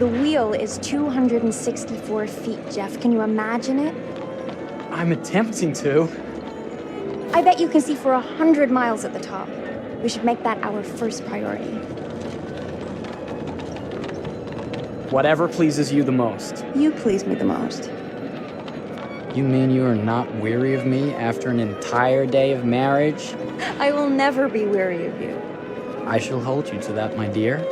The wheel is 264 feet, Jeff. Can you imagine it? I'm attempting to. I bet you can see for 100 miles at the top. We should make that our first priority. Whatever pleases you the most. You please me the most. You mean you are not weary of me after an entire day of marriage? I will never be weary of you. I shall hold you to that, my dear.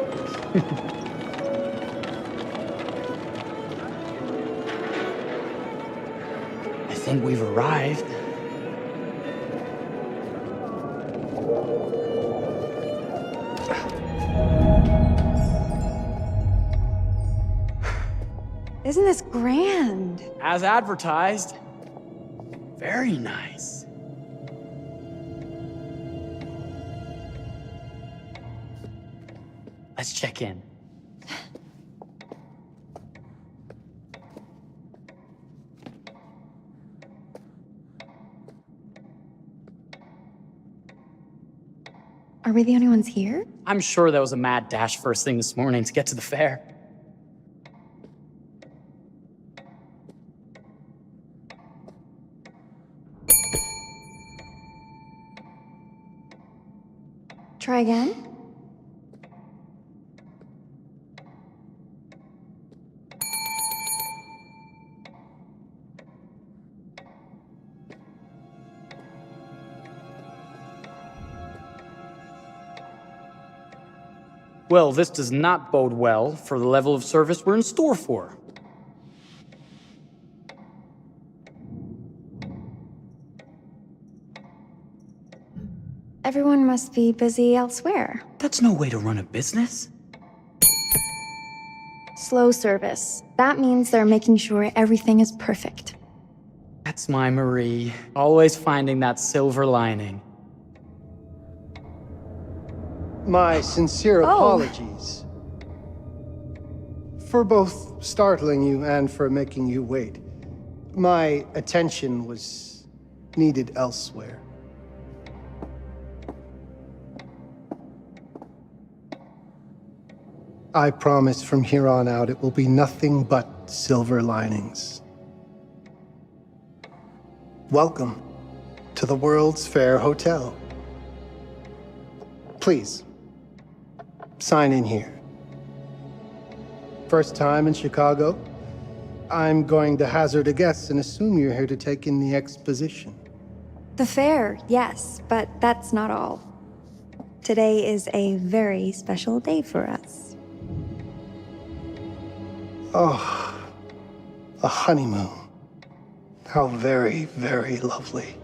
I think we've arrived. Isn't this grand? As advertised. Very nice. Let's check in. Are we the only ones here? I'm sure that was a mad dash first thing this morning to get to the fair. Try again? Well, this does not bode well for the level of service we're in store for. Everyone must be busy elsewhere. That's no way to run a business. Slow service. That means they're making sure everything is perfect. That's my Marie. Always finding that silver lining. My sincere apologies for both startling you and for making you wait. My attention was needed elsewhere. I promise from here on out it will be nothing but silver linings. Welcome to the World's Fair Hotel. Please, sign in here. First time in Chicago? I'm going to hazard a guess and assume you're here to take in the exposition. The fair, yes, but that's not all. Today is a very special day for us. Oh, a honeymoon. How very, very lovely.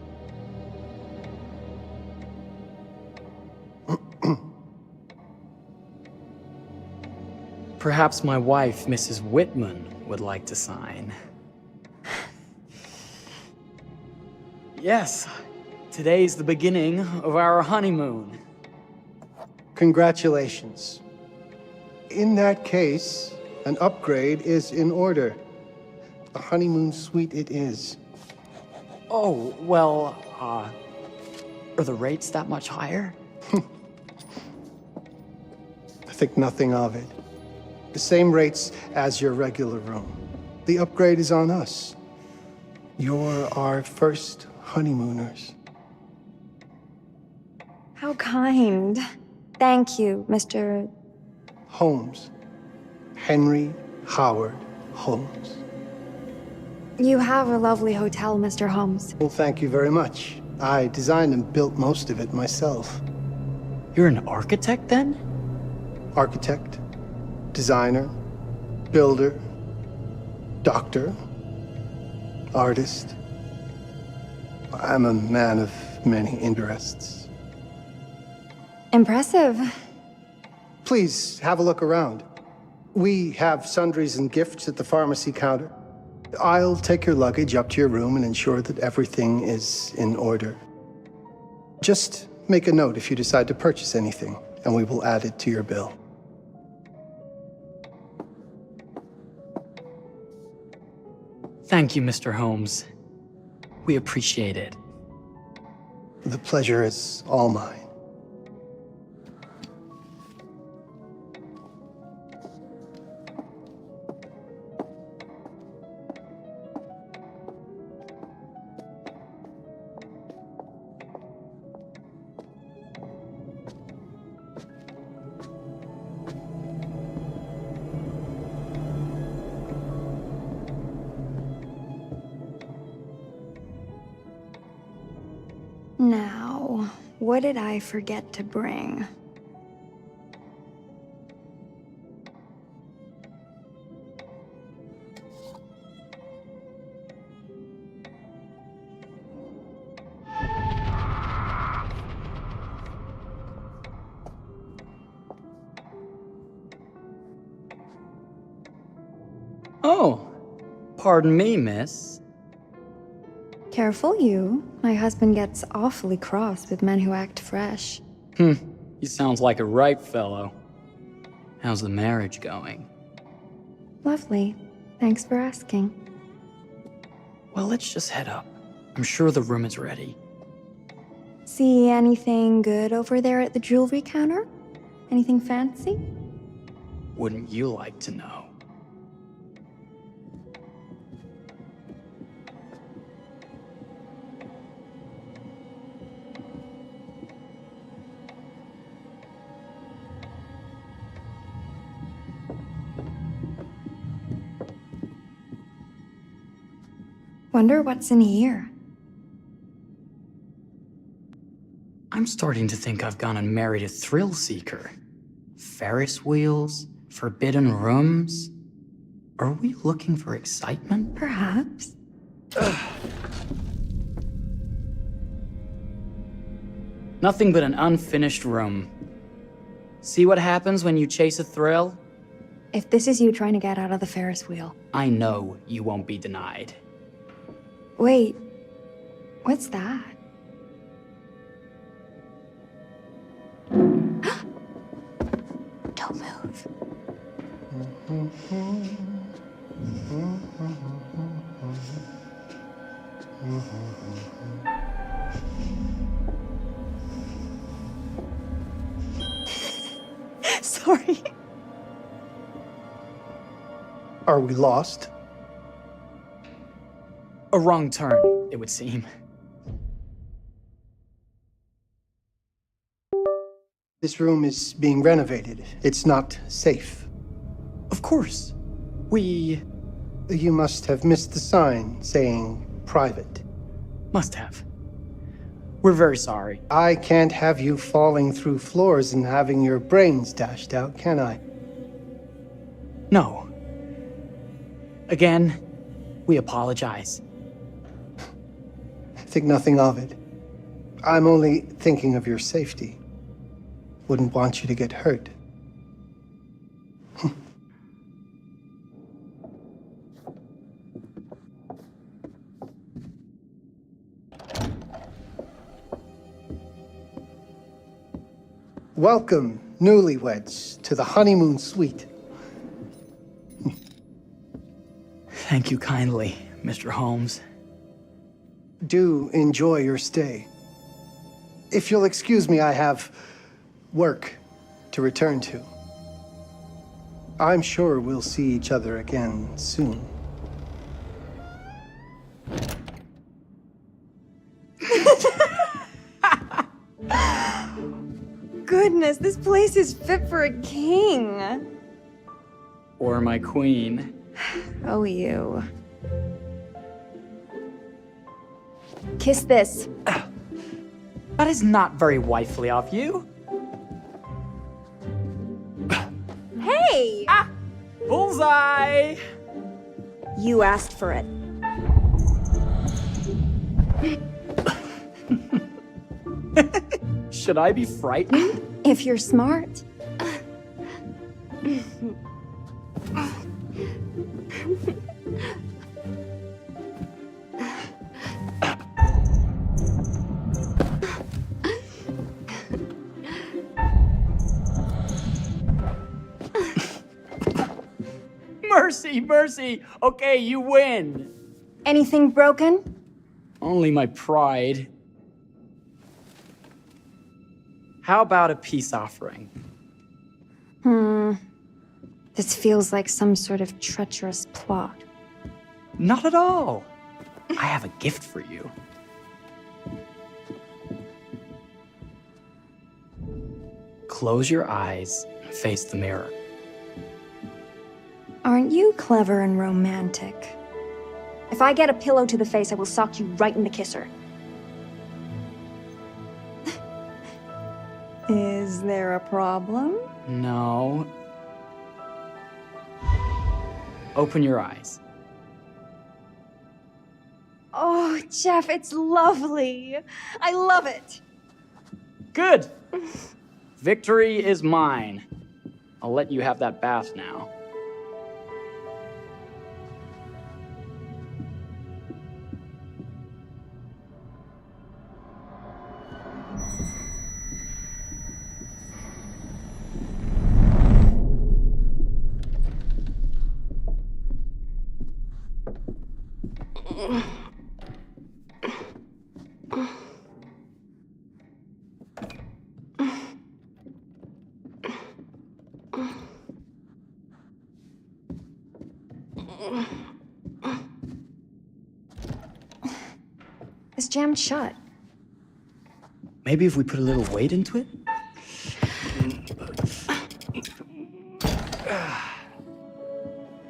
Perhaps my wife, Mrs. Whitman, would like to sign. Yes, today's the beginning of our honeymoon. Congratulations. In that case, an upgrade is in order. A honeymoon suite it is. Oh, well, are the rates that much higher? I think nothing of it. The same rates as your regular room. The upgrade is on us. You're our first honeymooners. How kind. Thank you, Mr. Holmes. Henry Howard Holmes. You have a lovely hotel, Mr. Holmes. Well, thank you very much. I designed and built most of it myself. You're an architect, then? Architect, designer, builder, doctor, artist. I'm a man of many interests. Impressive. Please have a look around. We have sundries and gifts at the pharmacy counter. I'll take your luggage up to your room and ensure that everything is in order. Just make a note if you decide to purchase anything, and we will add it to your bill. Thank you, Mr. Holmes. We appreciate it. The pleasure is all mine. Now, what did I forget to bring? Oh, pardon me, miss. Careful you. My husband gets awfully cross with men who act fresh. He sounds like a ripe fellow. How's the marriage going? Lovely. Thanks for asking. Well, let's just head up. I'm sure the room is ready. See anything good over there at the jewelry counter? Anything fancy? Wouldn't you like to know? Wonder what's in here. I'm starting to think I've gone and married a thrill seeker. Ferris wheels, forbidden rooms. Are we looking for excitement? Perhaps. Nothing but an unfinished room. See what happens when you chase a thrill? If this is you trying to get out of the Ferris wheel. I know you won't be denied. Wait, what's that? Don't move. Sorry. Are we lost? A wrong turn, it would seem. This room is being renovated. It's not safe. Of course. We You must have missed the sign saying private. must have. We're very sorry. I can't have you falling through floors and having your brains dashed out, can I? No. Again, we apologize. Think nothing of it. I'm only thinking of your safety. Wouldn't want you to get hurt. Welcome, newlyweds, to the honeymoon suite. Thank you kindly, Mr. Holmes. Do enjoy your stay. If you'll excuse me, I have work to return to. I'm sure we'll see each other again soon. Goodness, this place is fit for a king. Or my queen. Oh, you. Kiss this. That is not very wifely of you. Hey! Bullseye! You asked for it. Should I be frightened? If you're smart. Mercy, mercy! Okay, you win! Anything broken? Only my pride. How about a peace offering? This feels like some sort of treacherous plot. Not at all. I have a gift for you. Close your eyes and face the mirror. Aren't you clever and romantic? If I get a pillow to the face, I will sock you right in the kisser. Is there a problem? No. Open your eyes. Oh, Jeff, it's lovely. I love it. Good! Victory is mine. I'll let you have that bath now. It's jammed shut. Maybe if we put a little weight into it?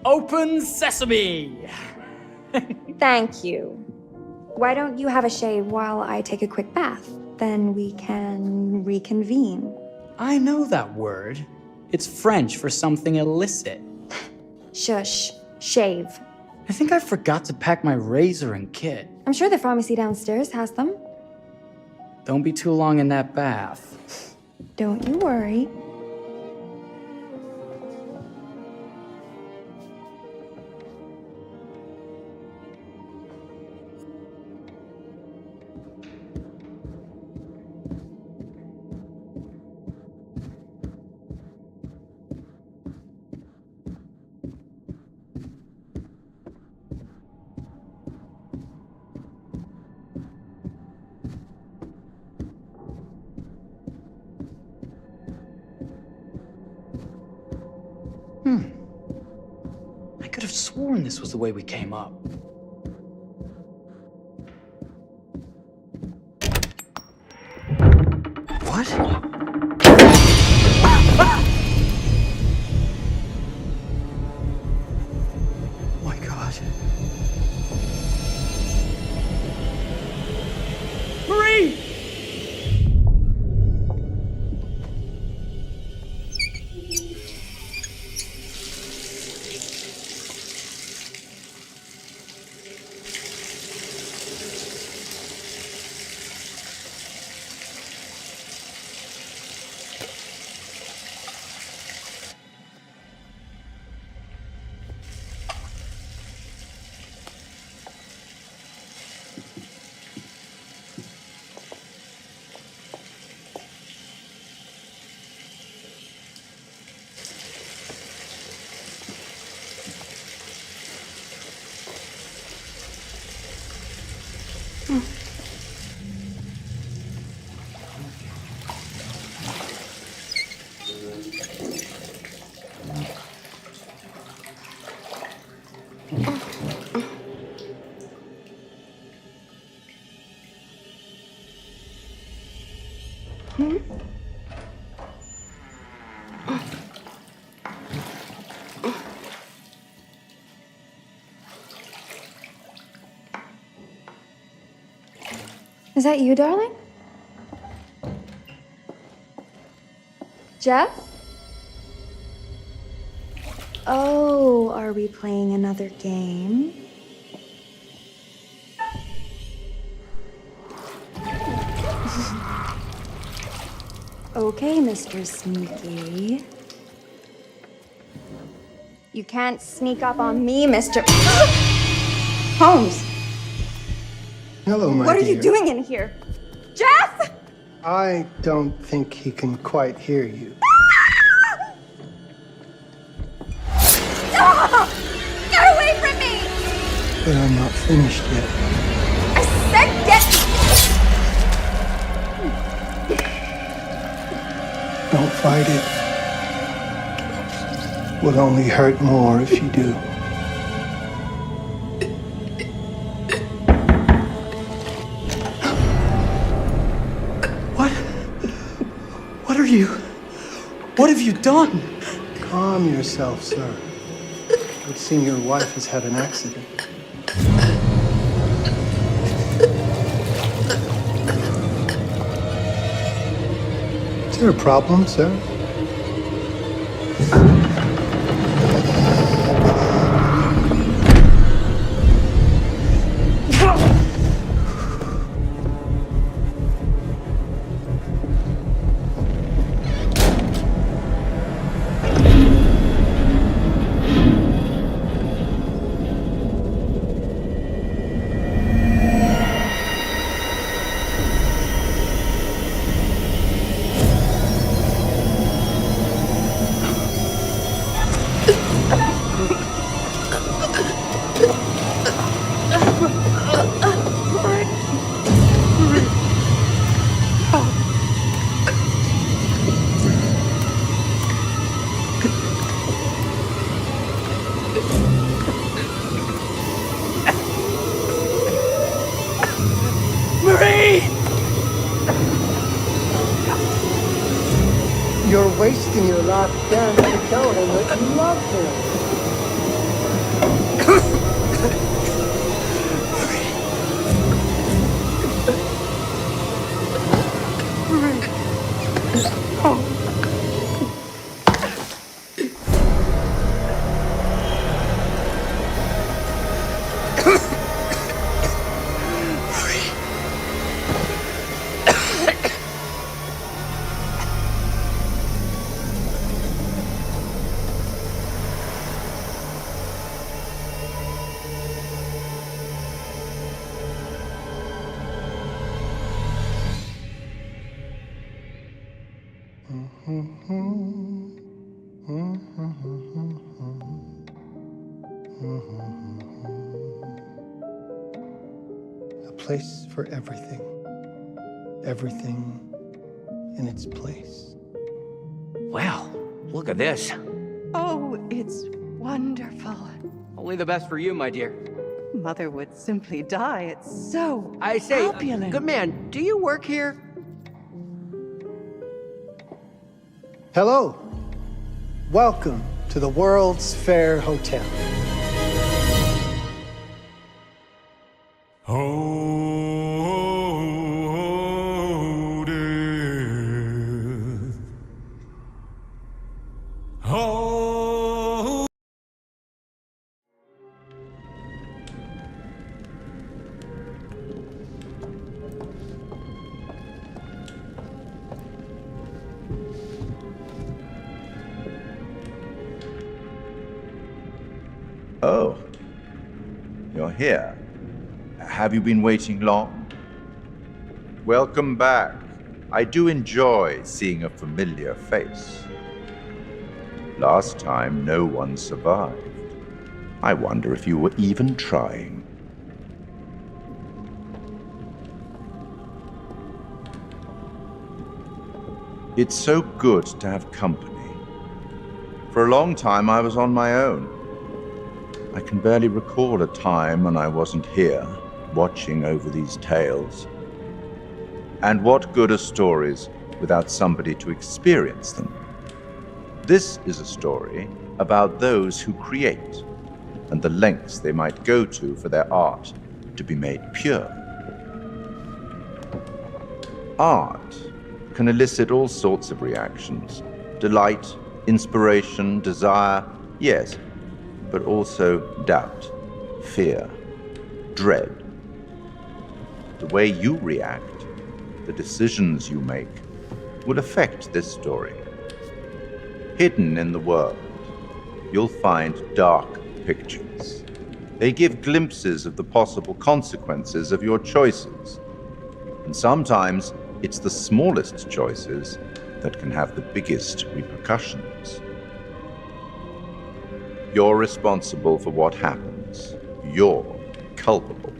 Open sesame! Thank you. Why don't you have a shave while I take a quick bath? Then we can reconvene. I know that word. It's French for something illicit. Shush. Shave. I think I forgot to pack my razor and kit. I'm sure the pharmacy downstairs has them. Don't be too long in that bath. Don't you worry. I could have sworn this was the way we came up. What? Oh my God. Marie! Is that you, darling? Jeff? Oh, are we playing another game? Okay, Mr. Sneaky. You can't sneak up on me, Mr. Holmes! Hello, my What are dear. you doing in here? Jeff! I don't think he can quite hear you. Stop! Get away from me! But I'm not finished yet. I said get... Don't fight it. Will only hurt more if you do. What have you done? Calm yourself, sir. It would seem your wife has had an accident. Is there a problem, sir? You're wasting your last chance to tell him that you love him. A place for everything. Everything in its place. Well, look at this. Oh, it's wonderful. Only the best for you, my dear. Mother would simply die. It's so I say, opulent. good man, do you work here? Hello. Welcome to the World's Fair Hotel. Oh, dear. Oh. Oh, you're here. Have you been waiting long? Welcome back. I do enjoy seeing a familiar face. Last time, no one survived. I wonder if you were even trying. It's so good to have company. For a long time, I was on my own. I can barely recall a time when I wasn't here, watching over these tales. And what good are stories without somebody to experience them? This is a story about those who create, and the lengths they might go to for their art to be made pure. Art can elicit all sorts of reactions: delight, inspiration, desire, yes, but also doubt, fear, dread. The way you react, the decisions you make, will affect this story. Hidden in the world, you'll find dark pictures. They give glimpses of the possible consequences of your choices. And sometimes it's the smallest choices that can have the biggest repercussions. You're responsible for what happens. You're culpable.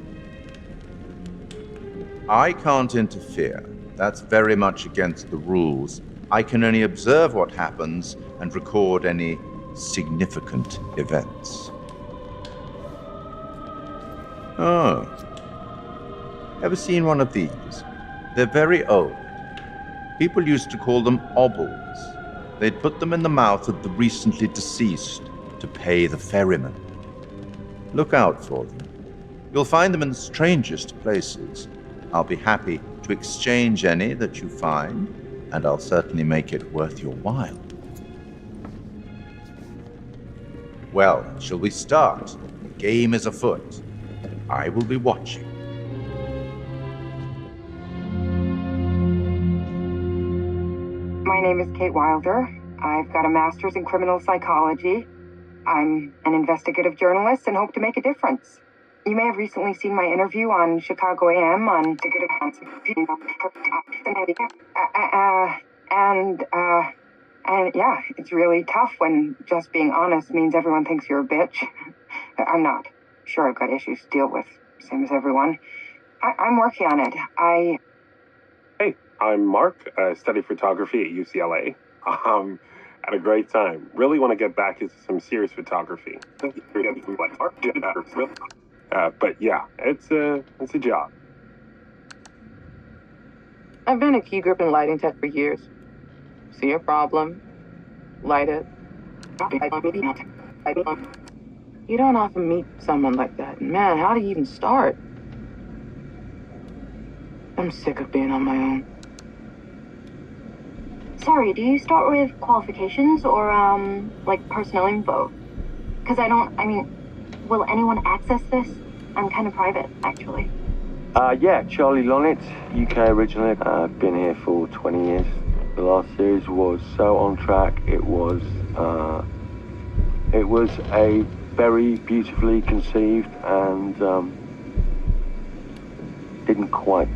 I can't interfere. That's very much against the rules. I can only observe what happens and record any significant events. Oh. Ever seen one of these? They're very old. People used to call them obels. They'd put them in the mouth of the recently deceased to pay the ferryman. Look out for them. You'll find them in the strangest places. I'll be happy to exchange any that you find. and I'll certainly make it worth your while. Well, shall we start? The game is afoot. I will be watching. My name is Kate Wilder. I've got a master's in criminal psychology. I'm an investigative journalist and hope to make a difference. You may have recently seen my interview on Chicago AM on and yeah, it's really tough when just being honest means everyone thinks you're a bitch. I'm not. Sure, I've got issues to deal with, same as everyone. I'm working on it. Hey, I'm Mark. I study photography at UCLA. Had a great time. Really want to get back into some serious photography. But yeah, it's a job. I've been a key grip and lighting tech for years. See a problem, light it. You don't often meet someone like that. Man, how do you even start? I'm sick of being on my own. Sorry, do you start with qualifications or, like personnel info? Because will anyone access this? I'm kind of private, actually. Yeah, Charlie Lonitz, UK originally. I've been here for 20 years. The last series was so on track. It was a very beautifully conceived and didn't quite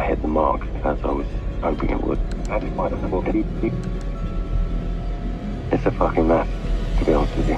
hit the mark as I was hoping it would. It's a fucking mess, to be honest with you.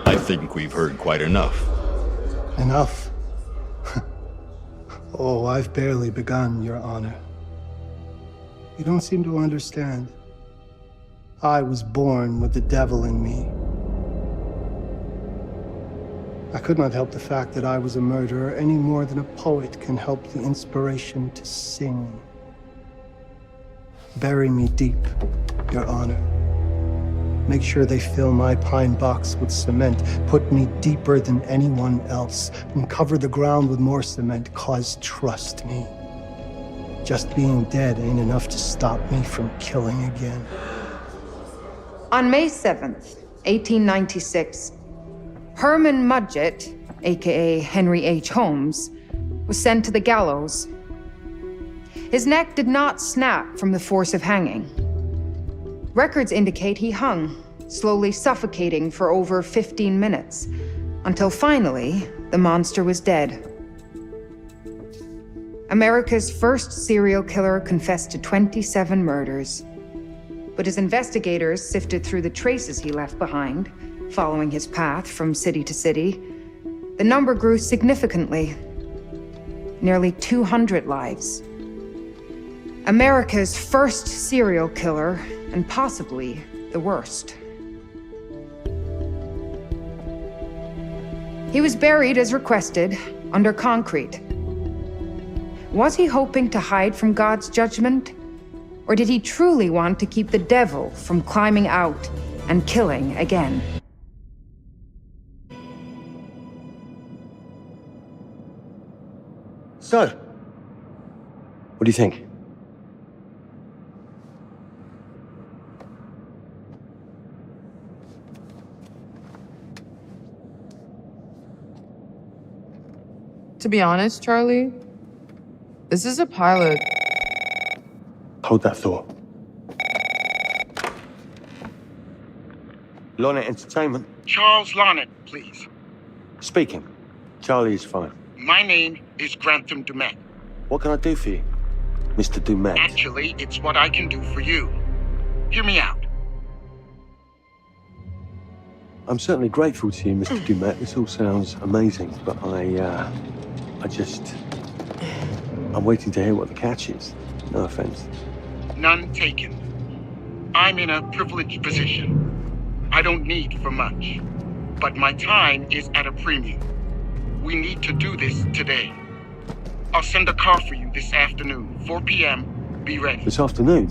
I think we've heard quite enough. Enough? Oh, I've barely begun, Your Honor. You don't seem to understand. I was born with the devil in me. I could not help the fact that I was a murderer any more than a poet can help the inspiration to sing. Bury me deep, Your Honor. Make sure they fill my pine box with cement. Put me deeper than anyone else. And cover the ground with more cement, 'cause trust me, just being dead ain't enough to stop me from killing again. On May 7th, 1896, Herman Mudgett, aka Henry H. Holmes, was sent to the gallows. His neck did not snap from the force of hanging. Records indicate he hung, slowly suffocating for over 15 minutes, until finally, the monster was dead. America's first serial killer confessed to 27 murders. But as investigators sifted through the traces he left behind, following his path from city to city, the number grew significantly. Nearly 200 lives. America's first serial killer, and possibly the worst. He was buried as requested, under concrete. Was he hoping to hide from God's judgment? Or did he truly want to keep the devil from climbing out and killing again? So, what do you think? To be honest, Charlie, this is a pilot. Hold that thought. Lonnet Entertainment. Charles Lonnet, please. Speaking. Charlie is fine. My name is Grantham Dumet. What can I do for you, Mr. Dumet? Actually, it's what I can do for you. Hear me out. I'm certainly grateful to you, Mr. Dumet. This all sounds amazing, but I just I'm waiting to hear what the catch is. No offense. None taken. I'm in a privileged position. I don't need for much. But my time is at a premium. We need to do this today. I'll send a car for you this afternoon, 4 p.m. Be ready. This afternoon?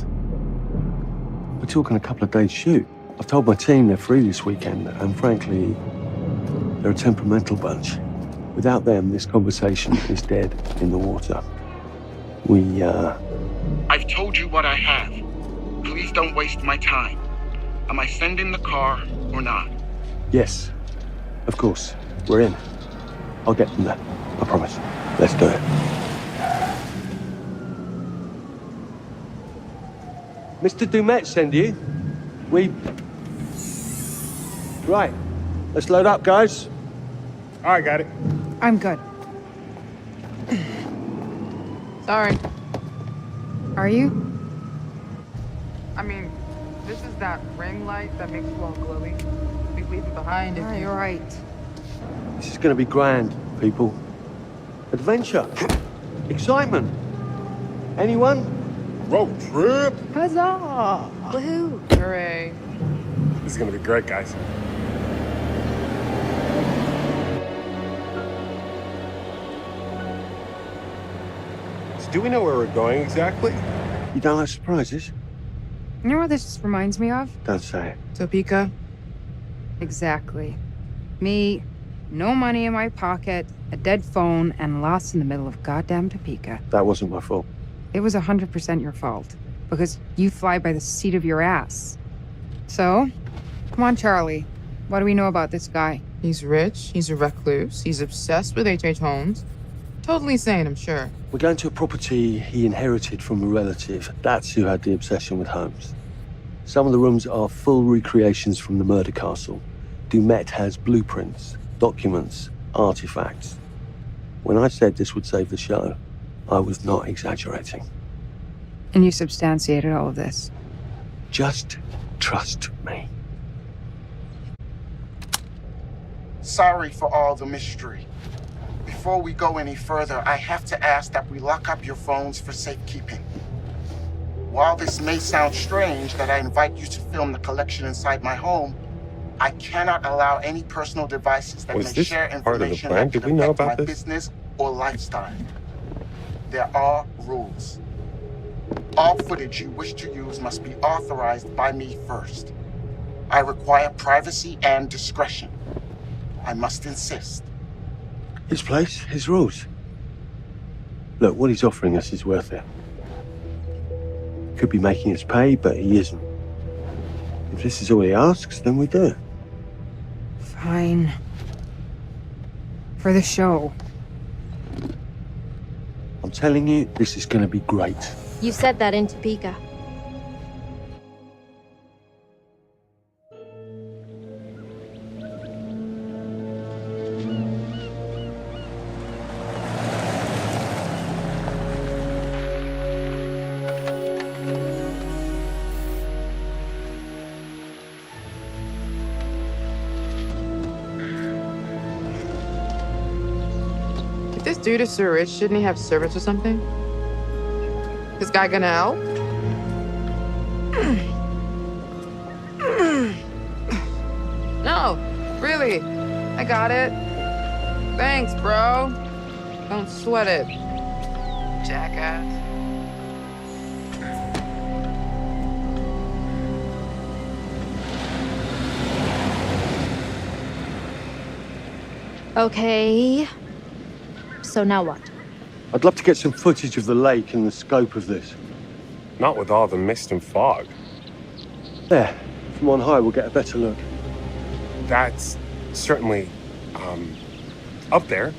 We're talking a couple of days shoot. I've told my team they're free this weekend, and frankly, they're a temperamental bunch. Without them, this conversation is dead in the water. I've told you what I have. Please don't waste my time. Am I sending the car or not? Yes, of course. We're in. I'll get them there. I promise. Let's do it. Mr. Dumet send you? Right. Let's load up, guys. All right, got it. I'm good. Sorry. Are you? I mean, this is that ring light that makes you all glowy. We leave it behind if You're right. This is gonna be grand, people. Adventure. Excitement. Anyone? Road trip. Huzzah! Woohoo! Hooray. This is gonna be great, guys. So do we know where we're going exactly? You don't like surprises? You know what this reminds me of? Don't say it. Topeka? Exactly. Me, no money in my pocket, a dead phone, and lost in the middle of goddamn Topeka. That wasn't my fault. It was 100% your fault. Because you fly by the seat of your ass. So, come on, Charlie. What do we know about this guy? He's rich, he's a recluse, he's obsessed with H.H. Holmes. Totally sane, I'm sure. We're going to a property he inherited from a relative. That's who had the obsession with Holmes. Some of the rooms are full recreations from the murder castle. Dumet has blueprints, documents, artifacts. When I said this would save the show, I was not exaggerating. And you substantiated all of this. Just trust me. Sorry for all the mystery. Before we go any further, I have to ask that we lock up your phones for safekeeping. While this may sound strange that I invite you to film the collection inside my home, I cannot allow any personal devices that Was may this share part of the information plan? that could Did we know affect my about this? business or lifestyle. There are rules. All footage you wish to use must be authorized by me first. I require privacy and discretion. I must insist. His place, his rules. Look, what he's offering us is worth it. Could be making us pay, but he isn't. If this is all he asks, then we do it. Fine. For the show. I'm telling you, this is going to be great. You said that in Topeka. If this dude is so rich, shouldn't he have servants or something? This guy gonna help? No, really. I got it. Thanks, bro. Don't sweat it. Jackass. Okay. So now what? I'd love to get some footage of the lake and the scope of this. Not with all the mist and fog. There, from on high, we'll get a better look. That's certainly, up there.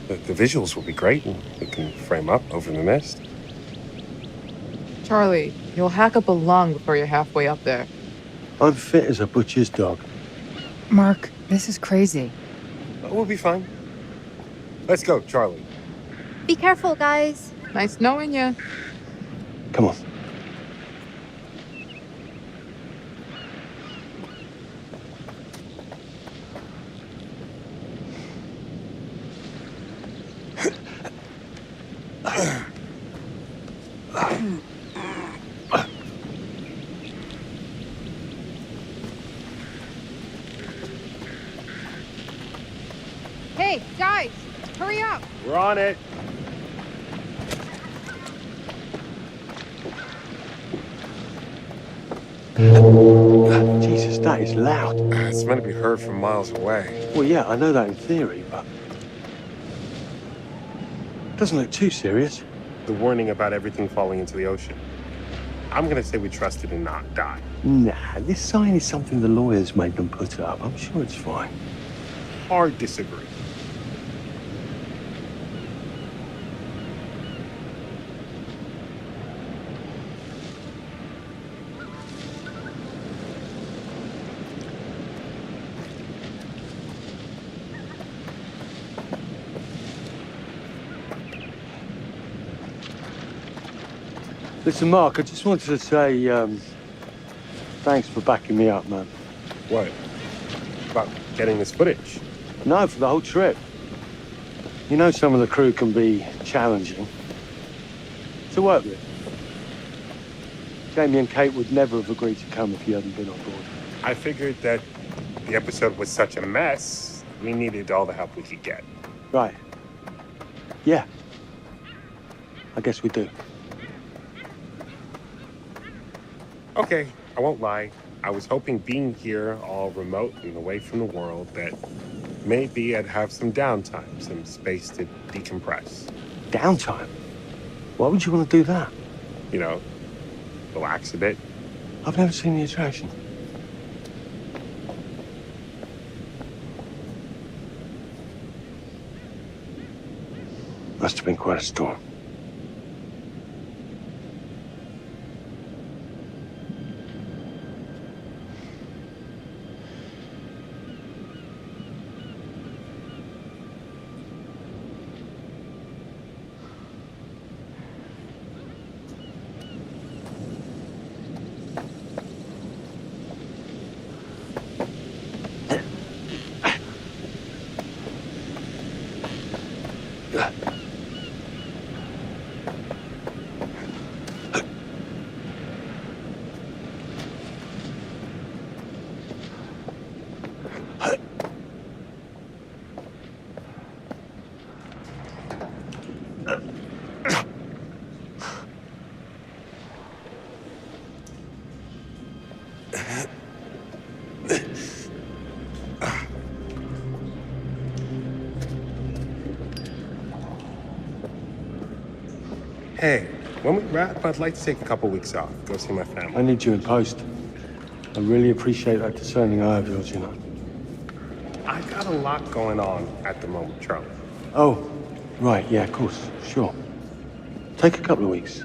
The visuals will be great, and we can frame up over the mist. Charlie, you'll hack up a lung before you're halfway up there. I'm fit as a butcher's dog. Mark, this is crazy. We'll be fine. Let's go, Charlie. Be careful, guys. Nice knowing you. Come on. Hey, guys, hurry up! We're on it. Jesus, that is loud. It's meant to be heard from miles away. Well, yeah, I know that in theory, but... doesn't look too serious. The warning about everything falling into the ocean. I'm gonna say we trust it and not die. Nah, this sign is something the lawyers made them put up. I'm sure it's fine. Hard disagree. Listen, Mark, I just wanted to say, thanks for backing me up, man. What? About getting this footage? No, for the whole trip. You know some of the crew can be challenging to work with. Jamie and Kate would never have agreed to come if you hadn't been on board. I figured that the episode was such a mess, we needed all the help we could get. Right. Yeah. I guess we do. Okay, I won't lie. I was hoping being here, all remote and away from the world, that maybe I'd have some downtime, some space to decompress. Downtime? Why would you want to do that? You know, relax a bit. I've never seen the attraction. Must have been quite a storm. Hey, when we wrap, I'd like to take a couple weeks off, go see my family. I need you in post. I really appreciate that discerning eye of yours, you know. I got a lot going on at the moment, Charlie. Oh, right, yeah, of course, sure. Take a couple of weeks.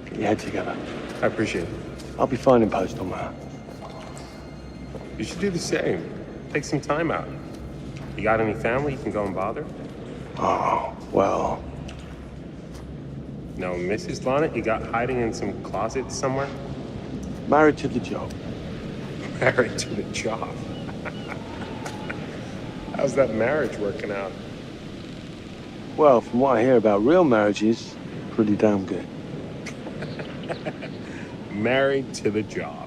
Get your head together. I appreciate it. I'll be fine in post on my own. You should do the same. Take some time out. You got any family you can go and bother? Oh, well... No, Mrs. Lonnet, you got hiding in some closet somewhere? Married to the job. Married to the job? How's that marriage working out? Well, from what I hear about real marriages, pretty damn good. Married to the job.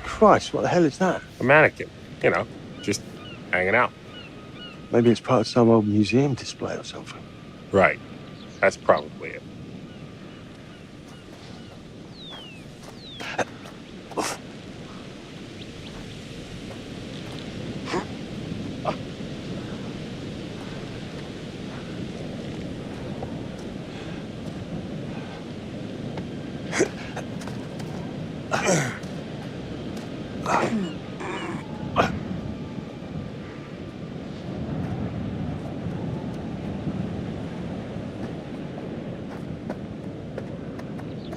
Christ, what the hell is that? A mannequin, you know, just hanging out. Maybe it's part of some old museum display or something. Right. That's probably it.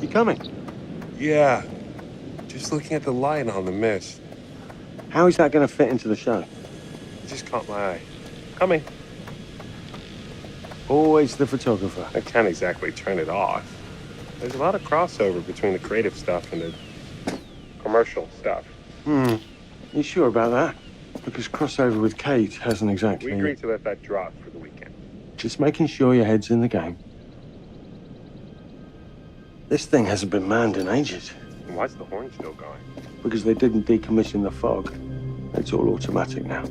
You coming? Yeah. Just looking at the light on the mist. How is that going to fit into the show? It just caught my eye. Coming. Always the photographer. I can't exactly turn it off. There's a lot of crossover between the creative stuff and the commercial stuff. You sure about that? Because crossover with Kate hasn't exactly... We agreed to let that drop for the weekend. Just making sure your head's in the game. This thing hasn't been manned in ages. And why's the horn still going? Because they didn't decommission the fog. It's all automatic now.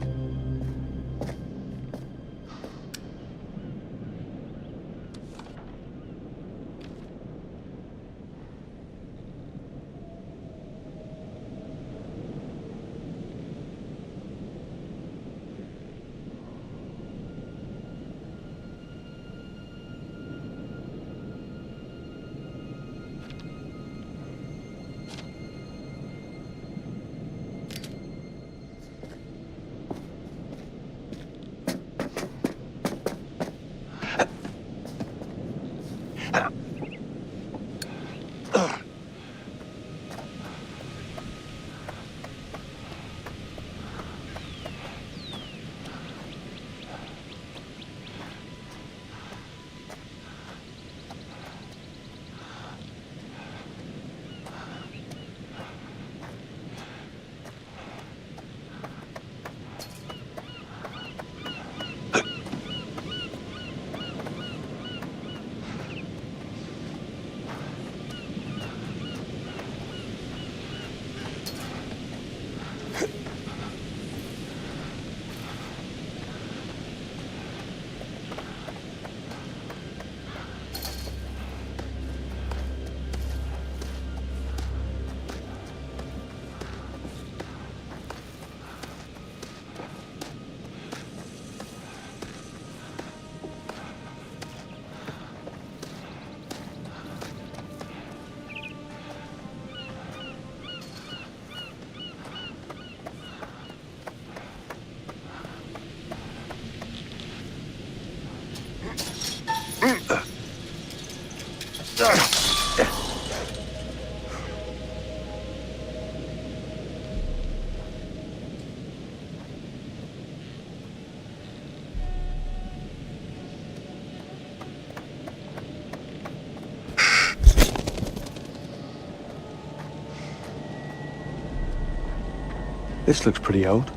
This looks pretty old.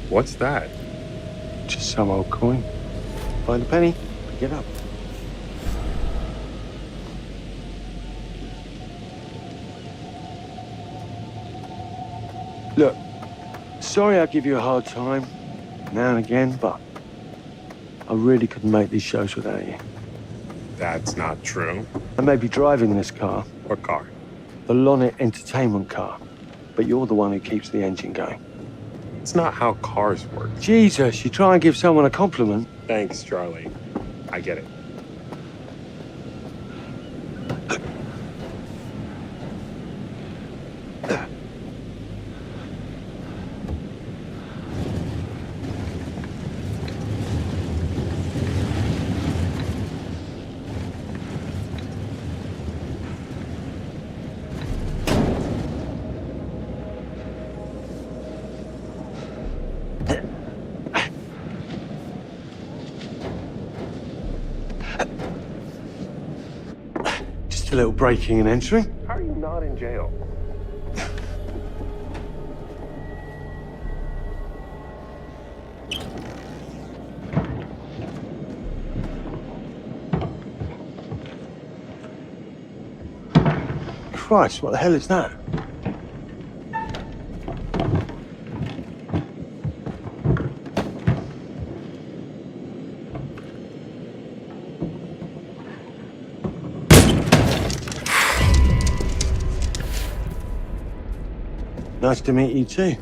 What's that? Just some old coin. Find a penny, pick it up. Look, sorry I give you a hard time now and again, but I really couldn't make these shows without you. That's not true. I may be driving this car. What car? The Lonnet Entertainment car. But you're the one who keeps the engine going. It's not how cars work. Jesus, you try and give someone a compliment. Thanks, Charlie. I get it. A little breaking and entering. How are you not in jail? Christ, what the hell is that? Nice to meet you too.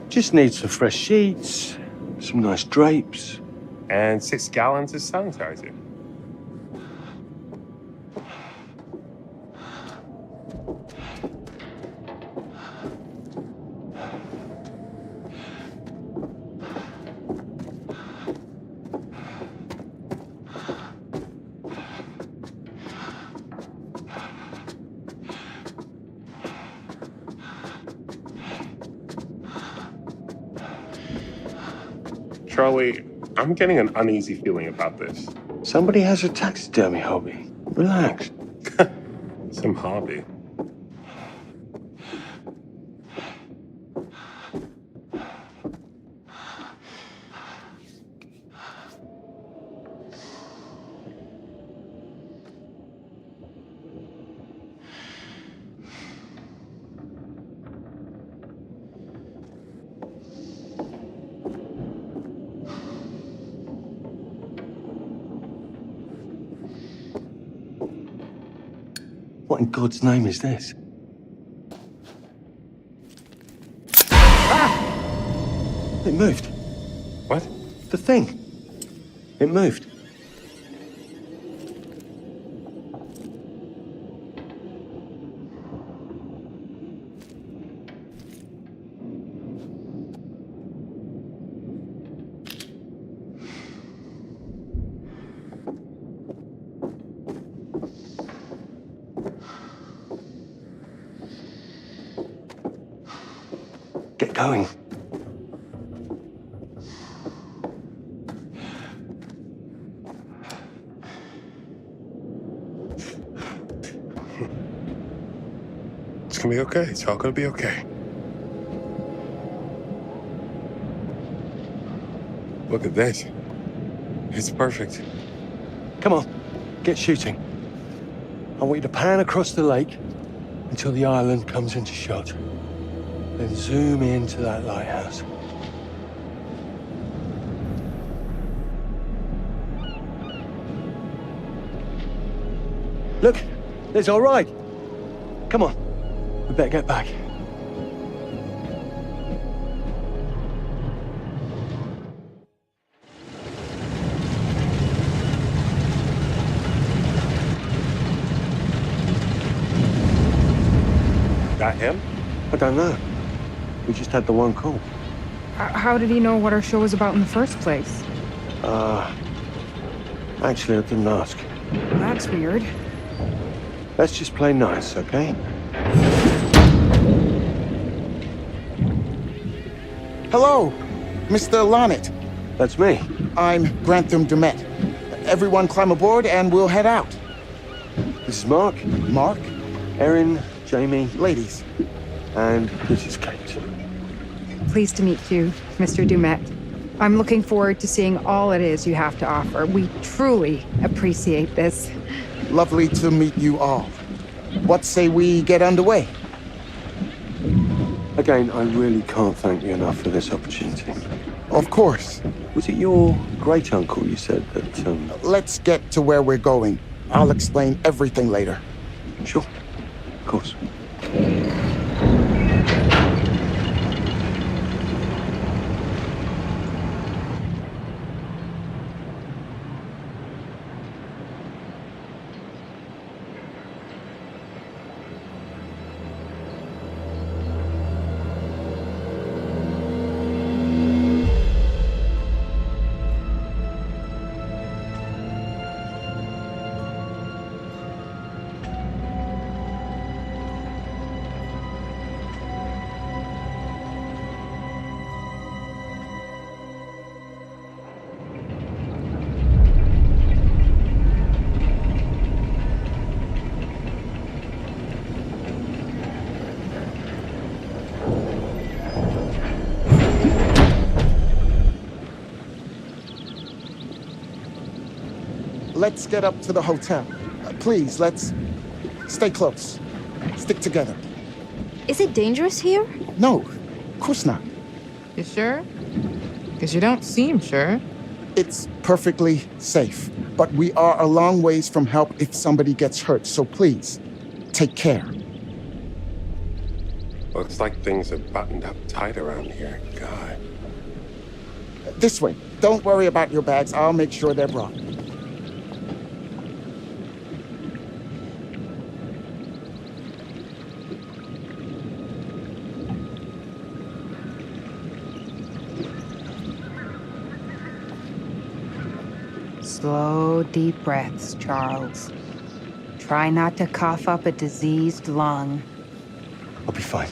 Just need some fresh sheets, some nice drapes. And 6 gallons of sanitizer. Charlie, I'm getting an uneasy feeling about this. Somebody has a taxidermy hobby. Relax. Some hobby. What in God's name is this? It moved. What? The thing. It moved. Get going. It's gonna be okay. It's all gonna be okay. Look at this. It's perfect. Come on, get shooting. I want you to pan across the lake until the island comes into shot. Then zoom into that lighthouse. Look, there's all right. Come on, we better get back. That him? I don't know. We just had the one call. How did he know what our show was about in the first place? Actually, I didn't ask. That's weird. Let's just play nice, okay? Hello, Mr. Lonnet. That's me. I'm Grantham Dumet. Everyone climb aboard and we'll head out. This is Mark. Mark? Erin, Jamie. Ladies. And this is Kate. Pleased to meet you, Mr. Dumet. I'm looking forward to seeing all it is you have to offer. We truly appreciate this. Lovely to meet you all. What say we get underway? Again, I really can't thank you enough for this opportunity. Of course. Was it your great-uncle you said that, Let's get to where we're going. I'll explain everything later. Sure. Of course. Let's get up to the hotel. Please, let's stay close. Stick together. Is it dangerous here? No, of course not. You sure? Because you don't seem sure. It's perfectly safe, but we are a long ways from help if somebody gets hurt, so please, take care. Looks like things are buttoned up tight around here. God. This way. Don't worry about your bags. I'll make sure they're brought. Slow, deep breaths, Charles. Try not to cough up a diseased lung. I'll be fine.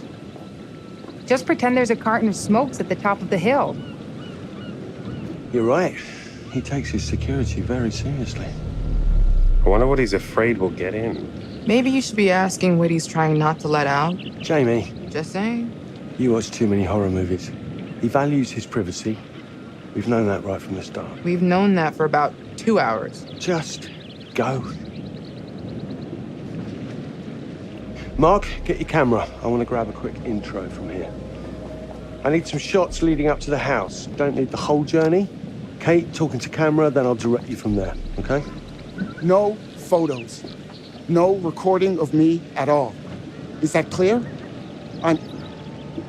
Just pretend there's a carton of smokes at the top of the hill. You're right. He takes his security very seriously. I wonder what he's afraid will get in. Maybe you should be asking what he's trying not to let out. Jamie, Just saying. you watch too many horror movies. He values his privacy. We've known that right from the start. We've known that for about 2 hours. Just go. Mark, get your camera. I want to grab a quick intro from here. I need some shots leading up to the house. Don't need the whole journey. Kate, talking to camera, then I'll direct you from there, okay? No photos. No recording of me at all. Is that clear? I'm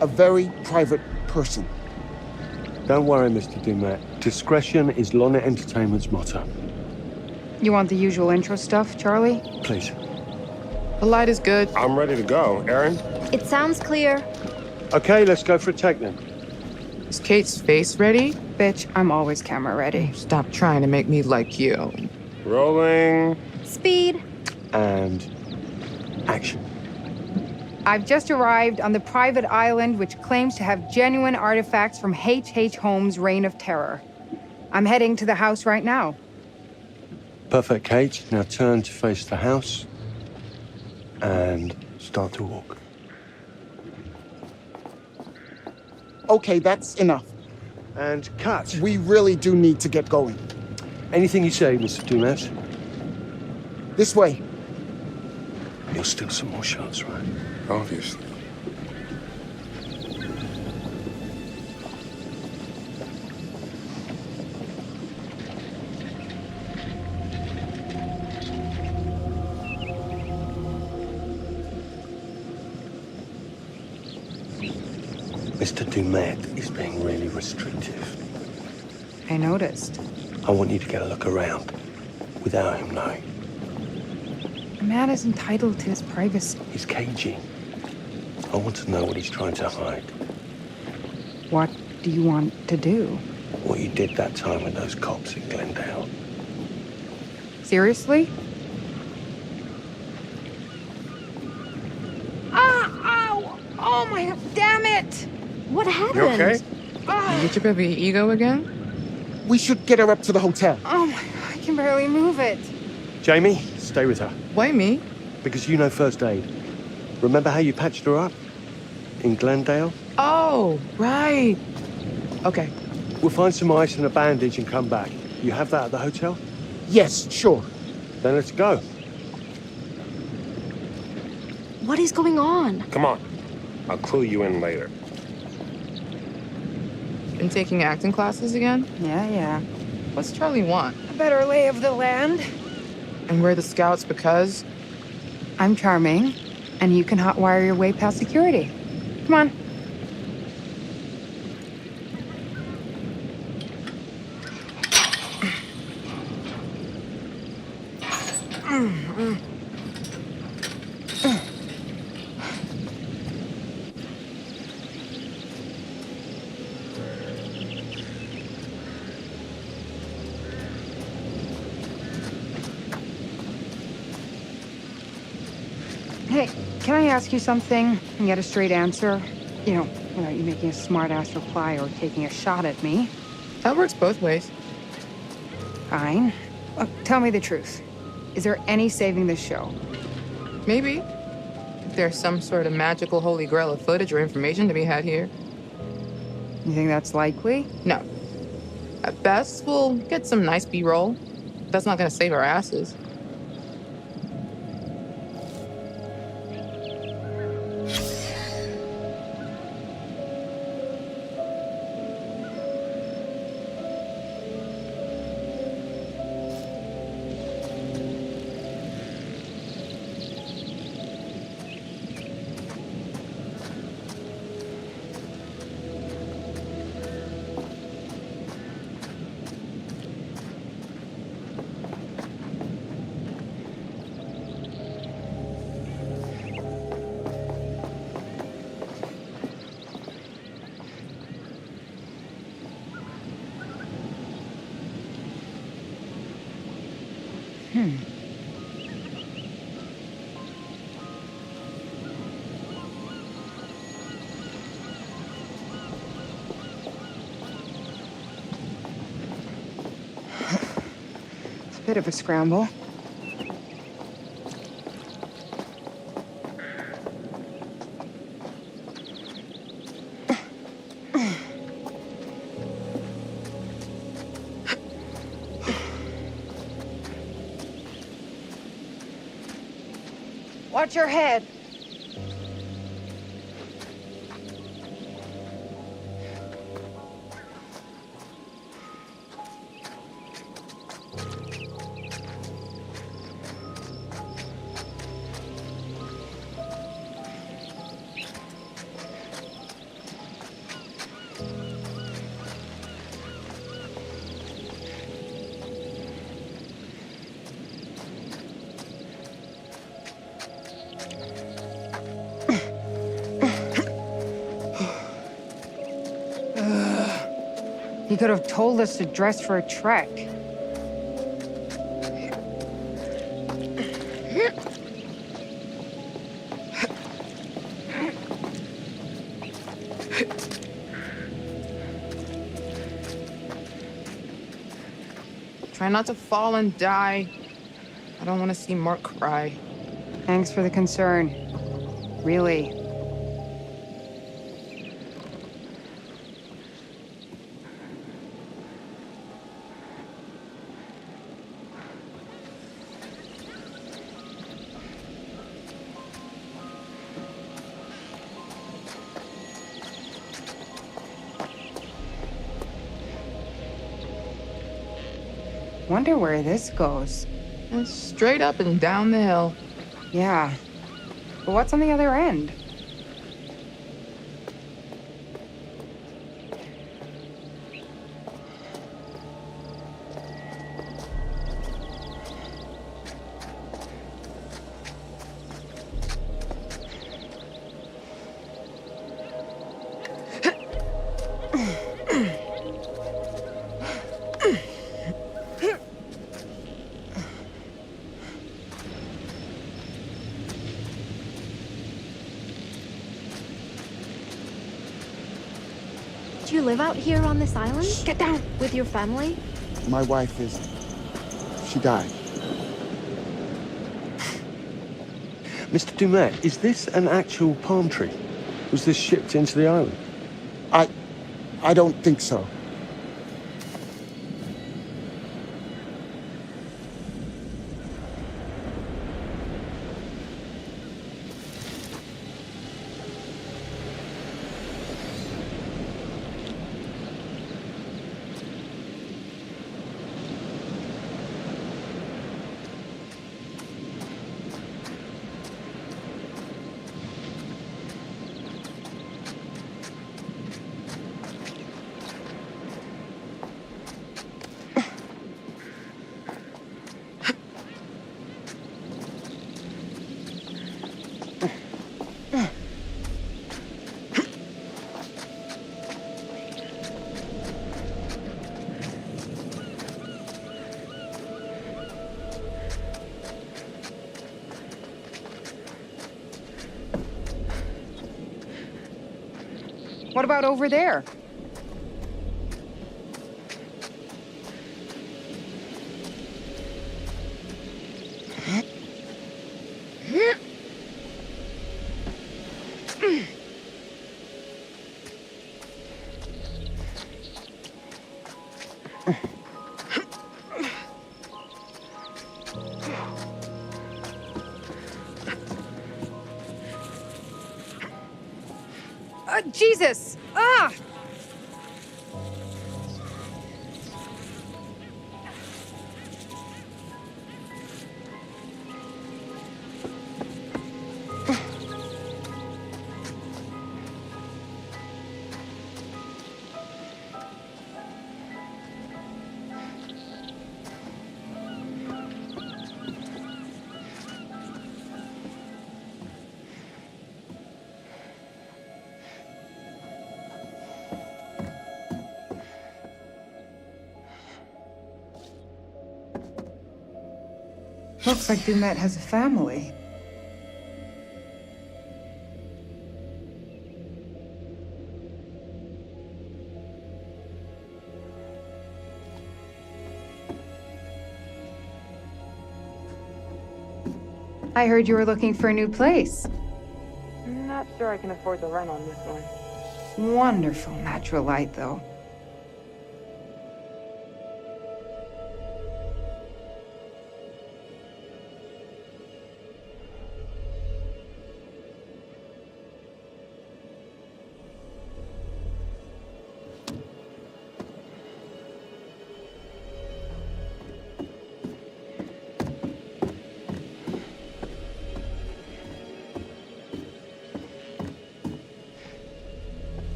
a very private person. Don't worry, Mr. Dumet. Discretion is Lonnet Entertainment's motto. You want the usual intro stuff, Charlie? Please. The light is good. I'm ready to go. Aaron? It sounds clear. Okay, let's go for a take then. Is Kate's face ready? Bitch, I'm always camera ready. Stop trying to make me like you. Rolling. Speed. And action. I've just arrived on the private island which claims to have genuine artifacts from H.H. Holmes' Reign of Terror. I'm heading to the house right now. Perfect, Kate. Now turn to face the house and start to walk. Okay, that's enough. And cut. We really do need to get going. Anything you say, Mr. Dumas. This way. You'll steal some more shots, right? Obviously. Mr. Dumet is being really restrictive. I noticed. I want you to get a look around without him knowing. A man is entitled to his privacy. He's cagey. I want to know what he's trying to hide. What do you want to do? What you did that time with those cops in Glendale. Seriously? Ow! Oh my, damn it! What happened? You okay? You get your baby ego again? We should get her up to the hotel. Oh my, I can barely move it. Jamie, stay with her. Why me? Because you know first aid. Remember how you patched her up? In Glendale? Oh, right. Okay. We'll find some ice and a bandage and come back. You have that at the hotel? Yes, sure. Then let's go. What is going on? Come on. I'll clue you in later. Been taking acting classes again? Yeah. What's Charlie want? A better lay of the land. And we're the scouts because? I'm charming, and you can hotwire your way past security. Come on. Hey, can I ask you something and get a straight answer? You know, without you making a smart-ass reply or taking a shot at me. That works both ways. Fine. Look, tell me the truth. Is there any saving this show? Maybe. If there's some sort of magical holy grail of footage or information to be had here. You think that's likely? No. At best, we'll get some nice B-roll. That's not gonna save our asses. It's a bit of a scramble. Watch your head. He could have told us to dress for a trek. Try not to fall and die. I don't want to see Mark cry. Thanks for the concern. Really. Wonder where this goes. It's straight up and down the hill. Yeah. But what's on the other end? Do you live out here on this island? Get down! With your family? My wife she died. Mr. Dumet, is this an actual palm tree? Was this shipped into the island? I don't think so. What about over there? Jesus! Ah! Looks like Dumet has a family. I heard you were looking for a new place. I'm not sure I can afford the rent on this one. Wonderful natural light, though.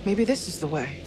Maybe this is the way.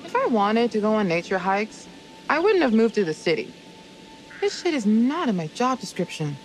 If I wanted to go on nature hikes, I wouldn't have moved to the city. This shit is not in my job description.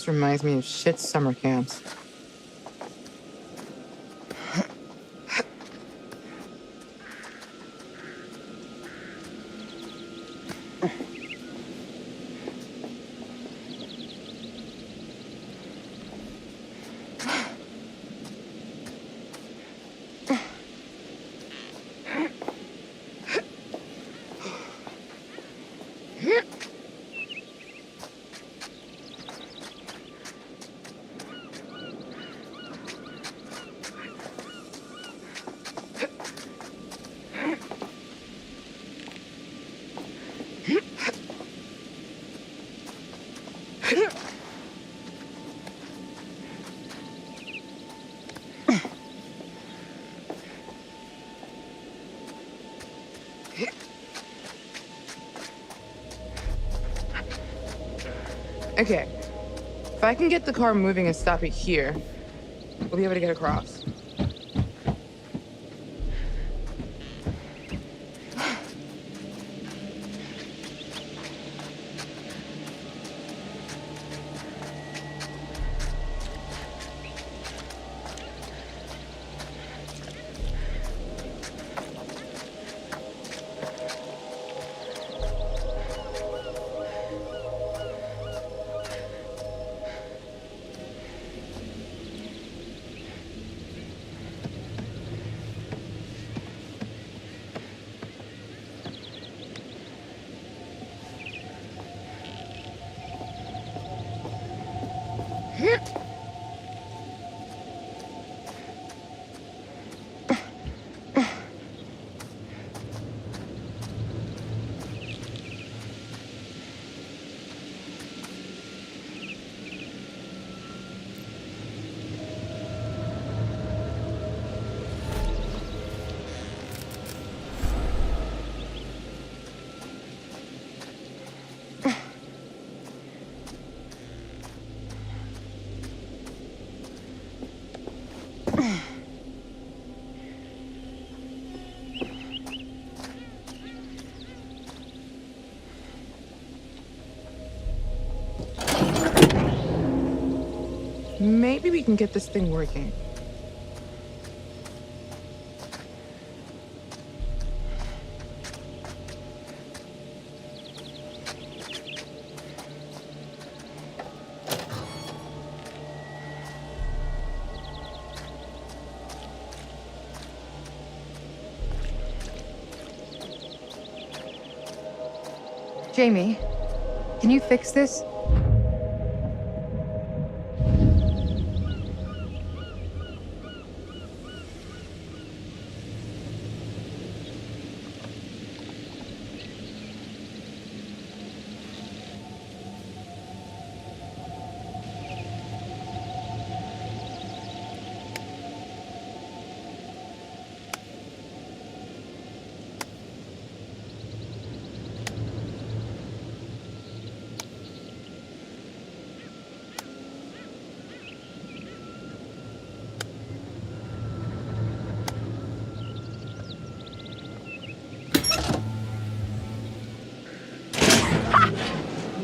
place reminds me of shit summer camps. Okay, if I can get the car moving and stop it here, we'll be able to get across. Maybe we can get this thing working. Jamie, can you fix this?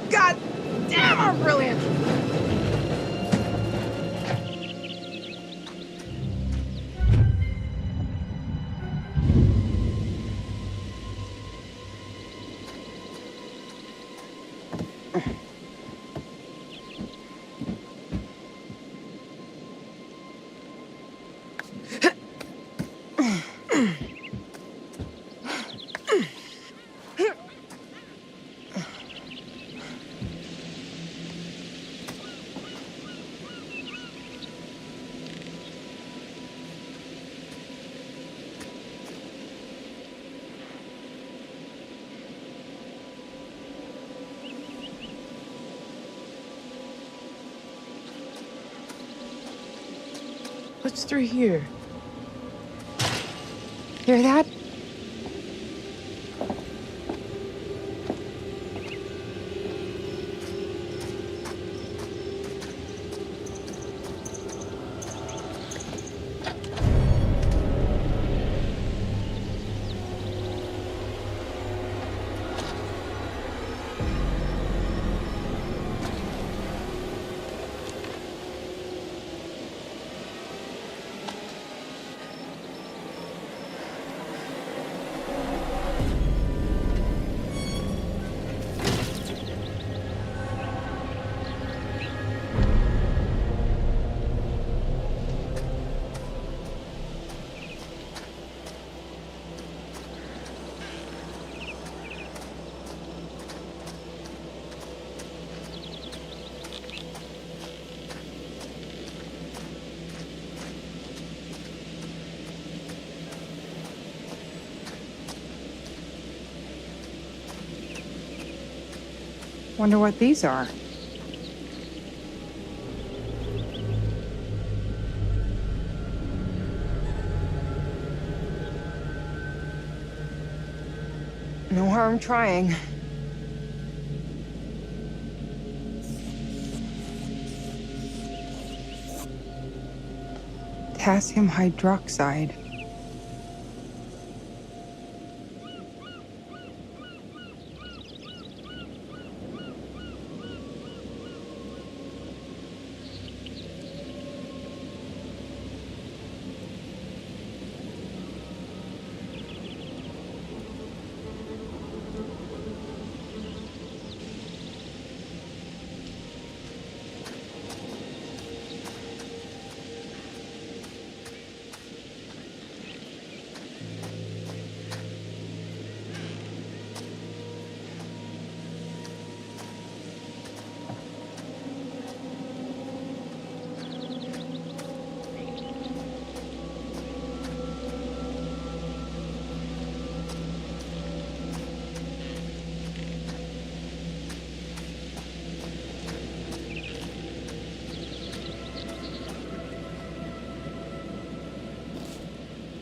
God damn, I'm brilliant! What's through here? Hear that? Wonder what these are. No harm trying. Potassium hydroxide.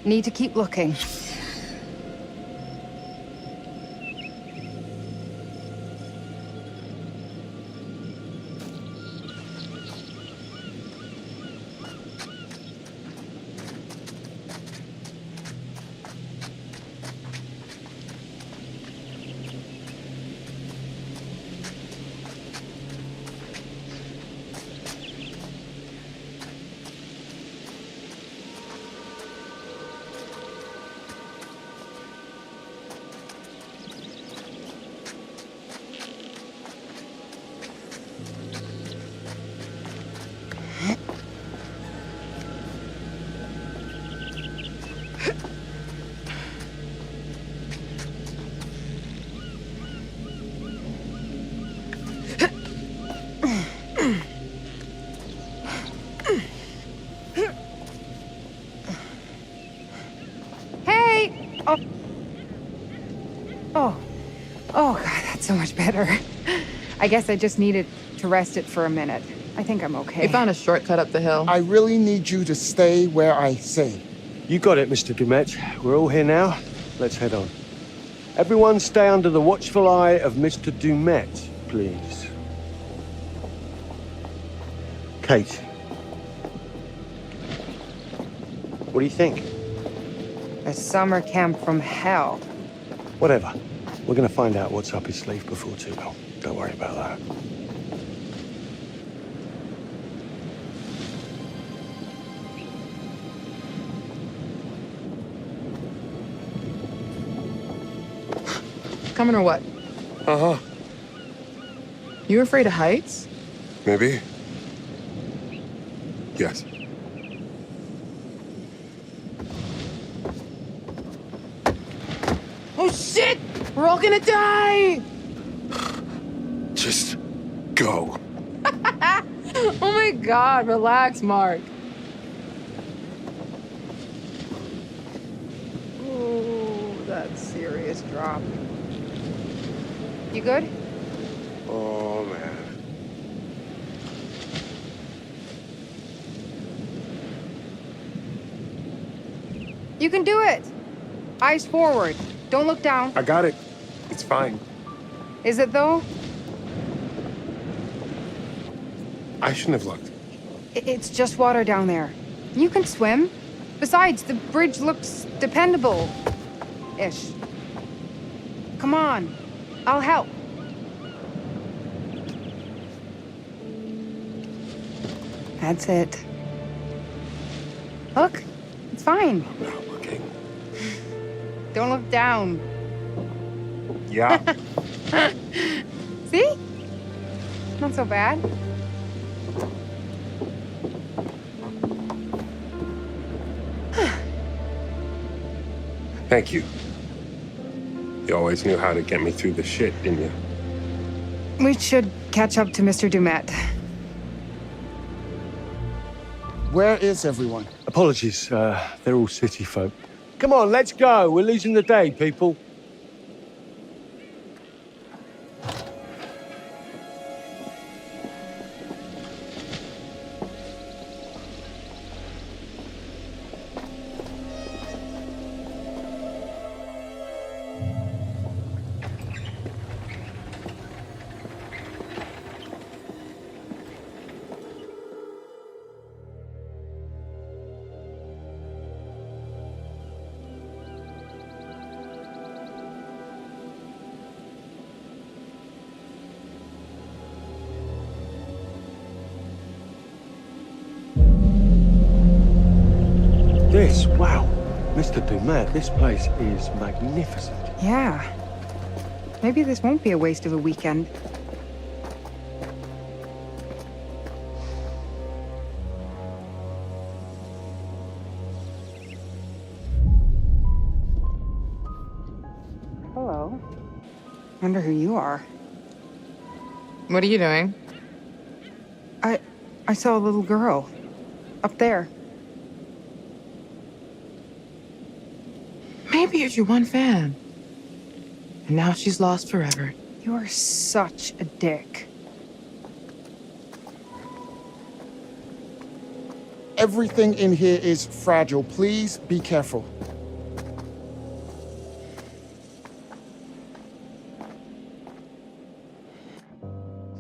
Need to keep looking. Oh, God, that's so much better. I guess I just needed to rest it for a minute. I think I'm okay. We found a shortcut up the hill. I really need you to stay where I say. You got it, Mr. Dumet. We're all here now. Let's head on. Everyone stay under the watchful eye of Mr. Dumet, please. Kate. What do you think? A summer camp from hell. Whatever. We're gonna find out what's up his sleeve before too long. Don't worry about that. Coming or what? Uh-huh. You afraid of heights? Maybe. Yes. Oh, shit! We're all gonna die! Just go. Oh my God, relax, Mark. Ooh, that's serious drop. You good? Oh, man. You can do it! Eyes forward. Don't look down. I got it. It's fine. Is it though? I shouldn't have looked. It's just water down there. You can swim. Besides, the bridge looks dependable-ish. Come on. I'll help. That's it. Look. It's fine. I'm not looking. Don't look down. Yeah. See? Not so bad. Thank you. You always knew how to get me through the shit, didn't you? We should catch up to Mr. Dumet. Where is everyone? Apologies, they're all city folk. Come on, let's go. We're losing the day, people. this? Wow. Mr. Dumet, this place is magnificent. Yeah. Maybe this won't be a waste of a weekend. Hello. Wonder who you are. What are you doing? I saw a little girl. Up there. Maybe you're your one fan. And now she's lost forever. You're such a dick. Everything in here is fragile. Please be careful.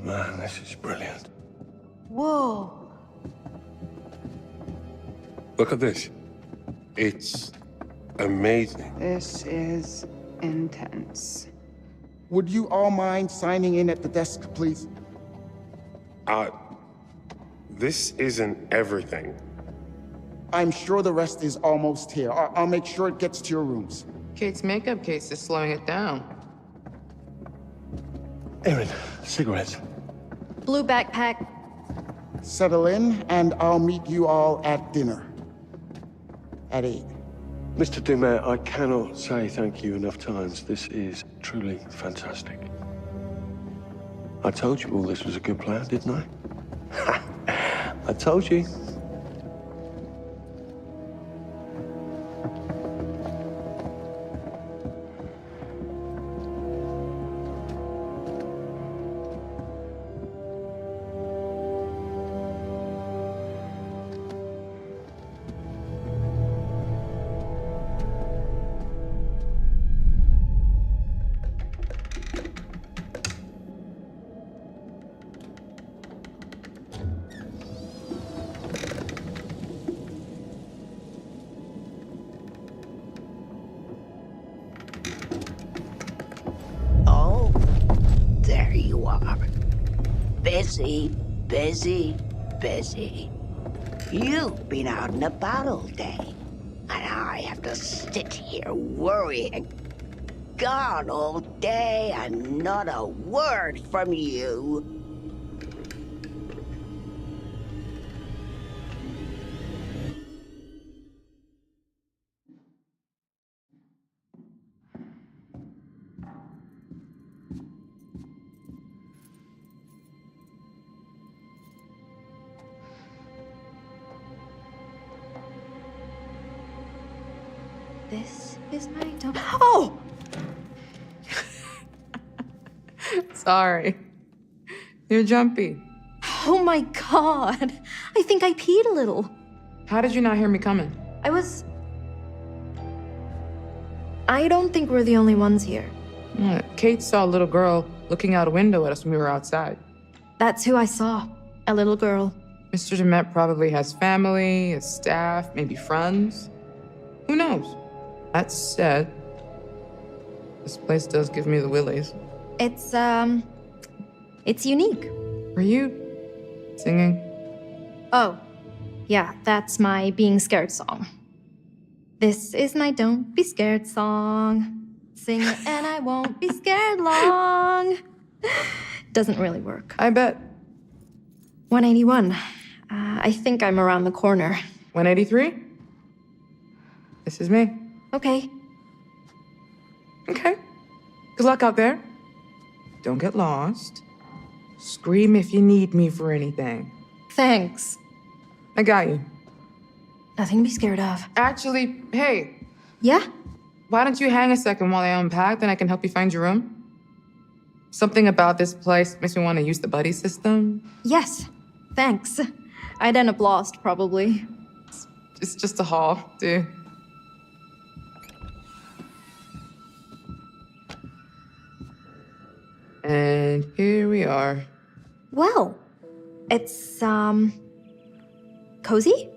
Man, this is brilliant. Whoa. Look at this. It's amazing. This is intense. Would you all mind signing in at the desk, please? This isn't everything. I'm sure the rest is almost here. I'll make sure it gets to your rooms. Kate's makeup case is slowing it down. Erin, cigarettes. Blue backpack. Settle in, and I'll meet you all at dinner. At 8. Mr. Dumet, I cannot say thank you enough times. This is truly fantastic. I told you all this was a good plan, didn't I? I told you. Oh, there you are. Busy, busy, busy. You've been out and about all day, and I have to sit here worrying. Gone all day and not a word from you. This is my dome. Oh! Sorry. You're jumpy. Oh my god. I think I peed a little. How did you not hear me coming? I don't think we're the only ones here. Kate saw a little girl looking out a window at us when we were outside. That's who I saw. A little girl. Mr. Demet probably has family, a staff, maybe friends. Who knows? That said, this place does give me the willies. It's unique. Were you singing? Oh, yeah, that's my being scared song. This is my don't be scared song. Sing it and I won't be scared long. Doesn't really work. I bet. 181. I think I'm around the corner. 183? This is me. Okay. Okay. Good luck out there. Don't get lost. Scream if you need me for anything. Thanks. I got you. Nothing to be scared of. Actually, hey. Yeah? Why don't you hang a second while I unpack, then I can help you find your room? Something about this place makes me want to use the buddy system. Yes. Thanks. I'd end up lost, probably. It's just a hall, dude. And here we are. Well, it's, cozy?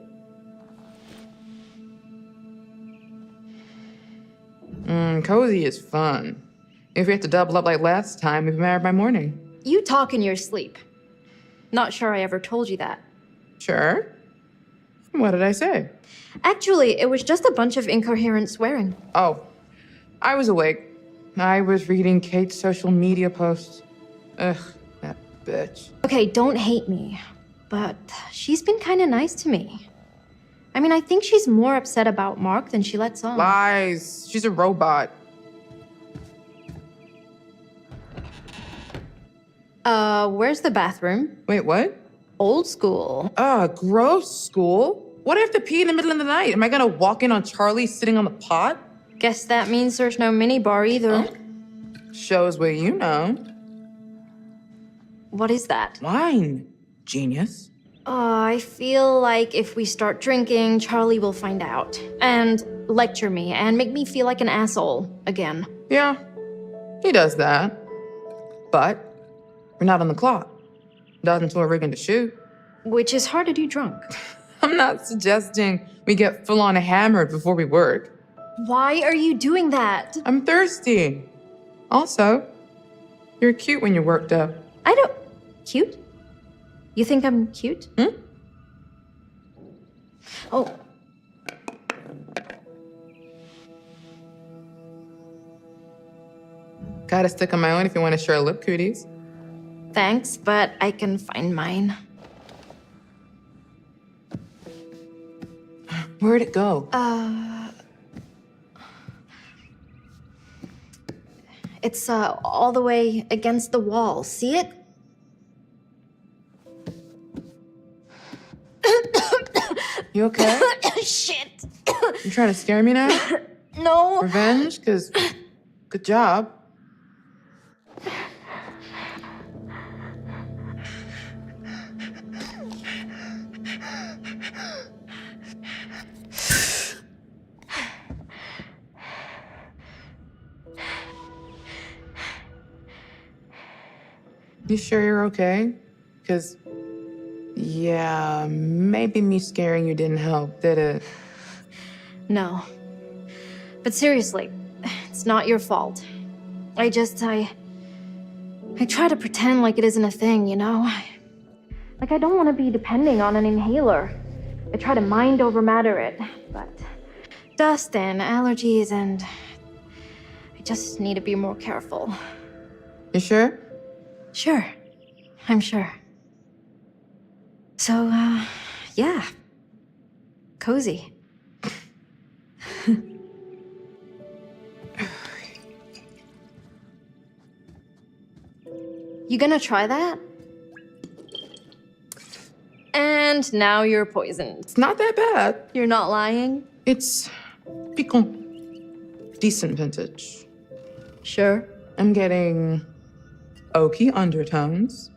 Cozy is fun. If we have to double up like last time, we'd be married by morning. You talk in your sleep. Not sure I ever told you that. Sure. What did I say? Actually, it was just a bunch of incoherent swearing. Oh, I was awake. I was reading Kate's social media posts. Ugh, that bitch. Okay, don't hate me, but she's been kind of nice to me. I mean, I think she's more upset about Mark than she lets on. Lies. She's a robot. Where's the bathroom? Wait, what? Old school. Gross school. What if I have to pee in the middle of the night? Am I gonna walk in on Charlie sitting on the pot? Guess that means there's no minibar either. Shows what you know. What is that? Wine. Genius. I feel like if we start drinking, Charlie will find out. And lecture me and make me feel like an asshole again. Yeah, he does that. But we're not on the clock. Not until we're rigging to shoot. Which is hard to do drunk. I'm not suggesting we get full-on hammered before we work. Why are you doing that? I'm thirsty. Also, you're cute when you're worked up. I don't... Cute? You think I'm cute? Oh. Got a stick on my own if you want to share lip cooties. Thanks, but I can find mine. Where'd it go? It's all the way against the wall. See it? You okay? Shit. You trying to scare me now? No. Revenge? Because good job. You sure you're okay? Because, yeah, maybe me scaring you didn't help, did it? No. But seriously, it's not your fault. I try to pretend like it isn't a thing, you know? Like I don't want to be depending on an inhaler. I try to mind over matter it, but dust and allergies and I just need to be more careful. You sure? Sure. I'm sure. So, yeah. Cozy. You gonna try that? And now you're poisoned. It's not that bad. You're not lying? It's piquant. Decent vintage. Sure. I'm getting oaky undertones,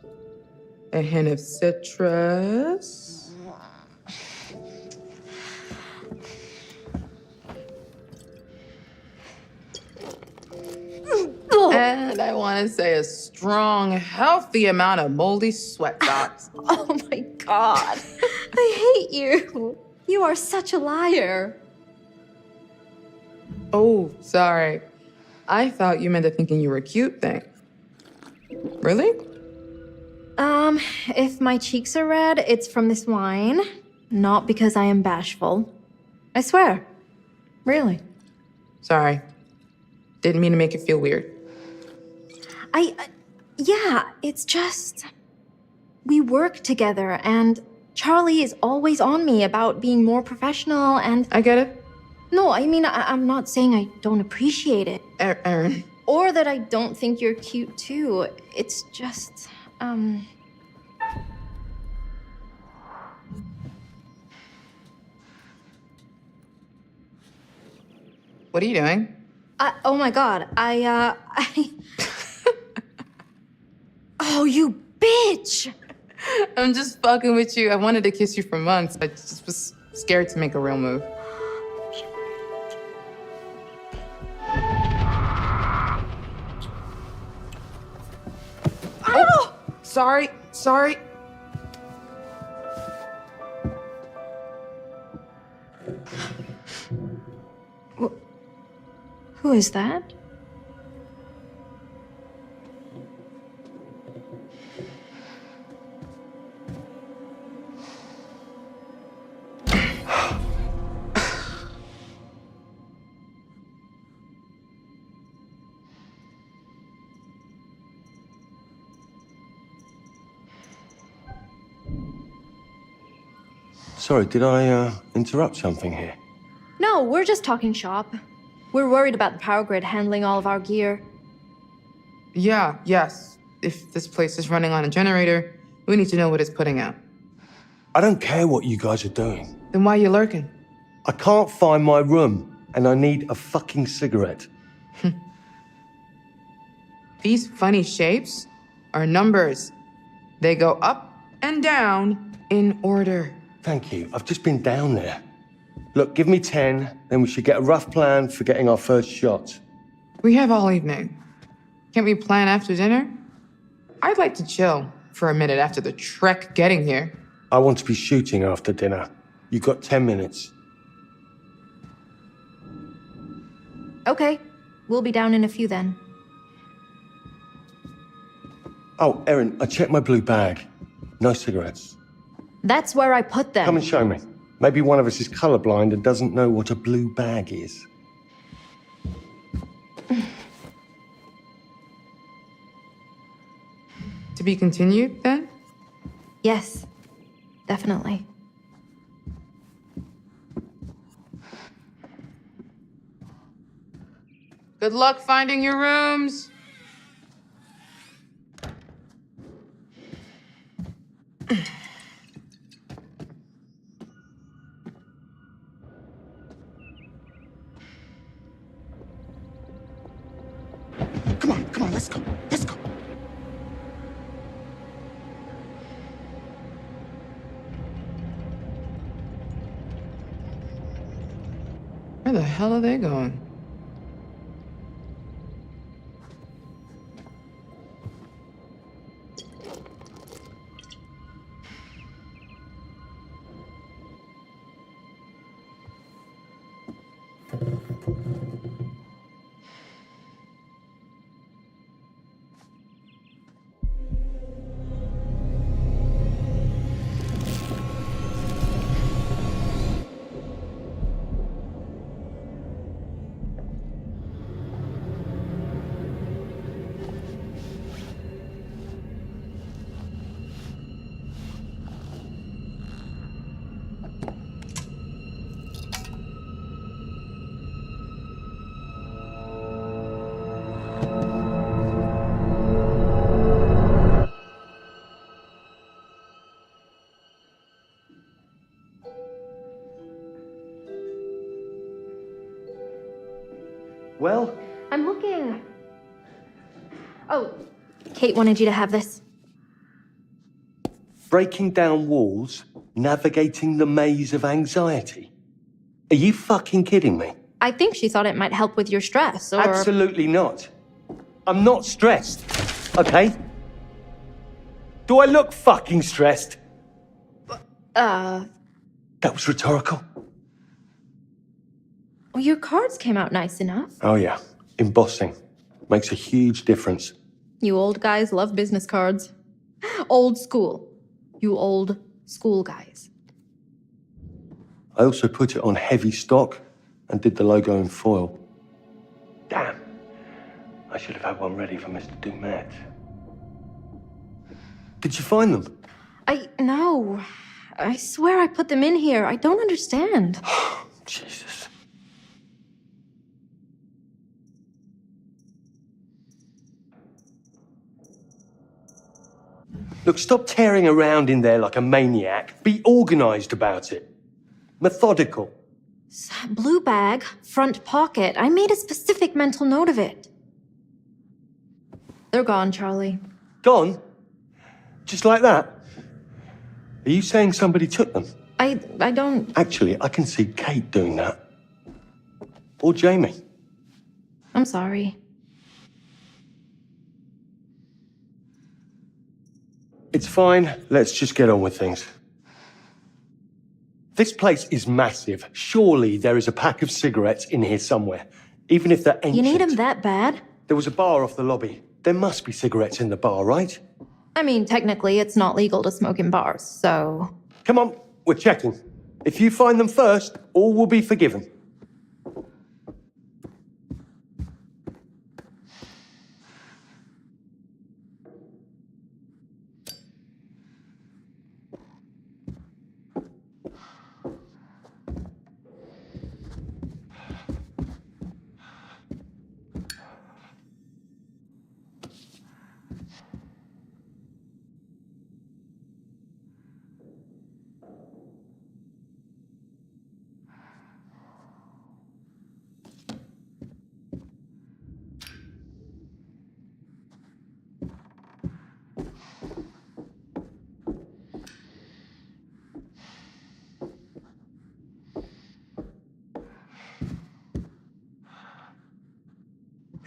a hint of citrus. And I want to say a strong, healthy amount of moldy sweat dots. Oh my god. I hate you. You are such a liar. Oh, sorry. I thought you meant the thinking you were cute thing. Really? If my cheeks are red, it's from this wine. Not because I am bashful. I swear. Really. Sorry. Didn't mean to make you feel weird. Yeah, it's just... We work together, and Charlie is always on me about being more professional, and... I get it. No, I mean, I'm not saying I don't appreciate it. Erin. Or that I don't think you're cute, too. It's just, What are you doing? oh my god, Oh, you bitch! I'm just fucking with you. I wanted to kiss you for months. I just was scared to make a real move. Oh! Sorry. Who is that? Sorry, did I interrupt something here? No, we're just talking shop. We're worried about the power grid handling all of our gear. Yes. If this place is running on a generator, we need to know what it's putting out. I don't care what you guys are doing. Then why are you lurking? I can't find my room, and I need a fucking cigarette. These funny shapes are numbers. They go up and down in order. Thank you. I've just been down there. Look, give me 10, then we should get a rough plan for getting our first shot. We have all evening. Can't we plan after dinner? I'd like to chill for a minute after the trek getting here. I want to be shooting after dinner. You've got 10 minutes. Okay, we'll be down in a few then. Oh, Erin, I checked my blue bag. No cigarettes. That's where I put them. Come and show me. Maybe one of us is colorblind and doesn't know what a blue bag is. To be continued, then? Yes, definitely. Good luck finding your rooms. Come on, let's go. Let's go. Where the hell are they going? Well? I'm looking. Oh, Kate wanted you to have this. Breaking down walls, navigating the maze of anxiety. Are you fucking kidding me? I think she thought it might help with your stress, or... Absolutely not. I'm not stressed, okay? Do I look fucking stressed? That was rhetorical. Well, your cards came out nice enough. Oh yeah, embossing. Makes a huge difference. You old guys love business cards. Old school. You old school guys. I also put it on heavy stock and did the logo in foil. Damn. I should have had one ready for Mr. Dumet. Did you find them? No. I swear I put them in here. I don't understand. Jesus. Look, stop tearing around in there like a maniac. Be organized about it. Methodical. Blue bag, front pocket. I made a specific mental note of it. They're gone, Charlie. Gone? Just like that? Are you saying somebody took them? I don't... Actually, I can see Kate doing that. Or Jamie. I'm sorry. It's fine. Let's just get on with things. This place is massive. Surely there is a pack of cigarettes in here somewhere. Even if they're ancient. You need them that bad? There was a bar off the lobby. There must be cigarettes in the bar, right? I mean, technically, it's not legal to smoke in bars, so... Come on, we're checking. If you find them first, all will be forgiven.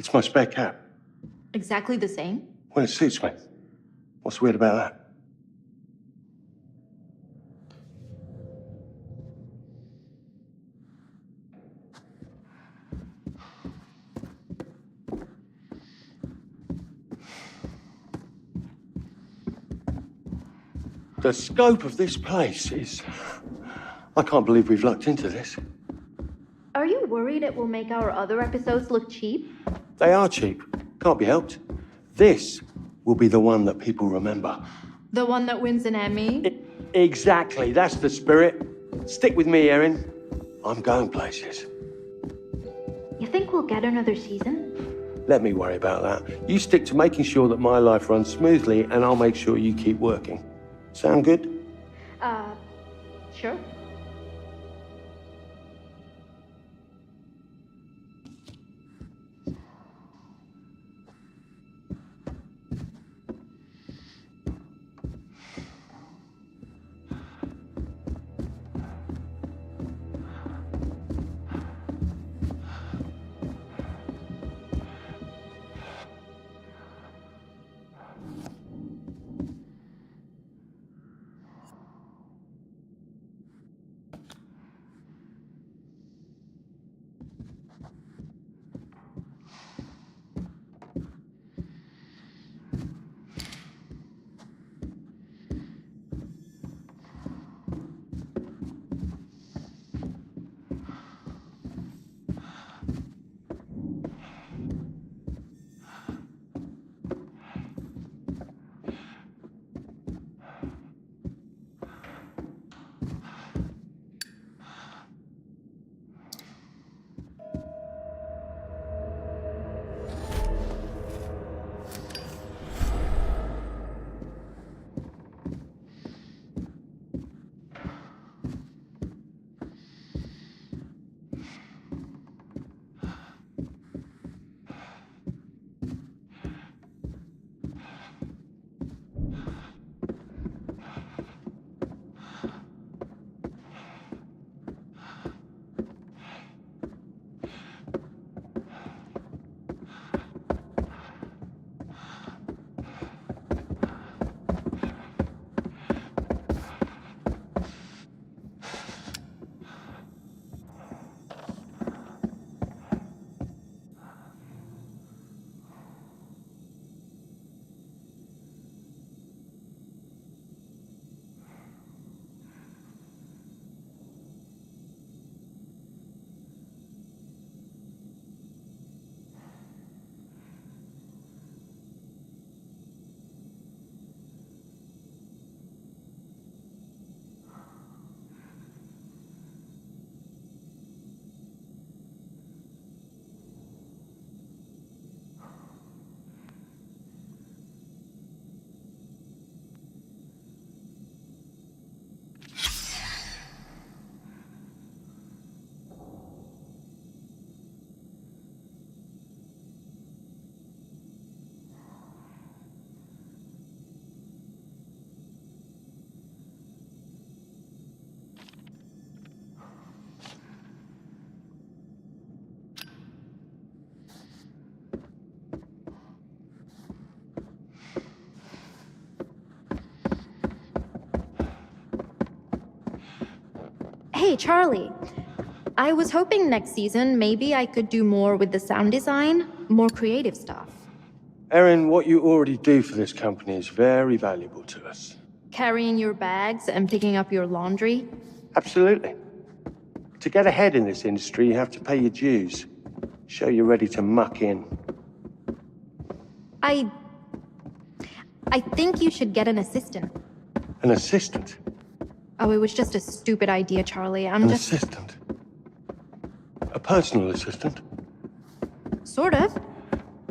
It's my spare cap. Exactly the same? Well, it suits me. What's weird about that? The scope of this place is... I can't believe we've lucked into this. Are you worried it will make our other episodes look cheap? They are cheap. Can't be helped. This will be the one that people remember. The one that wins an Emmy? Exactly. That's the spirit. Stick with me, Erin. I'm going places. You think we'll get another season? Let me worry about that. You stick to making sure that my life runs smoothly, and I'll make sure you keep working. Sound good? Sure. Hey, Charlie. I was hoping next season maybe I could do more with the sound design, more creative stuff. Erin, what you already do for this company is very valuable to us. Carrying your bags and picking up your laundry. Absolutely. To get ahead in this industry, you have to pay your dues. Show you're ready to muck in. I think you should get an assistant. An assistant? Oh, it was just a stupid idea, Charlie. An assistant? A personal assistant? Sort of.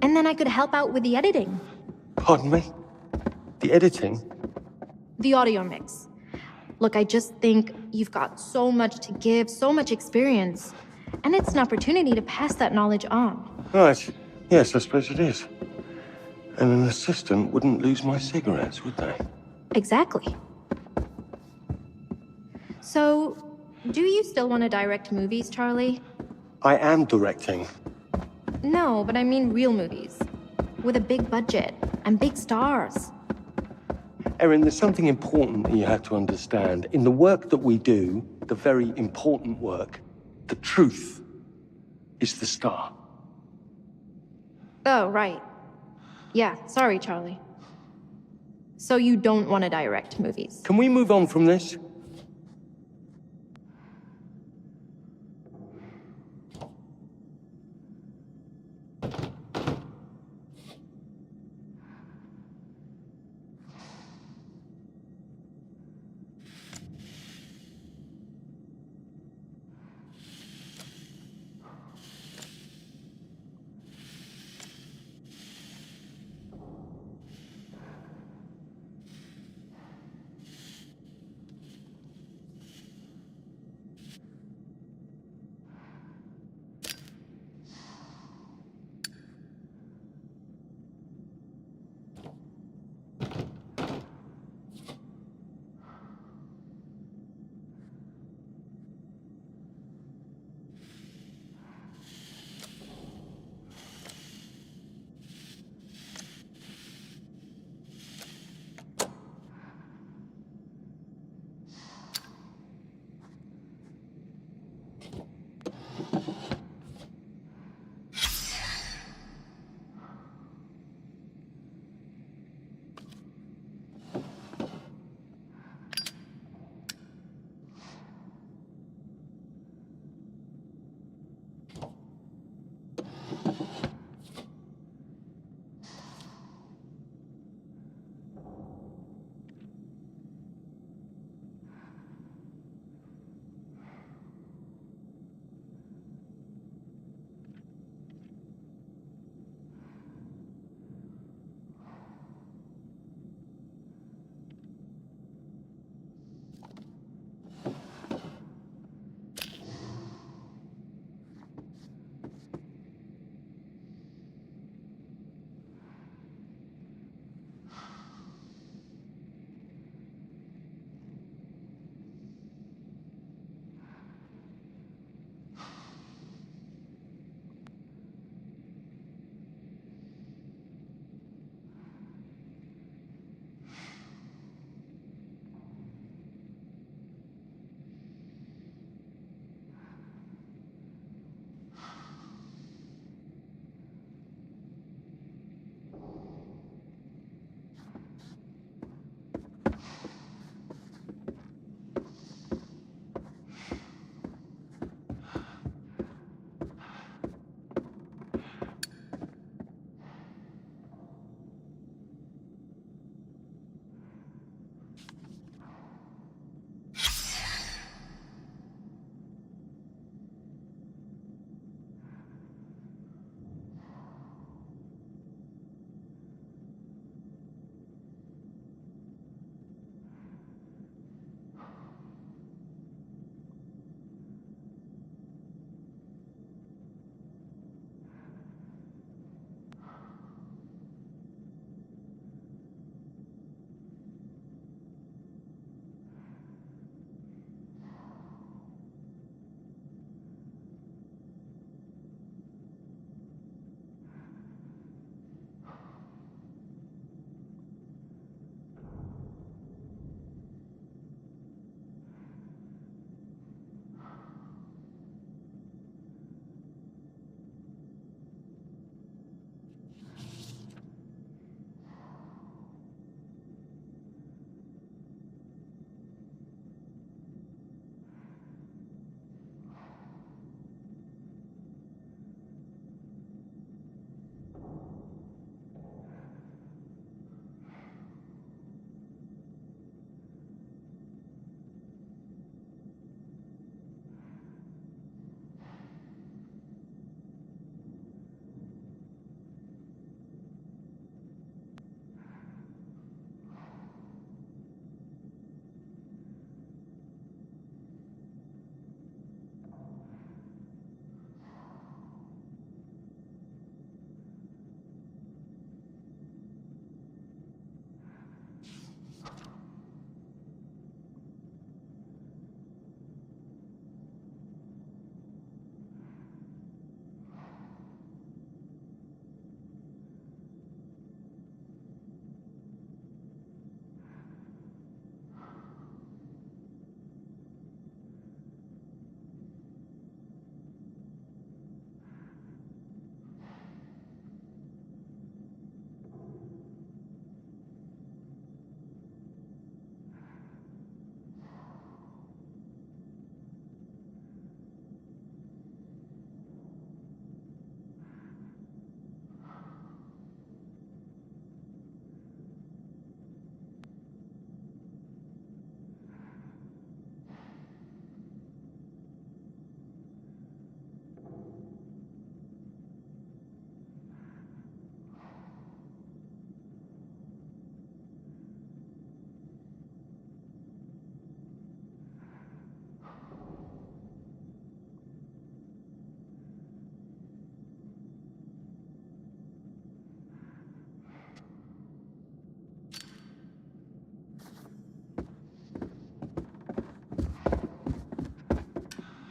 And then I could help out with the editing. Pardon me? The editing? The audio mix. Look, I just think you've got so much to give, so much experience. And it's an opportunity to pass that knowledge on. Right. Yes, I suppose it is. And an assistant wouldn't lose my cigarettes, would they? Exactly. So, do you still want to direct movies, Charlie? I am directing. No, but I mean real movies. With a big budget and big stars. Erin, there's something important that you have to understand. In the work that we do, the very important work, the truth is the star. Oh, right. Yeah, sorry, Charlie. So you don't want to direct movies? Can we move on from this?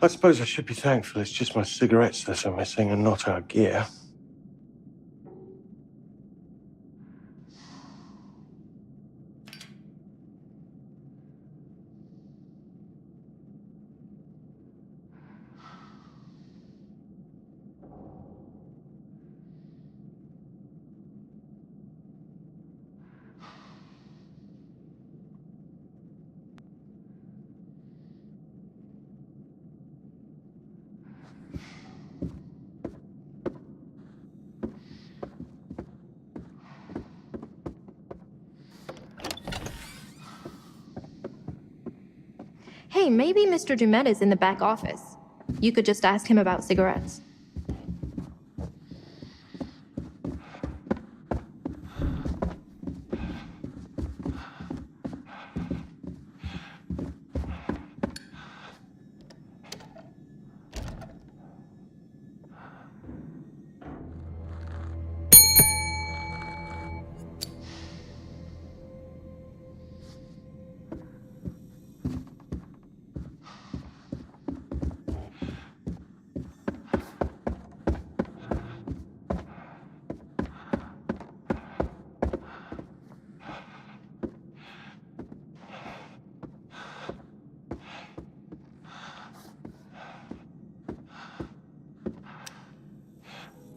I suppose I should be thankful it's just my cigarettes that are missing and not our gear. Hey, maybe Mr. Dumet is in the back office. You could just ask him about cigarettes.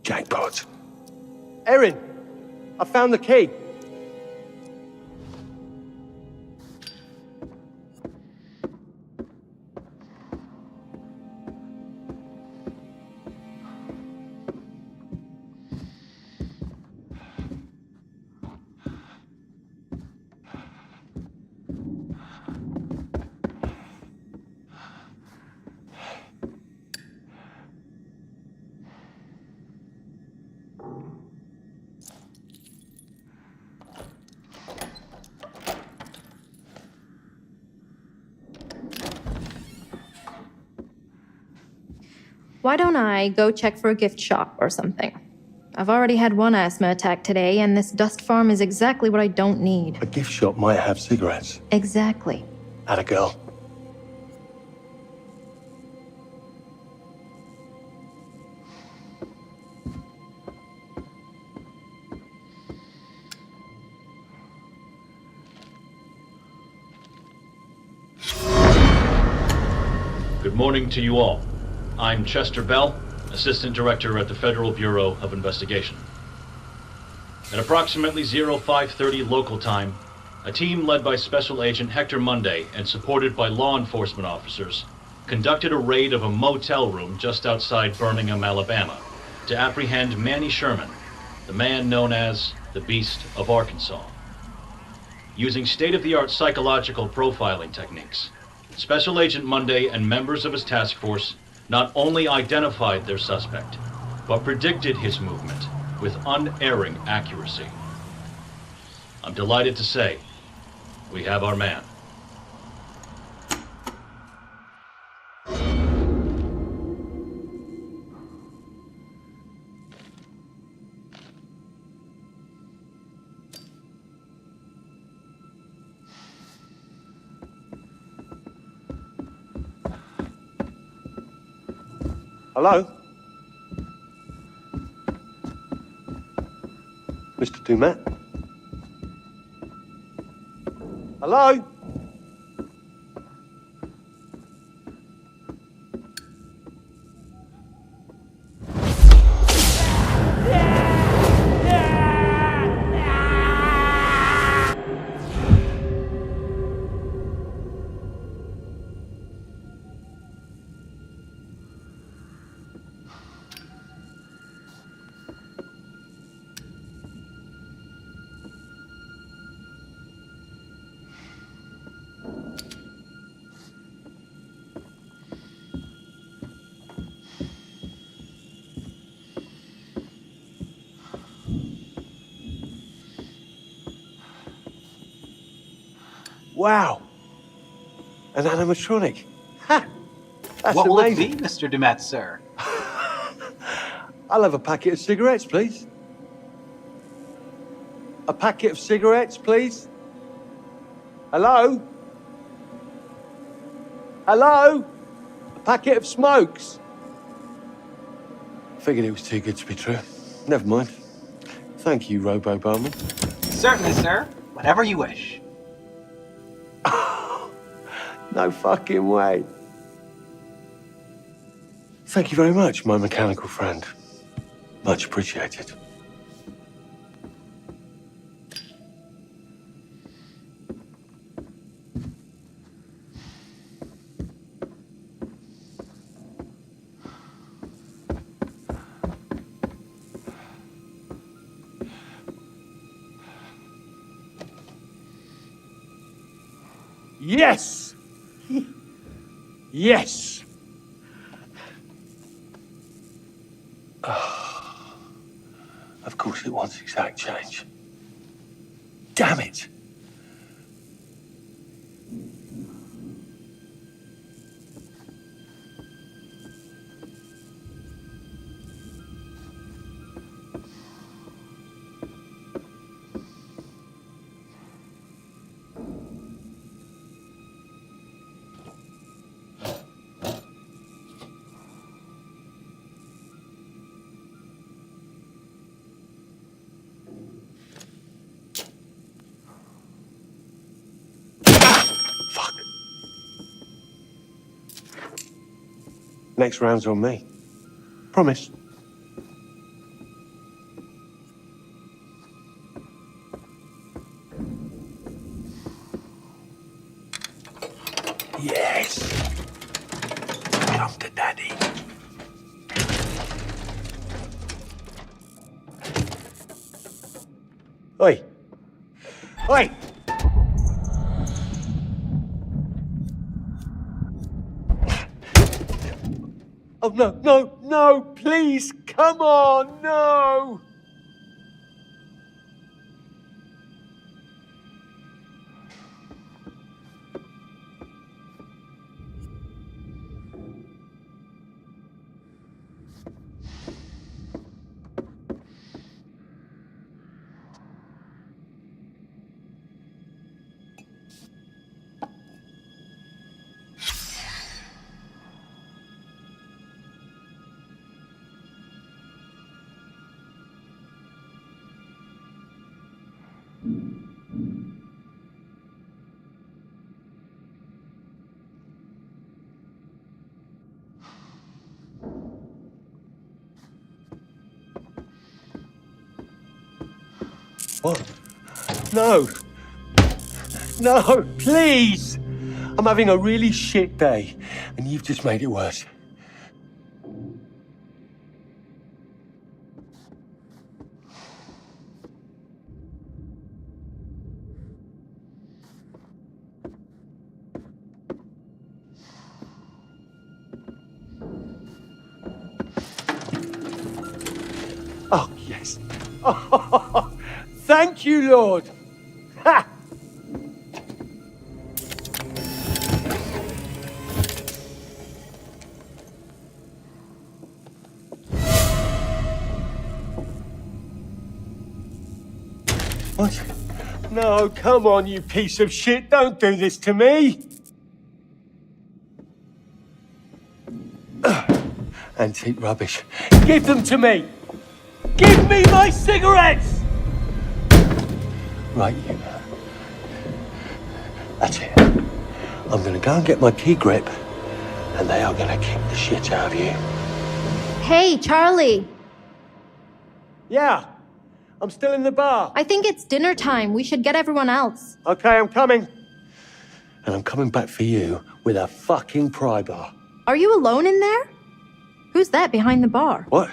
Jackpot. Erin, I found the key. Why don't I go check for a gift shop or something? I've already had one asthma attack today, and this dust farm is exactly what I don't need. A gift shop might have cigarettes. Exactly. Atta girl. Good morning to you all. I'm Chester Bell, Assistant Director at the Federal Bureau of Investigation. At approximately 0530 local time, a team led by Special Agent Hector Monday and supported by law enforcement officers conducted a raid of a motel room just outside Birmingham, Alabama, to apprehend Manny Sherman, the man known as the Beast of Arkansas. Using state-of-the-art psychological profiling techniques, Special Agent Monday and members of his task force not only identified their suspect, but predicted his movement with unerring accuracy. I'm delighted to say, we have our man. Hello? Mr. Dumet? Hello? Wow. An animatronic. Ha! That's what will amazing. it be, Mr. Dumet, sir? I'll have a packet of cigarettes, please. A packet of cigarettes, please. Hello? Hello? A packet of smokes. Figured it was too good to be true. Never mind. Thank you, Robo Bowman. Certainly, sir. Whatever you wish. No fucking way. Thank you very much, my mechanical friend. Much appreciated. Yes! Yes! Of course it wants exact change. Damn it! Next round's on me. Promise. Yes. Come to daddy. Oi. Oi. Oh, no, no, no, please, come on, no! What? No. No, please. I'm having a really shit day, and you've just made it worse. Oh, yes. Oh, thank you, Lord. Ha! What? No, come on, you piece of shit. Don't do this to me. Antique rubbish. Give them to me. Give me my cigarettes! Right, you. That's it. I'm gonna go and get my key grip, and they are gonna kick the shit out of you. Hey, Charlie. Yeah, I'm still in the bar. I think it's dinner time. We should get everyone else. Okay, I'm coming. And I'm coming back for you with a fucking pry bar. Are you alone in there? Who's that behind the bar? What?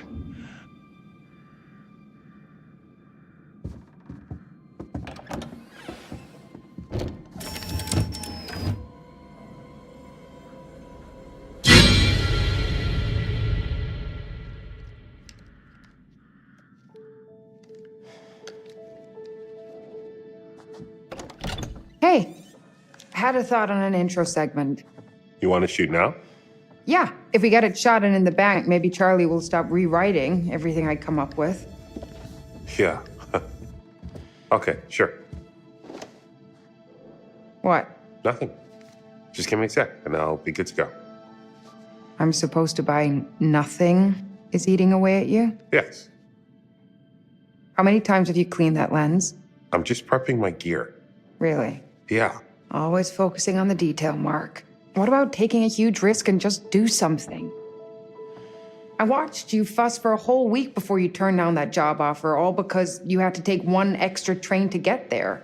Hey, had a thought on an intro segment. You want to shoot now? Yeah, if we get it shot and in the bank, maybe Charlie will stop rewriting everything I come up with. Yeah. Okay, sure. What? Nothing. Just give me a sec, and I'll be good to go. I'm supposed to buy nothing is eating away at you? Yes. How many times have you cleaned that lens? I'm just prepping my gear. Really? Yeah. Always focusing on the detail, Mark. What about taking a huge risk and just do something? I watched you fuss for a whole week before you turned down that job offer, all because you had to take one extra train to get there.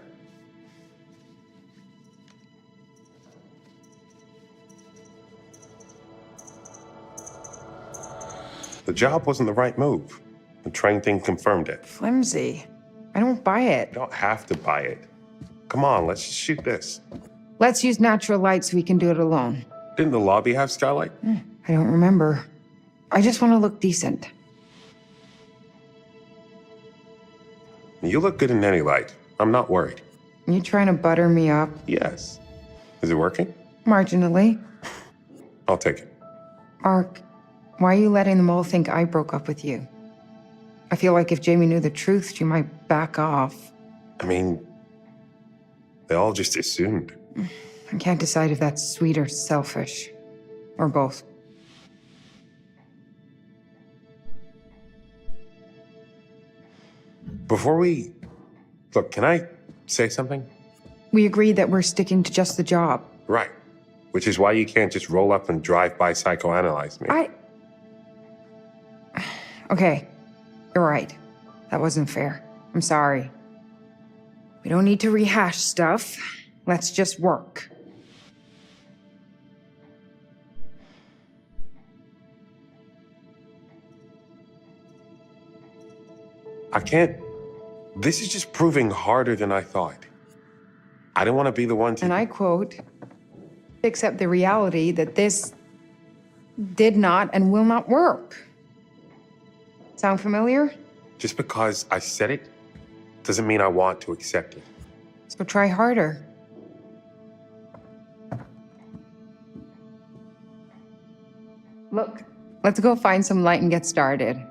The job wasn't the right move. The train thing confirmed it. Flimsy. I don't buy it. You don't have to buy it. Come on, let's just shoot this. Let's use natural light so we can do it alone. Didn't the lobby have skylight? I don't remember. I just want to look decent. You look good in any light. I'm not worried. You trying to butter me up? Yes. Is it working? Marginally. I'll take it. Mark, why are you letting them all think I broke up with you? I feel like if Jamie knew the truth, she might back off. I mean, they all just assumed. I can't decide if that's sweet or selfish. Or both. Before we... Look, can I say something? We agreed that we're sticking to just the job. Right. Which is why you can't just roll up and drive-by psychoanalyze me. Okay. You're right. That wasn't fair. I'm sorry. We don't need to rehash stuff. Let's just work. I can't... This is just proving harder than I thought. I didn't want to be the one to... And I quote, accept the reality that this did not and will not work. Sound familiar? Just because I said it doesn't mean I want to accept it. So try harder. Look, let's go find some light and get started.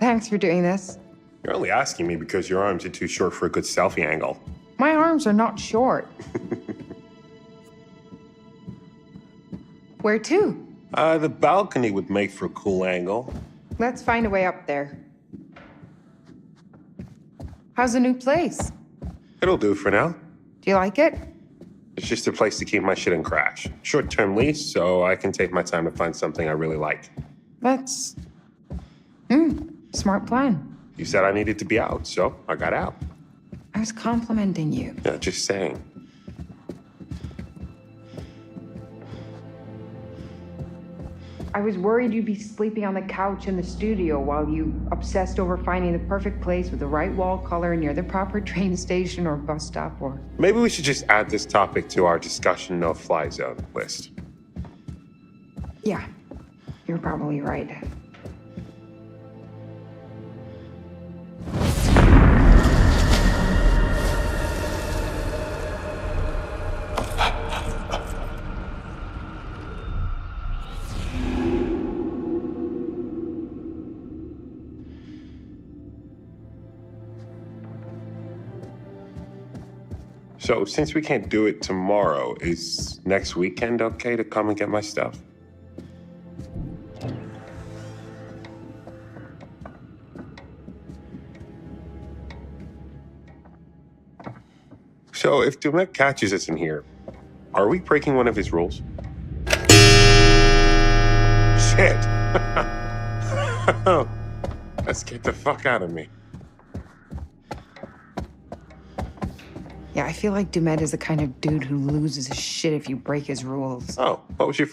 Thanks for doing this. You're only asking me because your arms are too short for a good selfie angle. My arms are not short. Where to? The balcony would make for a cool angle. Let's find a way up there. How's the new place? It'll do for now. Do you like it? It's just a place to keep my shit and crash. Short-term lease, so I can take my time to find something I really like. That's... smart plan. You said I needed to be out, so I got out. I was complimenting you. Yeah, just saying. I was worried you'd be sleeping on the couch in the studio while you obsessed over finding the perfect place with the right wall color near the proper train station or bus stop or... Maybe we should just add this topic to our discussion no-fly zone list. Yeah, you're probably right. So, since we can't do it tomorrow, is next weekend okay to come and get my stuff? So, if Dumet catches us in here, are we breaking one of his rules? Shit! That scared the fuck out of me. Yeah, I feel like Dumet is the kind of dude who loses his shit if you break his rules. Oh, what was your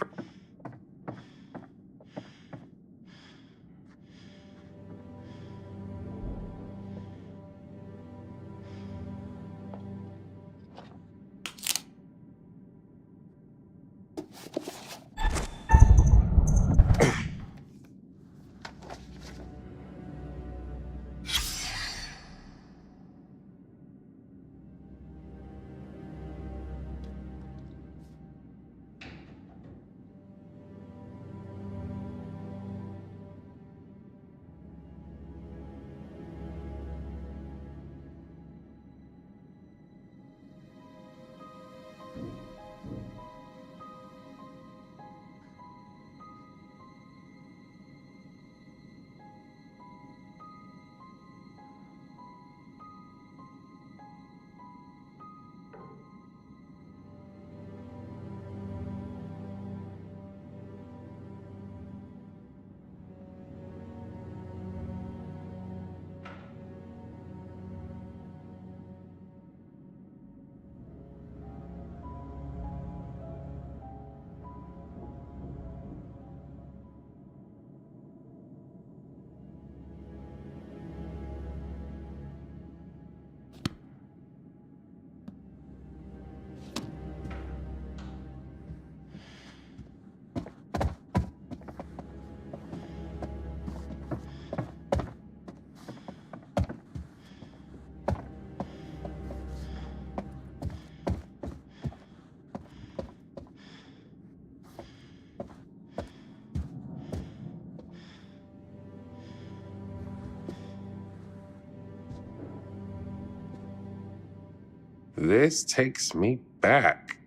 This takes me back.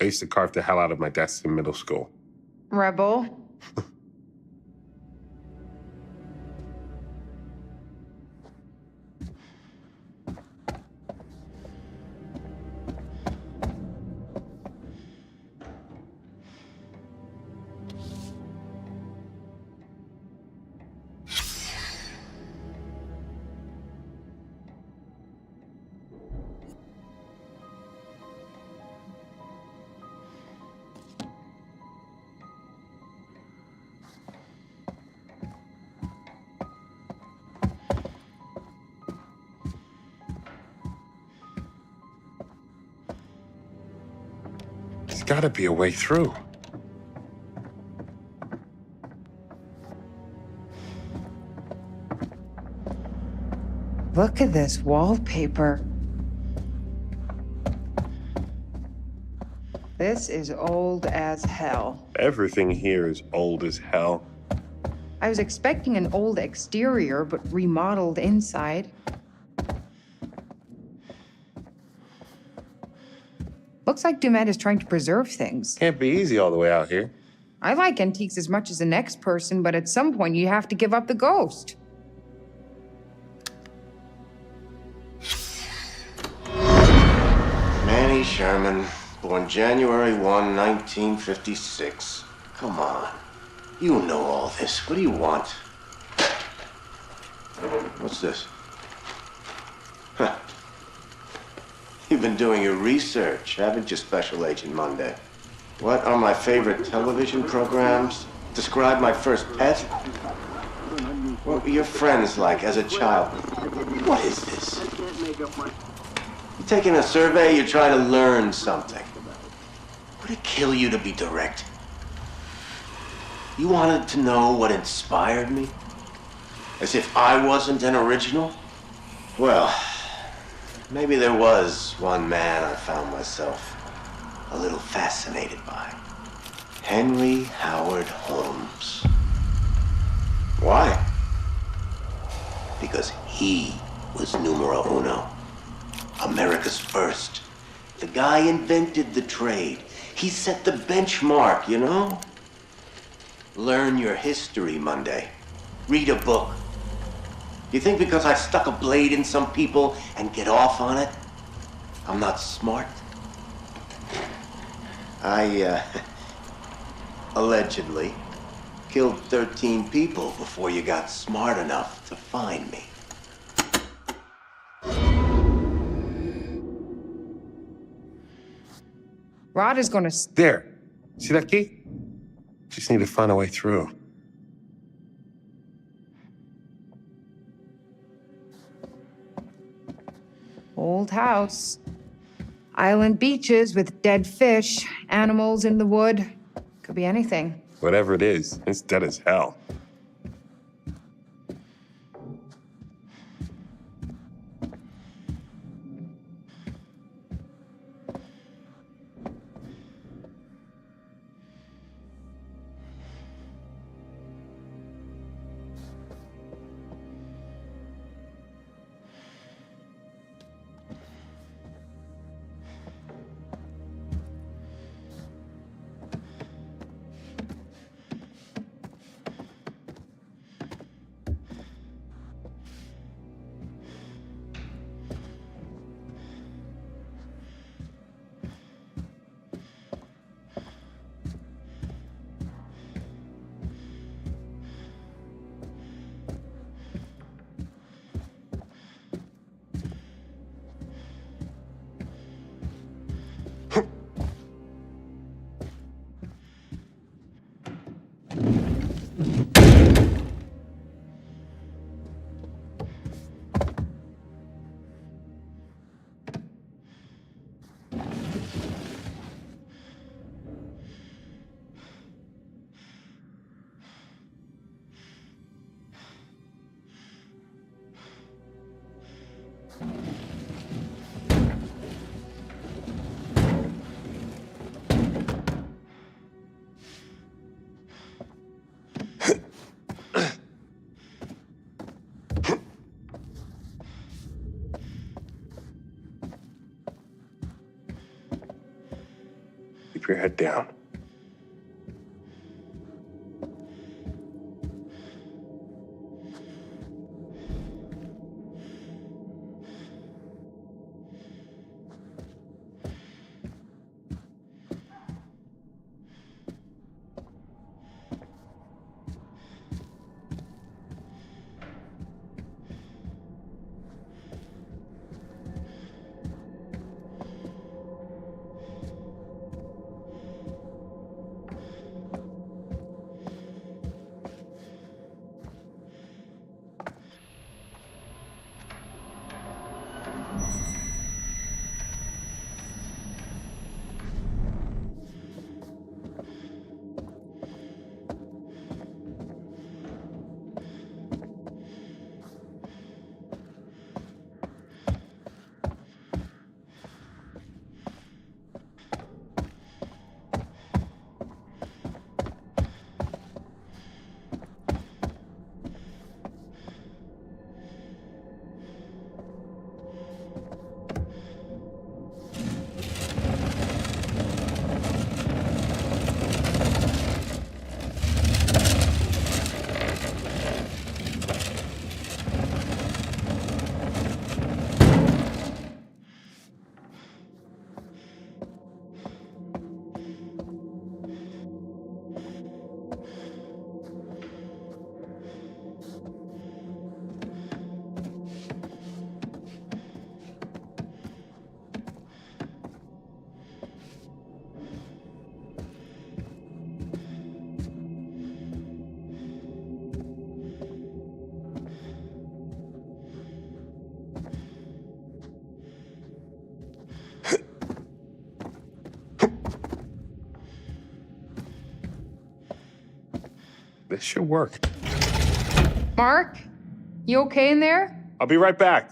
I used to carve the hell out of my desk in middle school. Rebel. There's gotta be a way through. Look at this wallpaper. This is old as hell. Everything here is old as hell. I was expecting an old exterior, but remodeled inside. Looks like Dumet is trying to preserve things. Can't be easy all the way out here. I like antiques as much as the next person, but at some point you have to give up the ghost. Manny Sherman, born January 1, 1956. Come on. You know all this. What do you want? What's this? Huh. You've been doing your research, haven't you, Special Agent Monday? What are my favorite television programs? Describe my first pet? What were your friends like as a child? What is this? You taking a survey, you're trying to learn something. Would it kill you to be direct? You wanted to know what inspired me? As if I wasn't an original? Well, maybe there was one man I found myself a little fascinated by. Henry Howard Holmes. Why? Because he was numero uno. America's first. The guy invented the trade. He set the benchmark, you know? Learn your history, Monday. Read a book. You think because I stuck a blade in some people and get off on it, I'm not smart? I, allegedly killed 13 people before you got smart enough to find me. Rod is gonna... There. See that key? Just need to find a way through. Old house. Island beaches with dead fish, animals in the wood. Could be anything. Whatever it is, it's dead as hell. your head down. This should work. Mark? You okay in there? I'll be right back.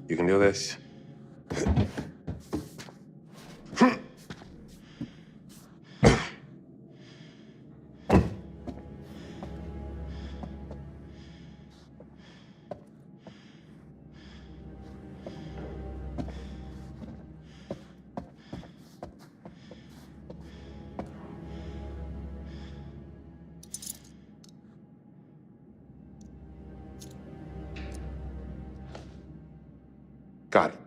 You can do this. Got it.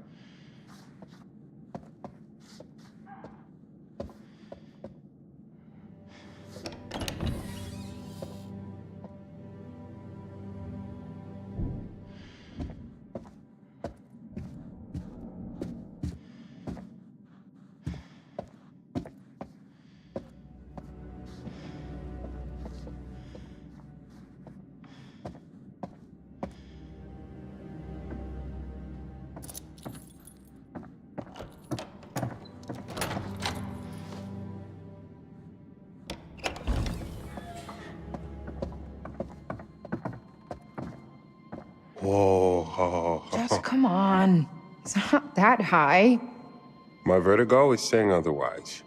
Whoa. Just come on. It's not that high. My vertigo is saying otherwise.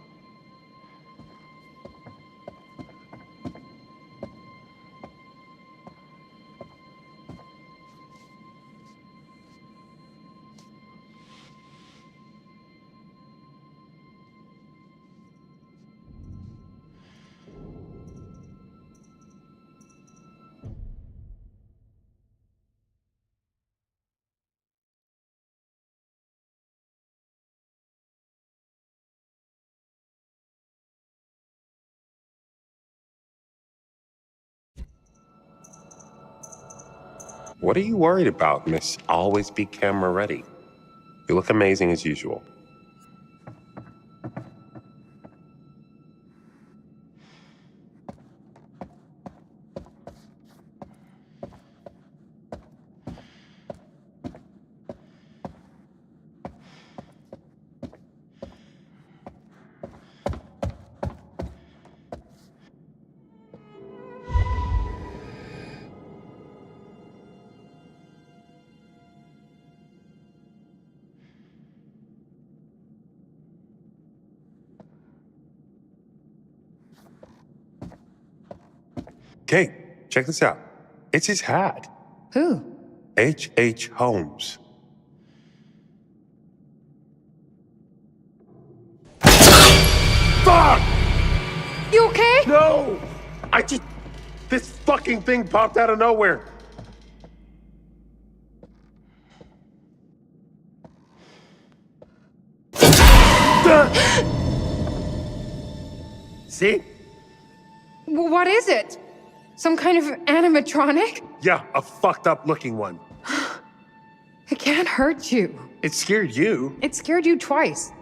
What are you worried about, Miss Always Be Camera Ready? You look amazing as usual. Kate, check this out. It's his hat. Who? H.H. Holmes. Fuck! You okay? No! This fucking thing popped out of nowhere. See? What is it? Some kind of animatronic? Yeah, a fucked up looking one. It can't hurt you. It scared you. It scared you twice.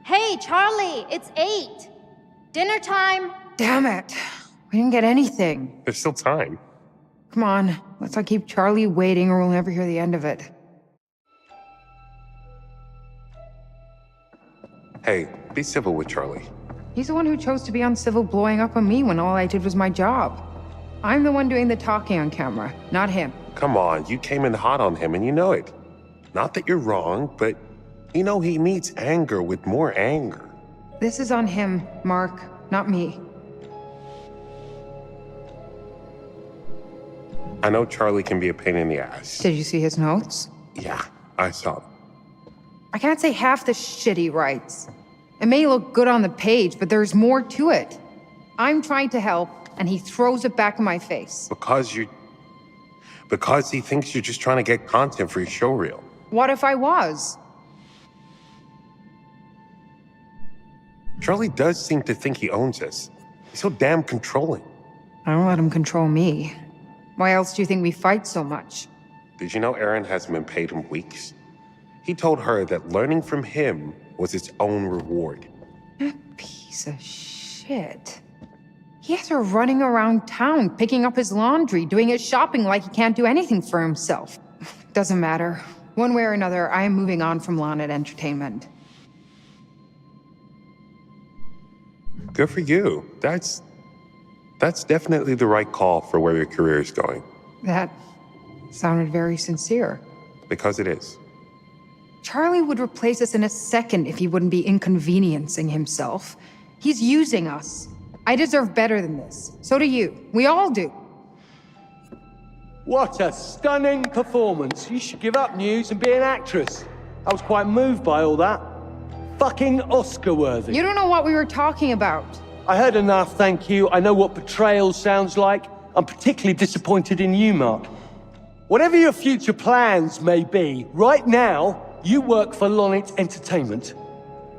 Hey, Charlie, it's 8. Dinner time. Damn it. We didn't get anything. There's still time. Come on, let's not keep Charlie waiting or we'll never hear the end of it. Hey, be civil with Charlie. He's the one who chose to be uncivil blowing up on me when all I did was my job. I'm the one doing the talking on camera, not him. Come on, you came in hot on him and you know it. Not that you're wrong, but you know he meets anger with more anger. This is on him, Mark, not me. I know Charlie can be a pain in the ass. Did you see his notes? Yeah, I saw them. I can't say half the shit he writes. It may look good on the page, but there's more to it. I'm trying to help, and he throws it back in my face. Because he thinks you're just trying to get content for your showreel. What if I was? Charlie does seem to think he owns us. He's so damn controlling. I don't let him control me. Why else do you think we fight so much? Did you know Erin hasn't been paid in weeks? He told her that learning from him was its own reward. That piece of shit. He has her running around town, picking up his laundry, doing his shopping like he can't do anything for himself. Doesn't matter. One way or another, I am moving on from Lonnet Entertainment. Good for you. That's definitely the right call for where your career is going. That sounded very sincere. Because it is. Charlie would replace us in a second if he wouldn't be inconveniencing himself. He's using us. I deserve better than this. So do you. We all do. What a stunning performance. You should give up news and be an actress. I was quite moved by all that. Fucking Oscar-worthy. You don't know what we were talking about. I heard enough, thank you. I know what betrayal sounds like. I'm particularly disappointed in you, Mark. Whatever your future plans may be, right now, you work for Lonnet Entertainment.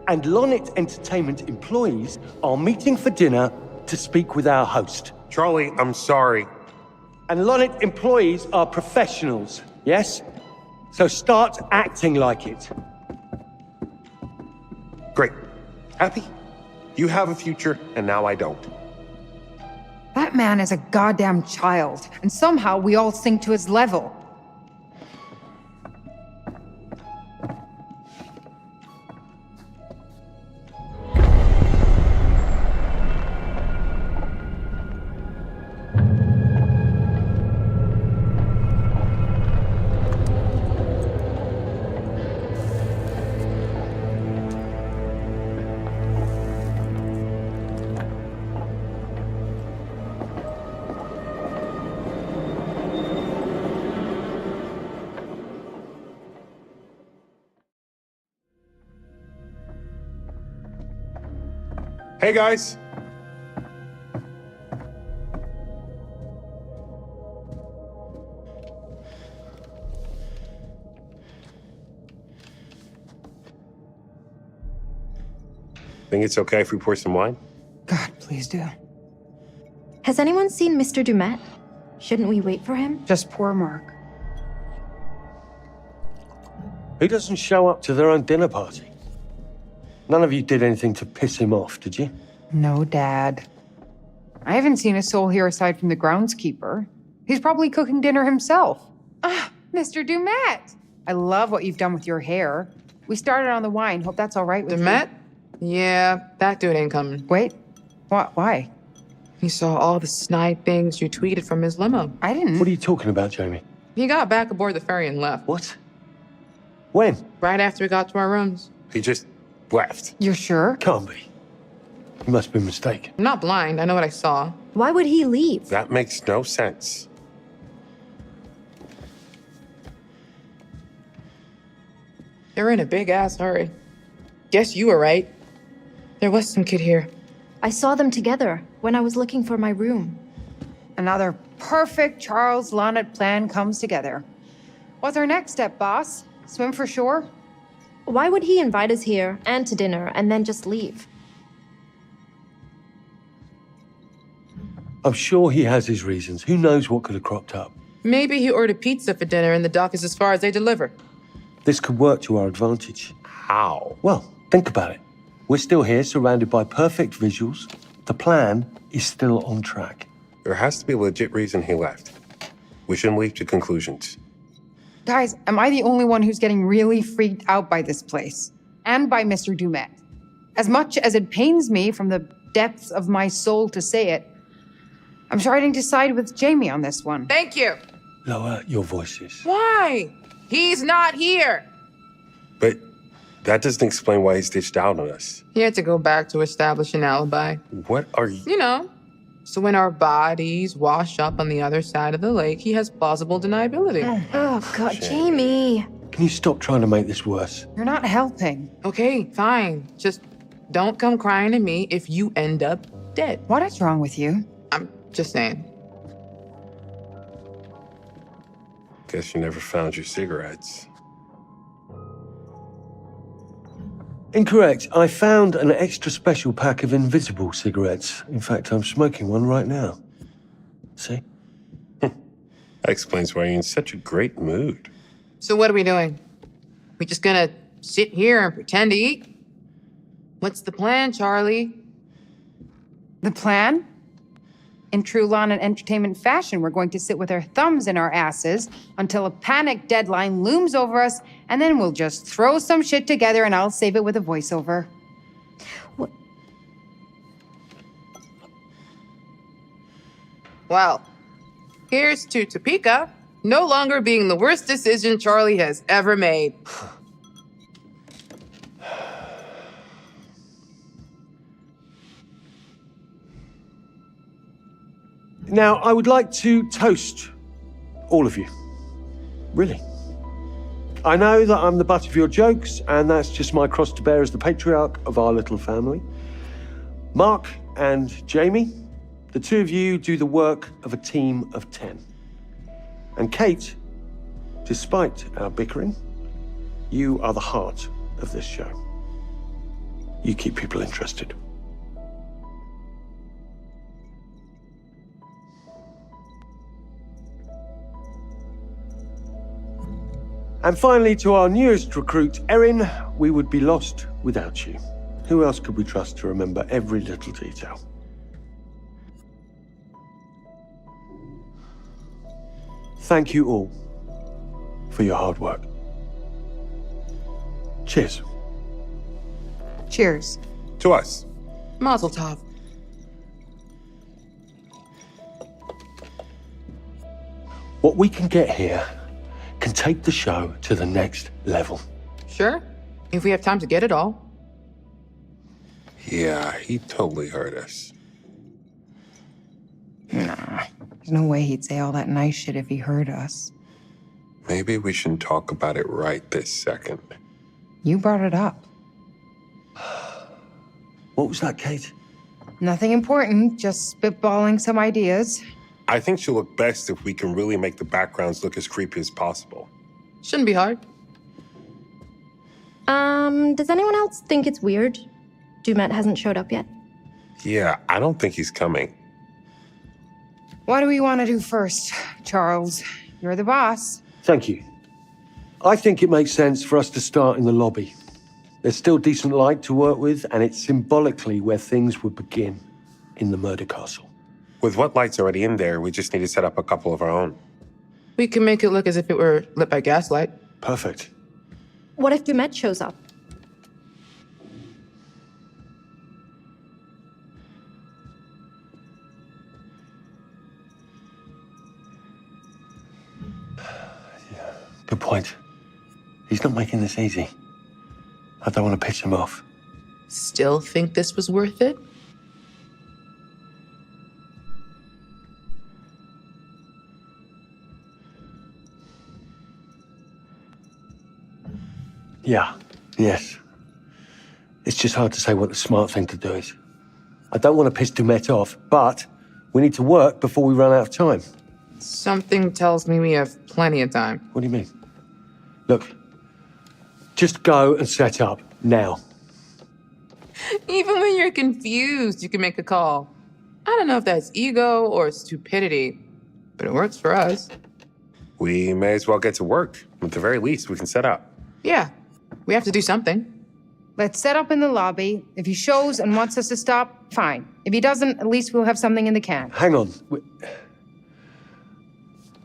And Lonnet Entertainment employees are meeting for dinner to speak with our host. Charlie, I'm sorry. And Lonnet employees are professionals, yes? So start acting like it. Great. Happy? You have a future, and now I don't. That man is a goddamn child, and somehow we all sink to his level. Hey, guys. Think it's okay if we pour some wine? God, please do. Has anyone seen Mr. Dumet? Shouldn't we wait for him? Just poor Mark. Who doesn't show up to their own dinner party? None of you did anything to piss him off, did you? No, Dad. I haven't seen a soul here aside from the groundskeeper. He's probably cooking dinner himself. Ah, Mr. Dumet! I love what you've done with your hair. We started on the wine. Hope that's all right with Dumet? Yeah, that dude ain't coming. Wait, why? He saw all the snide things you tweeted from his limo. I didn't. What are you talking about, Jamie? He got back aboard the ferry and left. What? When? Right after we got to our rooms. He just left. You're sure? Can't be. You must be mistaken. I'm not blind. I know what I saw. Why would he leave? That makes no sense. They're in a big-ass hurry. Guess you were right. There was some kid here. I saw them together when I was looking for my room. Another perfect Charles Lonnet plan comes together. What's our next step, boss? Swim for shore? Why would he invite us here and to dinner and then just leave? I'm sure he has his reasons. Who knows what could have cropped up? Maybe he ordered pizza for dinner and the dock is as far as they deliver. This could work to our advantage. How? Well, think about it. We're still here, surrounded by perfect visuals. The plan is still on track. There has to be a legit reason he left. We shouldn't leap to conclusions. Guys, am I the only one who's getting really freaked out by this place? And by Mr. Dumet? As much as it pains me from the depths of my soul to say it, I'm starting to side with Jamie on this one. Thank you. Lower your voices. Why? He's not here. But that doesn't explain why he's ditched out on us. He had to go back to establish an alibi. What are you? You know. So when our bodies wash up on the other side of the lake, he has plausible deniability. Oh, God, Jamie. Can you stop trying to make this worse? You're not helping. Okay, fine. Just don't come crying to me if you end up dead. What is wrong with you? I'm just saying. Guess you never found your cigarettes. Incorrect. I found an extra special pack of invisible cigarettes. In fact, I'm smoking one right now. See? That explains why you're in such a great mood. So what are we doing? We just gonna sit here and pretend to eat? What's the plan, Charlie? The plan? In true Lonnet Entertainment fashion, we're going to sit with our thumbs in our asses until a panic deadline looms over us, and then we'll just throw some shit together and I'll save it with a voiceover. What? Well, here's to Topeka no longer being the worst decision Charlie has ever made. Now, I would like to toast all of you. Really. I know that I'm the butt of your jokes, and that's just my cross to bear as the patriarch of our little family. Mark and Jamie, the two of you do the work of a team of 10. And Kate, despite our bickering, you are the heart of this show. You keep people interested. And finally, to our newest recruit, Erin, we would be lost without you. Who else could we trust to remember every little detail? Thank you all for your hard work. Cheers. Cheers. To us. Mazel tov. What we can get here can take the show to the next level. Sure, if we have time to get it all. Yeah, he totally heard us. Nah, there's no way he'd say all that nice shit if he heard us. Maybe we shouldn't talk about it right this second. You brought it up. What was that, Kate? Nothing important, just spitballing some ideas. I think she'll look best if we can really make the backgrounds look as creepy as possible. Shouldn't be hard. Does anyone else think it's weird Dumet hasn't showed up yet? Yeah, I don't think he's coming. What do we want to do first, Charles? You're the boss. Thank you. I think it makes sense for us to start in the lobby. There's still decent light to work with, and it's symbolically where things would begin, in the murder castle. With what lights already in there, we just need to set up a couple of our own. We can make it look as if it were lit by gaslight. Perfect. What if Dumet shows up? Good point. He's not making this easy. I don't want to piss him off. Still think this was worth it? Yeah. Yes. It's just hard to say what the smart thing to do is. I don't want to piss Dumet off, but we need to work before we run out of time. Something tells me we have plenty of time. What do you mean? Look, just go and set up, now. Even when you're confused, you can make a call. I don't know if that's ego or stupidity, but it works for us. We may as well get to work. At the very least, we can set up. Yeah, we have to do something. Let's set up in the lobby. If he shows and wants us to stop, fine. If he doesn't, at least we'll have something in the can. Hang on.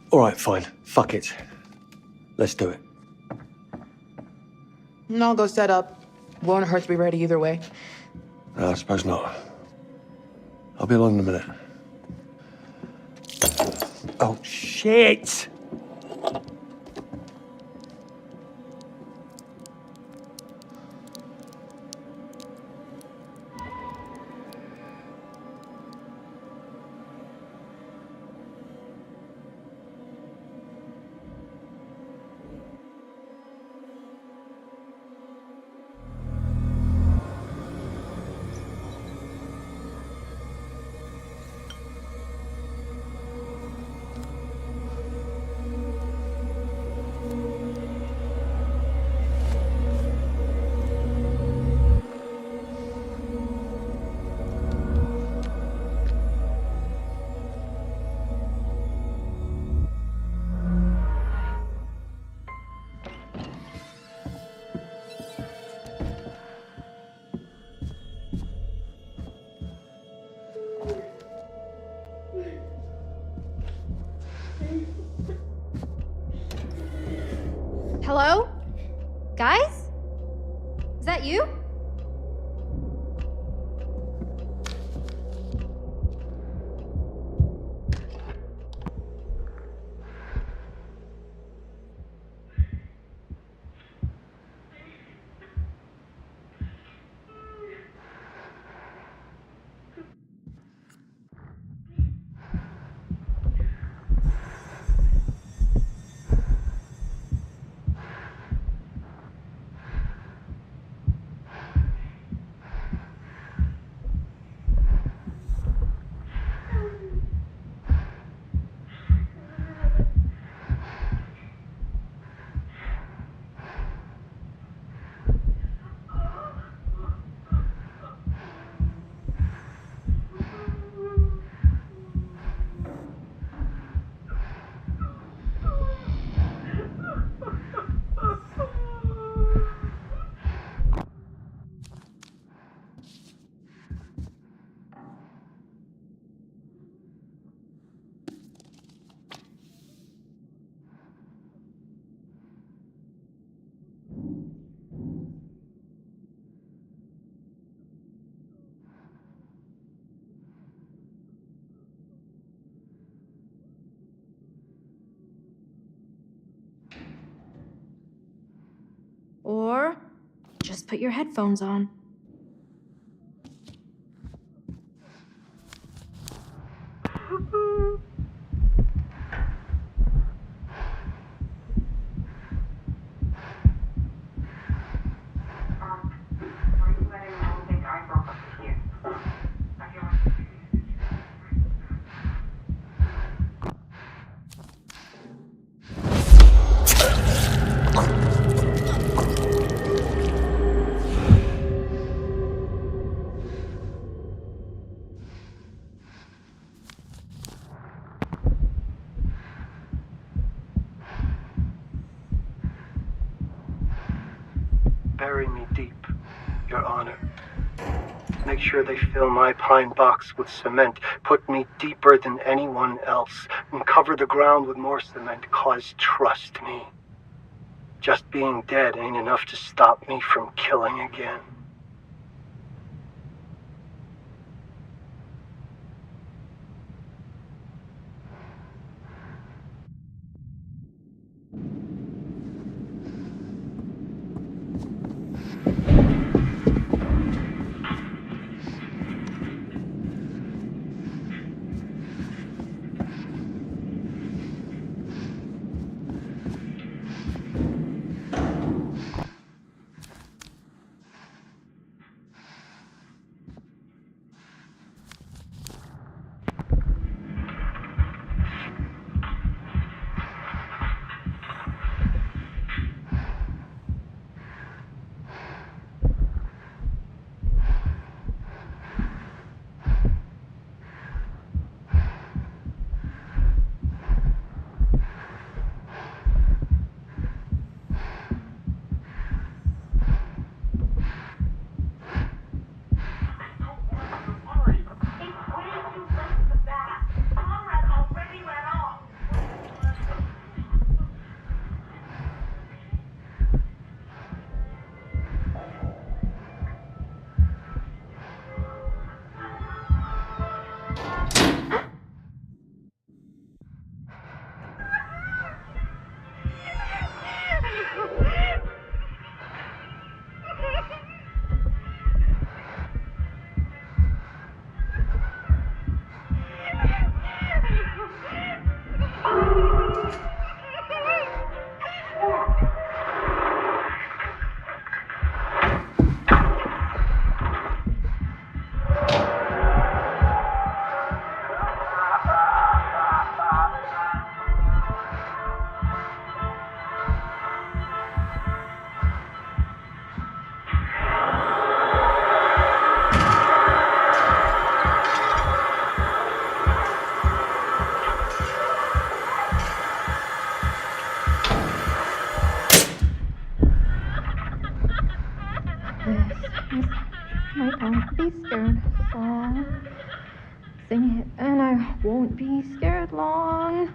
All right, fine. Fuck it. Let's do it. And I'll go set up. Won't hurt to be ready either way. No, I suppose not. I'll be along in a minute. Oh, shit! Hello? Guys? Is that you? Or just put your headphones on. bury me deep, Your Honor. Make sure they fill my pine box with cement, put me deeper than anyone else, and cover the ground with more cement, 'cause trust me, just being dead ain't enough to stop me from killing again. My Don't Be Scared song. Sing it and I won't be scared long.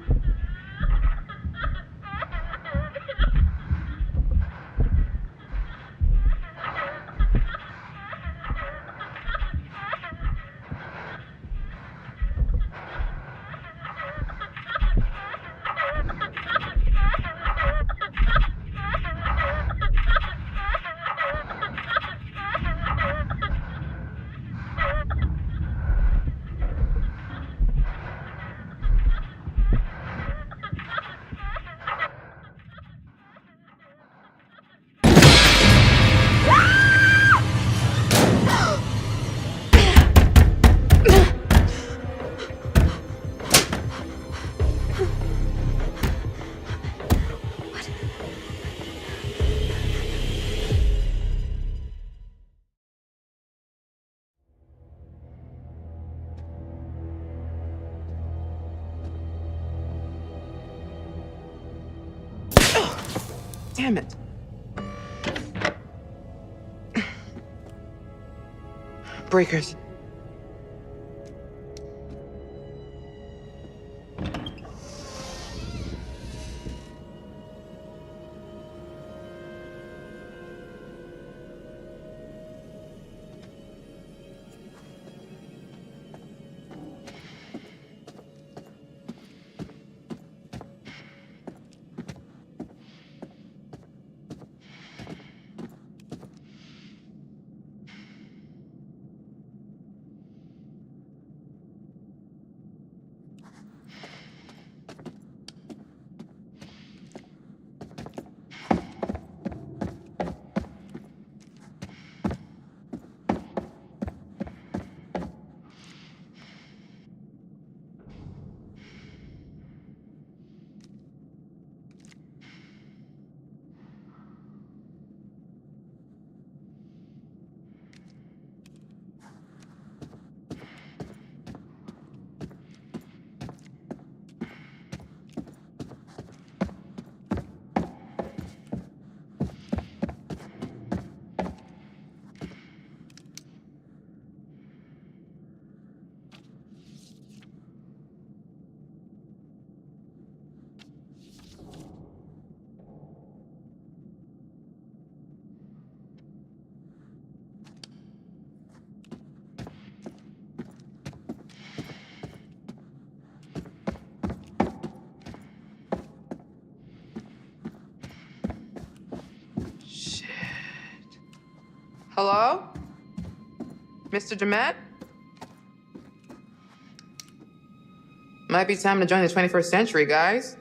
Damn it. Breakers. Hello? Mr. Demet? Might be time to join the 21st century, guys.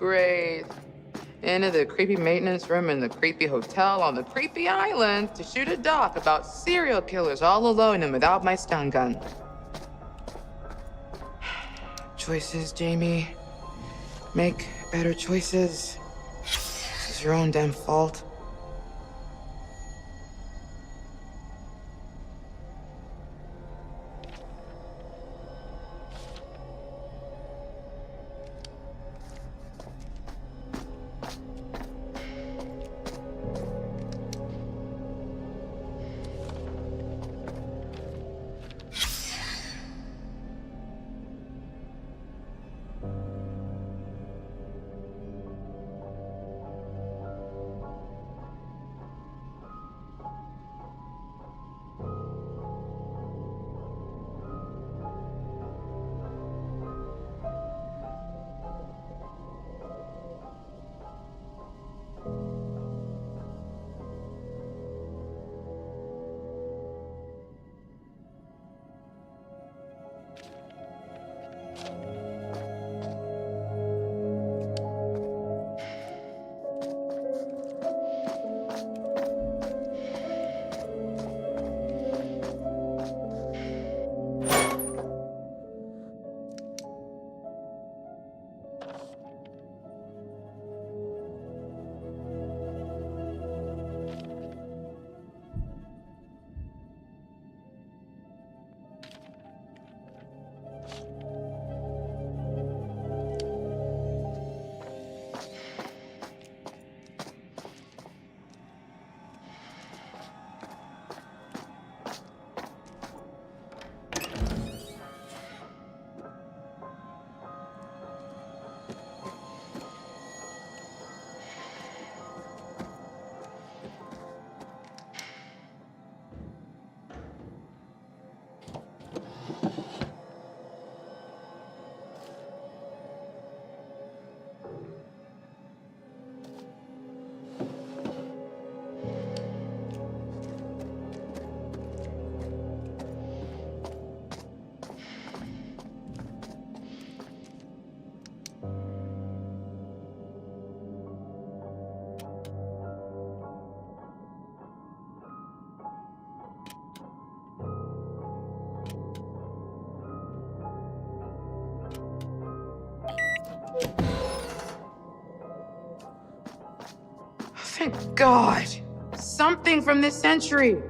Great. Into the creepy maintenance room in the creepy hotel on the creepy island to shoot a doc about serial killers all alone and without my stun gun. Choices, Jamie. Make better choices. This is your own damn fault. Thank God. Something from this century.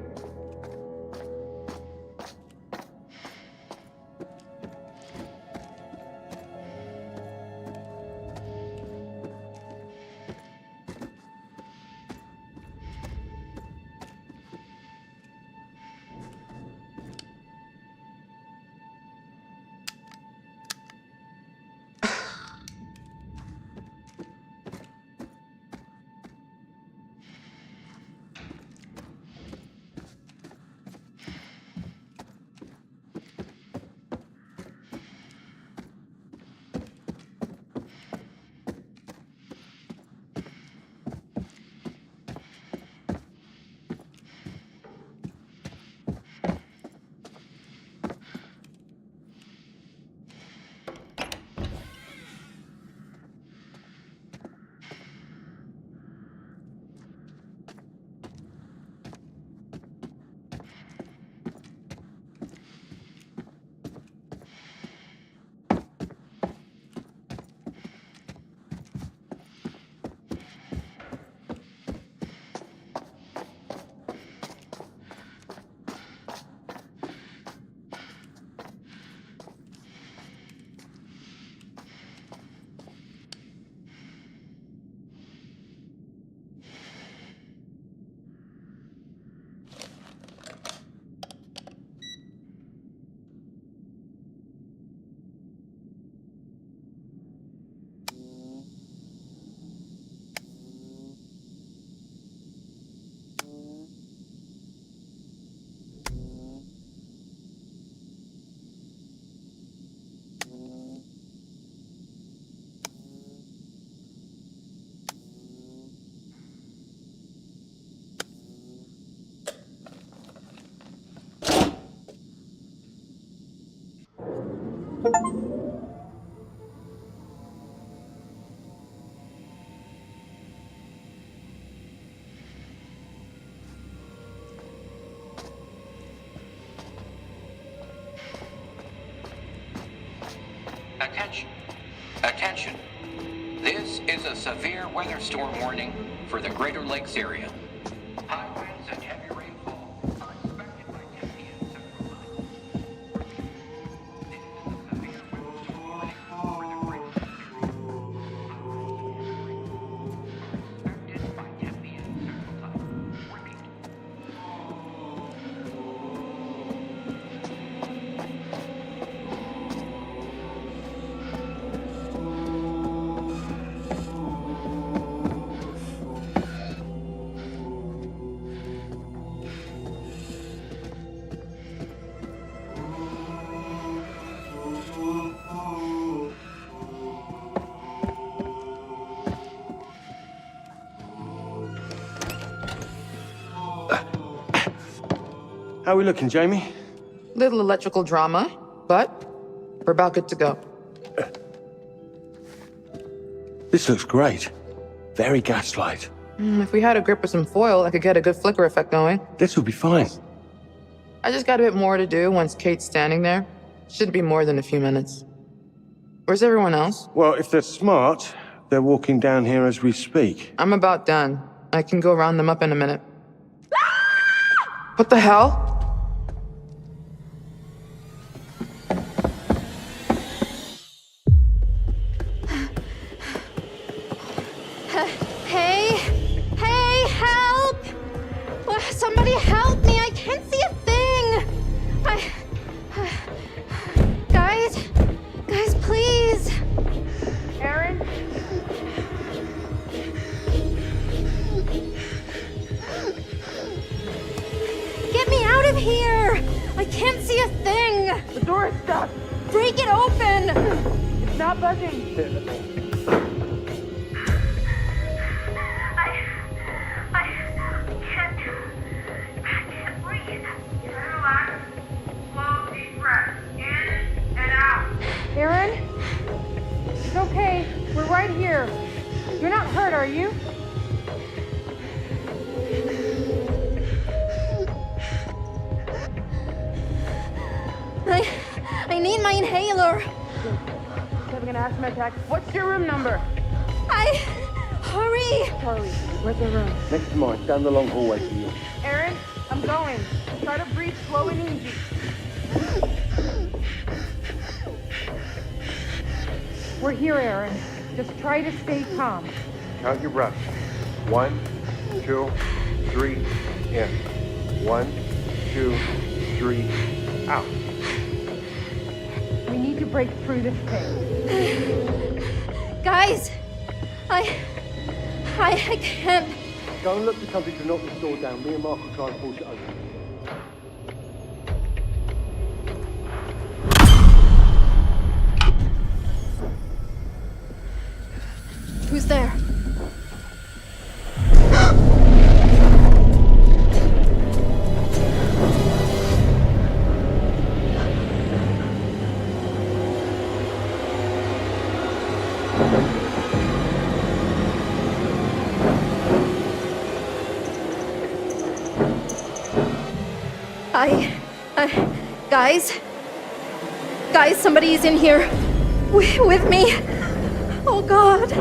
severe weather storm warning for the Greater Lakes area. High winds and heavy rainfall are expected by 10 p.m. Central Time. This is a severe weather storm warning for the Greater Lakes area. Expected by 10 p.m. Central Time. Repeat. How are we looking, Jamie? Little electrical drama, but we're about good to go. This looks great. Very gaslight. If we had a grip with some foil, I could get a good flicker effect going. This will be fine. I just got a bit more to do once Kate's standing there. Shouldn't be more than a few minutes. Where's everyone else? Well, if they're smart, they're walking down here as we speak. I'm about done. I can go round them up in a minute. What the hell? Hey! Hey, help! Somebody help me! I can't see a thing! Guys, please! Aaron? Get me out of here! I can't see a thing! The door is stuck. Break it open! It's not budging. I can't breathe. Relax. Slow, deep breath. In and out. Aaron? It's okay. We're right here. You're not hurt, are you? I need my inhaler. Having an asthma attack. What's your room number? Hurry! Charlie, where's the room? Next to mine, down the long hallway to you. Aaron, I'm going. Try to breathe slow and easy. We're here, Aaron. Just try to stay calm. Count your breaths. 1, 2, 3, in. 1, 2, 3, out. We need to break through this thing. Guys, I can't. Go and look for something to knock this door down. Me and Mark will try and force it open. Who's there? Guys, somebody's in here with me. Oh God.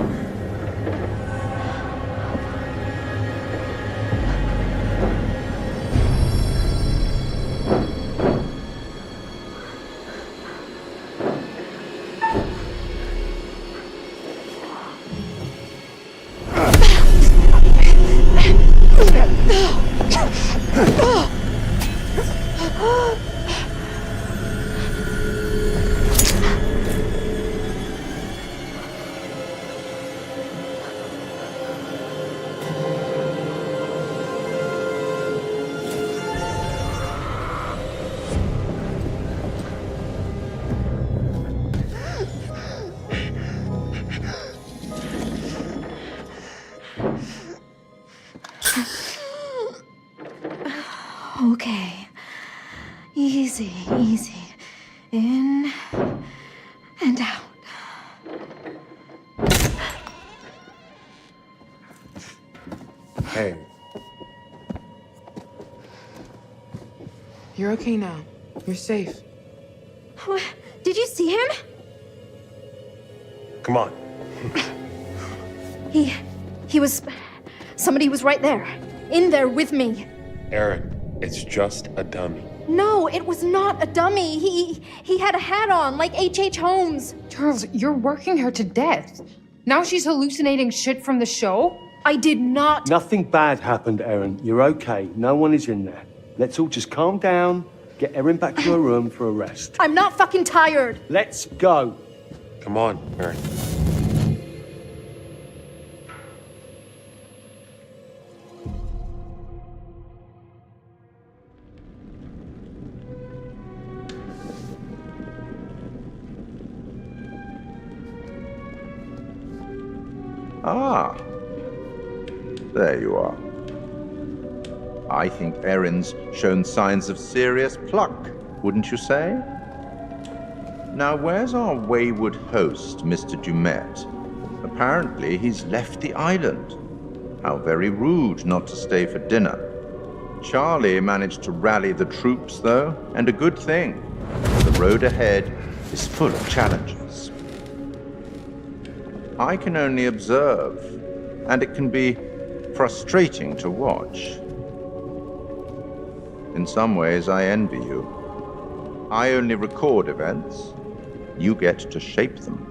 Okay. Easy, easy. In and out. Hey, You're okay now. You're safe. What? Did you see him? come on. He was... Somebody was right there. In there with me. Aaron, it's just a dummy. No, it was not a dummy. He had a hat on, like H.H. Holmes. Charles, you're working her to death. Now she's hallucinating shit from the show? I did not. Nothing bad happened, Erin. You're okay. No one is in there. Let's all just calm down, get Erin back to her room for a rest. I'm not fucking tired. Let's go. Come on, Aaron. Ah, there you are. I think Erin's shown signs of serious pluck, wouldn't you say? Now, where's our wayward host, Mr. Dumet? Apparently, he's left the island. How very rude not to stay for dinner. Charlie managed to rally the troops, though, and a good thing. The road ahead is full of challenges. I can only observe, and it can be frustrating to watch. In some ways, I envy you. I only record events. You get to shape them.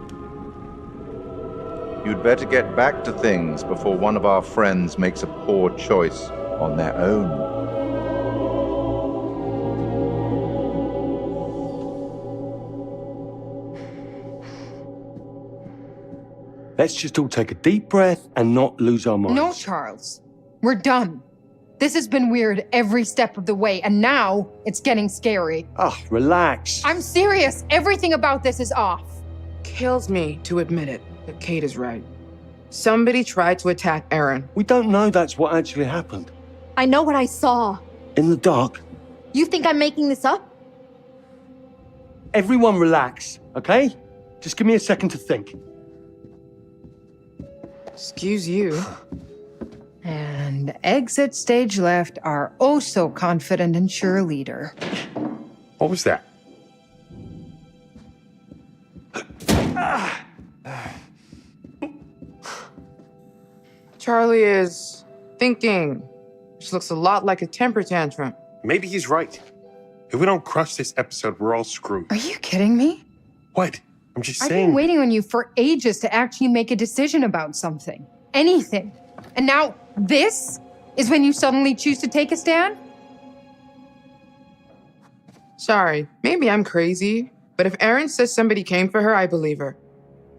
You'd better get back to things before one of our friends makes a poor choice on their own. Let's just all take a deep breath and not lose our minds. No, Charles. We're done. This has been weird every step of the way, and now it's getting scary. Ah, relax. I'm serious. Everything about this is off. Kills me to admit it, but Kate is right. Somebody tried to attack Aaron. We don't know that's what actually happened. I know what I saw. In the dark. You think I'm making this up? Everyone relax, okay? Just give me a second to think. Excuse you. And exit stage left, our oh so confident and sure leader. What was that? Charlie is thinking, which looks a lot like a temper tantrum. Maybe he's right. If we don't crush this episode, we're all screwed. Are you kidding me? What? I'm just I've saying. been waiting on you for ages to actually make a decision about something. Anything. And now this is when you suddenly choose to take a stand? Sorry, maybe I'm crazy, but if Erin says somebody came for her, I believe her.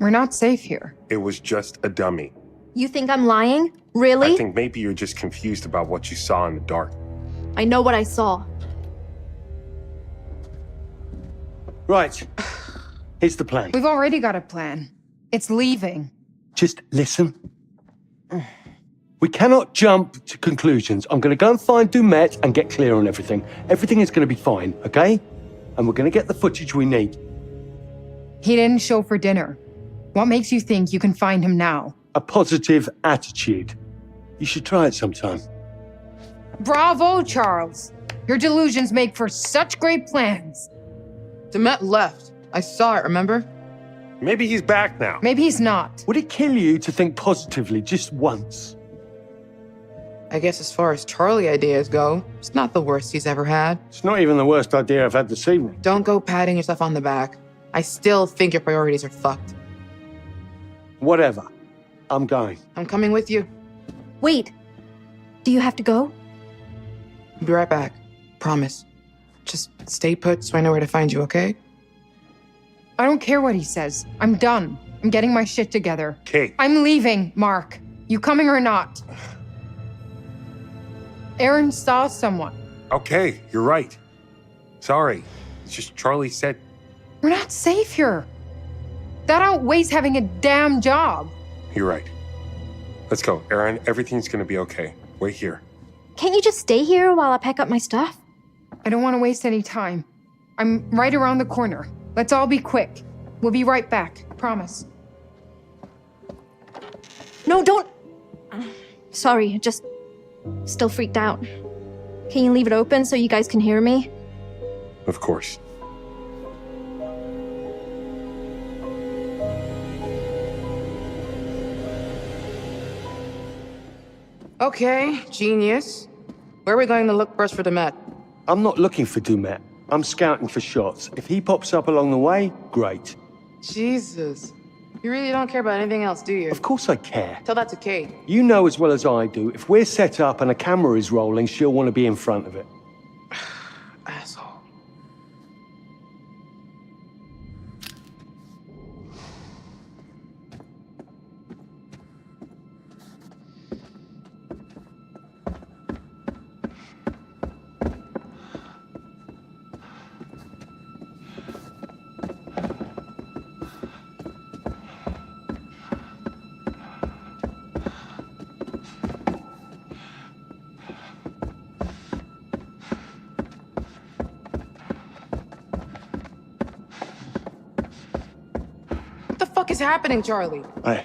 We're not safe here. It was just a dummy. You think I'm lying? Really? I think maybe you're just confused about what you saw in the dark. I know what I saw. Right. Here's the plan. We've already got a plan. It's leaving. Just listen. We cannot jump to conclusions. I'm going to go and find Dumet and get clear on everything. Everything is going to be fine, okay? And we're going to get the footage we need. He didn't show for dinner. What makes you think you can find him now? A positive attitude. You should try it sometime. Bravo, Charles. Your delusions make for such great plans. Demet left. I saw it, remember? Maybe he's back now. Maybe he's not. Would it kill you to think positively just once? I guess as far as Charlie ideas go, it's not the worst he's ever had. It's not even the worst idea I've had this evening. Don't go patting yourself on the back. I still think your priorities are fucked. Whatever. I'm going. I'm coming with you. Wait. Do you have to go? I'll be right back. Promise. Just stay put so I know where to find you, okay? I don't care what he says. I'm done. I'm getting my shit together. Kate. I'm leaving, Mark. You coming or not? Aaron saw someone. Okay, you're right. Sorry. It's just Charlie said. We're not safe here. That outweighs having a damn job. You're right. Let's go, Aaron. Everything's gonna be okay. Wait here. Can't you just stay here while I pack up my stuff? I don't want to waste any time. I'm right around the corner. Let's all be quick. We'll be right back. Promise. No, don't. Sorry, just still freaked out. Can you leave it open so you guys can hear me? Of course. Okay, genius. Where are we going to look first for Demet? I'm not looking for Dumet. I'm scouting for shots. If he pops up along the way, great. Jesus. You really don't care about anything else, do you? Of course I care. Tell that to Kate. You know as well as I do, if we're set up and a camera is rolling, she'll want to be in front of it. Asshole. What the fuck is happening, Charlie? I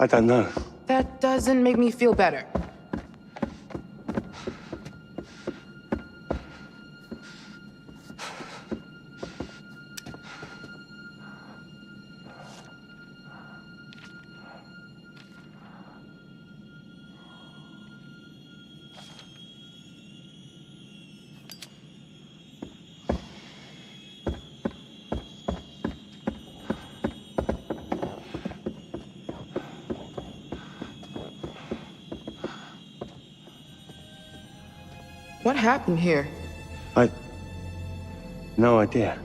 don't know. That doesn't make me feel better. What happened here? No idea.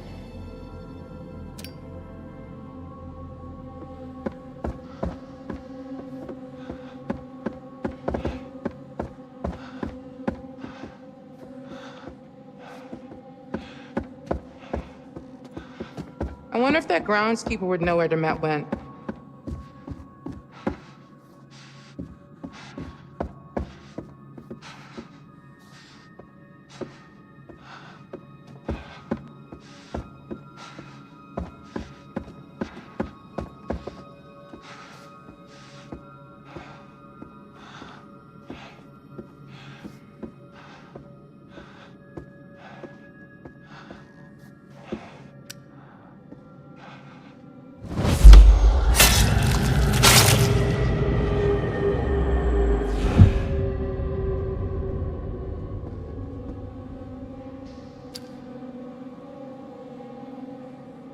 I wonder if that groundskeeper would know where Demet went.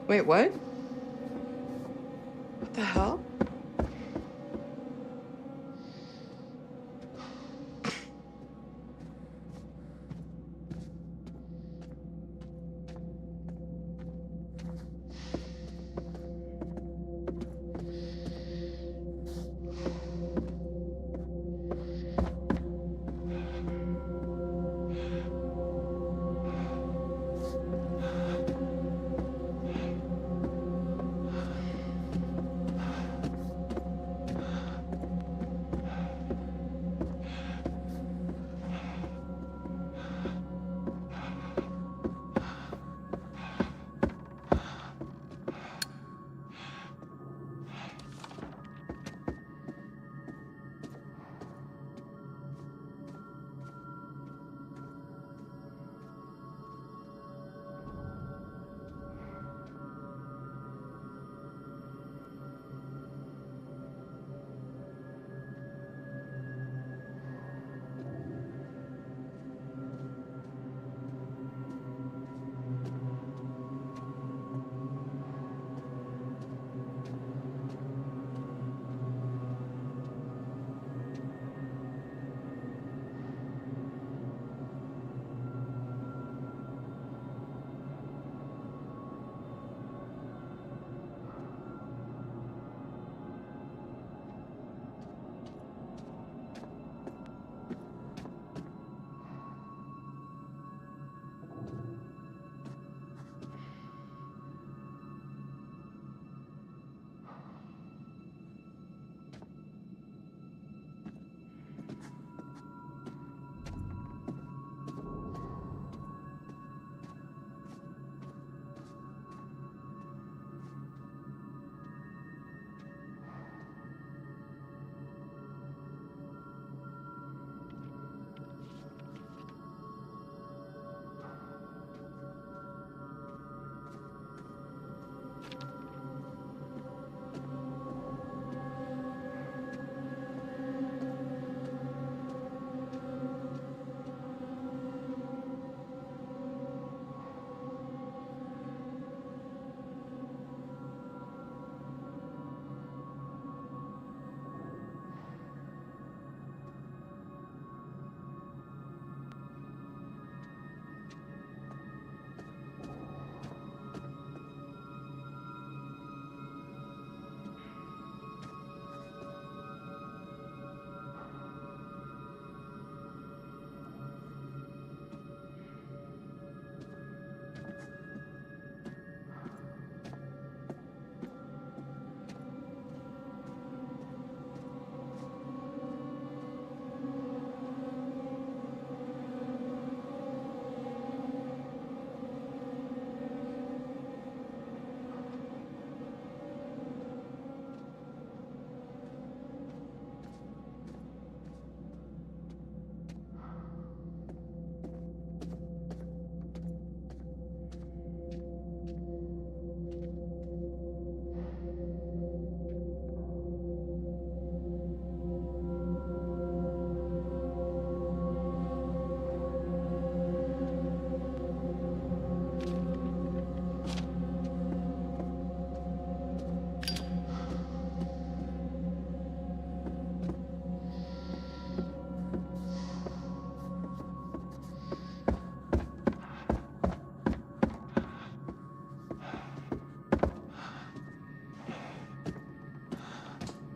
Wait, what? What the hell?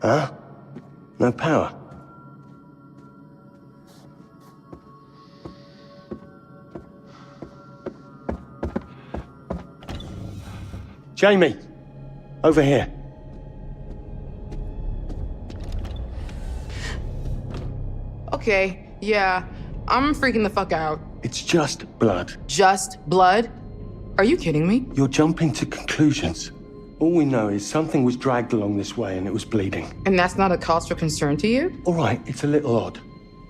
Huh? No power? Jamie! Over here. Okay, yeah, I'm freaking the fuck out. It's just blood. Just blood? Are you kidding me? You're jumping to conclusions. All we know is something was dragged along this way and it was bleeding. And that's not a cause for concern to you? All right, it's a little odd.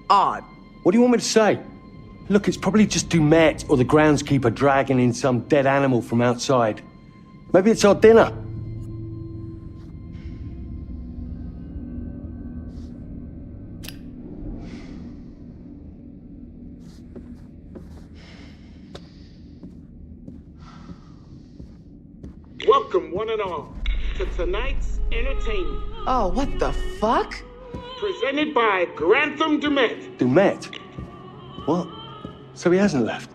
Odd? What do you want me to say? Look, it's probably just Dumet or the groundskeeper dragging in some dead animal from outside. Maybe it's our dinner. Welcome, one and all, to tonight's entertainment. Oh, what the fuck? Presented by Grantham Dumet. Dumet? What? So he hasn't left?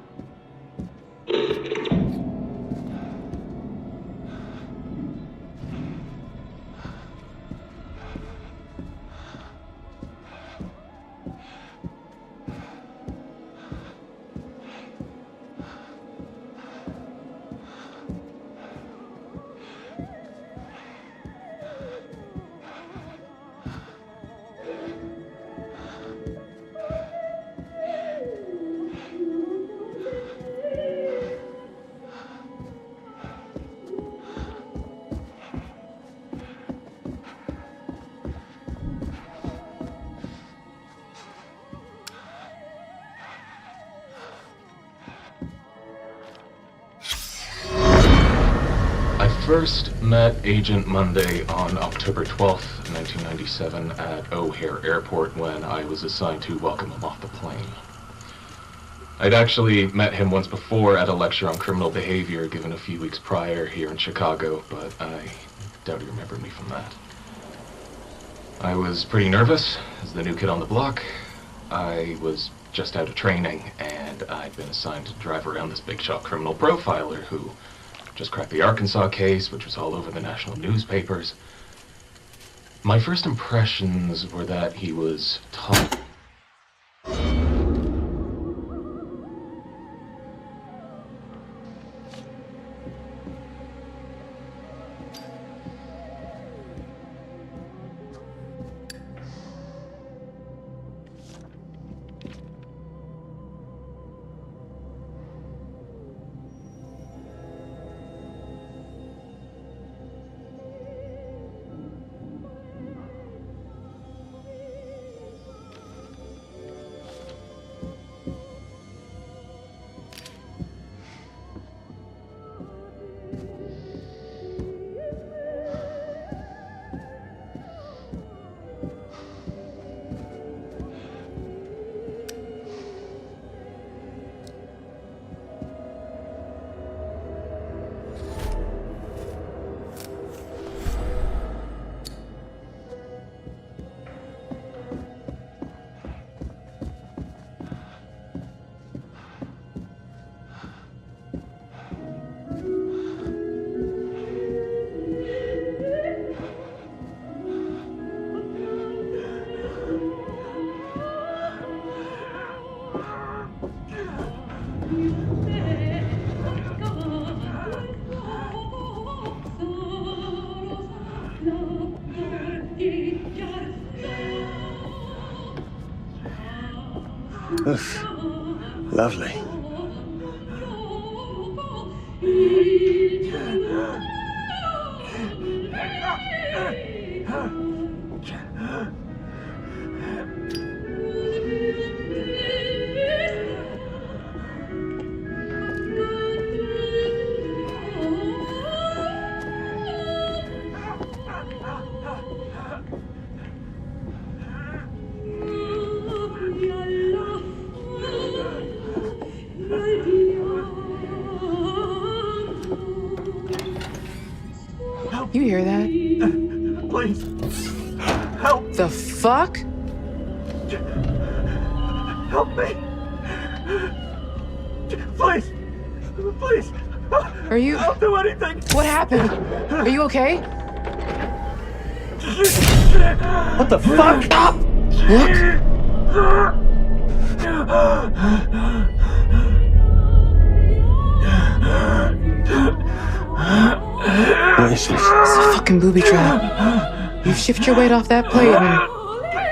I first met Agent Monday on October 12th, 1997 at O'Hare Airport when I was assigned to welcome him off the plane. I'd actually met him once before at a lecture on criminal behavior given a few weeks prior here in Chicago, but I doubt he remembered me from that. I was pretty nervous as the new kid on the block. I was just out of training, and I'd been assigned to drive around this big shot criminal profiler who just cracked the Arkansas case, which was all over the national newspapers. My first impressions were that he was tough. Oof. Lovely. You hear that? Please. Help. The fuck? Help me. Please. Please. Are you... I'll do anything. What happened? Are you okay? What the fuck? Look. What is this? It's a fucking booby trap. You shift your weight off that plate and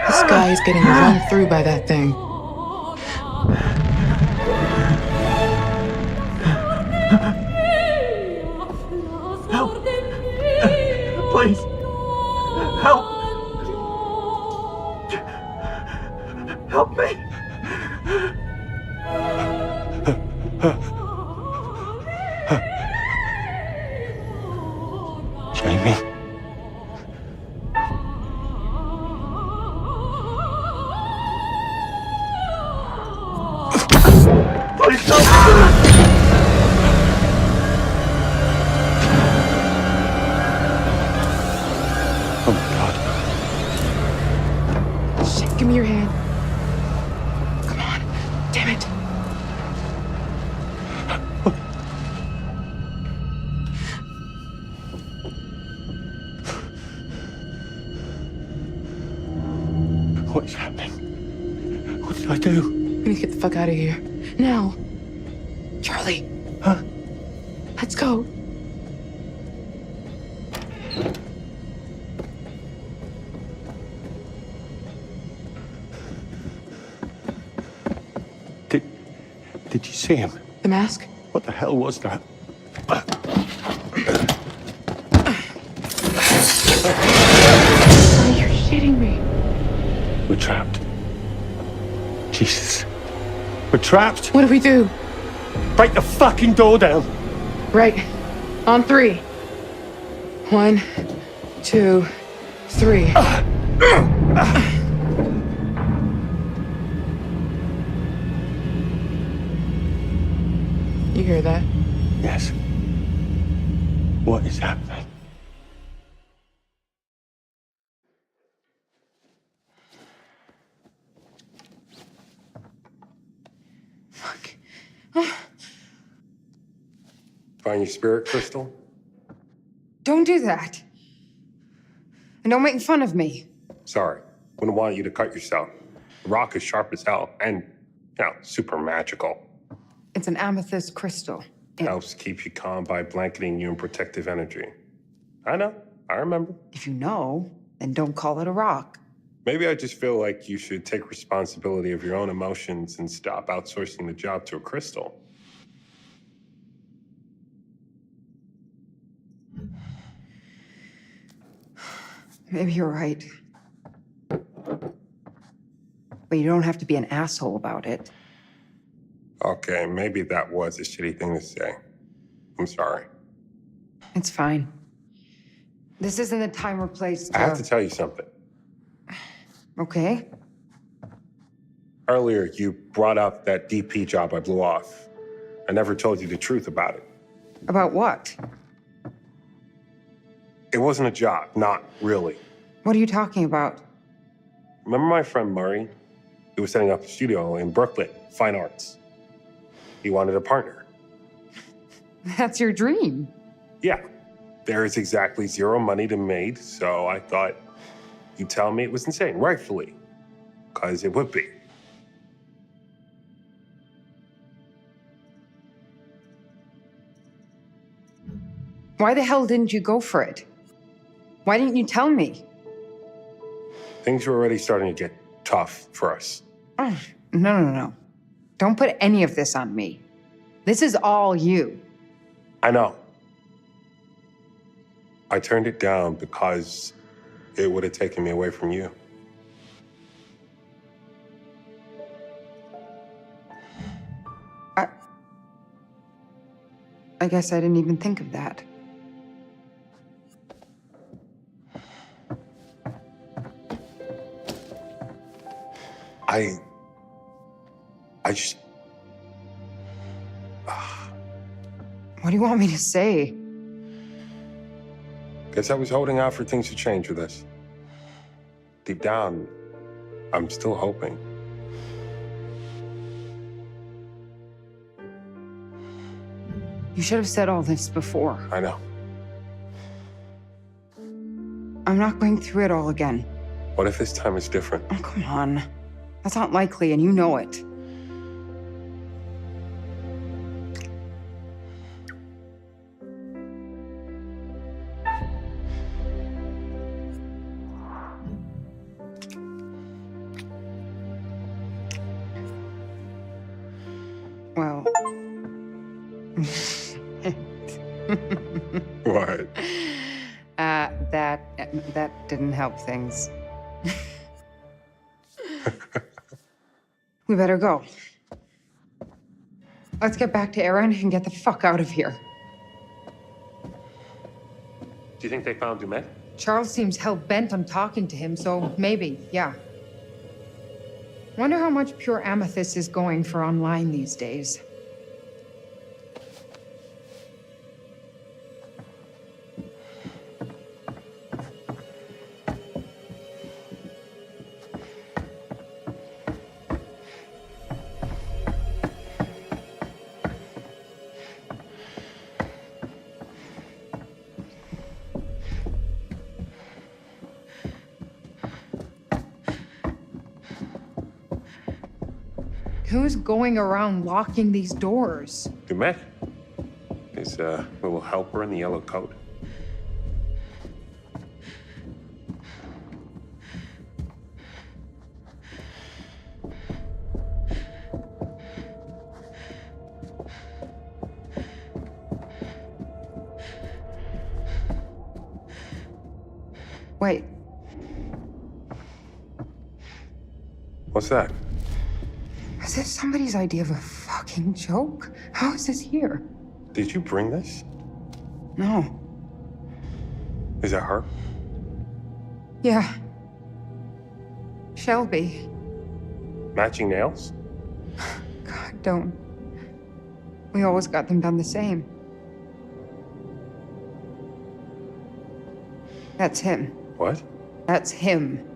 this guy is getting run through by that thing. Help! Please! Help! Help me! Jamie. Please stop! Oh my God. Shit, give me your hand. Come on. Damn it. What is happening? What did I do? We need to get the fuck out of here. Now. Charlie. Huh? Let's go. Did you see him? The mask? What the hell was that? Oh, you're shitting me. We're trapped. Jesus. We're trapped. What do we do? Break the fucking door down. Right. On 3. 1, 2, 3. You hear that? Yes. What is happening? Fuck. Find your spirit crystal? Don't do that. And don't make fun of me. Sorry. Wouldn't want you to cut yourself. The rock is sharp as hell and, super magical. It's an amethyst crystal. Helps keep you calm by blanketing you in protective energy. I know. I remember. If you know, then don't call it a rock. Maybe I just feel like you should take responsibility of your own emotions and stop outsourcing the job to a crystal. Maybe you're right. But you don't have to be an asshole about it. Okay, maybe that was a shitty thing to say. I'm sorry. It's fine. This isn't the time or place to... I have to tell you something. Okay. Earlier, you brought up that DP job I blew off. I never told you the truth about it. About what? It wasn't a job, not really. What are you talking about? Remember my friend Murray? He was setting up a studio in Brooklyn, Fine Arts. He wanted a partner. That's your dream. Yeah. There is exactly zero money to be made, so I thought you'd tell me it was insane, rightfully. Because it would be. Why the hell didn't you go for it? Why didn't you tell me? Things were already starting to get tough for us. Oh, no. Don't put any of this on me. This is all you. I know. I turned it down because it would have taken me away from you. I guess I didn't even think of that. I just... What do you want me to say? Guess I was holding out for things to change with us. Deep down, I'm still hoping. You should have said all this before. I know. I'm not going through it all again. What if this time is different? Oh, come on. That's not likely, and you know it. Well... What? That didn't help things. We better go. Let's get back to Aaron and get the fuck out of here. Do you think they found Dumet? Charles seems hell-bent on talking to him, so maybe, yeah. Wonder how much pure amethyst is going for online these days. Who's going around locking these doors? Dumet? His little helper in the yellow coat. Wait. What's that? Is this somebody's idea of a fucking joke? How is this here? Did you bring this? No. Is that her? Yeah. Shelby. Matching nails? God, don't. We always got them done the same. That's him. What? That's him.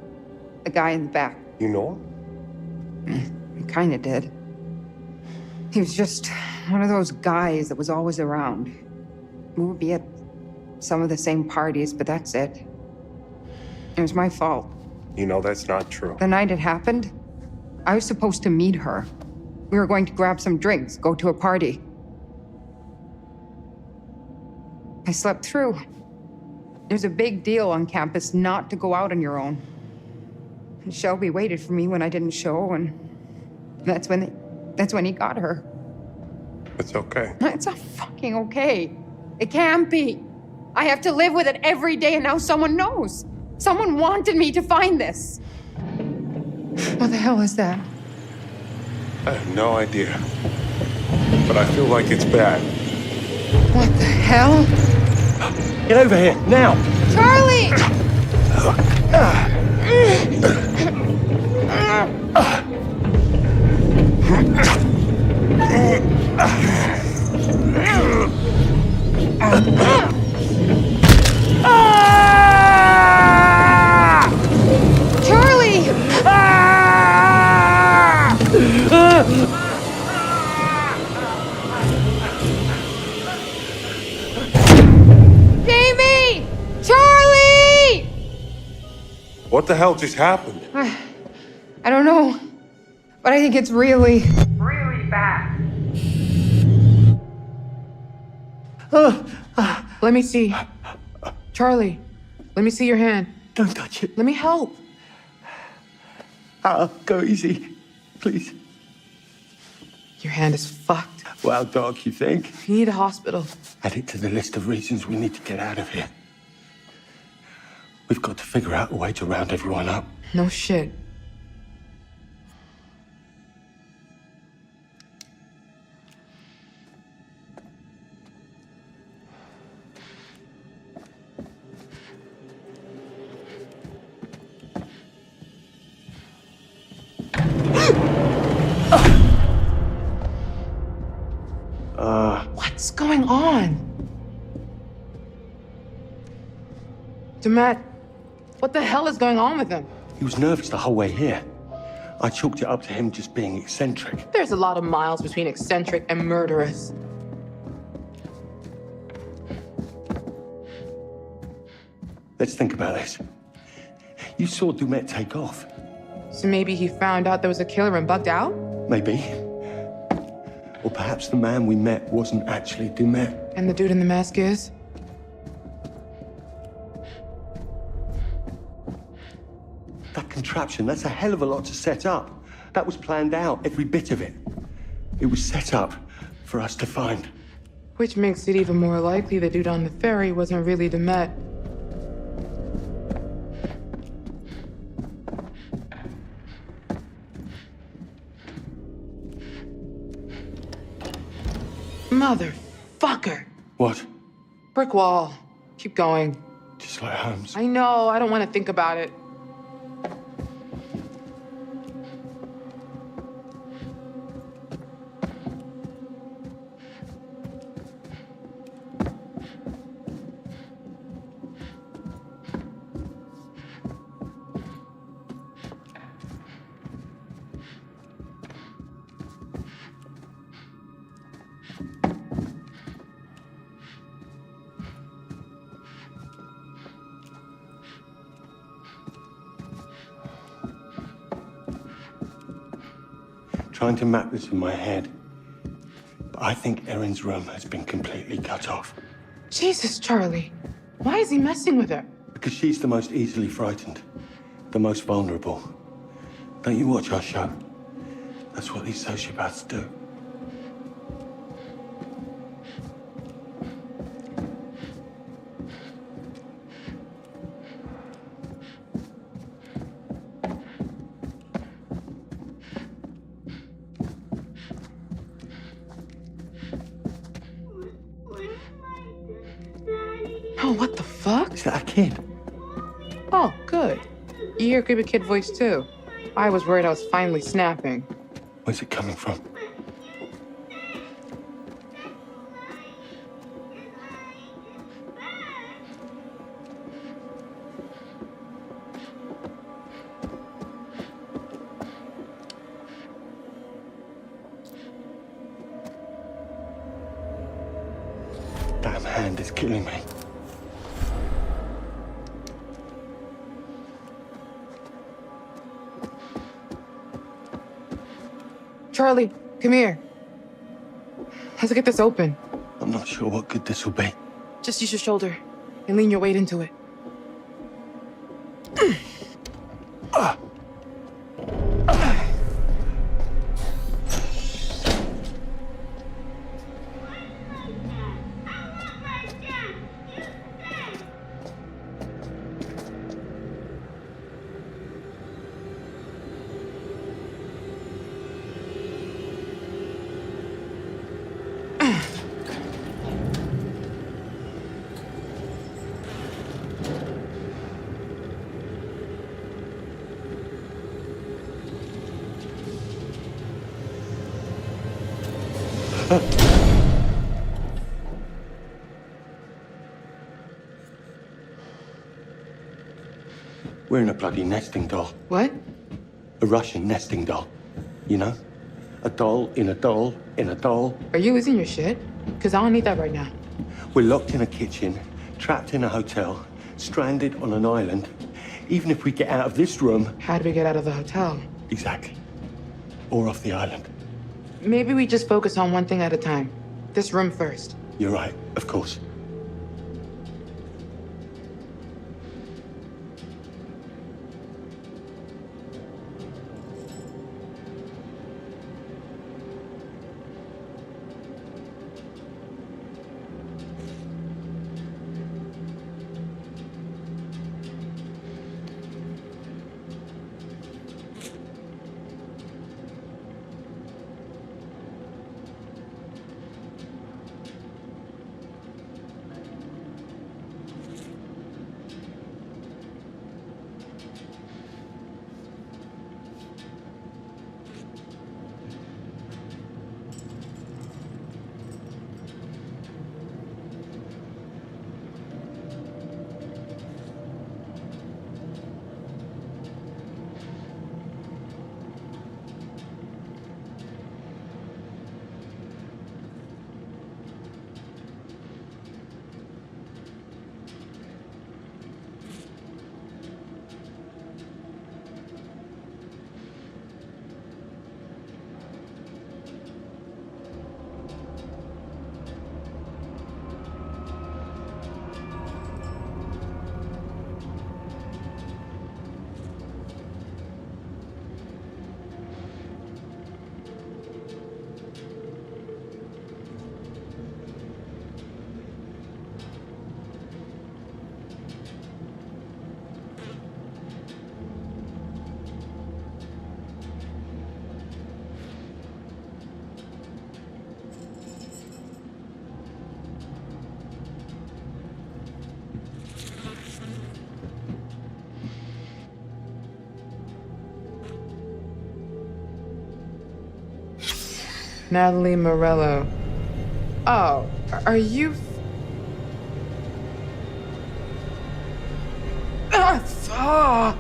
The guy in the back. You know him? I kinda did. He was just one of those guys that was always around. We would be at some of the same parties, but that's it. It was my fault. You know that's not true. The night it happened, I was supposed to meet her. We were going to grab some drinks, go to a party. I slept through. It was a big deal on campus not to go out on your own. And Shelby waited for me when I didn't show, and that's when he got her. It's okay. It's not fucking okay. It can't be. I have to live with it every day, and now someone knows. Someone wanted me to find this. What the hell is that? I have no idea. But I feel like it's bad. What the hell? Get over here, now! Charlie! Charlie! Jamie! Charlie! What the hell just happened? I don't know, but I think it's really bad. Let me see. Charlie, let me see your hand. Don't touch it. Let me help. Go easy, please. Your hand is fucked. Well, Doc, you think? You need a hospital. Add it to the list of reasons we need to get out of here. We've got to figure out a way to round everyone up. No shit. What's going on? Dumet, what the hell is going on with him? He was nervous the whole way here. I chalked it up to him just being eccentric. There's a lot of miles between eccentric and murderous. Let's think about this. You saw Dumet take off. So maybe he found out there was a killer and bugged out? Maybe. Or perhaps the man we met wasn't actually Dumet. And the dude in the mask is? That contraption, that's a hell of a lot to set up. That was planned out, every bit of it. It was set up for us to find. Which makes it even more likely the dude on the ferry wasn't really Dumet. Motherfucker! What? Brick wall. Keep going. Just like Holmes. I know, I don't want to think about it. Trying to map this in my head. But I think Erin's room has been completely cut off. Jesus, Charlie. Why is he messing with her? Because she's the most easily frightened. The most vulnerable. Don't you watch our show? That's what these sociopaths do. Oh, what the fuck? Is that a kid? Oh, good. You hear a creepy kid voice too. I was worried I was finally snapping. Where's it coming from? Damn hand is killing me. Charlie, come here. Let's get this open. I'm not sure what good this will be. Just use your shoulder and lean your weight into it. We're in a bloody nesting doll. What? A Russian nesting doll. You know? A doll in a doll in a doll. Are you losing your shit? Because I don't need that right now. We're locked in a kitchen, trapped in a hotel, stranded on an island. Even if we get out of this room... How do we get out of the hotel? Exactly. Or off the island. Maybe we just focus on one thing at a time. This room first. You're right, of course. Natalie Morello. Oh, are you... Ah, fuck!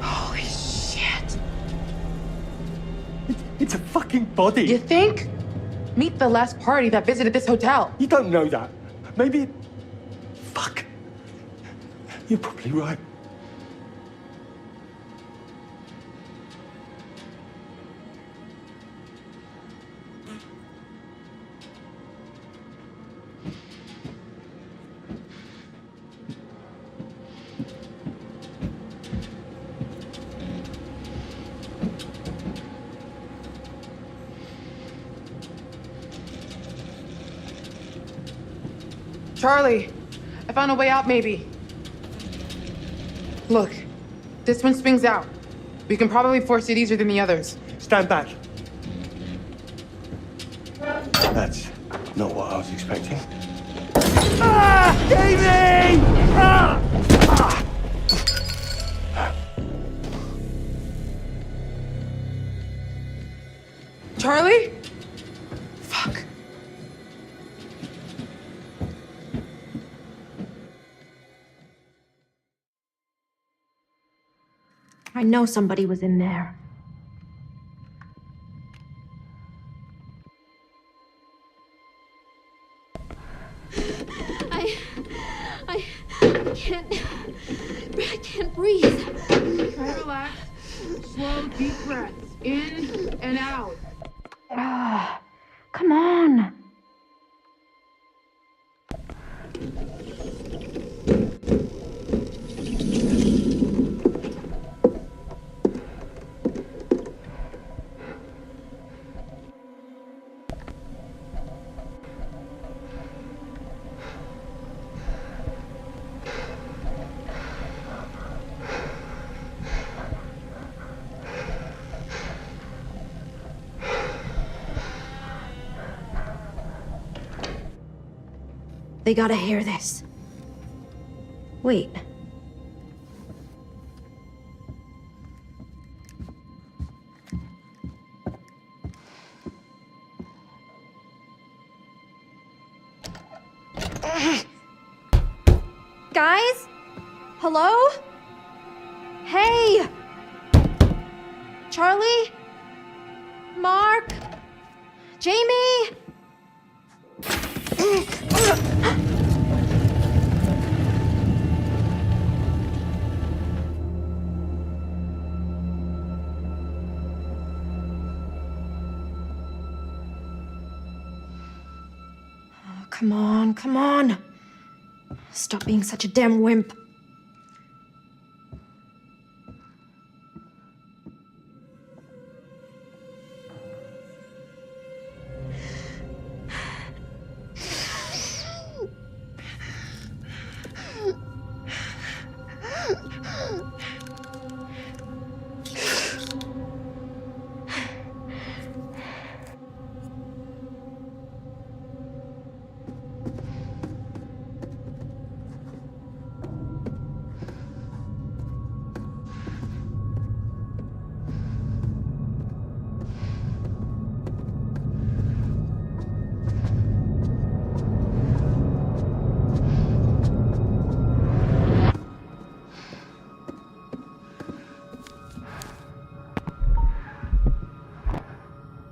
Holy shit. It's a fucking body. You think? Meet the last party that visited this hotel. You don't know that. Maybe... Fuck. You're probably right. Charlie, I found a way out, maybe. Look, this one swings out. We can probably force it easier than the others. Stand back. That's not what I was expecting. Ah! Amy! Ah! Ah! Charlie? Fuck. I know somebody was in there. I can't breathe. Try to relax. Slow, deep breaths. In and out. Come on. They gotta hear this. Wait. Guys? Hello? Hey! Charlie? Mark? Jamie? Come on, come on. Stop being such a damn wimp.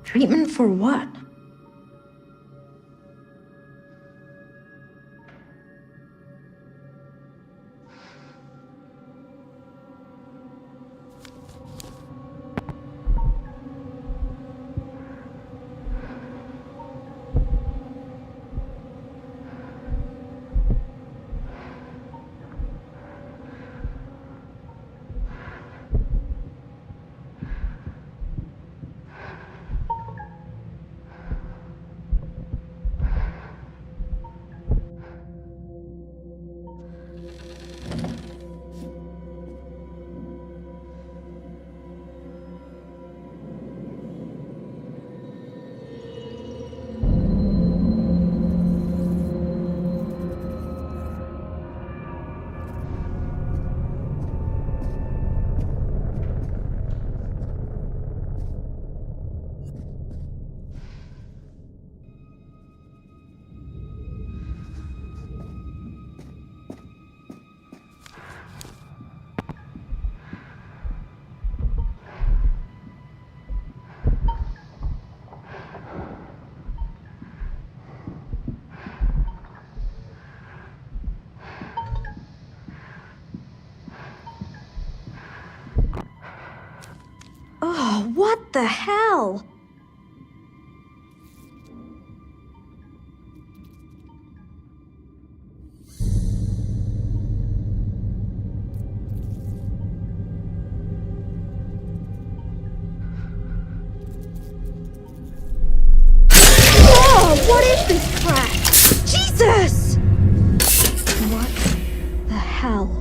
Treatment for what? What the hell? What is this crap? Jesus! What the hell?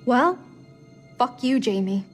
Well, fuck you, Jamie.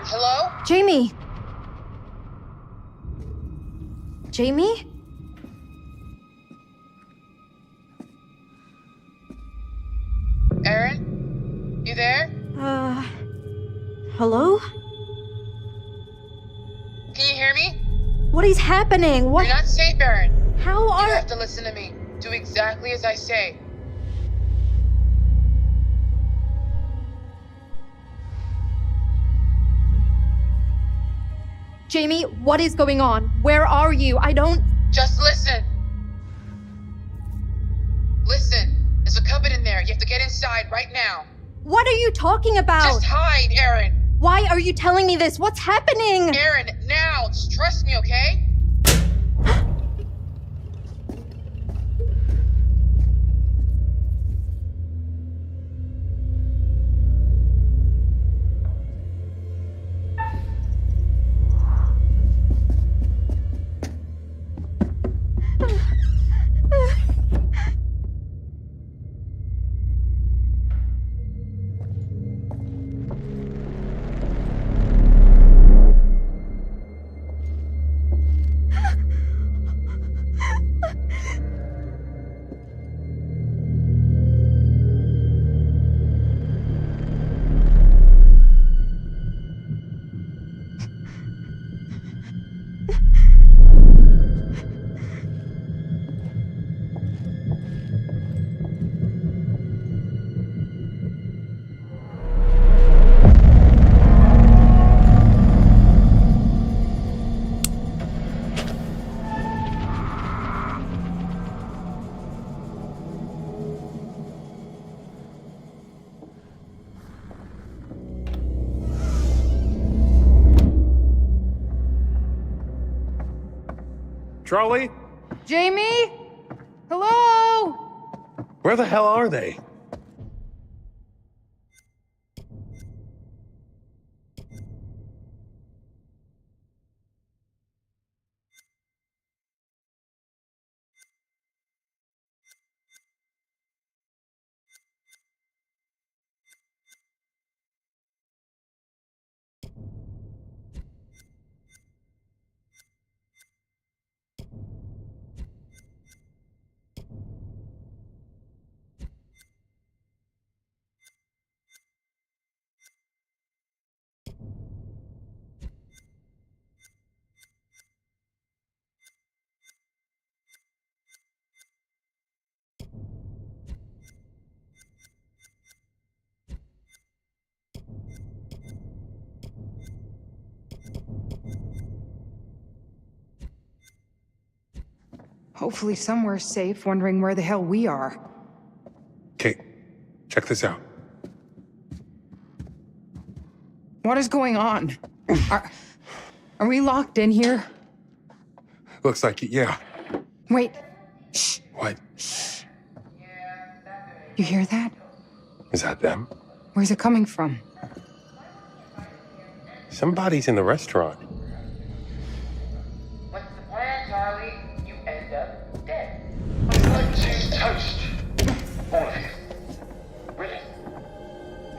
Hello? Jamie! Jamie? Erin? You there? Hello? Can you hear me? What is happening? What? You're not safe, Erin. How are... You have to listen to me. Do exactly as I say. Jamie, what is going on? Where are you? I don't... Just listen. Listen. There's a cupboard in there. You have to get inside right now. What are you talking about? Just hide, Erin. Why are you telling me this? What's happening? Erin, now. Just trust me, okay? Charlie? Jamie? Hello? Where the hell are they? Hopefully somewhere safe, wondering where the hell we are. Kate, check this out. What is going on? Are we locked in here? Looks like it, yeah. Wait. Shh. What? You hear that? Is that them? Where's it coming from? Somebody's in the restaurant. What's the plan, Charlie? You end up dead. I'd like to toast all of you. Really.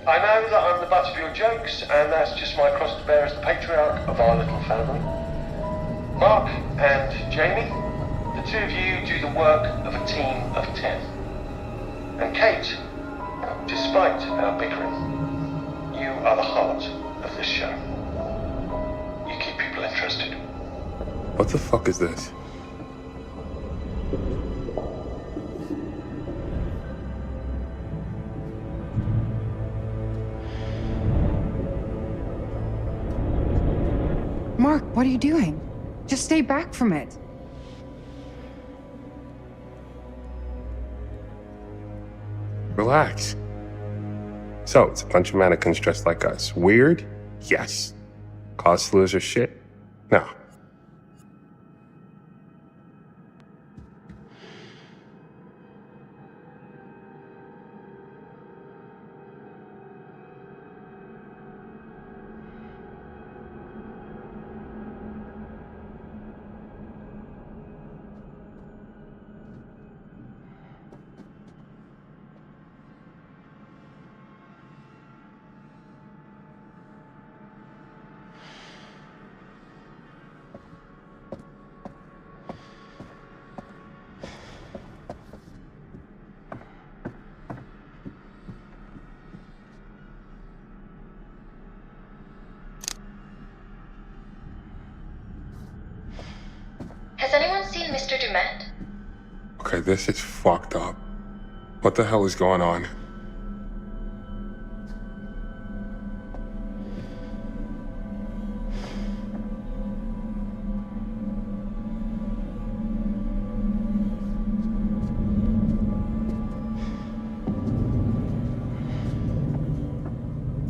I know that I'm the butt of your jokes, and that's just my cross to bear as the patriarch of our little family. Mark and Jamie, the two of you do the work of a team of 10. And Kate, despite our bickering, you are the heart of this show. You keep people interested. What the fuck is this? Mark, what are you doing? Just stay back from it. Relax. So, it's a bunch of mannequins dressed like us. Weird? Yes. Cause to lose their shit? No. Has anyone seen Mr. Dumont? Okay, this is fucked up. What the hell is going on?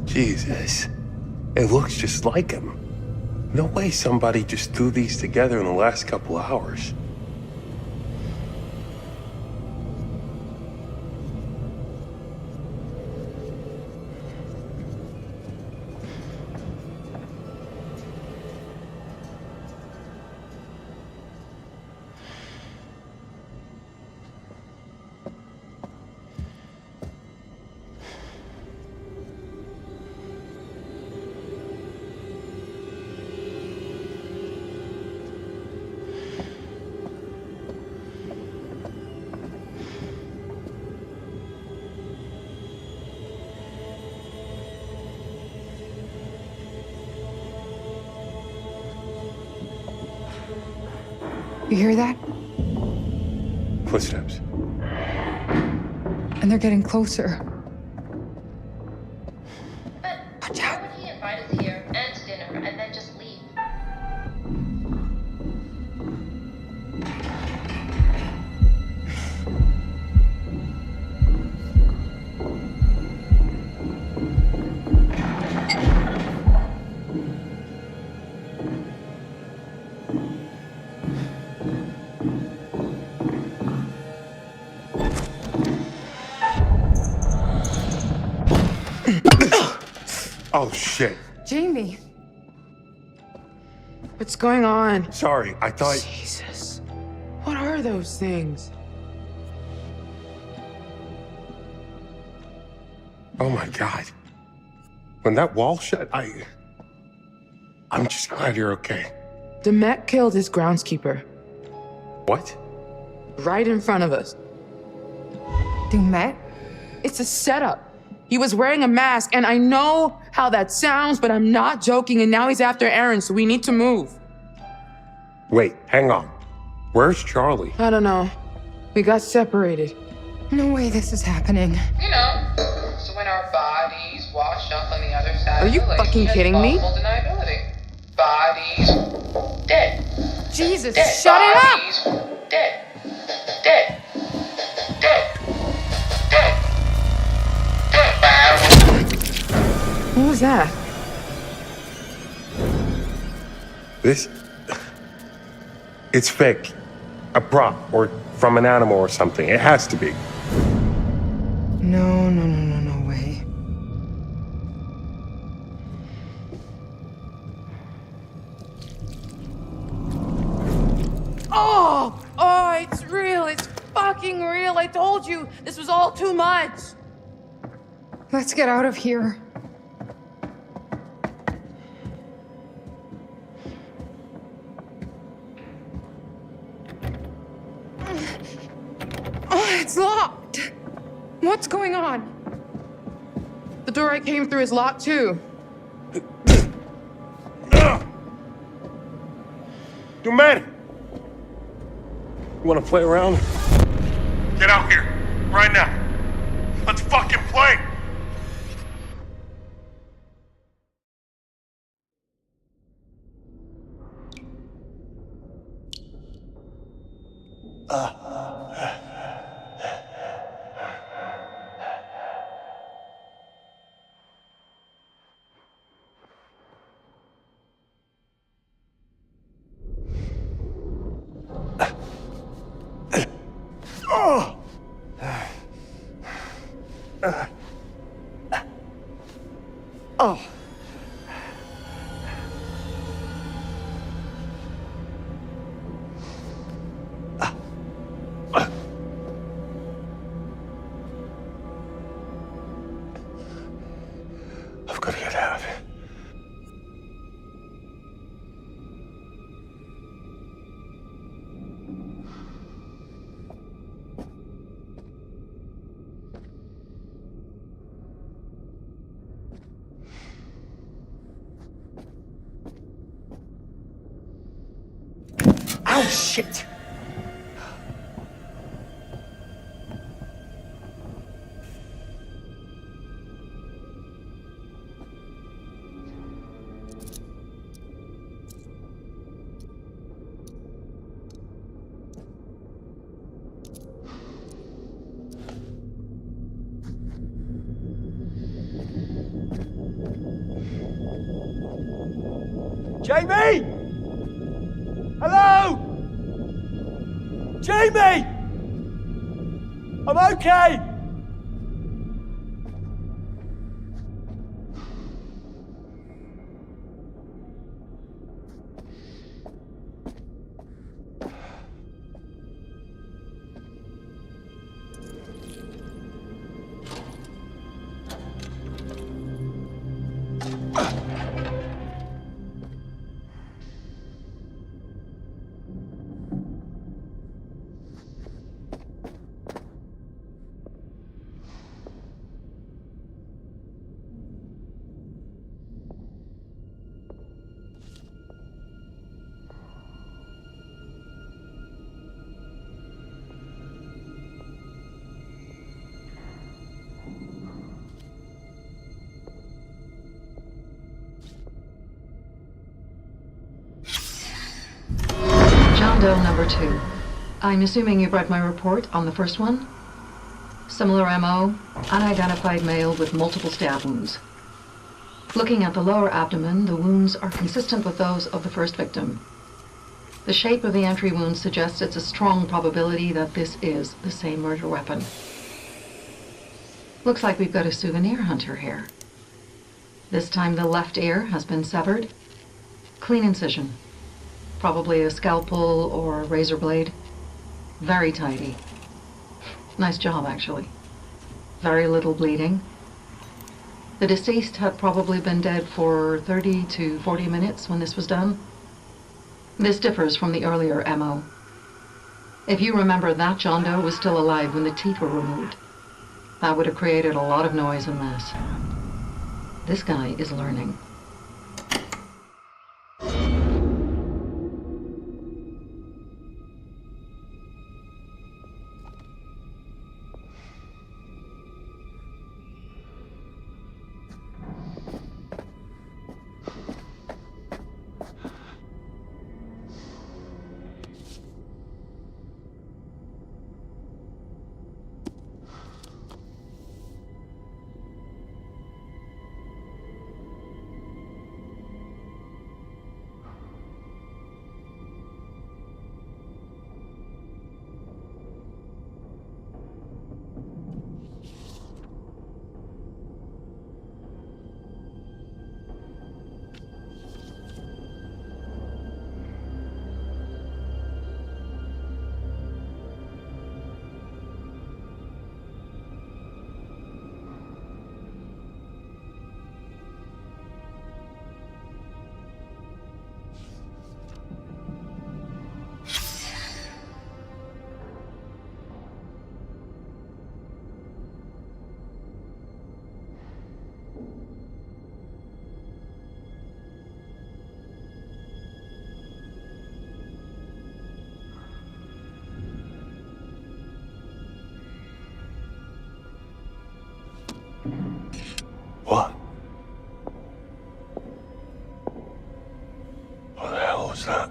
Jesus. It looks just like him. No way somebody just threw these together in the last couple hours. You hear that? Footsteps. And they're getting closer. But why would he invite us here and to dinner and then just leave? Oh, shit. Jamie. What's going on? Sorry, I thought... Jesus. What are those things? Oh my God. When that wall shut, I'm just glad you're okay. Demet killed his groundskeeper. What? Right in front of us. Demet? It's a setup. He was wearing a mask, and I know how that sounds, but I'm not joking, and now he's after Aaron, so we need to move. Wait, hang on. Where's Charlie? I don't know. We got separated. No way this is happening. You know, so when our bodies wash up on the other side Are of you the lake, fucking there's kidding me? possible deniability. Bodies dead. Jesus, Dead. shut it up! Bodies dead. Dead. Dead. Dead. What was that? This... It's fake. A prop, or from an animal or something. It has to be. No way. Oh, it's real. It's fucking real. I told you. This was all too much. Let's get out of here. Oh, it's locked. What's going on? The door I came through is locked too. Demet! You wanna play around? Get out here, right now. Let's fucking play! I've got to get out of here. Oh, shit! Jamie! Hello? Jamie! I'm okay! John Doe number 2. I'm assuming you read my report on the first one? Similar MO, unidentified male with multiple stab wounds. Looking at the lower abdomen, the wounds are consistent with those of the first victim. The shape of the entry wound suggests it's a strong probability that this is the same murder weapon. Looks like we've got a souvenir hunter here. This time the left ear has been severed. Clean incision. Probably a scalpel or a razor blade. Very tidy. Nice job, actually. Very little bleeding. The deceased had probably been dead for 30 to 40 minutes when this was done. This differs from the earlier MO. If you remember, that John Doe was still alive when the teeth were removed. That would have created a lot of noise and mess. This guy is learning. What? What the hell was that?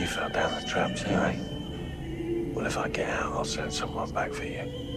You fell down the traps anyway. Well, if I get out, I'll send someone back for you.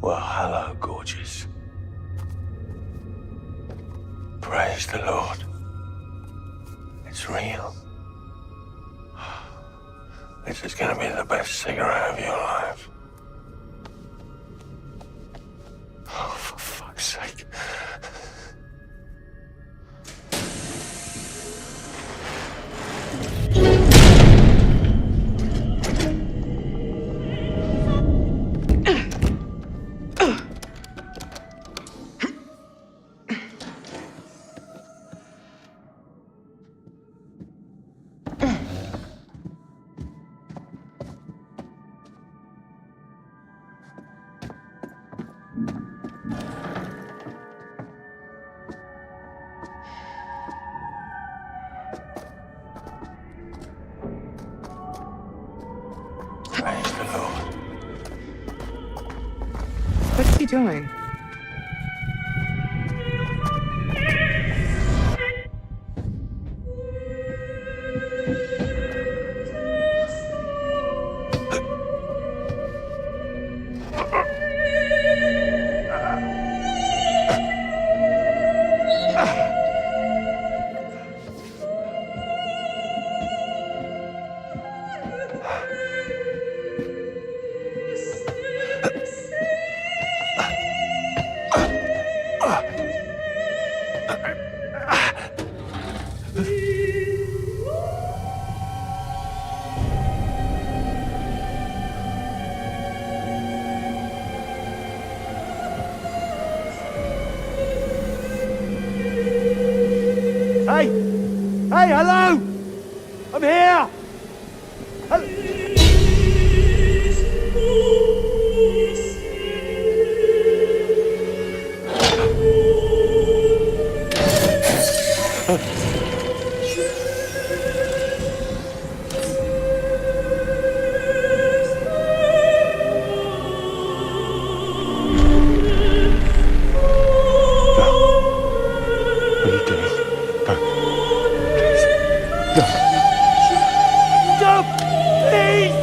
Well, hello, gorgeous. Praise the Lord. It's real. This is gonna be the best cigarette of your life. Oh, for fuck's sake. Praise the Lord. What's he doing? Hey! Hey, hello! I'm here! What are you doing? Stop! Please!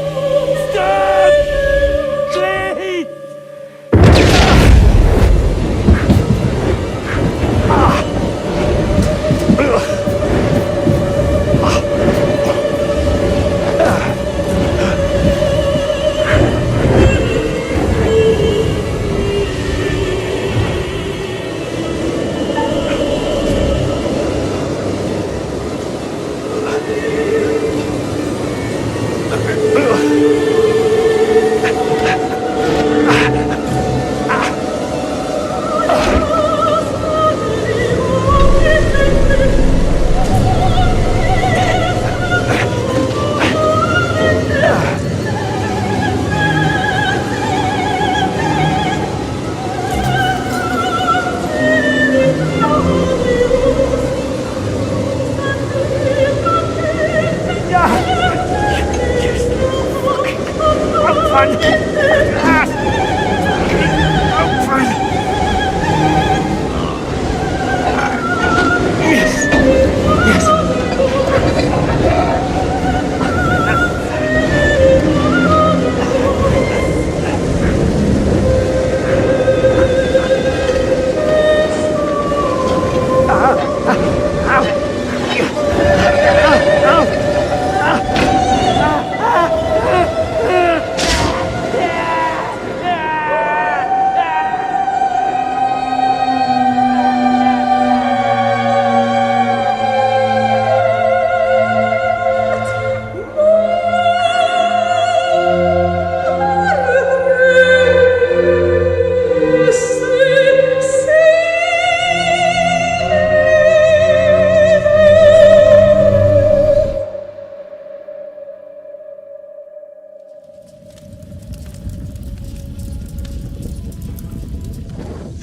Stop! Please!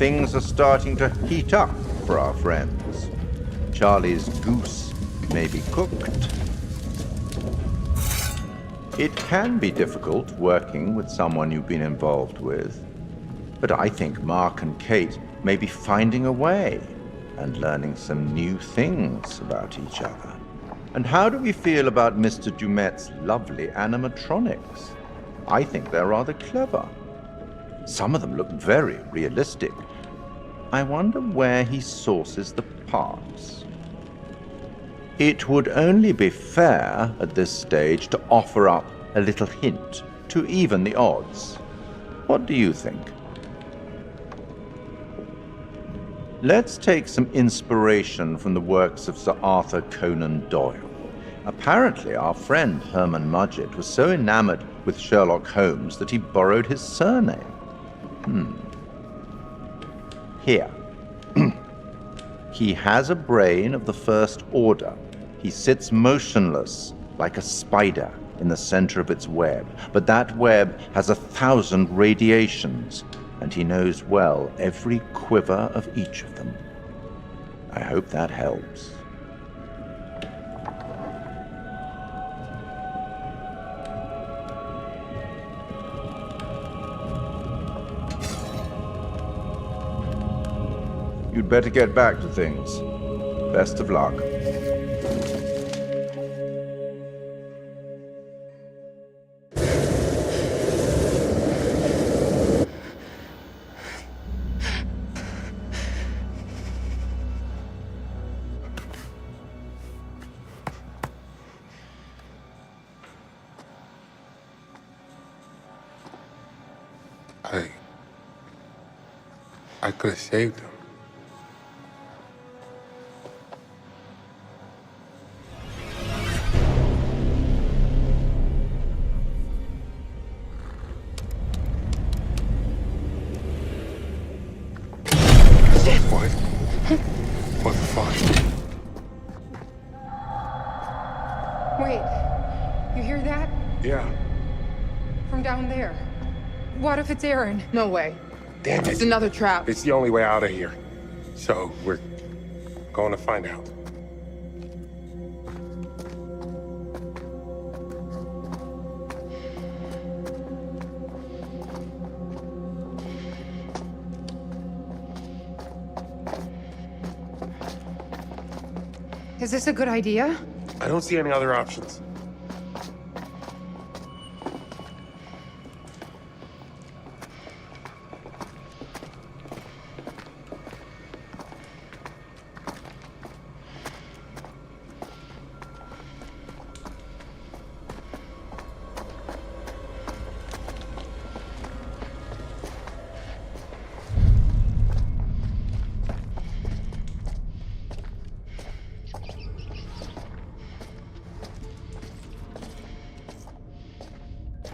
things are starting to heat up for our friends. Charlie's goose may be cooked. It can be difficult working with someone you've been involved with, but I think Mark and Kate may be finding a way and learning some new things about each other. And how do we feel about Mr. Dumet's lovely animatronics? I think they're rather clever. Some of them look very realistic. I wonder where he sources the parts. It would only be fair at this stage to offer up a little hint to even the odds. What do you think? Let's take some inspiration from the works of Sir Arthur Conan Doyle. Apparently, our friend Herman Mudgett was so enamored with Sherlock Holmes that he borrowed his surname. Here. He has a brain of the first order. He sits motionless, like a spider, in the center of its web. But that web has 1,000 radiations, and he knows well every quiver of each of them. I hope that helps. You'd better get back to things. Best of luck. I could have saved him. What the fuck? Wait, you hear that? Yeah. From down there. What if it's Aaron? No way. Damn it. It's another trap. It's the only way out of here. So we're going to find out. Is this a good idea? I don't see any other options.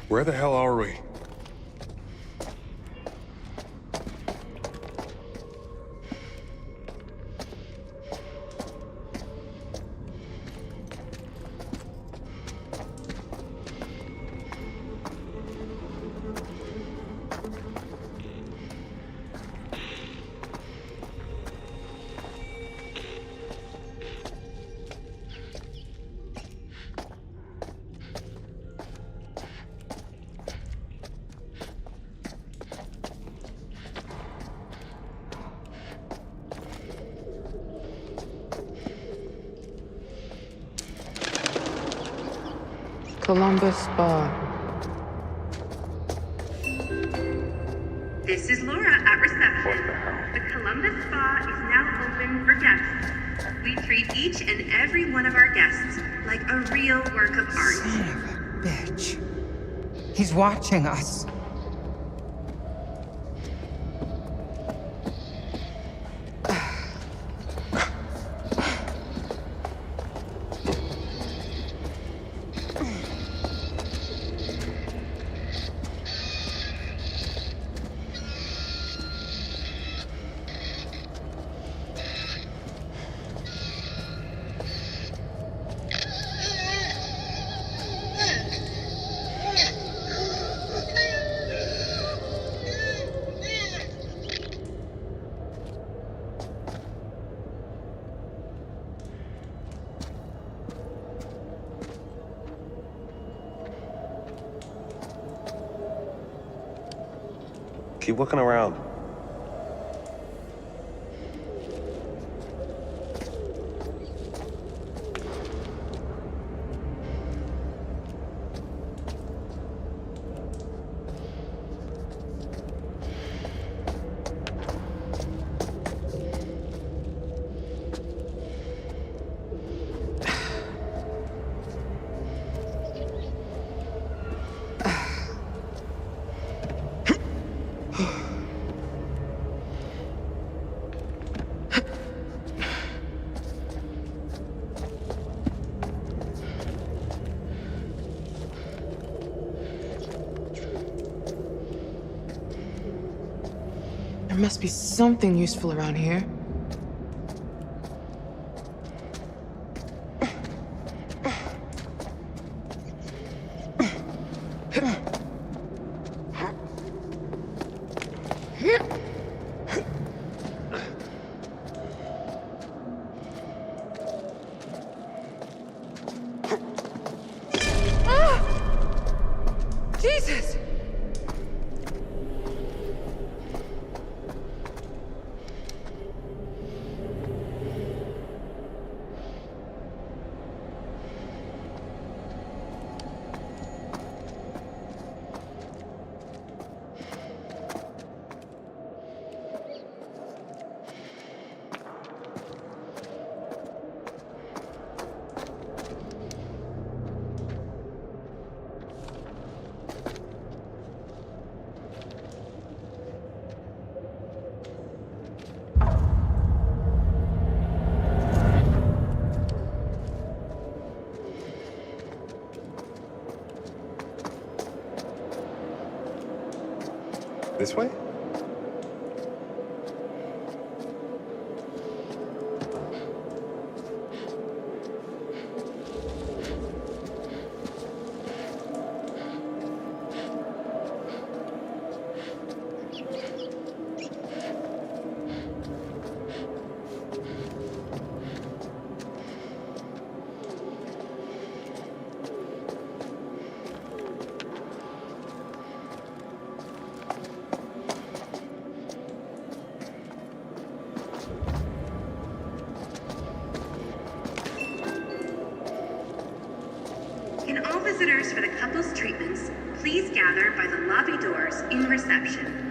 Where the hell are we? Columbus Spa. This is Laura at reception. The Columbus Spa is now open for guests. We treat each and every one of our guests like a real work of art. Son of a bitch. He's watching us. Keep looking around. There must be something useful around here. Jesus! This way? Can all visitors for the couple's treatments please gather by the lobby doors in reception?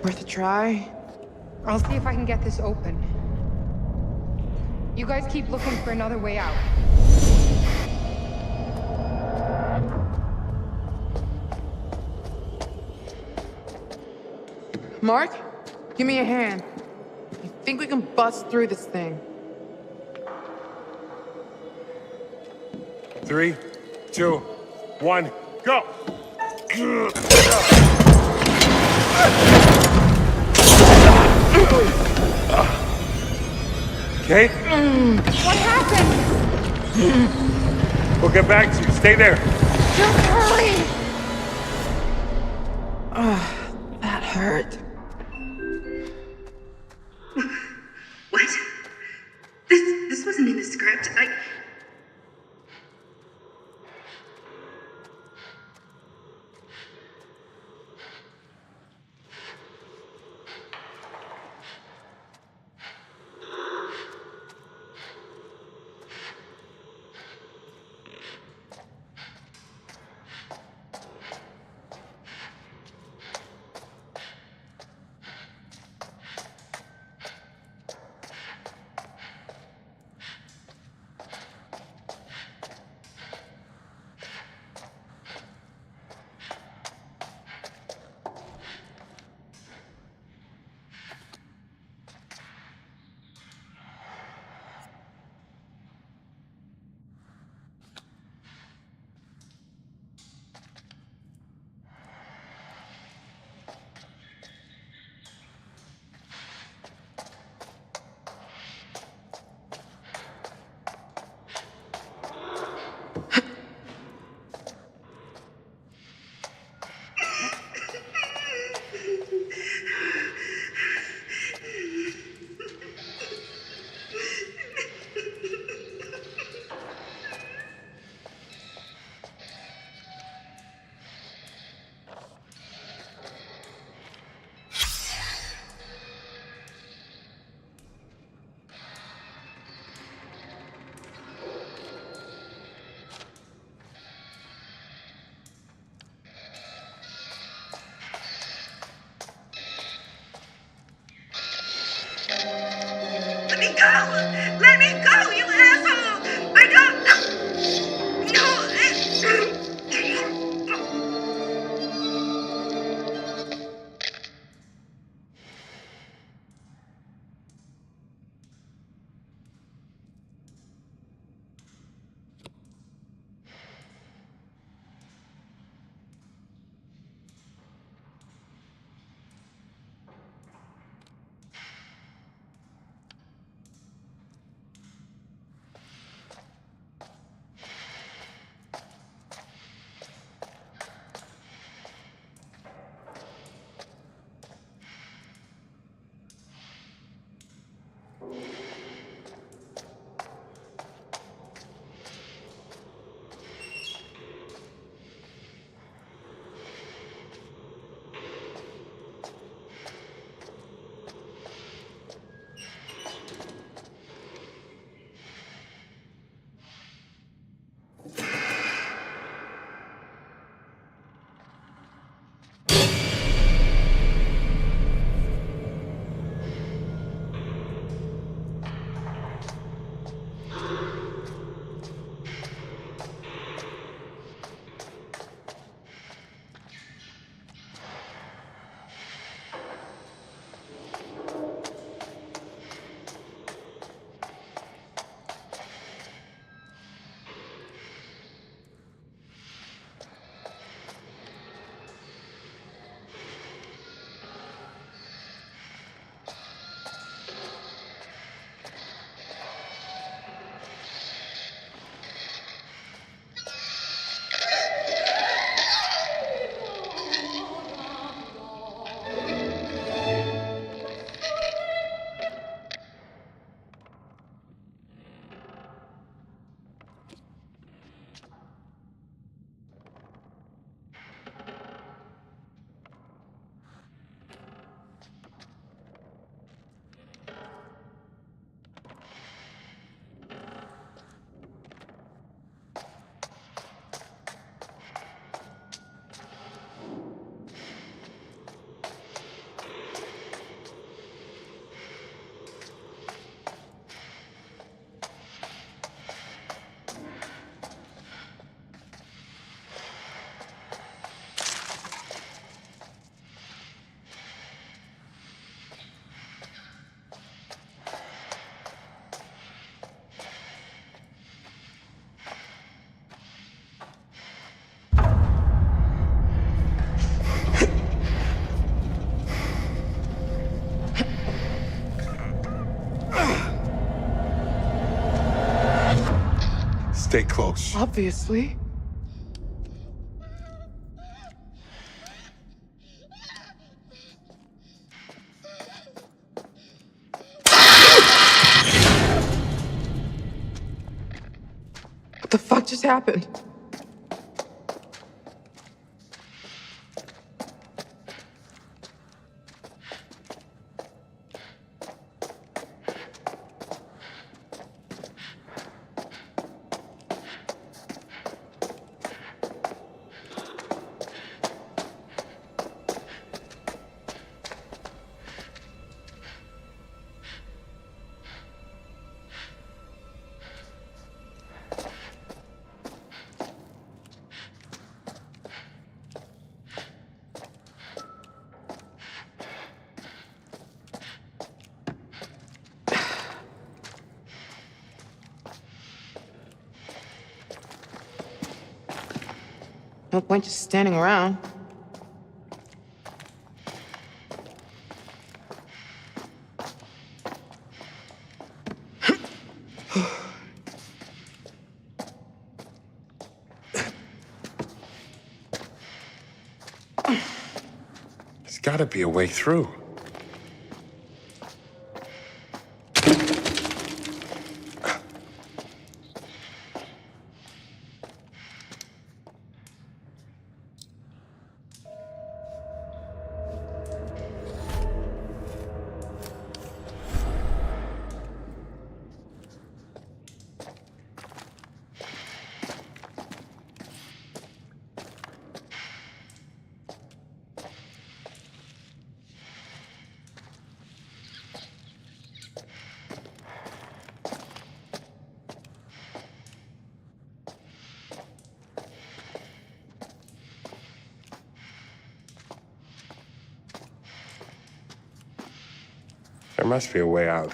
Worth a try? I'll see if I can get this open. You guys keep looking for another way out. Mark, give me a hand. I think we can bust through this thing. 3, 2, 1, go! Okay? What happened? We'll get back to you. Stay there. Just hurry! That hurt. What? This wasn't in the script. me go! Let me go, you asshole! I don't... No! Stay close. Obviously. What the fuck just happened? No point just standing around. There's gotta be a way through. must be a way out.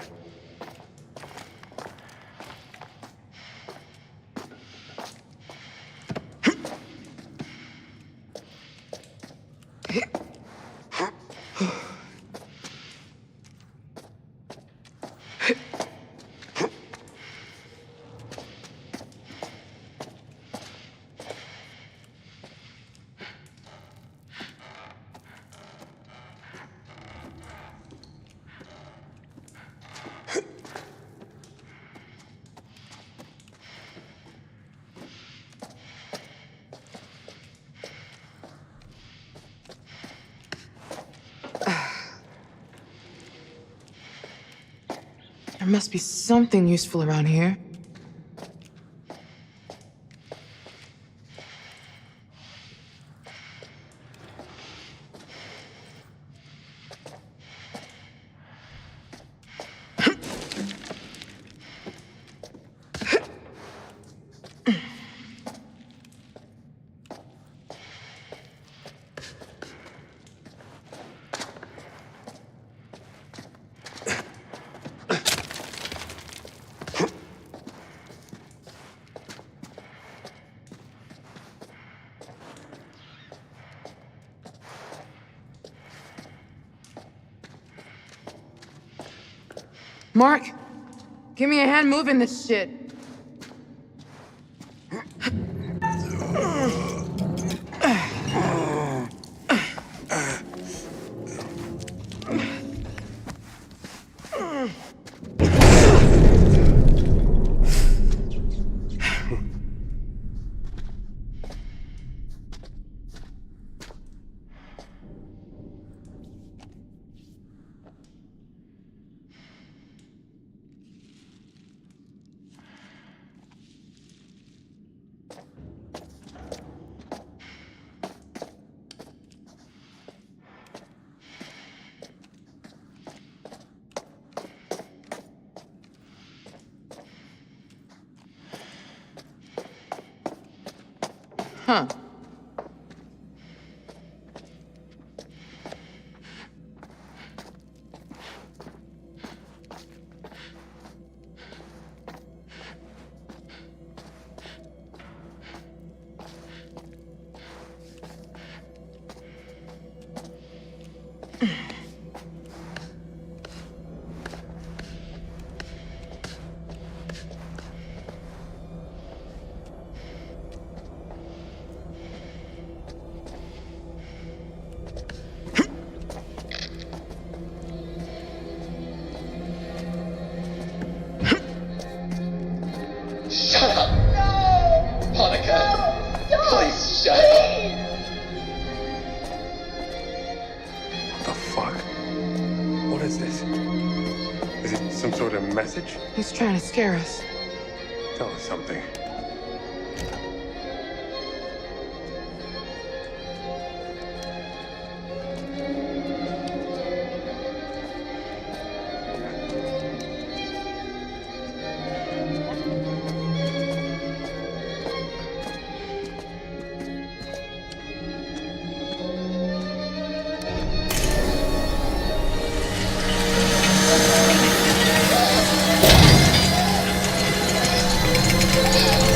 There must be something useful around here. Mark, give me a hand moving this shit. Huh. Shut up! No! Monica! No! Please shut up! What the fuck? What is this? Is it some sort of message? He's trying to scare us. Tell us something. No!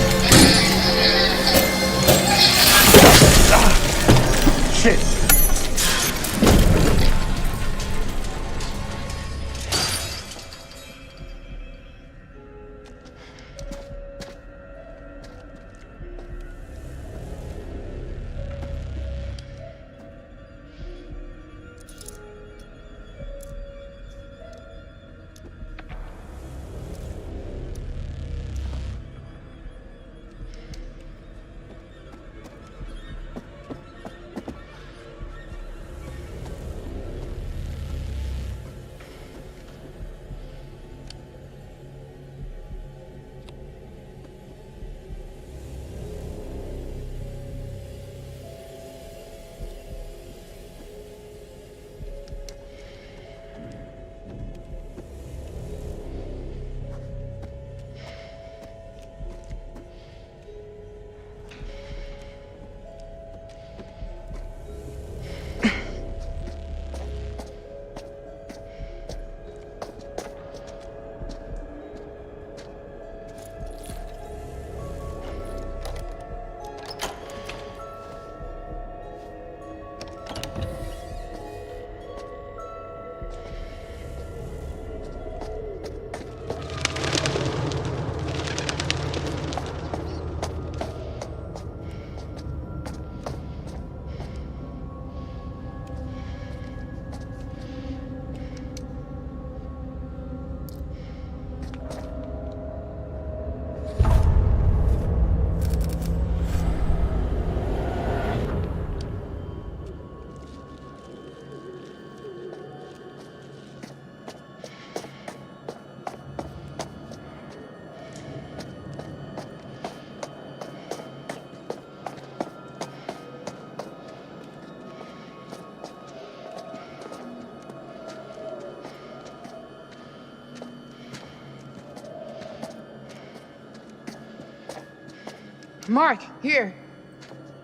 Mark, here.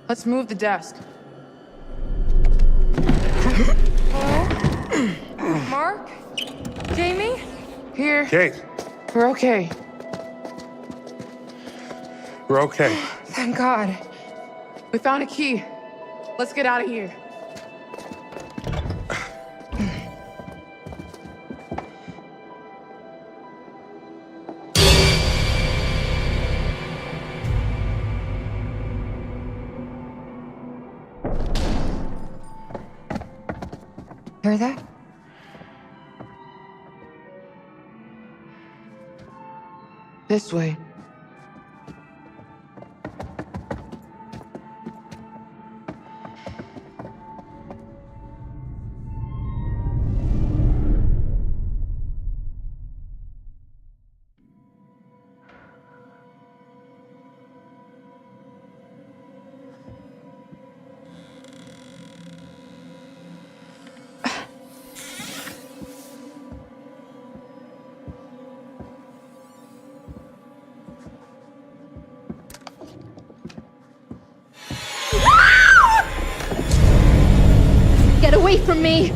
Let's move the desk. Hello? Mark? Jamie? Here. Kate, We're okay. we're okay. Thank God. We found a key. Let's get out of here. Hear that? This way. Get away from me!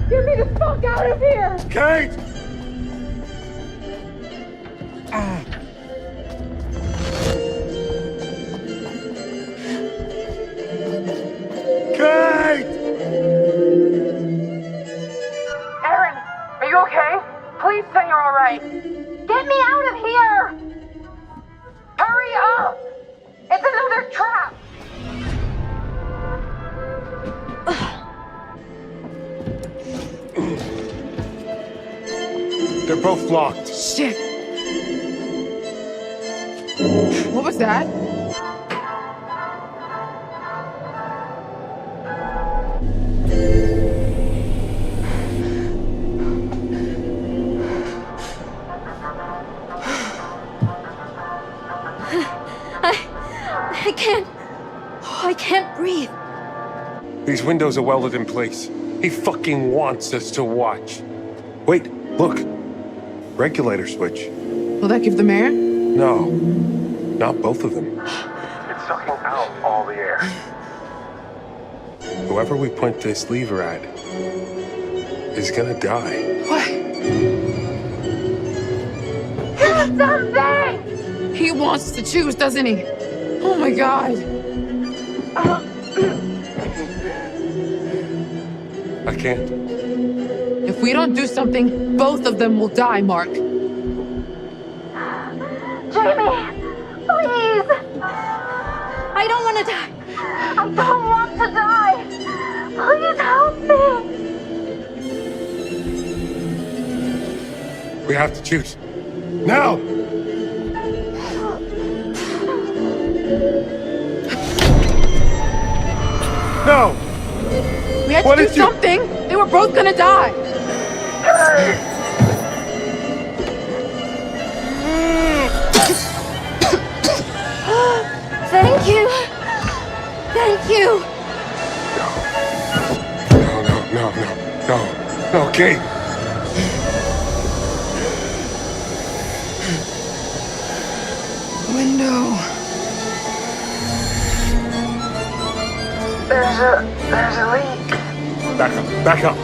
Get me the fuck out of here! Kate! Kate! Erin, are you okay? Please say you're alright. Get me out of here! Hurry up! It's another trap! They're both locked. Shit! What was that? I can't breathe. These windows are welded in place. He fucking wants us to watch. Wait, look. Regulator switch. Will that give them air? No, not both of them. It's sucking out all the air. Whoever we point this lever at is gonna die. What? Do something! He wants to choose, doesn't he? Oh my God. I can't. If we don't do something, both of them will die, Mark. Jamie! Please! I don't want to die. I don't want to die! Please help me! We have to choose. Now! No! We had to do something! They were both gonna die! Thank you! Thank you! No, Kate! Window. There's a leak. Back up.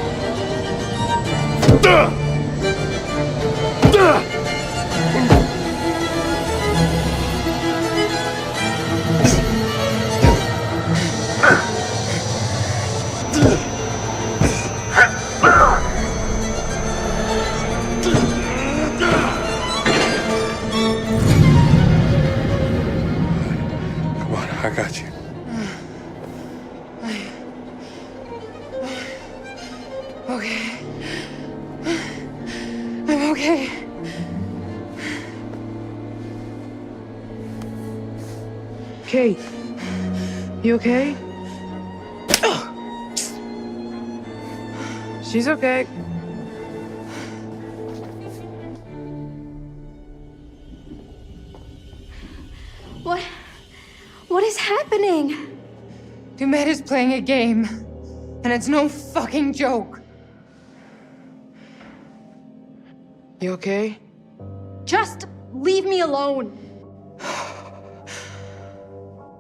Okay. I'm okay. Kate, you okay? She's okay. What is happening? Dumet is playing a game, and it's no fucking joke. You okay? Just leave me alone.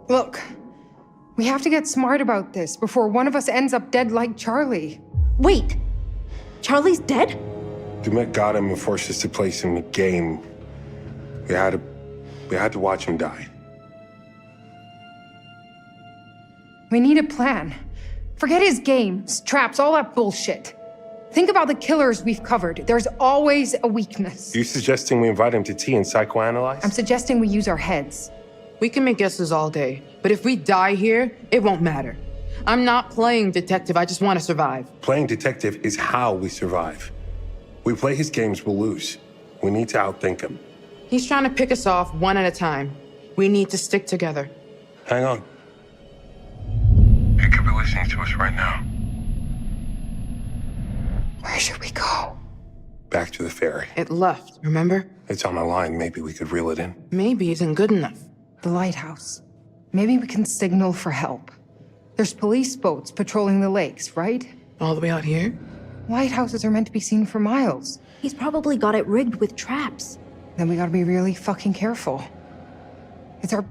Look, we have to get smart about this before one of us ends up dead like Charlie. Wait, Charlie's dead? Dumet got him and forced us to play some game. We had to watch him die. We need a plan. Forget his games, traps, all that bullshit. Think about the killers we've covered. There's always a weakness. You suggesting we invite him to tea and psychoanalyze? I'm suggesting we use our heads. We can make guesses all day, but if we die here, it won't matter. I'm not playing detective, I just want to survive. Playing detective is how we survive. We play his games, we'll lose. We need to outthink him. He's trying to pick us off one at a time. We need to stick together. Hang on. He could be listening to us right now. Where should we go? Back to the ferry. It left, remember? It's on a line, maybe we could reel it in. Maybe isn't good enough. The lighthouse. Maybe we can signal for help. There's police boats patrolling the lakes, right? All the way out here? Lighthouses are meant to be seen for miles. He's probably got it rigged with traps. Then we gotta be really fucking careful. It's our...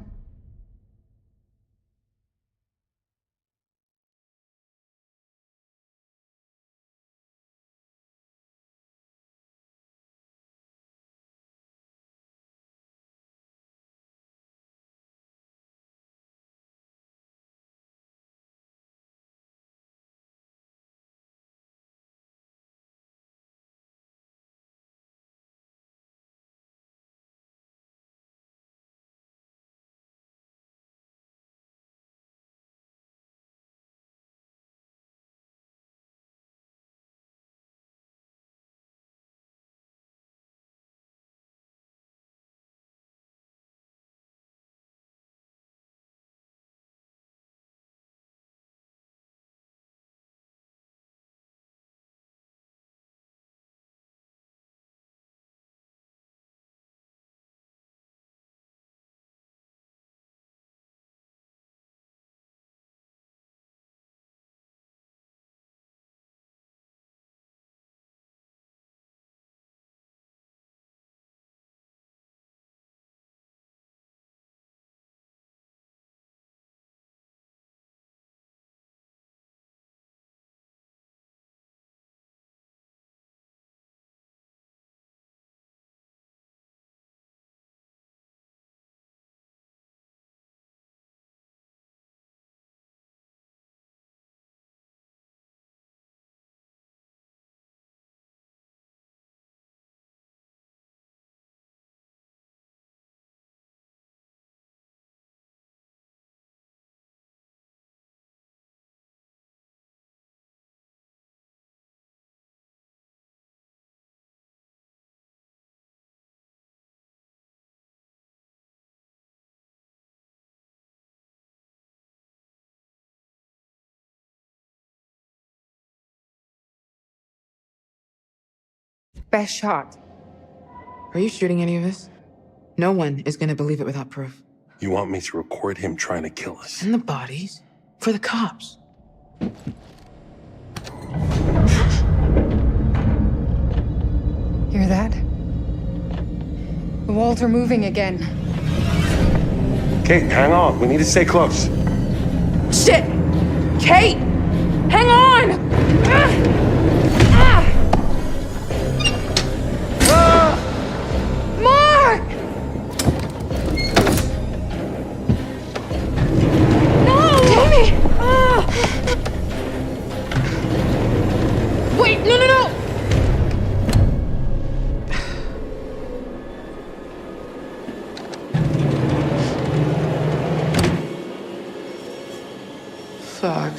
Best shot. Are you shooting any of this? No one is gonna believe it without proof. You want me to record him trying to kill us? And the bodies? For the cops. Hear that? The walls are moving again. Kate, hang on. We need to stay close. Shit! Kate! Hang on! Mark! No! Damn it! Wait, no! Fuck.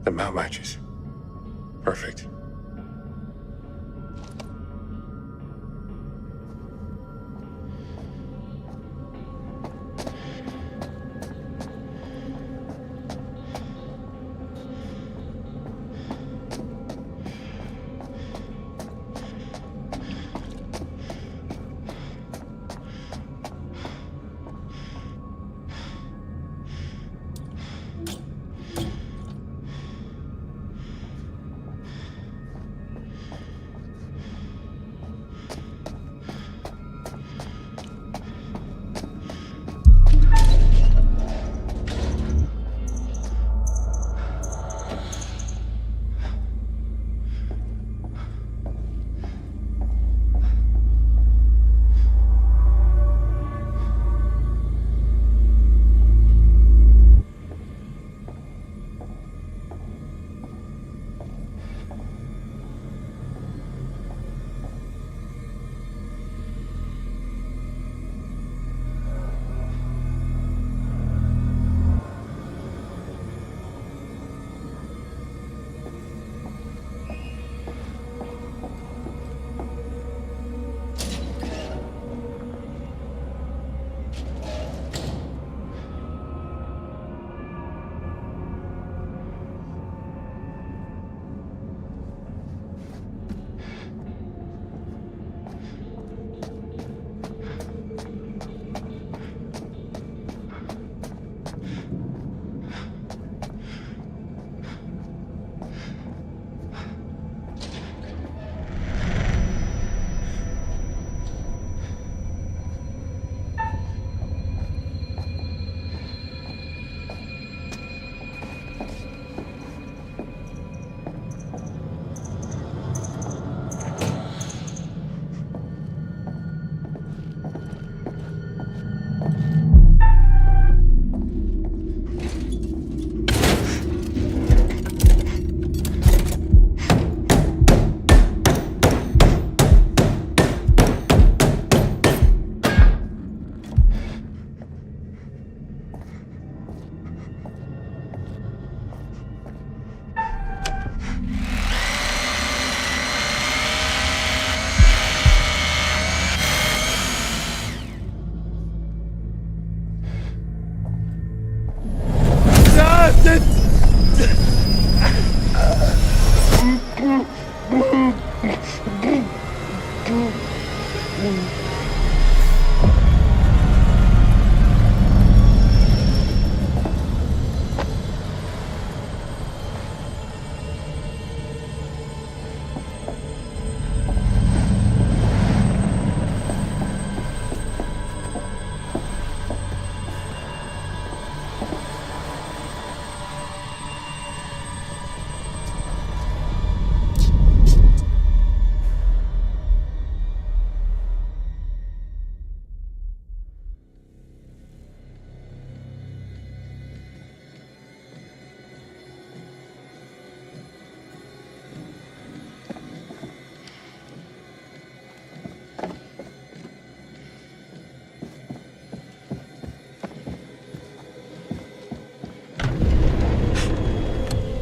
The mount matches. Perfect.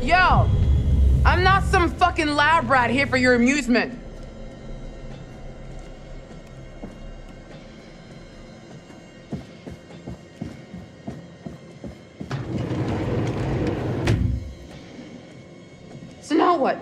Yo! I'm not some fucking lab rat here for your amusement. So now what?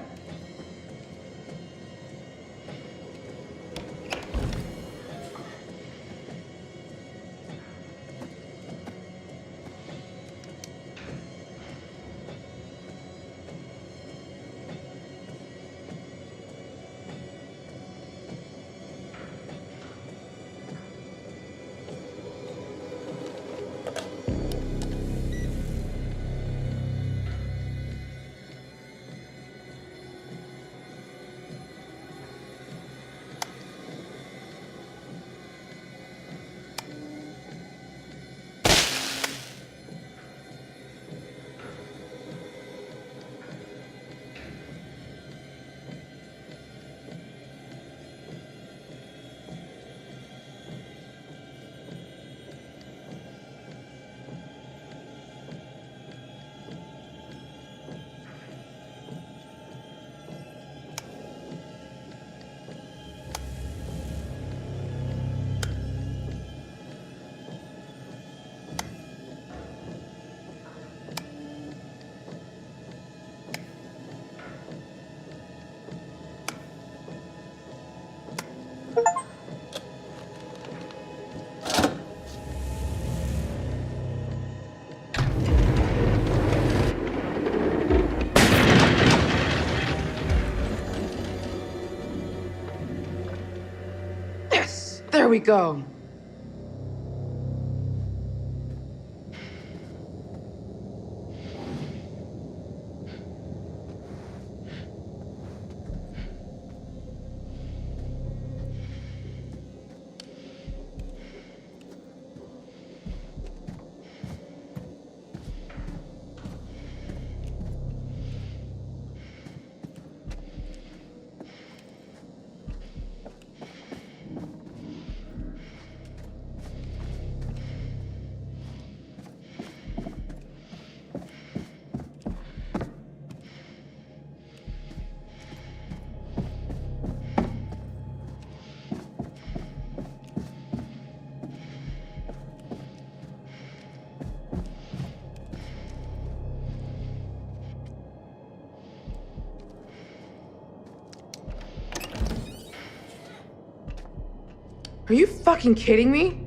There we go. Are you fucking kidding me?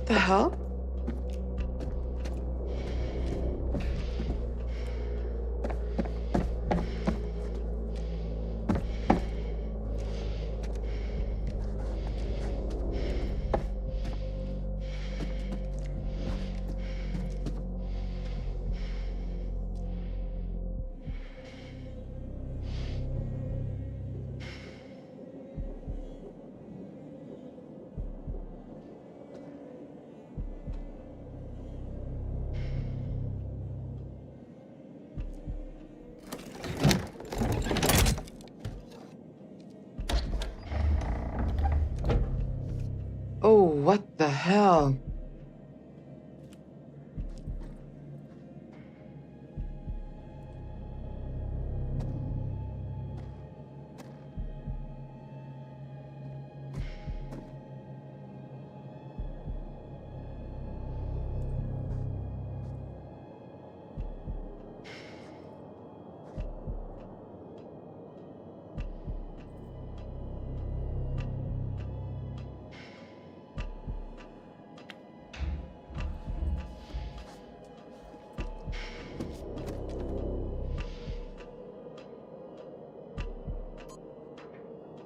the hell? Oh, what the hell?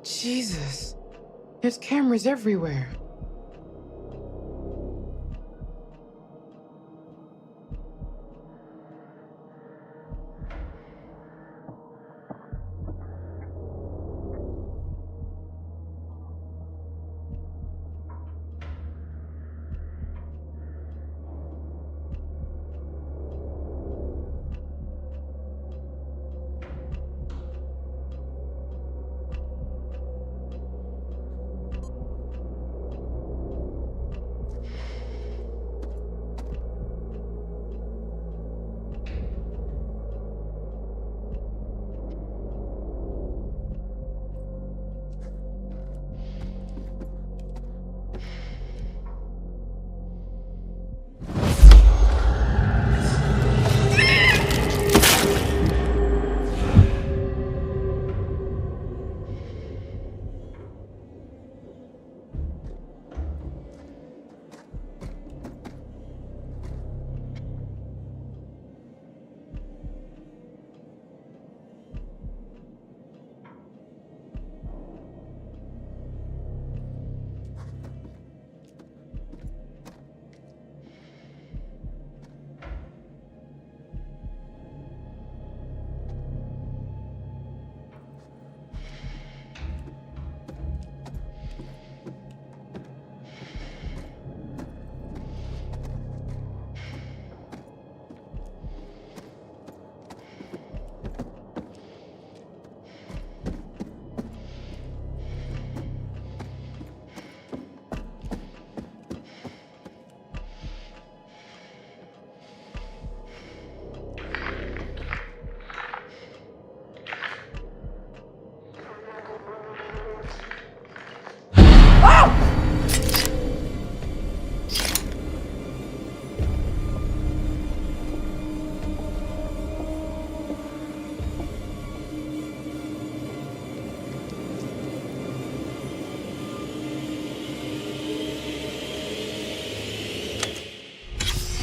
Jesus. There's cameras everywhere.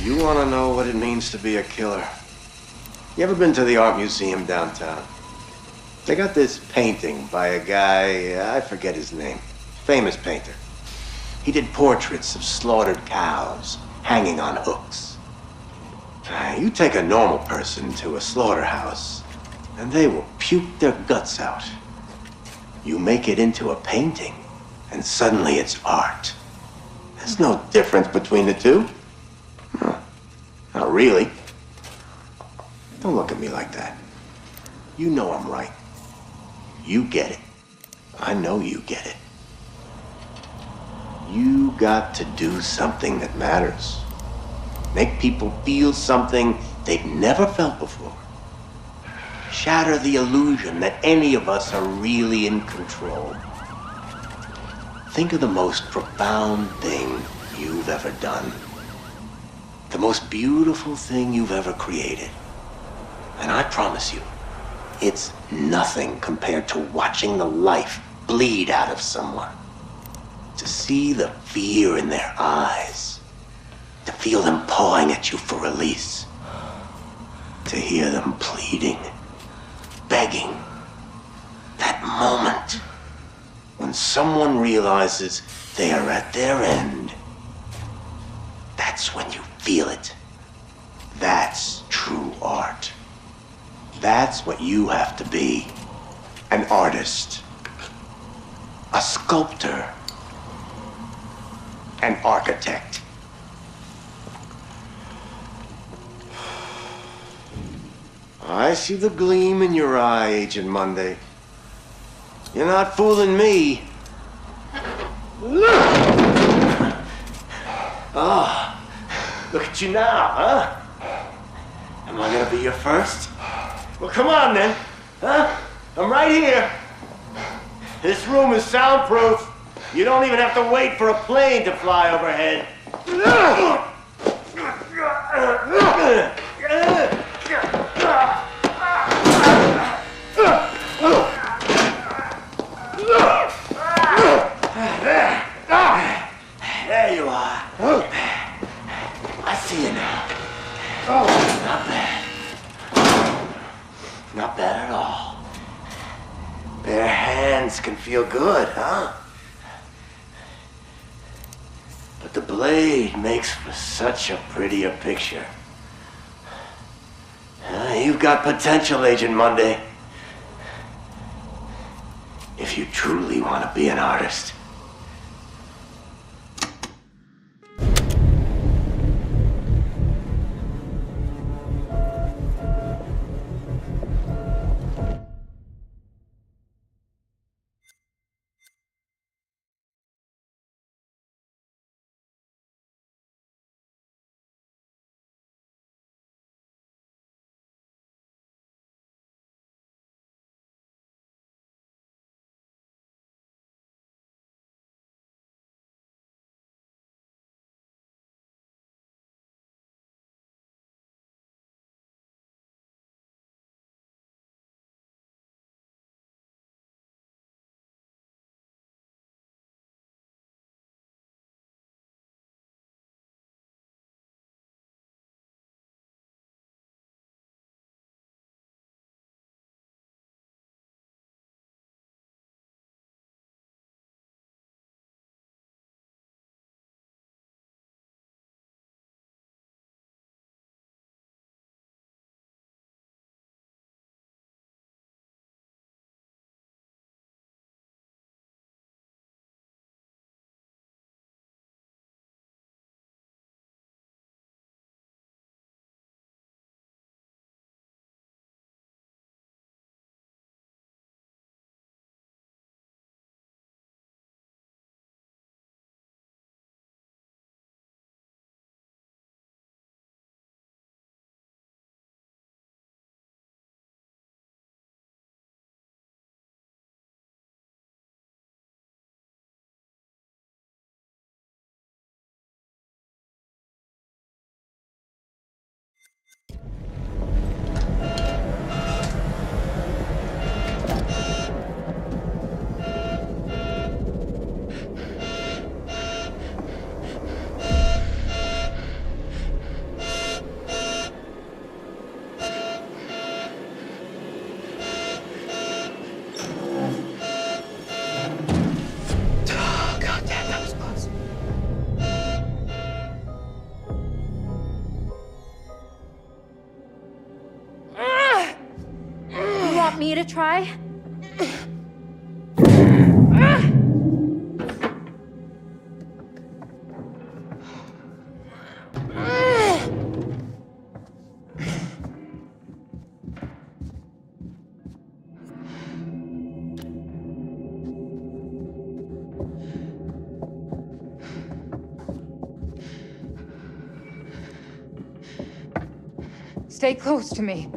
You want to know what it means to be a killer? You ever been to the art museum downtown? They got this painting by a guy, I forget his name. Famous painter. He did portraits of slaughtered cows hanging on hooks. You take a normal person to a slaughterhouse, and they will puke their guts out. You make it into a painting, and suddenly it's art. There's no difference between the two. No, not really. Don't look at me like that. You know I'm right. You get it. I know you get it. You got to do something that matters. Make people feel something they've never felt before. Shatter the illusion that any of us are really in control. Think of the most profound thing you've ever done. The most beautiful thing you've ever created. And I promise you, it's nothing compared to watching the life bleed out of someone. To see the fear in their eyes, feel them pawing at you for release. To hear them pleading, begging. That moment when someone realizes they are at their end. That's when you feel it. That's true art. That's what you have to be. An artist. A sculptor. An architect. I see the gleam in your eye, Agent Monday. You're not fooling me. Oh, look at you now, huh? Am I gonna be your first? Well, come on then, huh? I'm right here. This room is soundproof. You don't even have to wait for a plane to fly overhead. There you are. I see you now. Not bad. Not bad at all. Bare hands can feel good, huh? But the blade makes for such a prettier picture. You've got potential, Agent Monday. If you truly want to be an artist. Me to try? Stay close to me.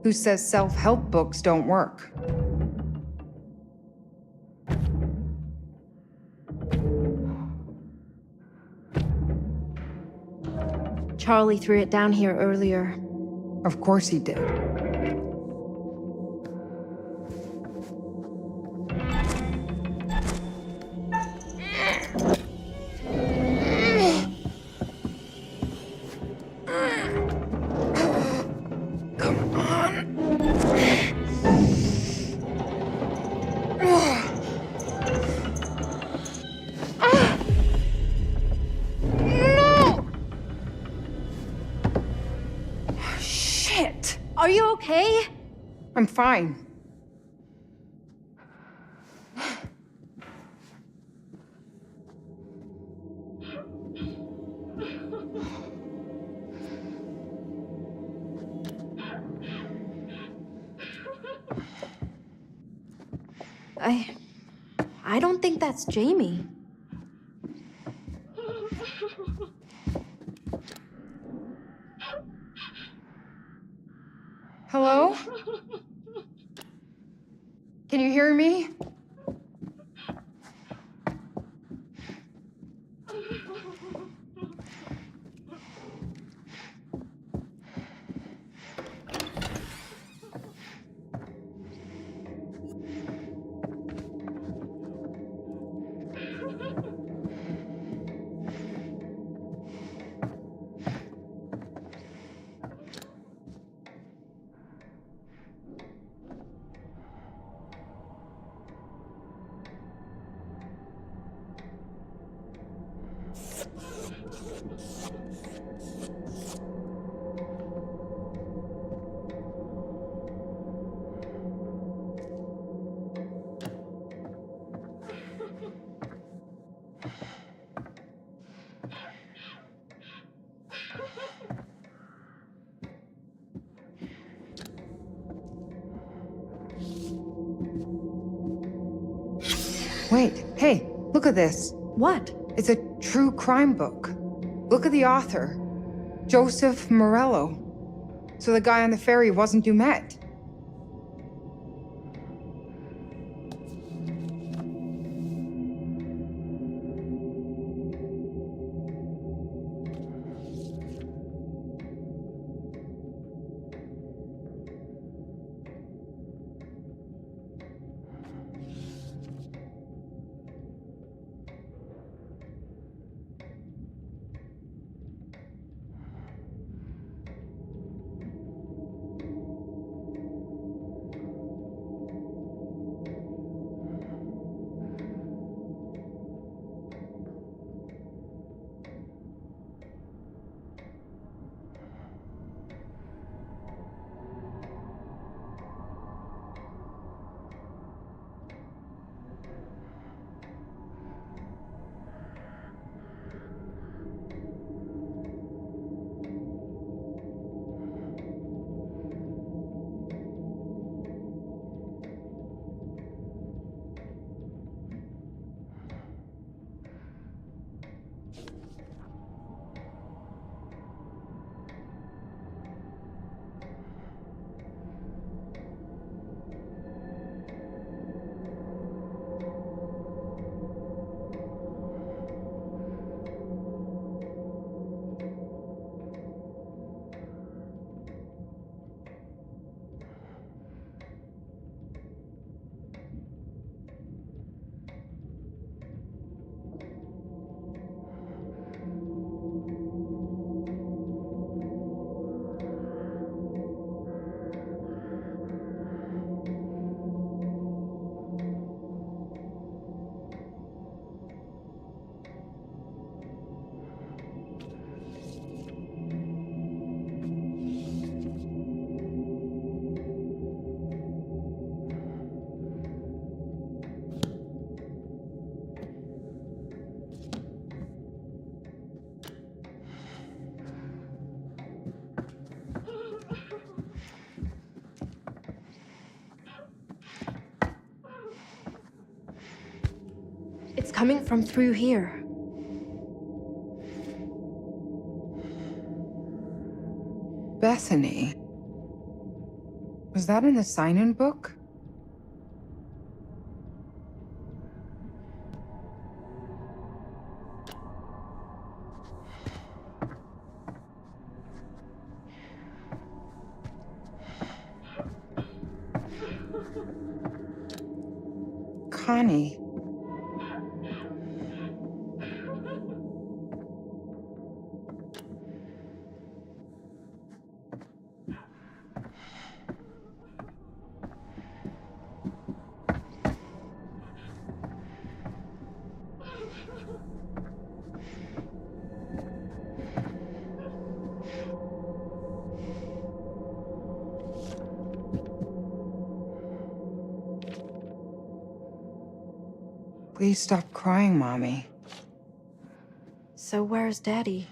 Who says self-help books don't work? Charlie threw it down here earlier. Of course he did. Come on. No! Shit! Are you okay? I'm fine. I don't think that's Jamie. Hello? Can you hear me? Wait, hey, look at this. What? It's a true crime book. Look at the author, Joseph Morello. So the guy on the ferry wasn't Dumet. It's coming from through here. Bethany. Was that in the sign-in book? Connie. Please stop crying, Mommy. So where's Daddy?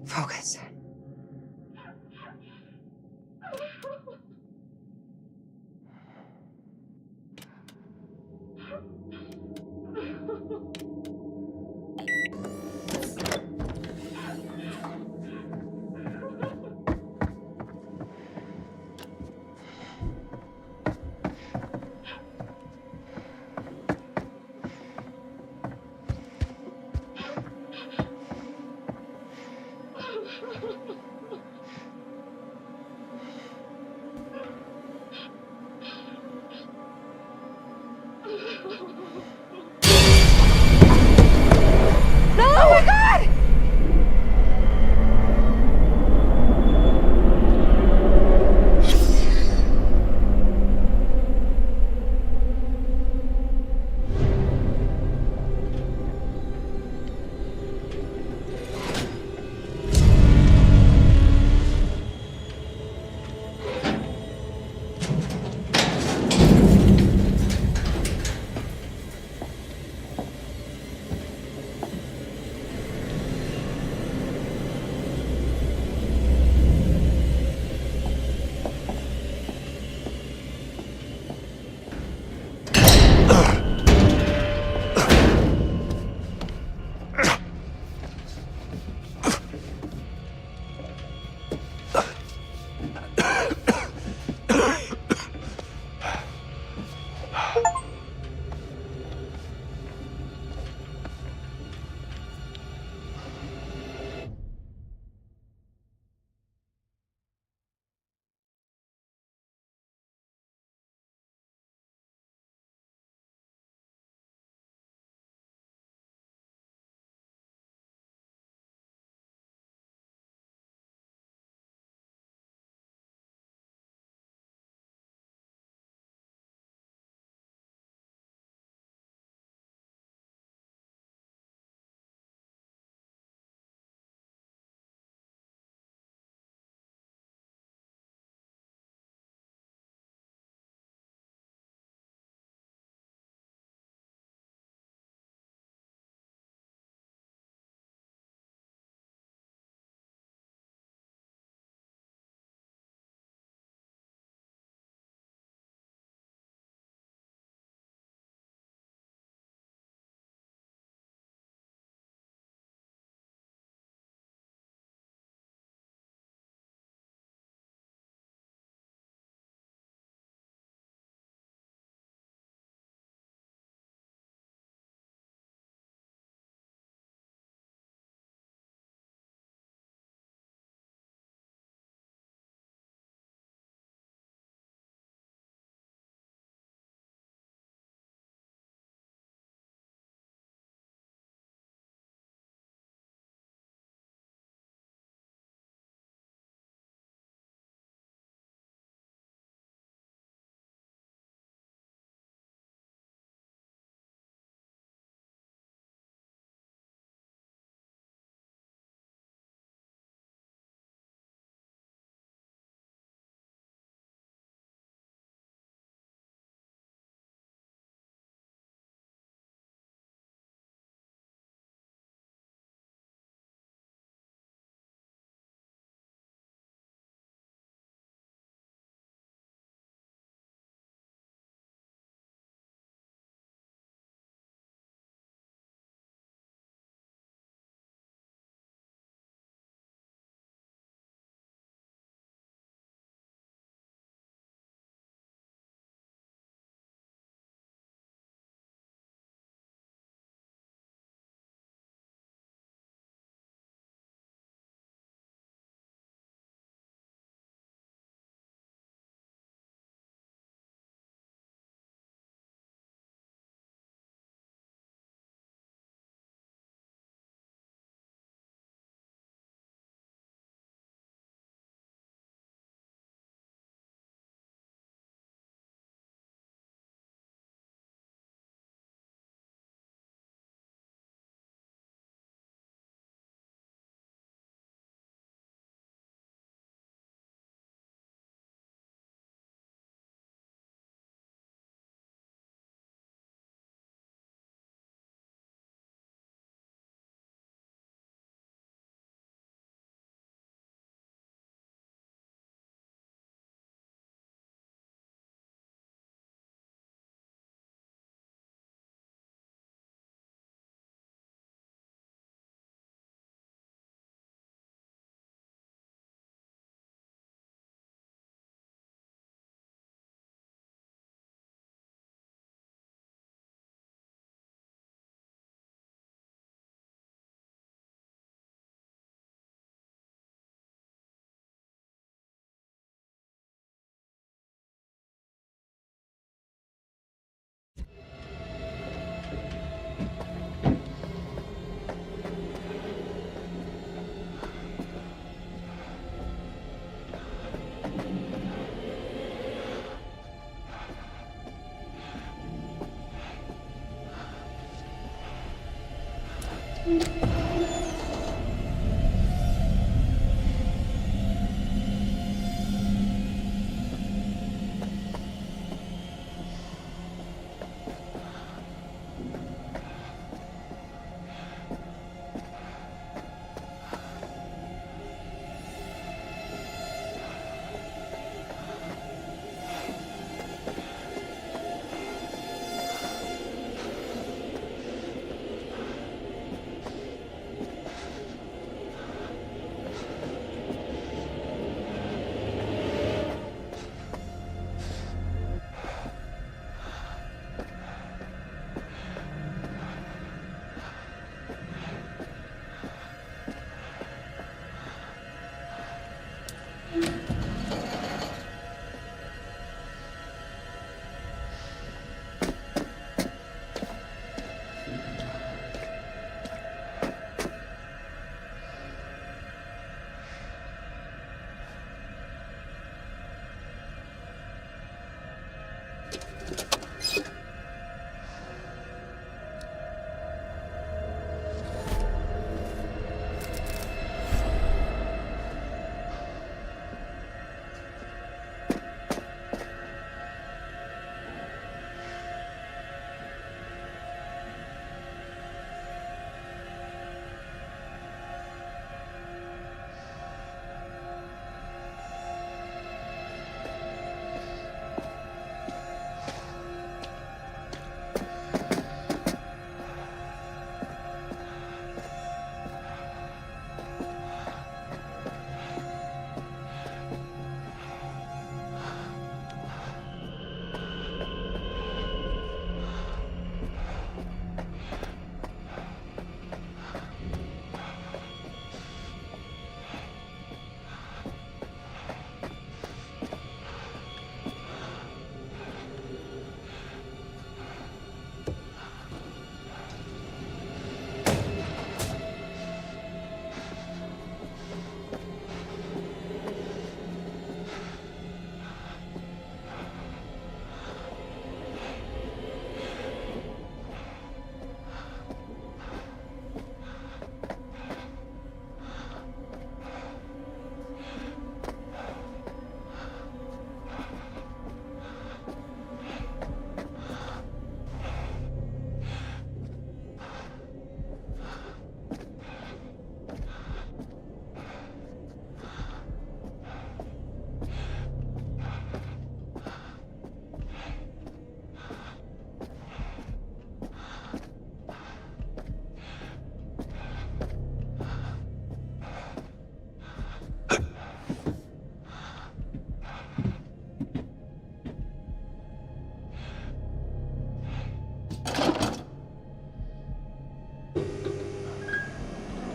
Focus.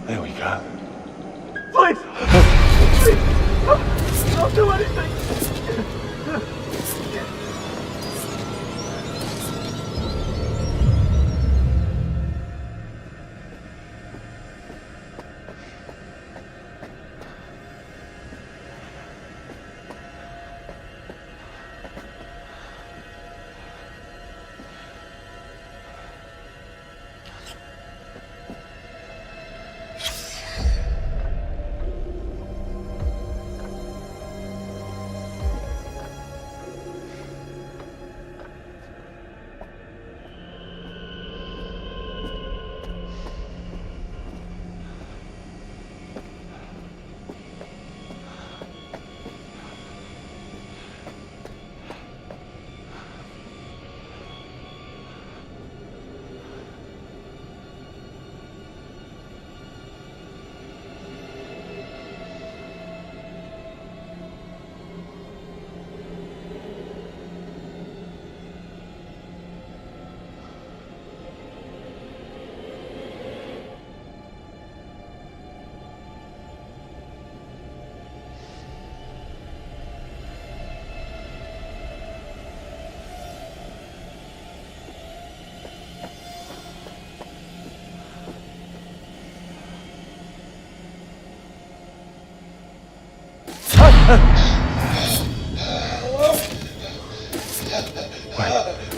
There we go. Please! Please! Don't do anything!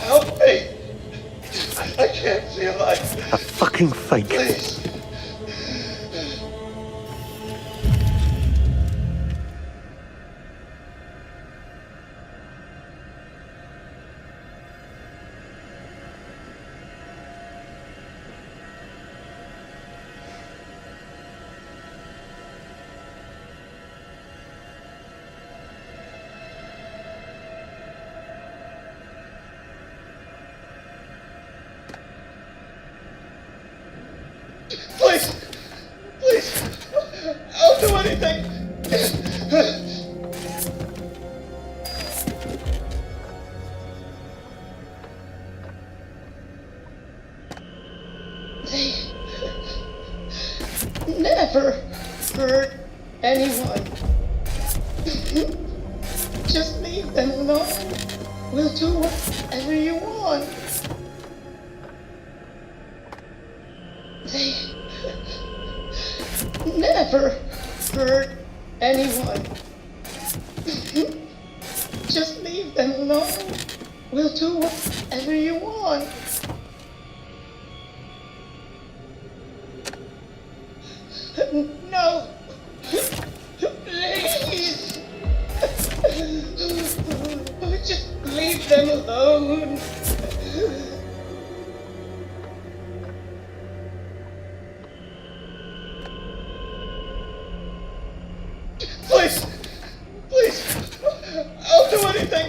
Help me! I can't see a light. A fucking fake. Please, Please! Please! I'll do anything! They never hurt anyone. Just leave them alone. We'll do whatever you want. They never hurt anyone. Just leave them alone. We'll do whatever you want. No! Please! Just leave them alone. Please! Please! I'll do anything!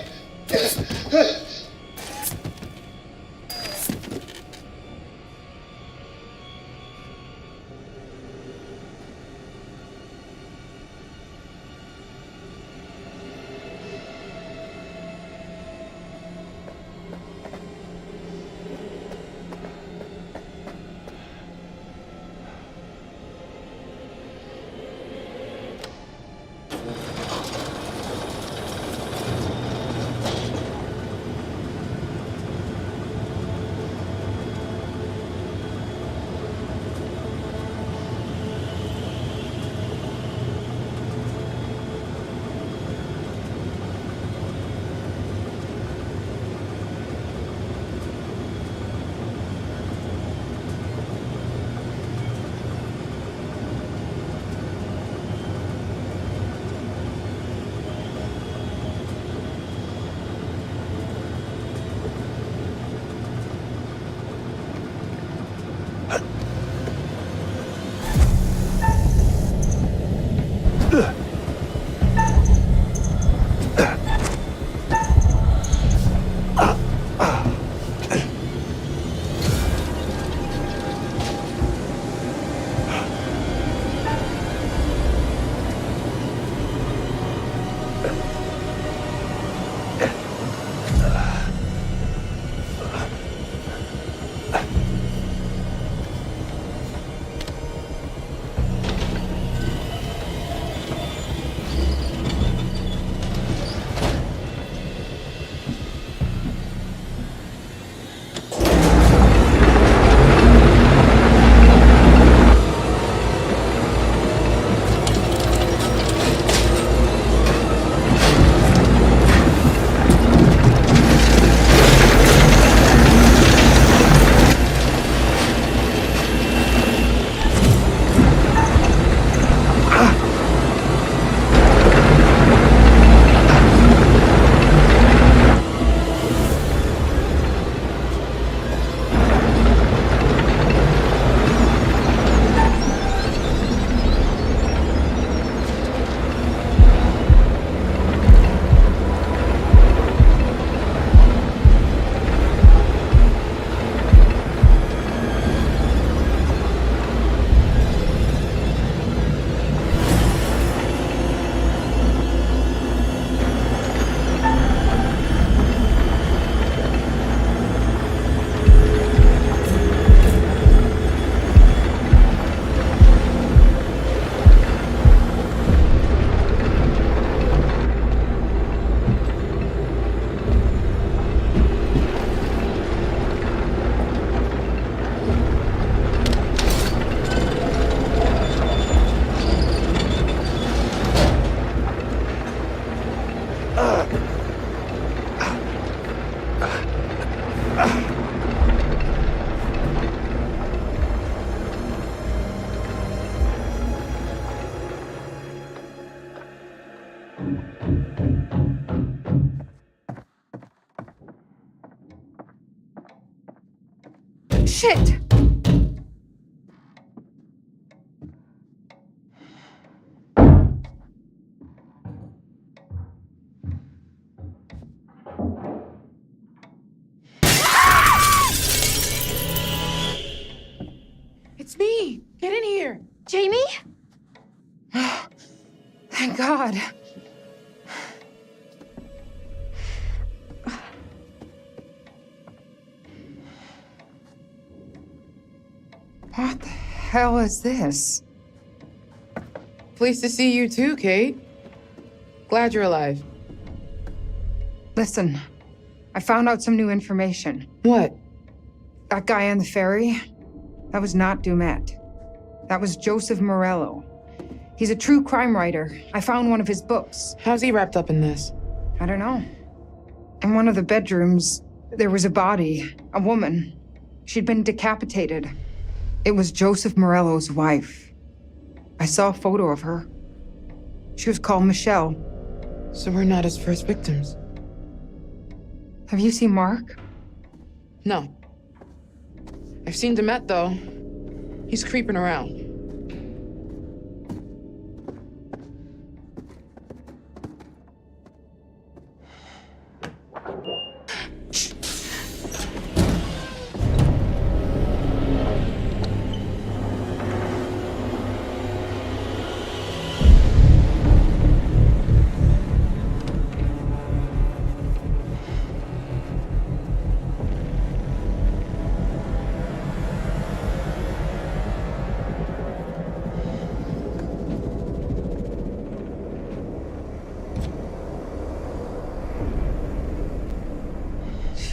Shit! It's me! Jamie? Thank God. What the hell is this? Pleased to see you too, Kate. Glad you're alive. Listen, I found out some new information. What? That guy on the ferry, that was not Dumet. That was Joseph Morello. He's a true crime writer. I found one of his books. How's he wrapped up in this? I don't know. In one of the bedrooms, there was a body, a woman. She'd been decapitated. It was Joseph Morello's wife. I saw a photo of her. She was called Michelle. So we're not his first victims. Have you seen Mark? No. I've seen Demet, though. He's creeping around.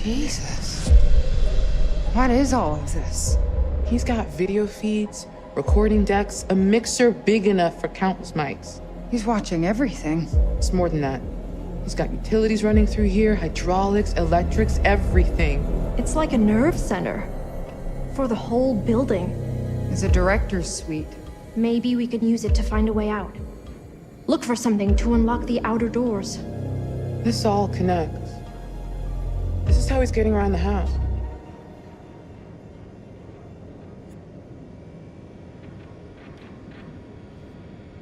Jesus. What is all of this? He's got video feeds, recording decks, a mixer big enough for countless mics. He's watching everything. It's more than that. He's got utilities running through here, hydraulics, electrics, everything. It's like a nerve center. For the whole building. It's a director's suite. Maybe we could use it to find a way out. Look for something to unlock the outer doors. This all connects. This is how he's getting around the house.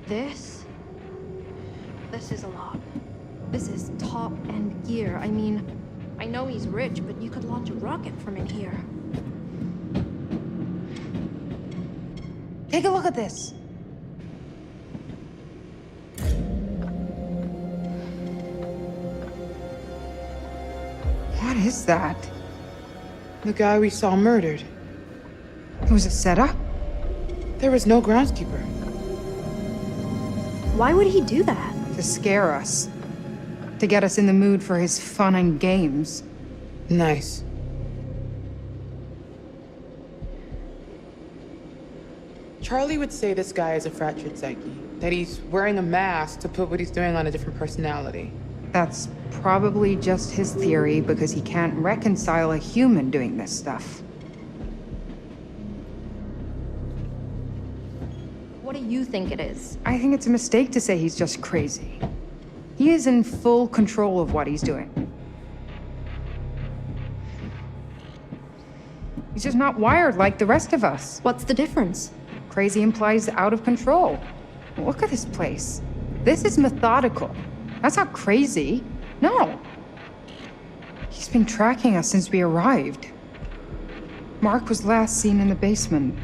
This is a lot. This is top-end gear. I mean, I know he's rich, but you could launch a rocket from in here. Take a look at this. What is that? The guy we saw murdered. It was a setup? There was no groundskeeper. Why would he do that? To scare us. To get us in the mood for his fun and games. Nice. Charlie would say this guy is a fractured psyche. That he's wearing a mask to put what he's doing on a different personality. That's probably just his theory because he can't reconcile a human doing this stuff. What do you think it is? I think it's a mistake to say he's just crazy. He is in full control of what he's doing. He's just not wired like the rest of us. What's the difference? Crazy implies out of control. Look at this place. This is methodical. That's not crazy. No. He's been tracking us since we arrived. Mark was last seen in the basement.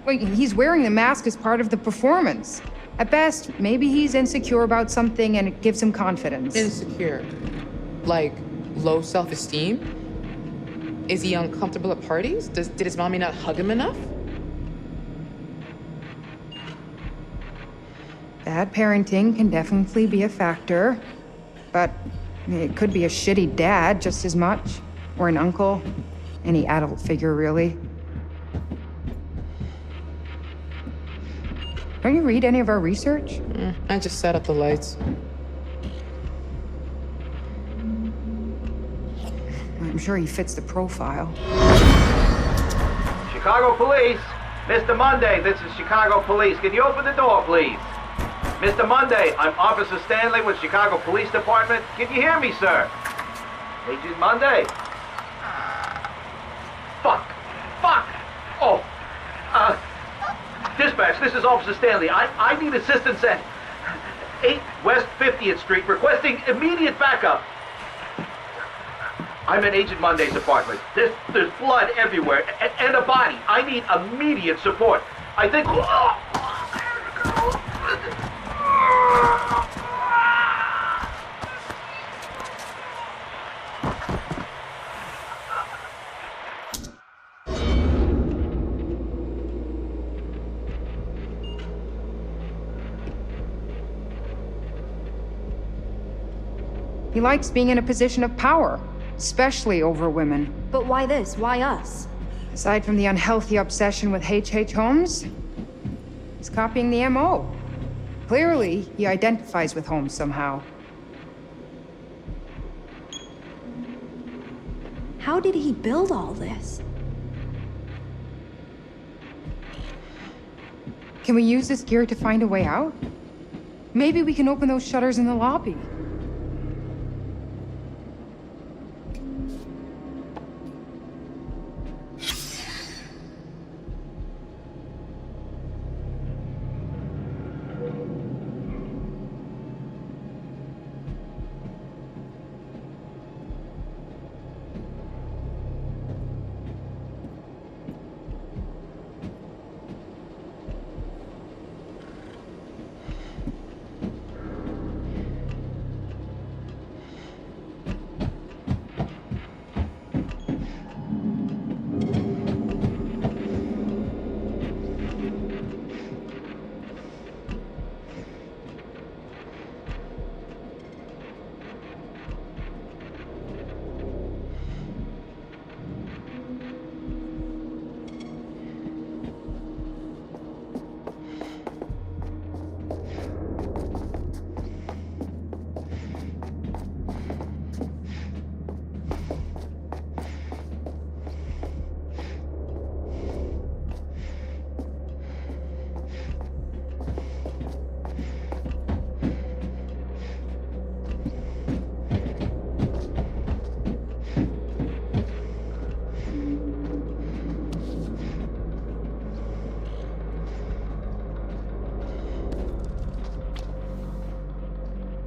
Wait, he's wearing the mask as part of the performance. At best, maybe he's insecure about something and it gives him confidence. Insecure? Like, low self-esteem? Is he uncomfortable at parties? Did his mommy not hug him enough? Bad parenting can definitely be a factor, but it could be a shitty dad just as much, or an uncle, any adult figure, really. Don't you read any of our research? I just set up the lights. I'm sure he fits the profile. Chicago Police! Mr. Monday, this is Chicago Police. Can you open the door, please? Mr. Monday, I'm Officer Stanley with Chicago Police Department. Can you hear me, sir? Agent Monday? Fuck! Oh! Dispatch, this is Officer Stanley. I need assistance at 8 West 50th Street, requesting immediate backup. I'm in Agent Monday's apartment. There's blood everywhere and a body. I need immediate support. I think... He likes being in a position of power, especially over women. But why this? Why us? Aside from the unhealthy obsession with H.H. Holmes, he's copying the M.O. Clearly, he identifies with Holmes somehow. How did he build all this? Can we use this gear to find a way out? Maybe we can open those shutters in the lobby.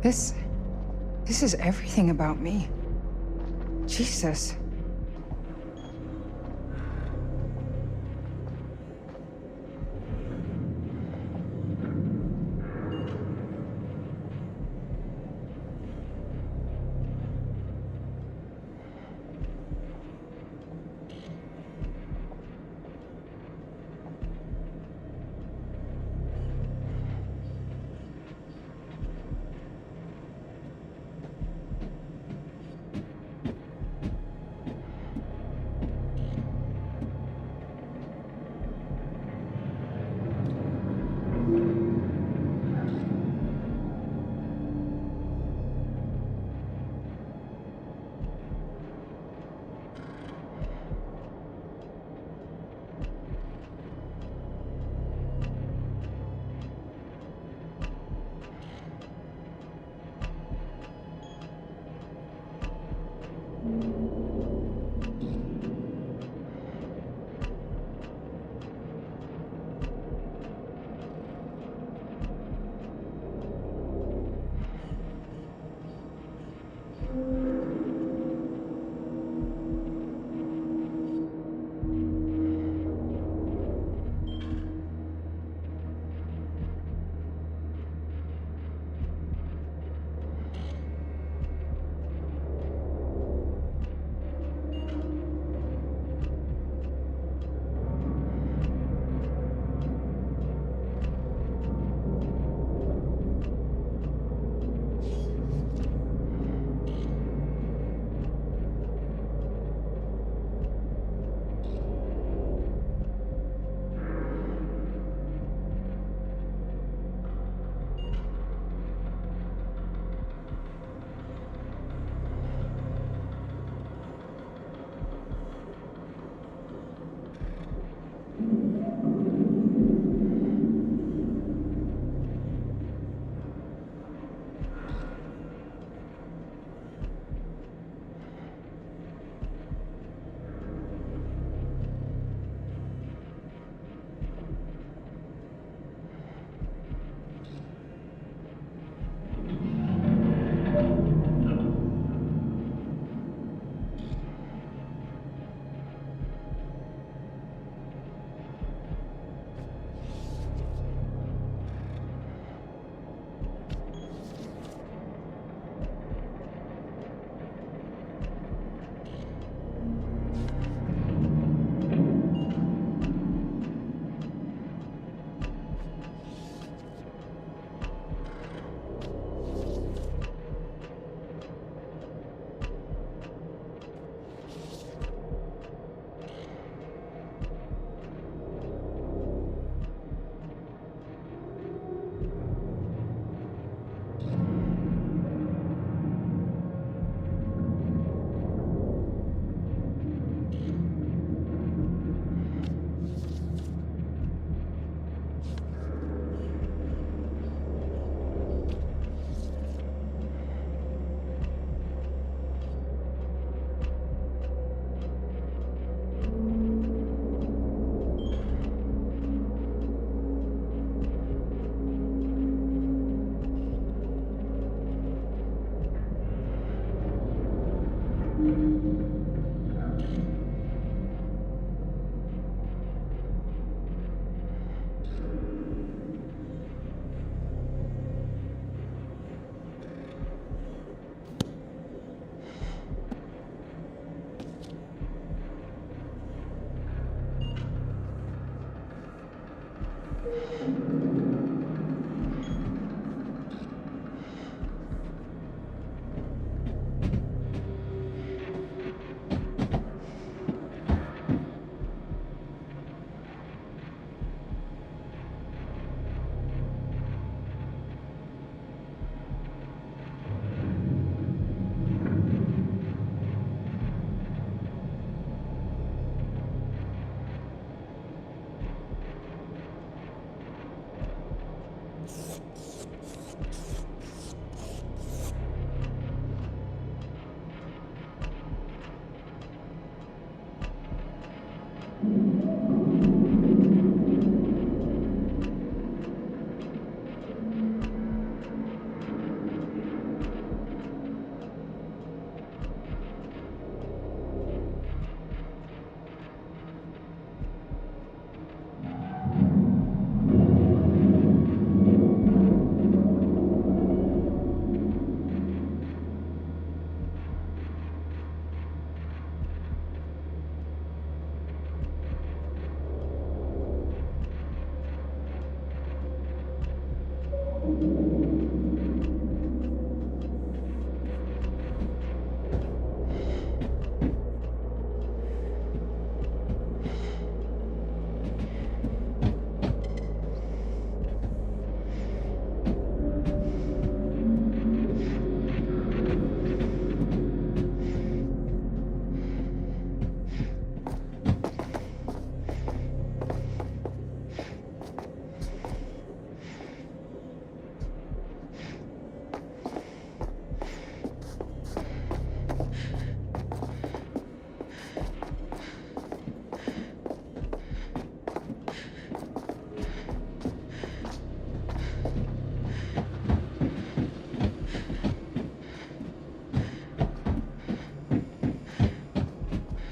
This is everything about me. Jesus.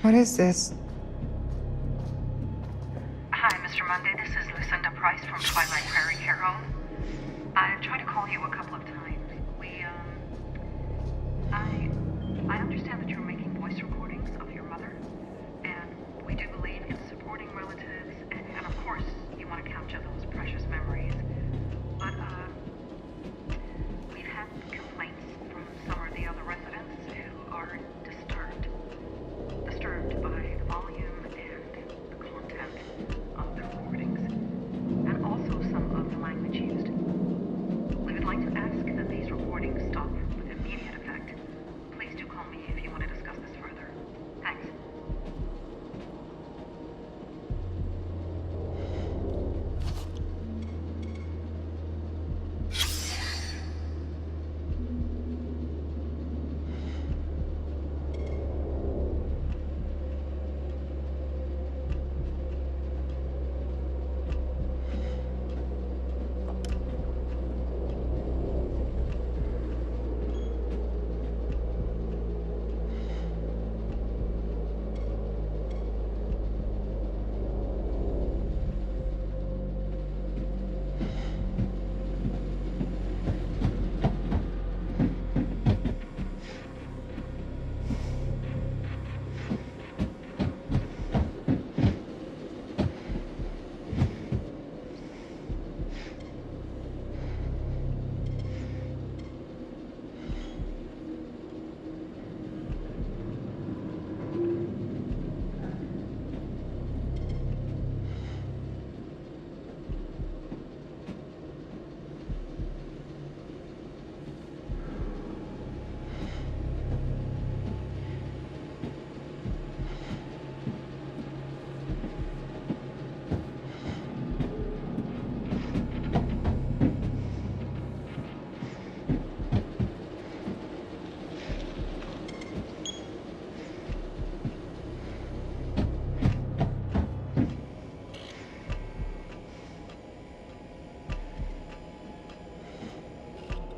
What is this? Hi, Mr. Monday. This is Lucinda Price from Twilight Prairie Care Home. I've tried to call you a couple of times. I understand that you're making voice recordings of your mother, and we do believe in supporting relatives, and of course, you want to capture those precious memories. But, we've had complaints from some of the other residents who are disturbed by the volume and the content of the recordings, and also some of the language used. We would like to ask that these recordings stop with immediate effect. Please do call me if you want to discuss this further. Thanks.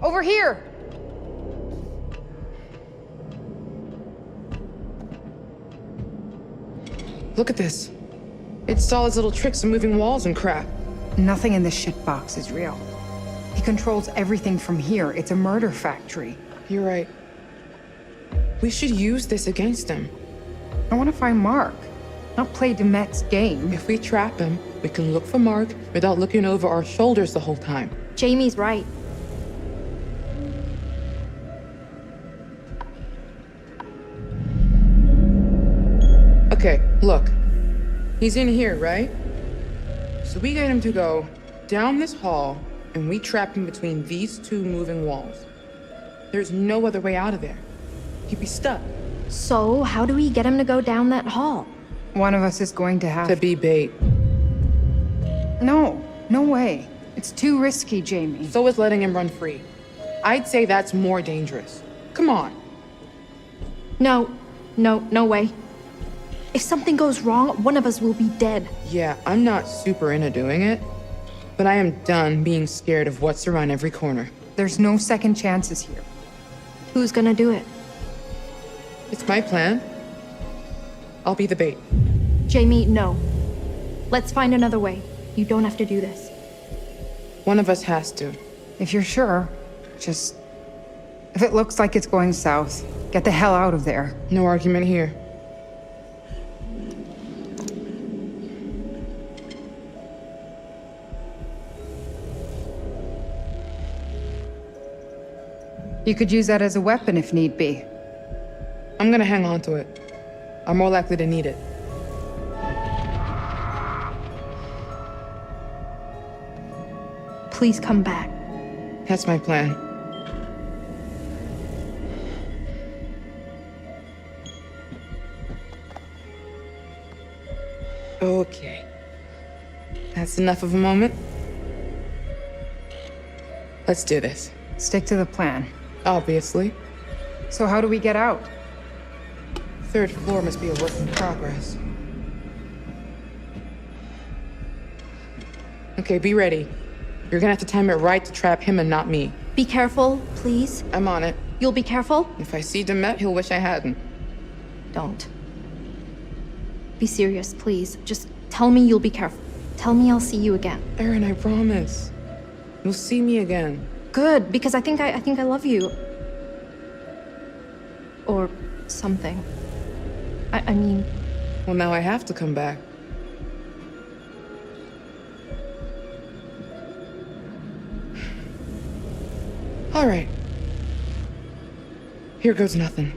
Over here! Look at this. It saw his little tricks of moving walls and crap. Nothing in this shitbox is real. He controls everything from here. It's a murder factory. You're right. We should use this against him. I want to find Mark, not play Demet's game. If we trap him, we can look for Mark without looking over our shoulders the whole time. Jamie's right. Okay, look. He's in here, right? So we get him to go down this hall, and we trap him between these two moving walls. There's no other way out of there. He'd be stuck. So, how do we get him to go down that hall? One of us is going to have To be bait. No, no way. It's too risky, Jamie. So is letting him run free. I'd say that's more dangerous. Come on. No way. If something goes wrong, one of us will be dead. Yeah, I'm not super into doing it, but I am done being scared of what's around every corner. There's no second chances here. Who's gonna do it? It's my plan. I'll be the bait. Jamie, no. Let's find another way. You don't have to do this. One of us has to. If you're sure, just... If it looks like it's going south, get the hell out of there. No argument here. You could use that as a weapon if need be. I'm gonna hang on to it. I'm more likely to need it. Please come back. That's my plan. Okay. That's enough of a moment. Let's do this. Stick to the plan. Obviously. So how do we get out? Third floor must be a work in progress. Okay, be ready. You're gonna have to time it right to trap him and not me. Be careful, please. I'm on it. You'll be careful? If I see Demet, he'll wish I hadn't. Don't. Be serious, please. Just tell me you'll be careful. Tell me I'll see you again. Erin, I promise. You'll see me again. Good, because I think I love you. Or something. I mean... Well, now I have to come back. All right. Here goes nothing.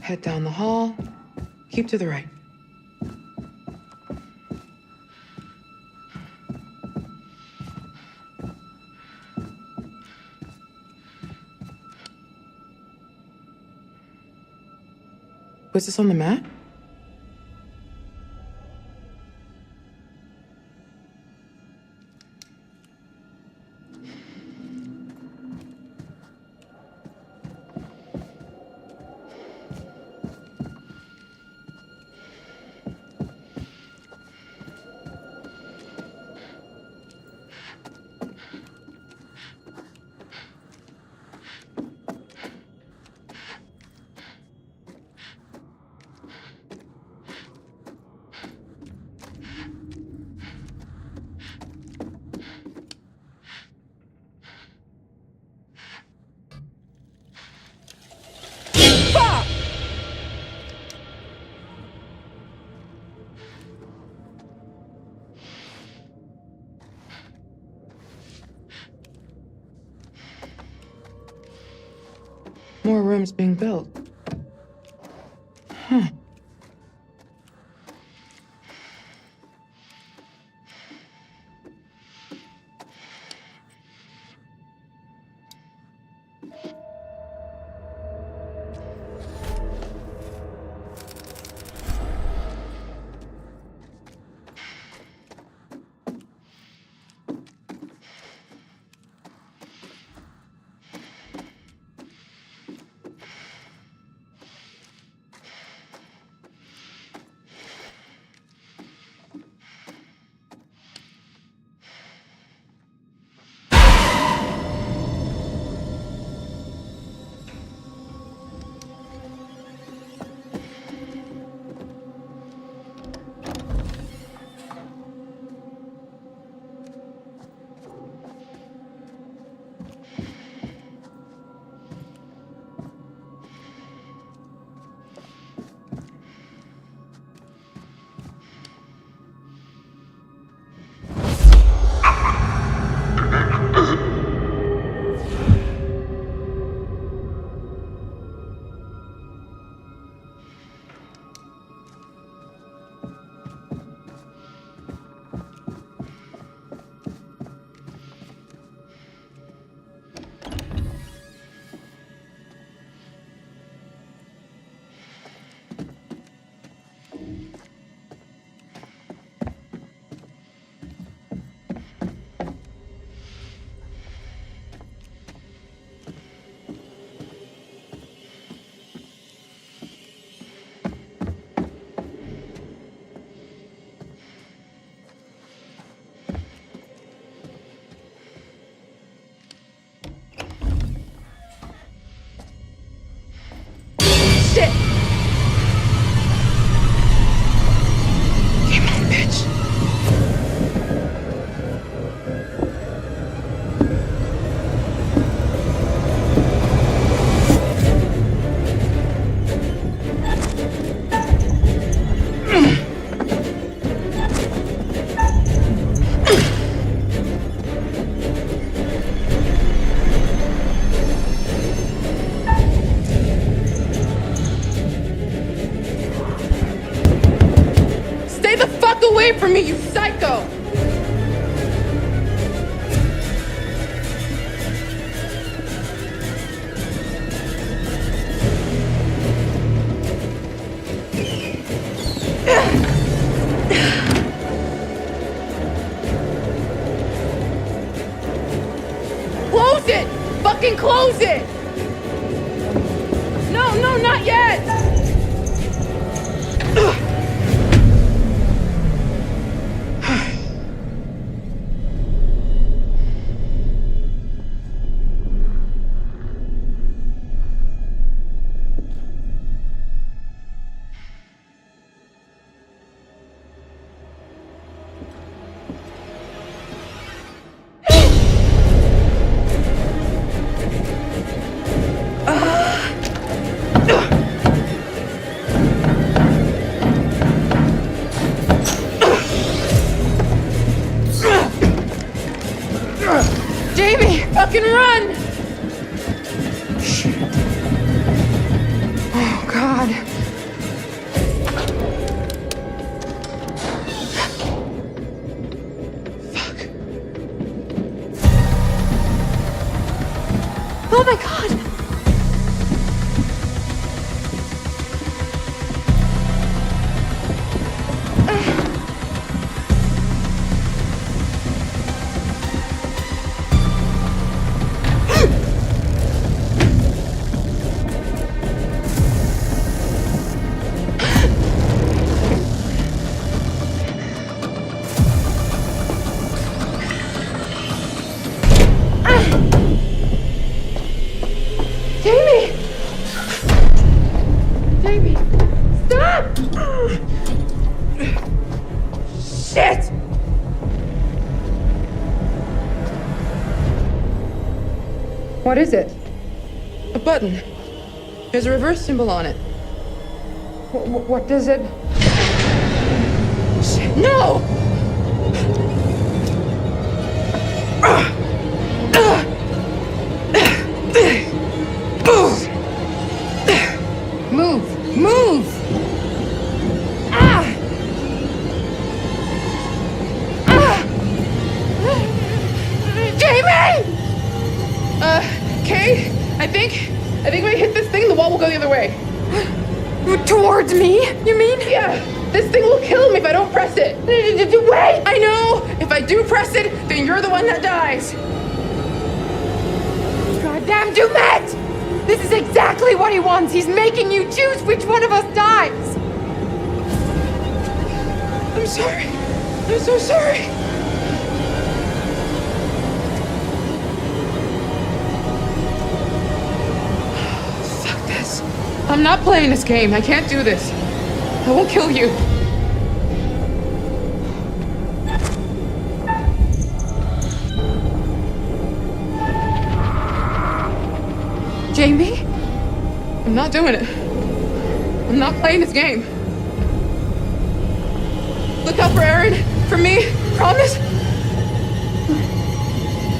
Head down the hall. Keep to the right. Was this on the map? More rooms being built. Huh. me, you psycho! Close it! Fucking close it! No, not yet! Jamie, fucking run! Oh, God. Fuck. Oh my God! Jamie! Jamie! Stop! Shit! What is it? A button. There's a reverse symbol on it. What does it? Shit, no! Move! Move! Ah! Ah! Jamie! Kate, I think when we hit this thing, the wall will go the other way. Towards me, you mean? Yeah, this thing will kill me if I don't press it. Wait! I know! If I do press it, then you're the one that dies. Goddamn Dumet! This is exactly what he wants! He's making you choose which one of us dies! I'm sorry. I'm so sorry. Fuck this. I'm not playing this game. I can't do this. I won't kill you. Jamie? I'm not doing it. I'm not playing this game. Look out for Aaron. For me. Promise?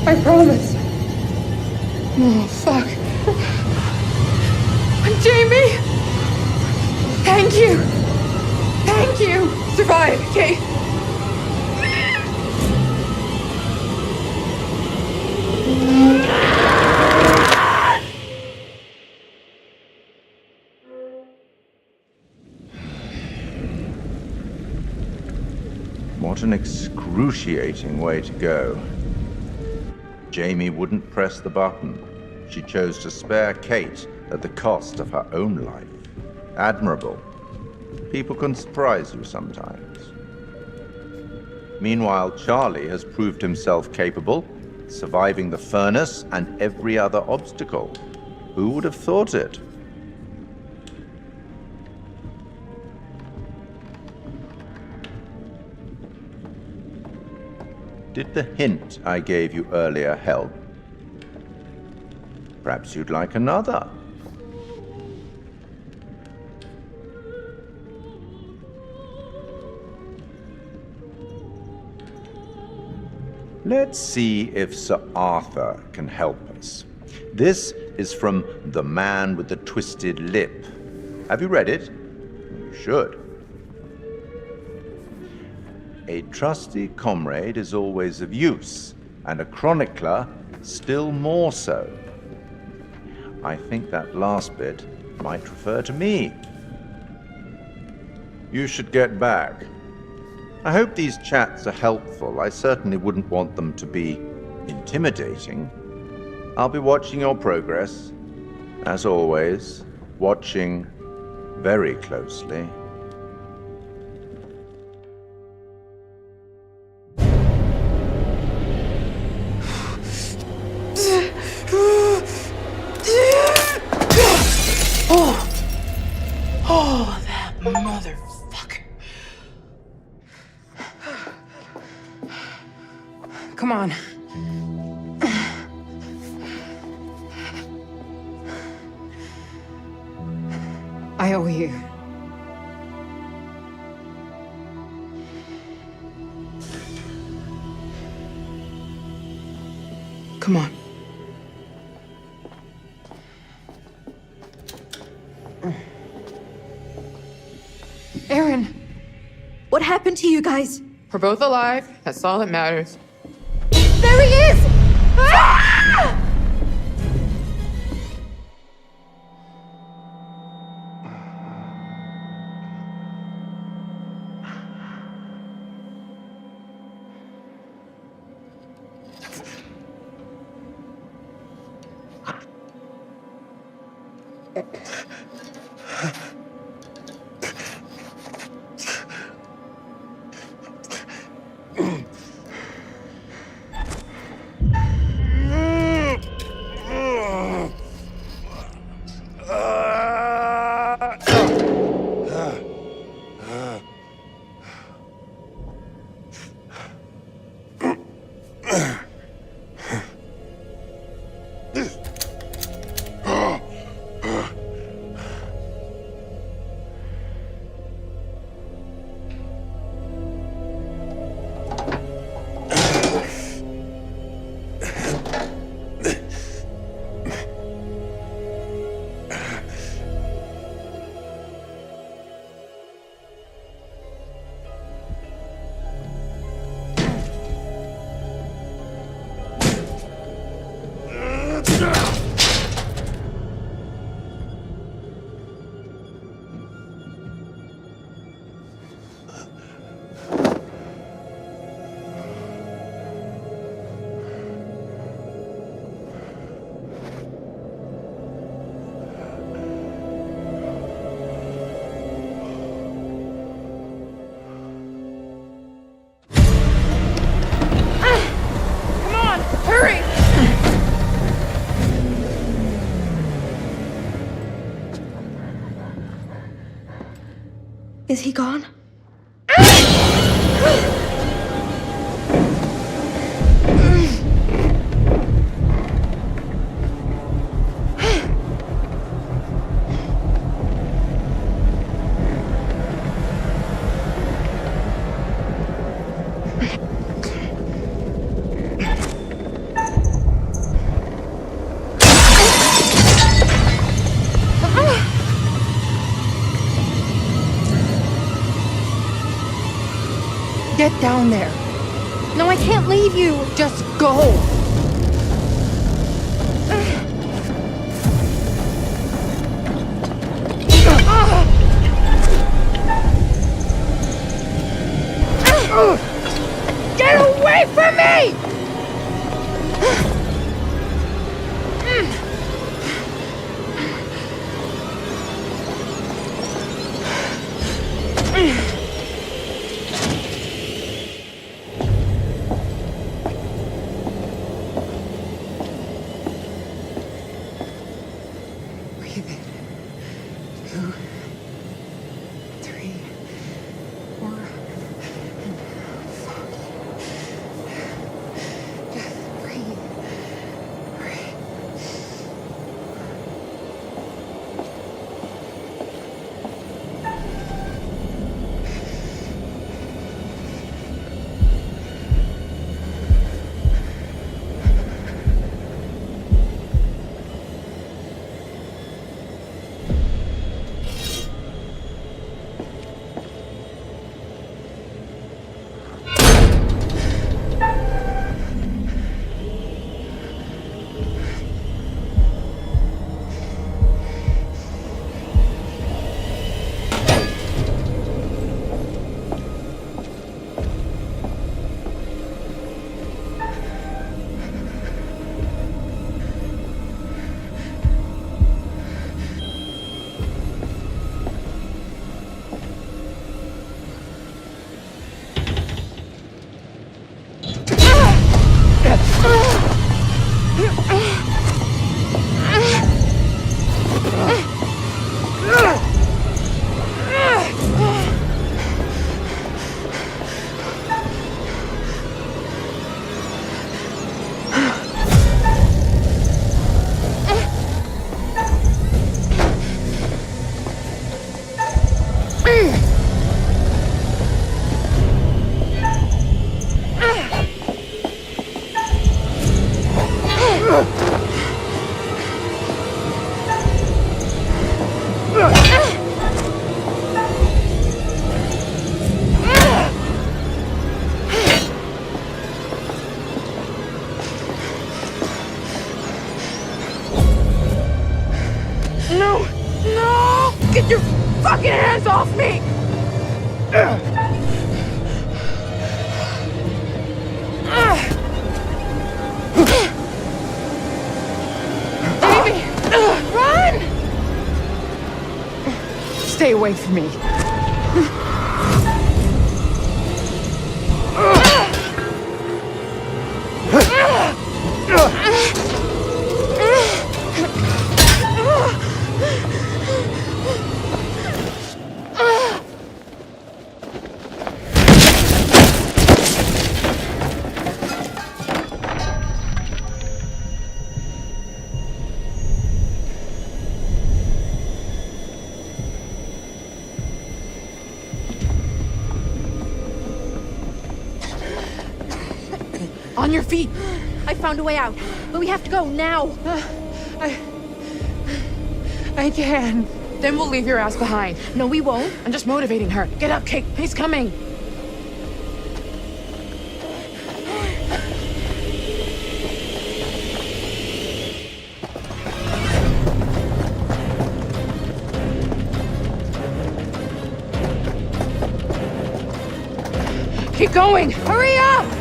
I promise. Oh, fuck. Jamie! Thank you! Thank you! Survive, Kate! What an excruciating way to go. Jamie wouldn't press the button. She chose to spare Kate at the cost of her own life. Admirable. People can surprise you sometimes. Meanwhile, Charlie has proved himself capable, surviving the furnace and every other obstacle. Who would have thought it? Did the hint I gave you earlier help? Perhaps you'd like another? Let's see if Sir Arthur can help us. This is from The Man with the Twisted Lip. Have you read it? You should. A trusty comrade is always of use, and a chronicler still more so. I think that last bit might refer to me. You should get back. I hope these chats are helpful. I certainly wouldn't want them to be intimidating. I'll be watching your progress, as always, watching very closely. Oh, that motherfucker. Come on. I owe you. Come on. Aaron, what happened to you guys? We're both alive. That's all that matters. There he is! Ah! Is he gone? Get down there. No, I can't leave you. Just go. Get away from me! Breathe in. 2, 3, 4, and 5. Just breathe. Stay away from me. On your feet! I found a way out, but we have to go now. I can. Then we'll leave your ass behind. No, we won't. I'm just motivating her. Get up, Kate. He's coming. Keep going! Hurry up!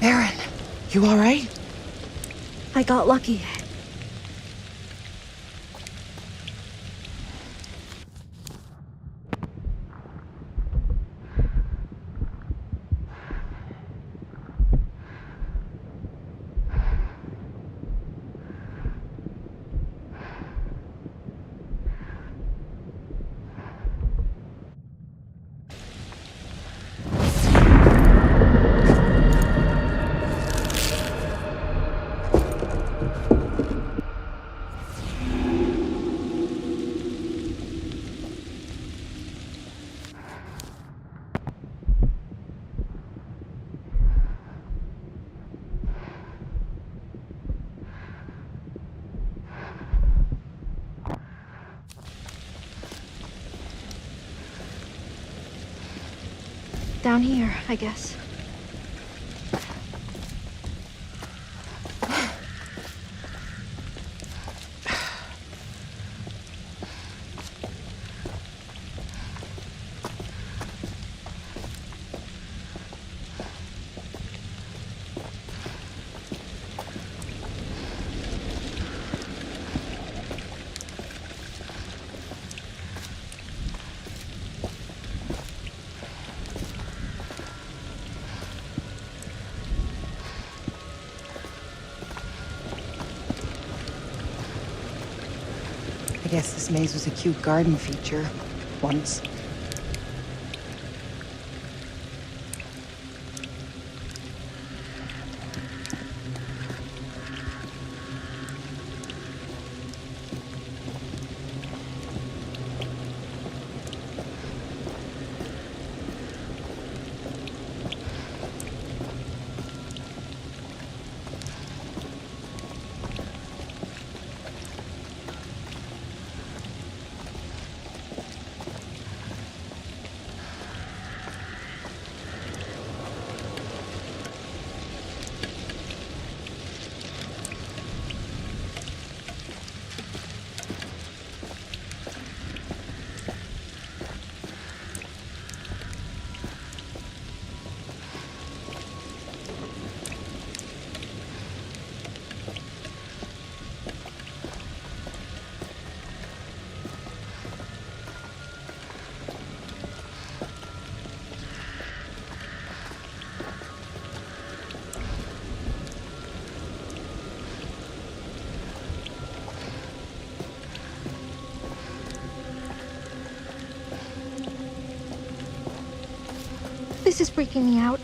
Aaron, you all right? I got lucky. Down here, I guess. I guess this maze was a cute garden feature. Once. This is freaking me out.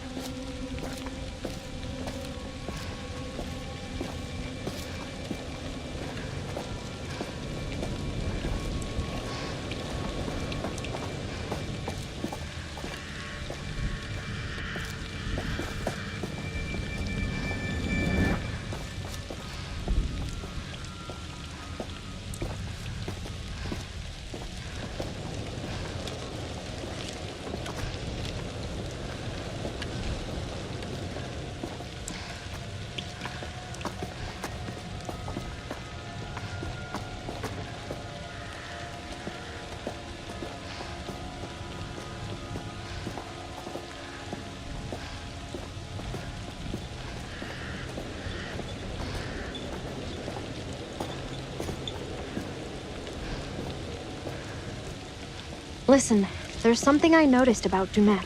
Listen, there's something I noticed about Dumet.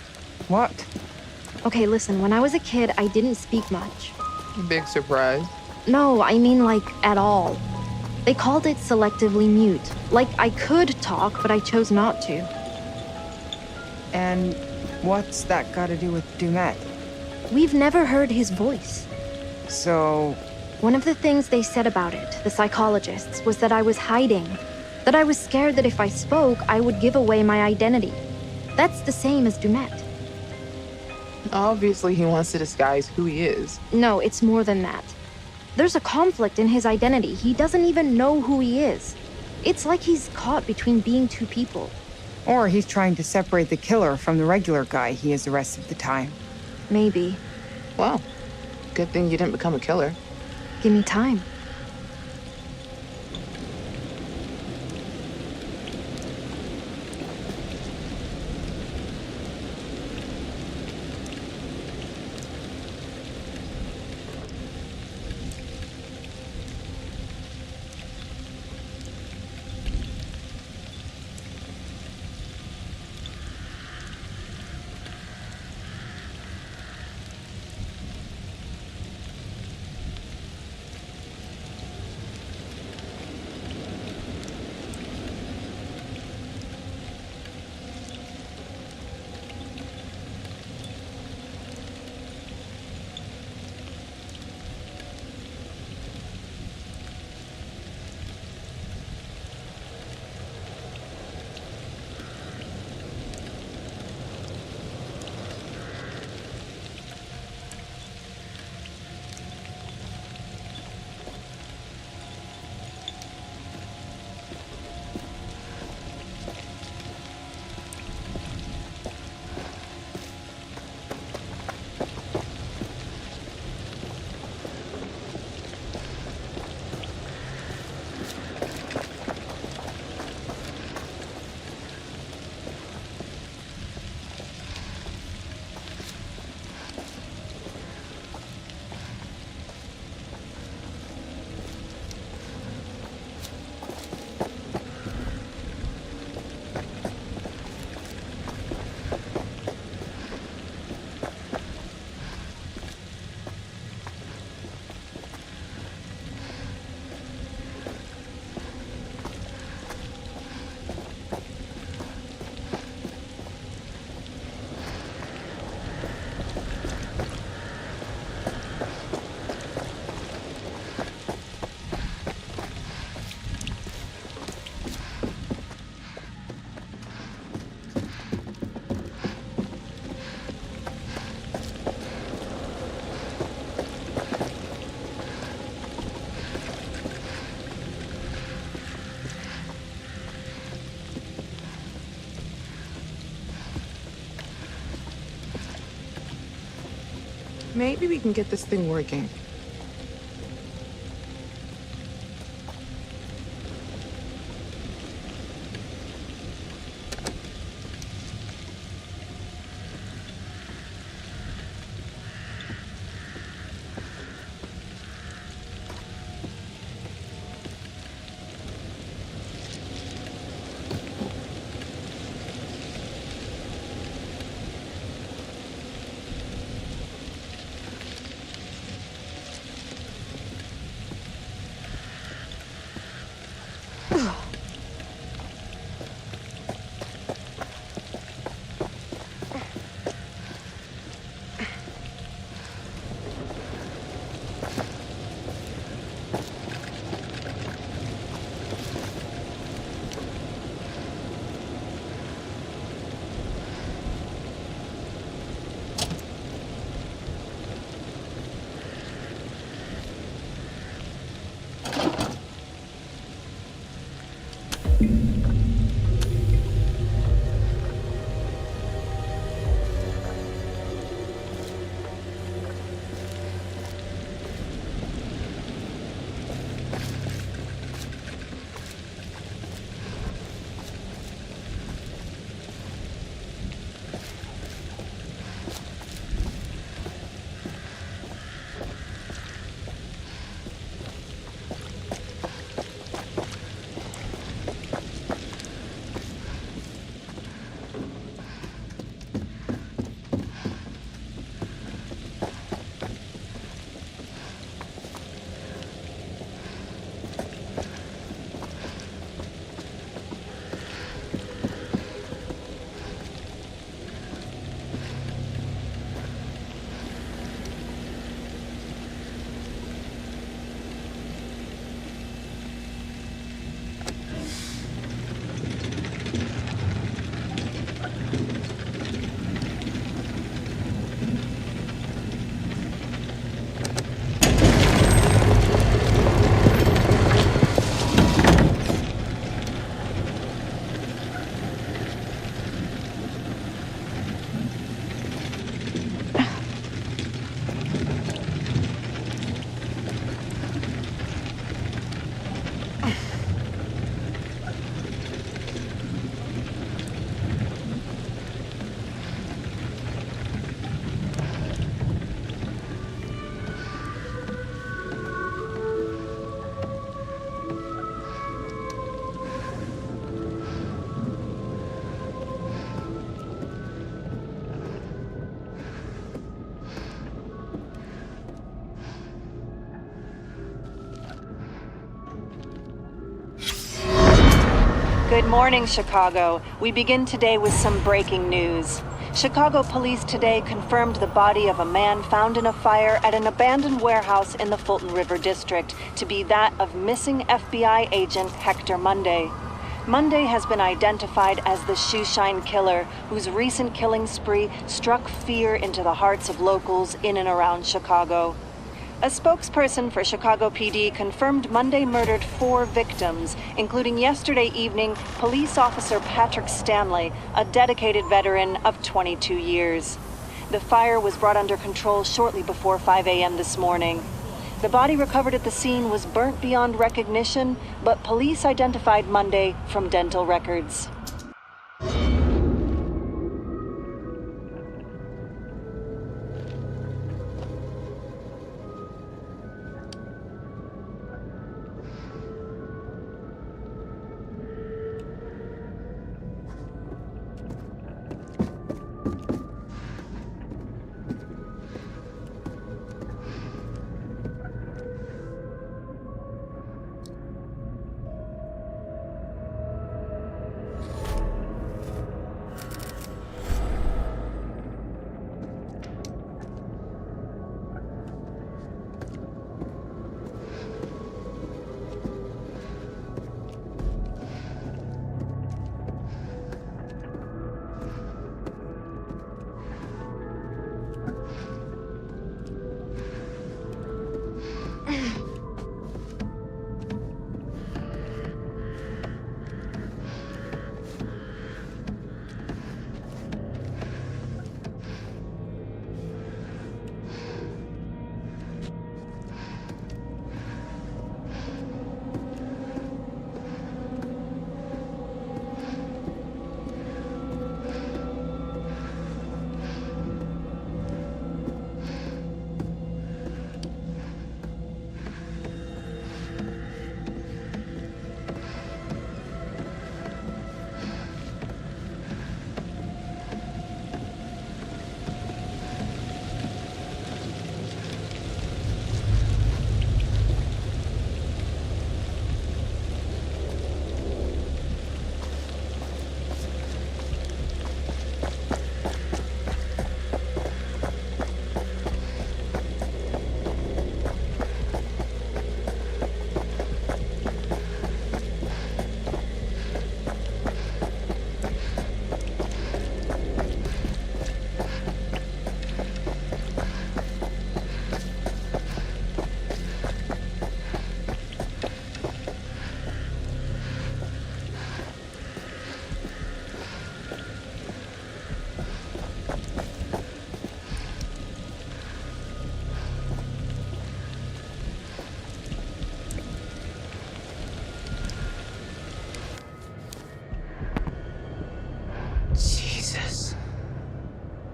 What? Okay, listen, when I was a kid, I didn't speak much. Big surprise. No, I mean like, at all. They called it selectively mute. Like, I could talk, but I chose not to. And what's that got to do with Dumet? We've never heard his voice. So... One of the things they said about it, the psychologists, was that I was hiding. That I was scared that if I spoke, I would give away my identity. That's the same as Dumet. Obviously, he wants to disguise who he is. No, it's more than that. There's a conflict in his identity. He doesn't even know who he is. It's like he's caught between being two people. Or he's trying to separate the killer from the regular guy he is the rest of the time. Maybe. Well, good thing you didn't become a killer. Give me time. Maybe we can get this thing working. Good morning, Chicago. We begin today with some breaking news. Chicago police today confirmed the body of a man found in a fire at an abandoned warehouse in the Fulton River District to be that of missing FBI agent Hector Monday. Monday has been identified as the Shoeshine Killer, whose recent killing spree struck fear into the hearts of locals in and around Chicago. A spokesperson for Chicago PD confirmed Monday murdered 4 victims, including yesterday evening police officer Patrick Stanley, a dedicated veteran of 22 years. The fire was brought under control shortly before 5 a.m. this morning. The body recovered at the scene was burnt beyond recognition, but police identified Monday from dental records.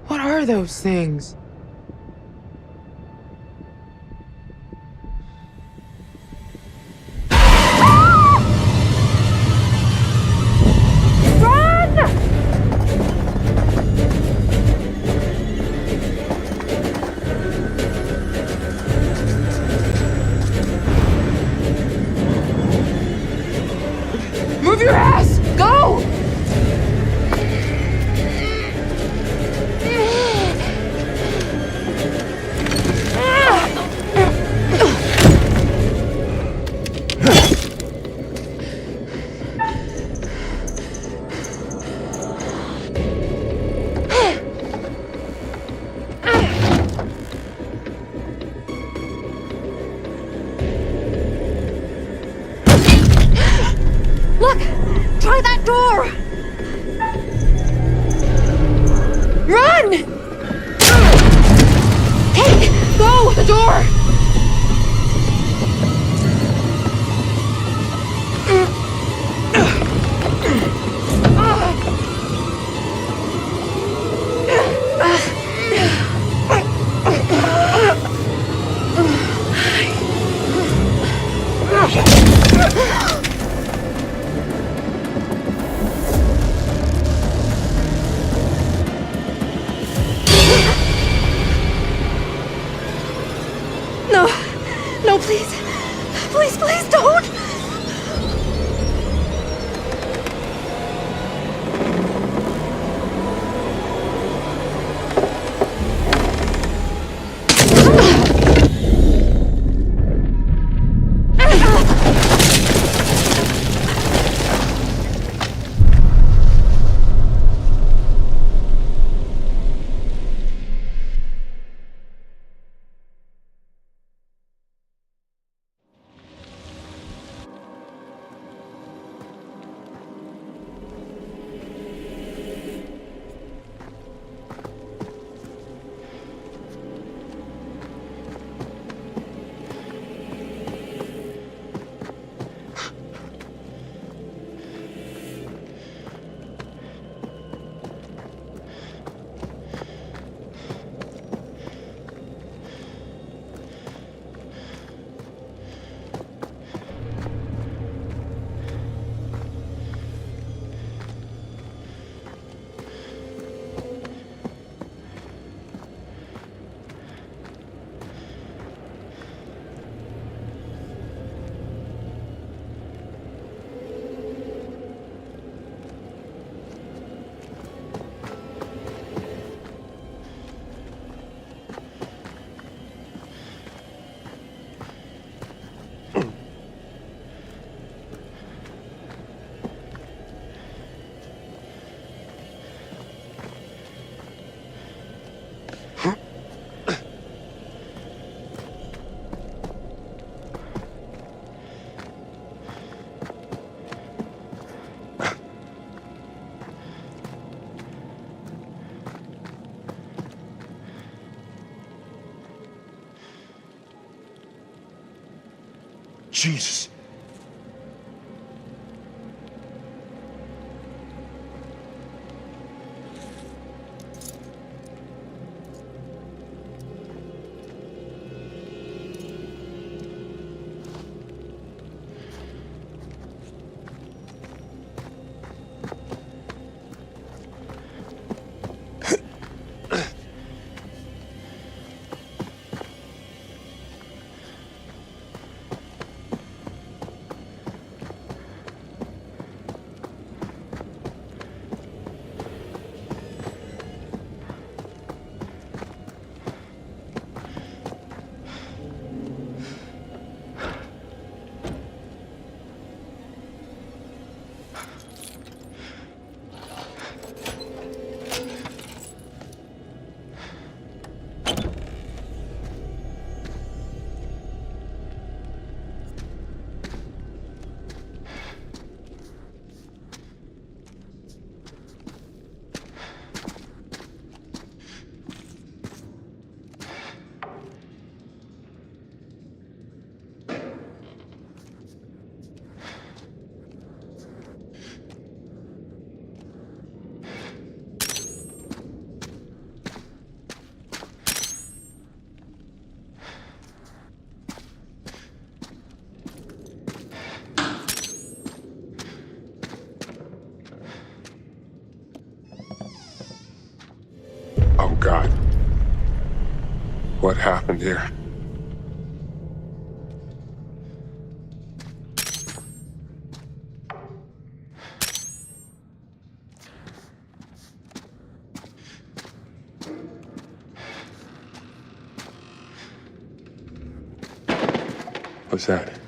What are those things? Move your ass! Go! Look! Try that door! Run! Hey! Go! The door! No. No, please. Please, please don't. Jesus. Oh, God. What happened here? What's that?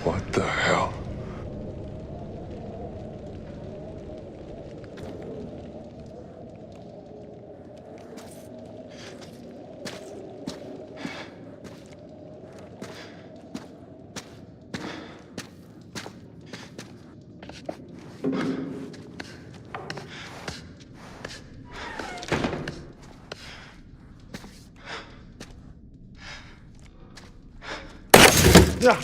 What the hell? Yeah.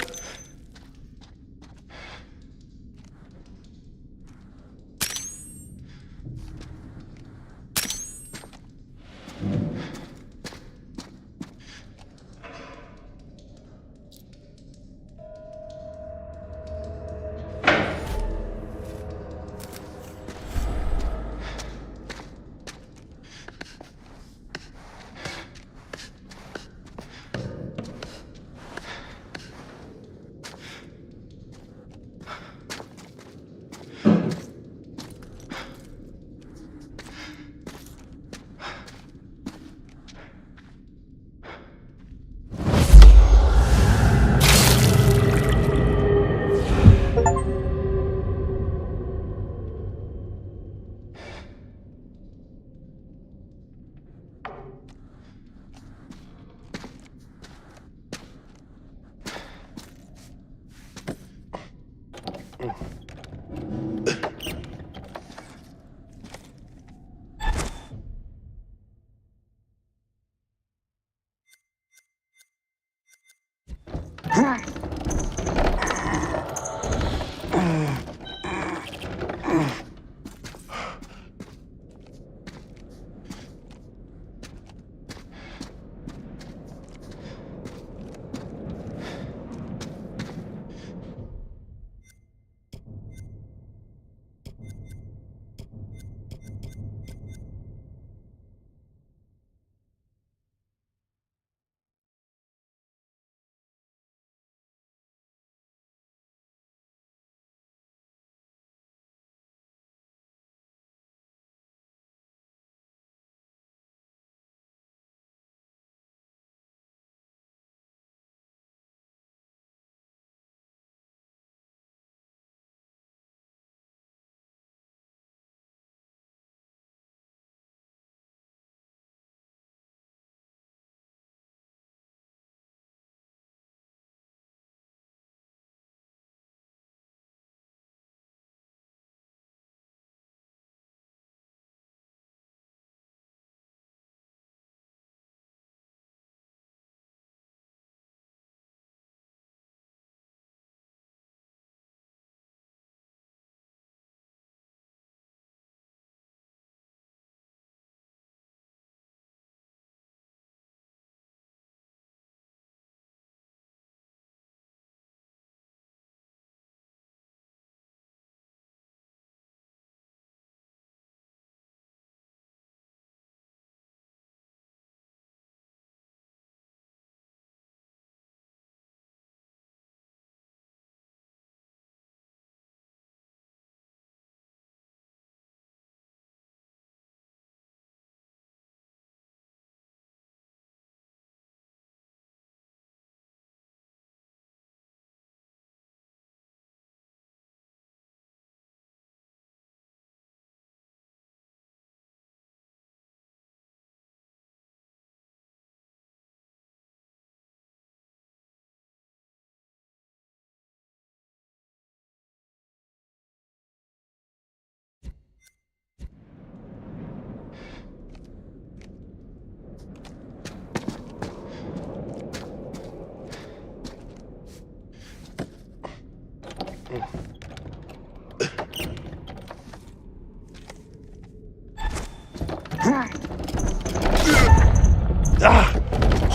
Ah!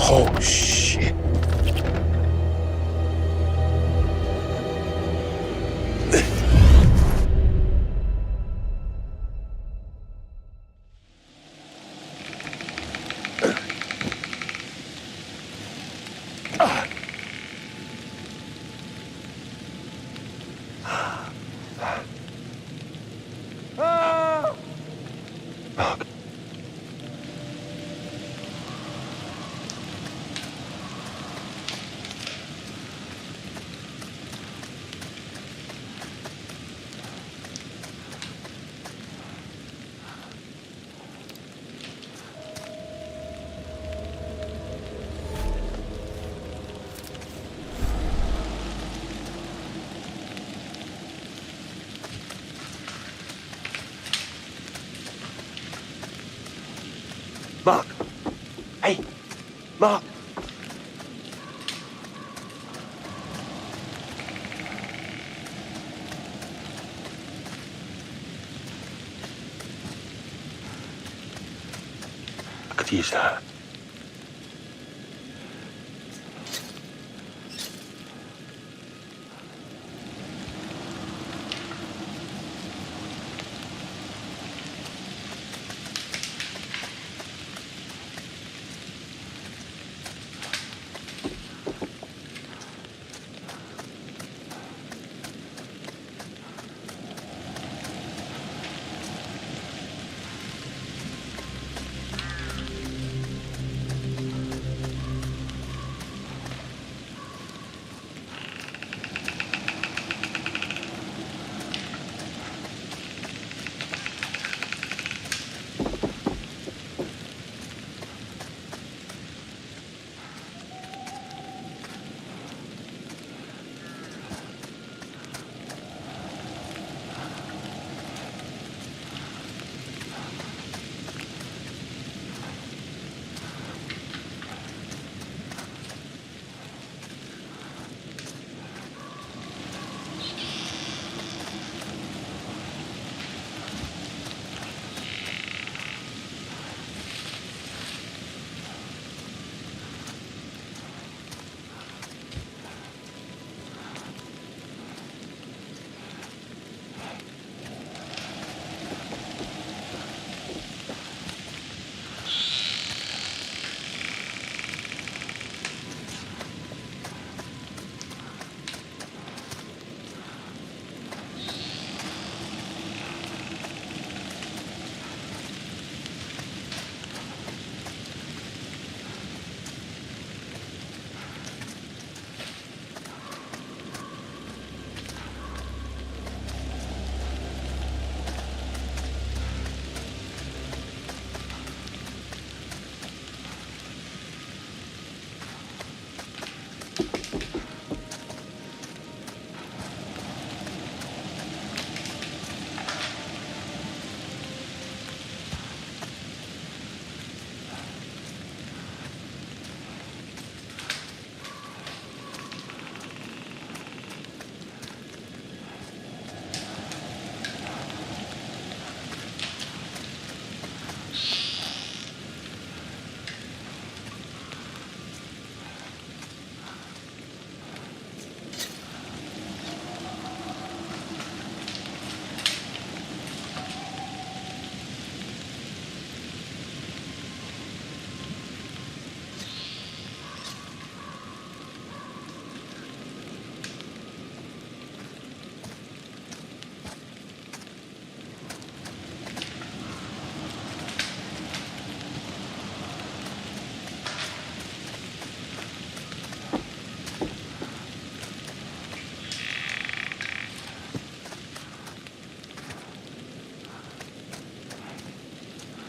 Oh, shit. Mark! Hey! Mark! I could use that.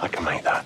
I can make that.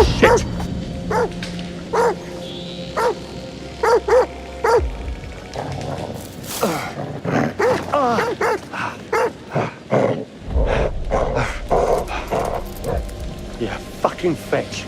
Shit! Yeah, fucking fetch.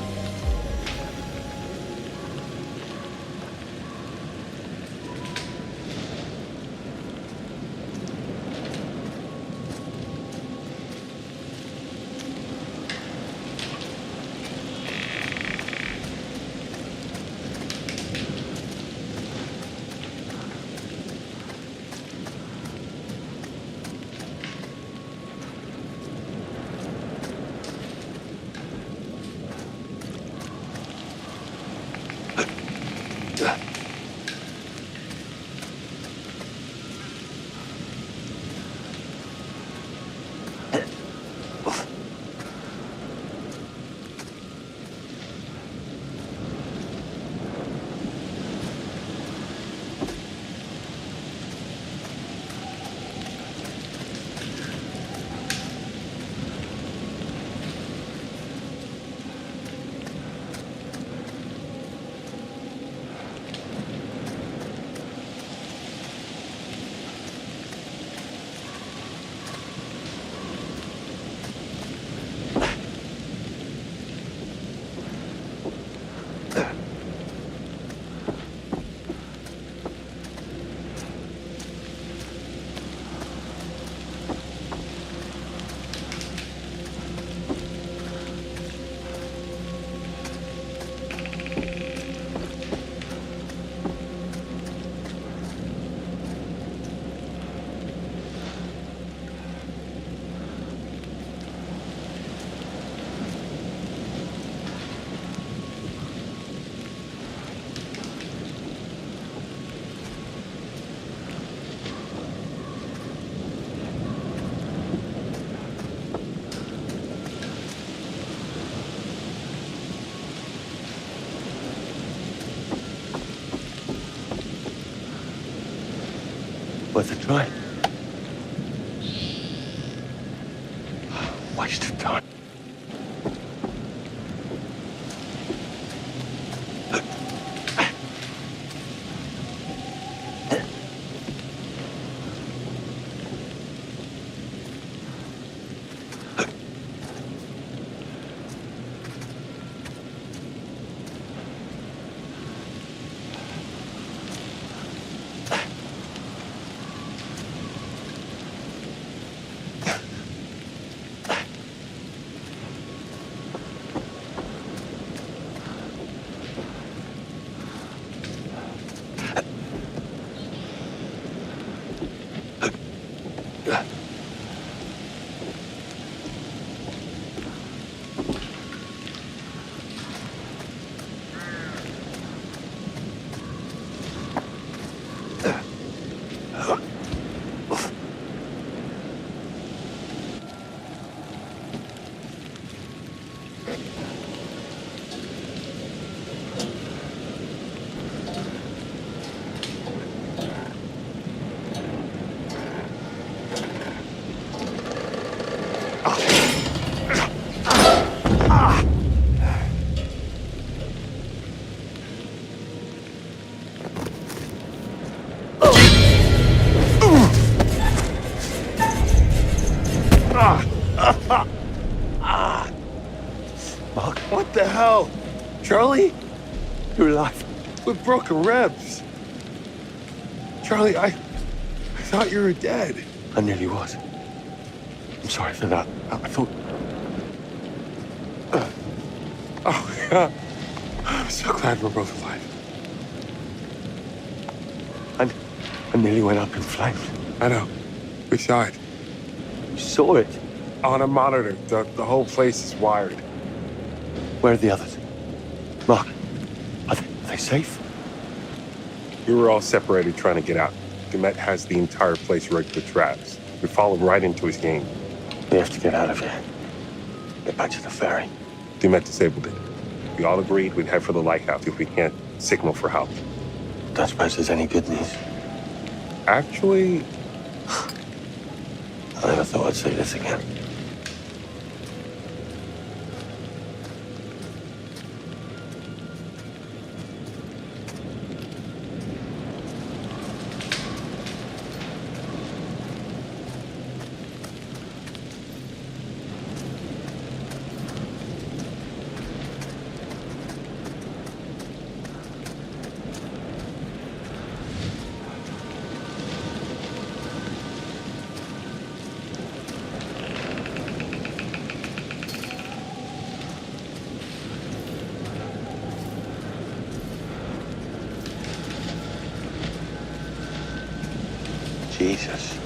Worth a try. Waste of time. Mark, What the hell? Charlie? you're alive. With broken ribs. Charlie, I thought you were dead. I nearly was. I'm sorry for that. I thought. Oh, yeah. I'm so glad we're both alive. I nearly went up in flames. I know. We saw it. You saw it? On a monitor. The whole place is wired. Where are the others? Mark, are they safe? We were all separated trying to get out. Dumet has the entire place rigged with traps. We followed right into his game. We have to get out of here. Get back to the ferry. Dumet disabled it. We all agreed we'd head for the lighthouse if we can't signal for help. Don't suppose there's any good news? Actually, I never thought I'd say this again. Jesus.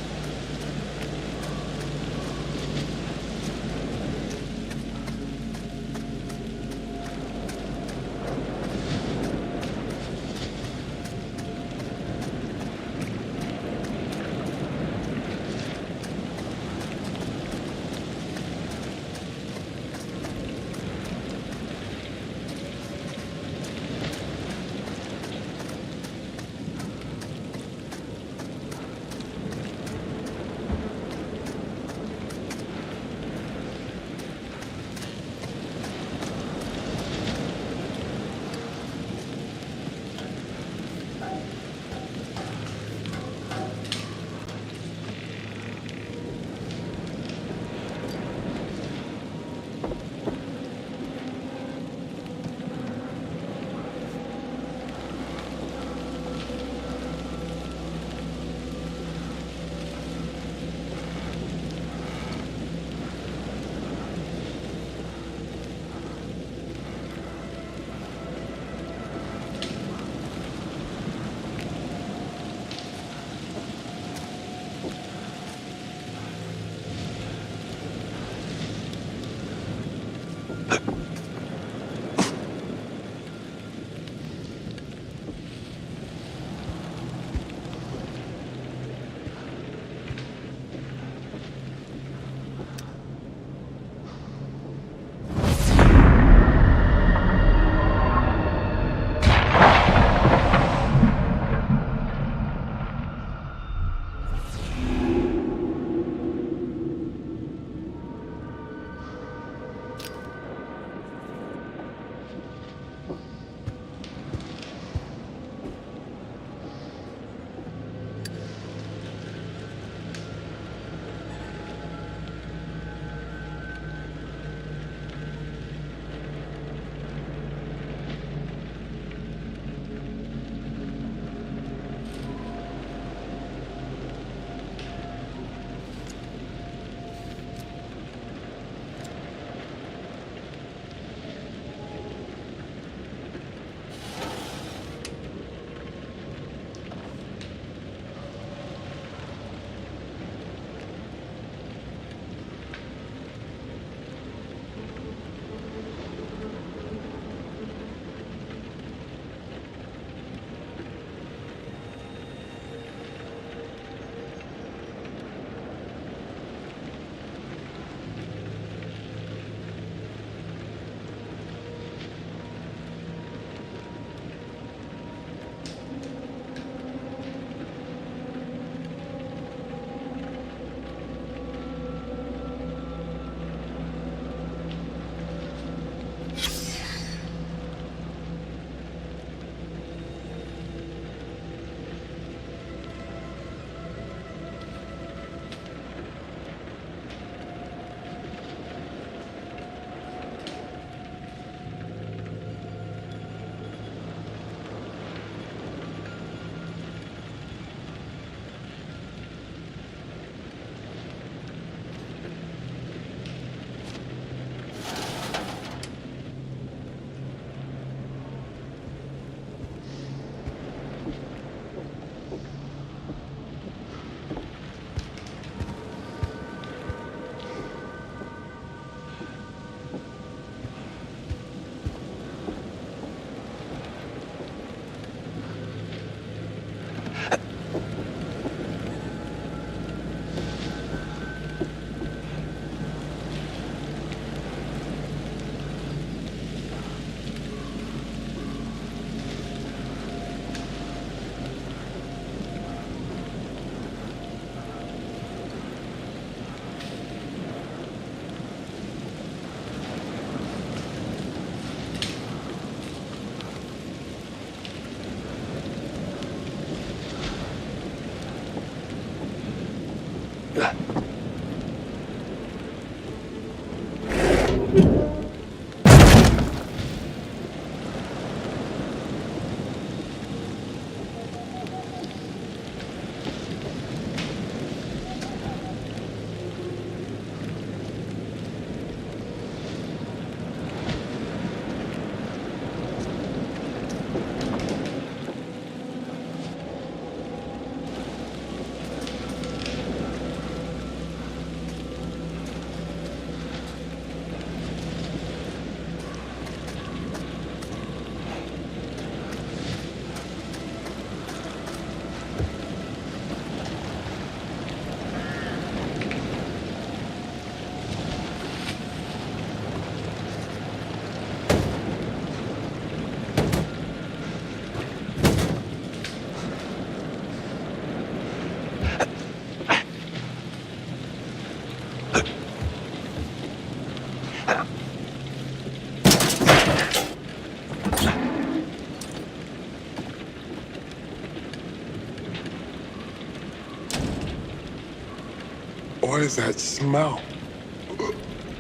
What is that smell?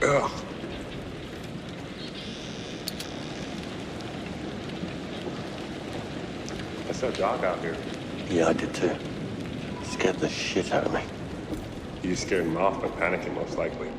Ugh. I saw a dog out here. Yeah, I did too. Scared the shit out of me. You scared him off by panicking, most likely.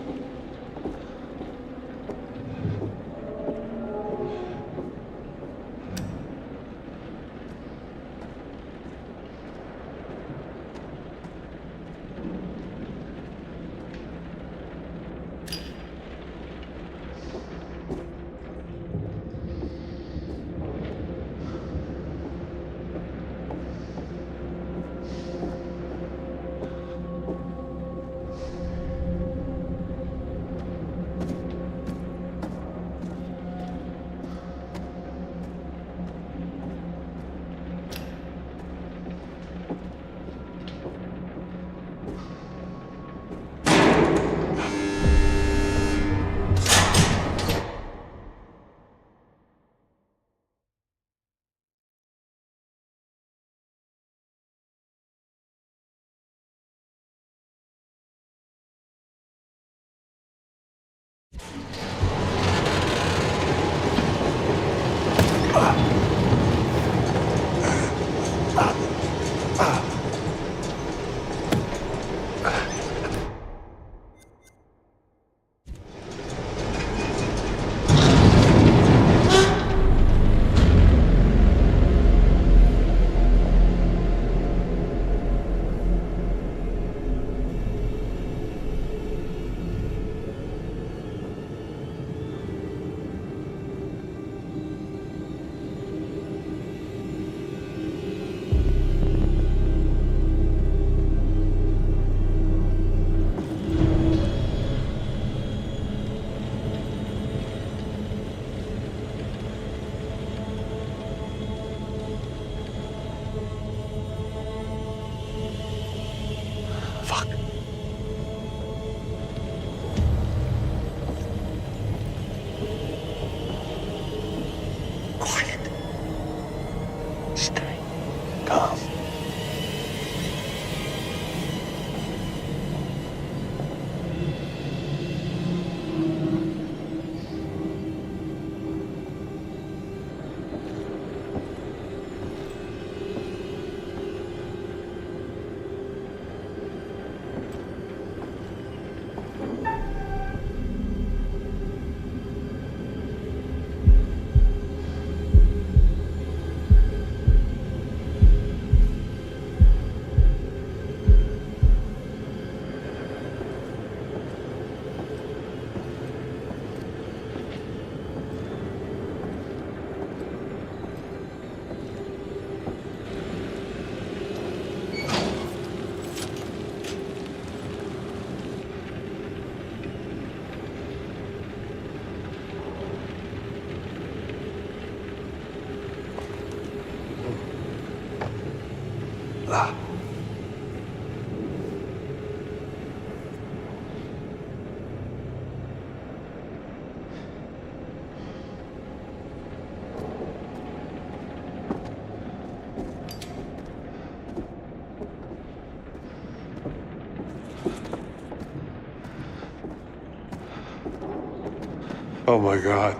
Oh my God.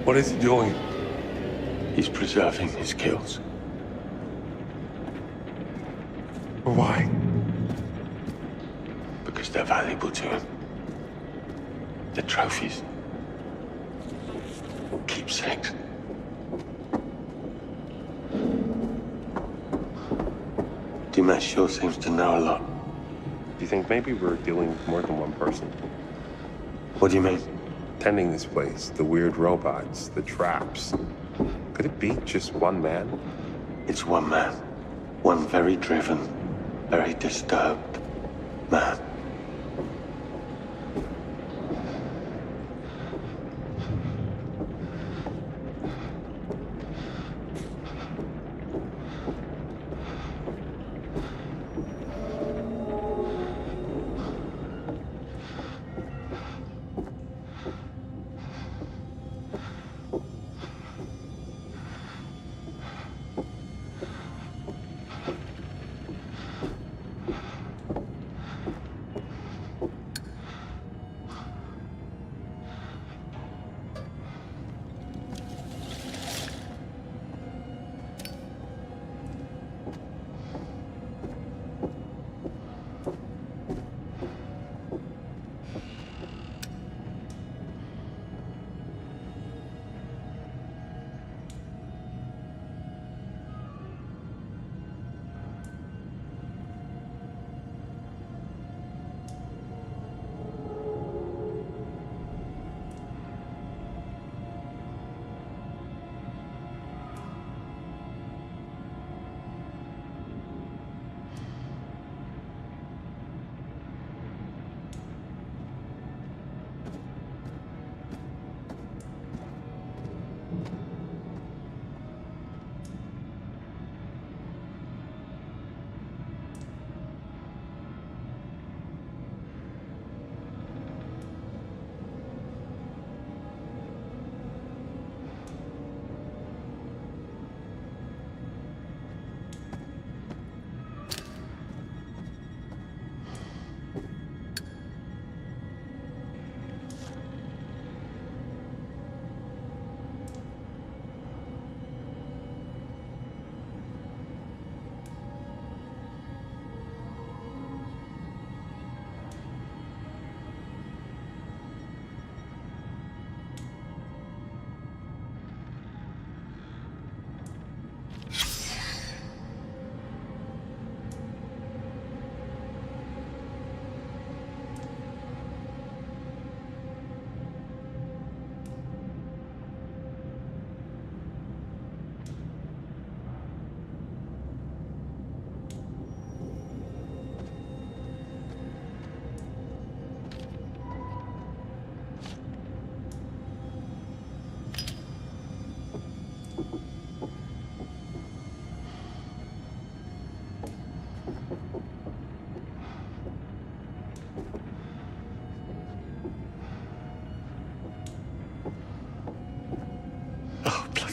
What is he doing? He's preserving his kills. Why? Because they're valuable to him. They're trophies. Keepsakes. Dimash sure seems to know a lot. Do you think maybe we're dealing with more than one person? What do you mean? Tending this place, the weird robots, the traps. Could it be just one man? It's one man. One very driven, very disturbed man.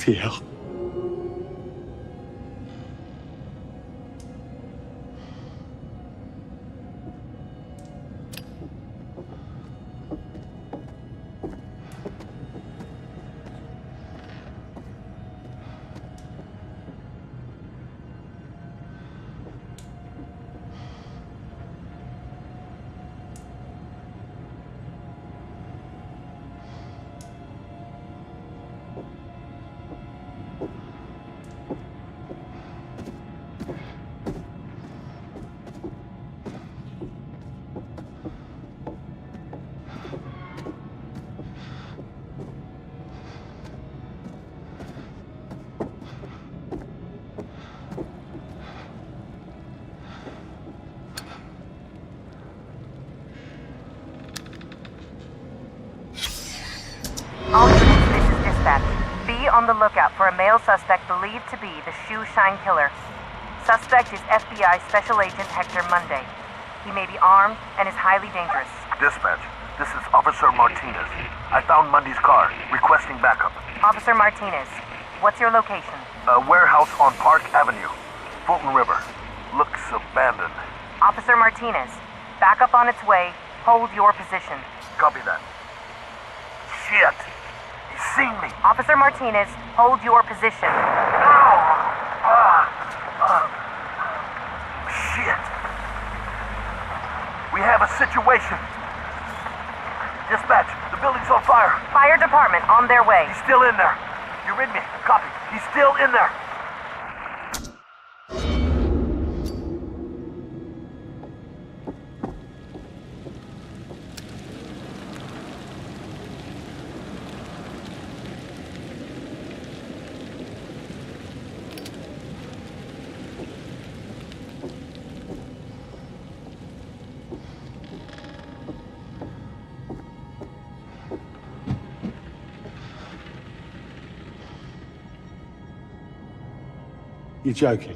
Bloody hell. All units, this is dispatch. Be on the lookout for a male suspect believed to be the Shoe Shine Killer. Suspect is FBI Special Agent Hector Monday. He may be armed and is highly dangerous. Dispatch, this is Officer Martinez. I found Monday's car, requesting backup. Officer Martinez, what's your location? A warehouse on Park Avenue, Fulton River. Looks abandoned. Officer Martinez, backup on its way. Hold your position. Copy that. Shit! He's seen me! Officer Martinez, hold your position. Shit! We have a situation. Dispatch, the building's on fire. Fire department on their way. He's still in there. You read me? Copy. He's still in there. You're joking.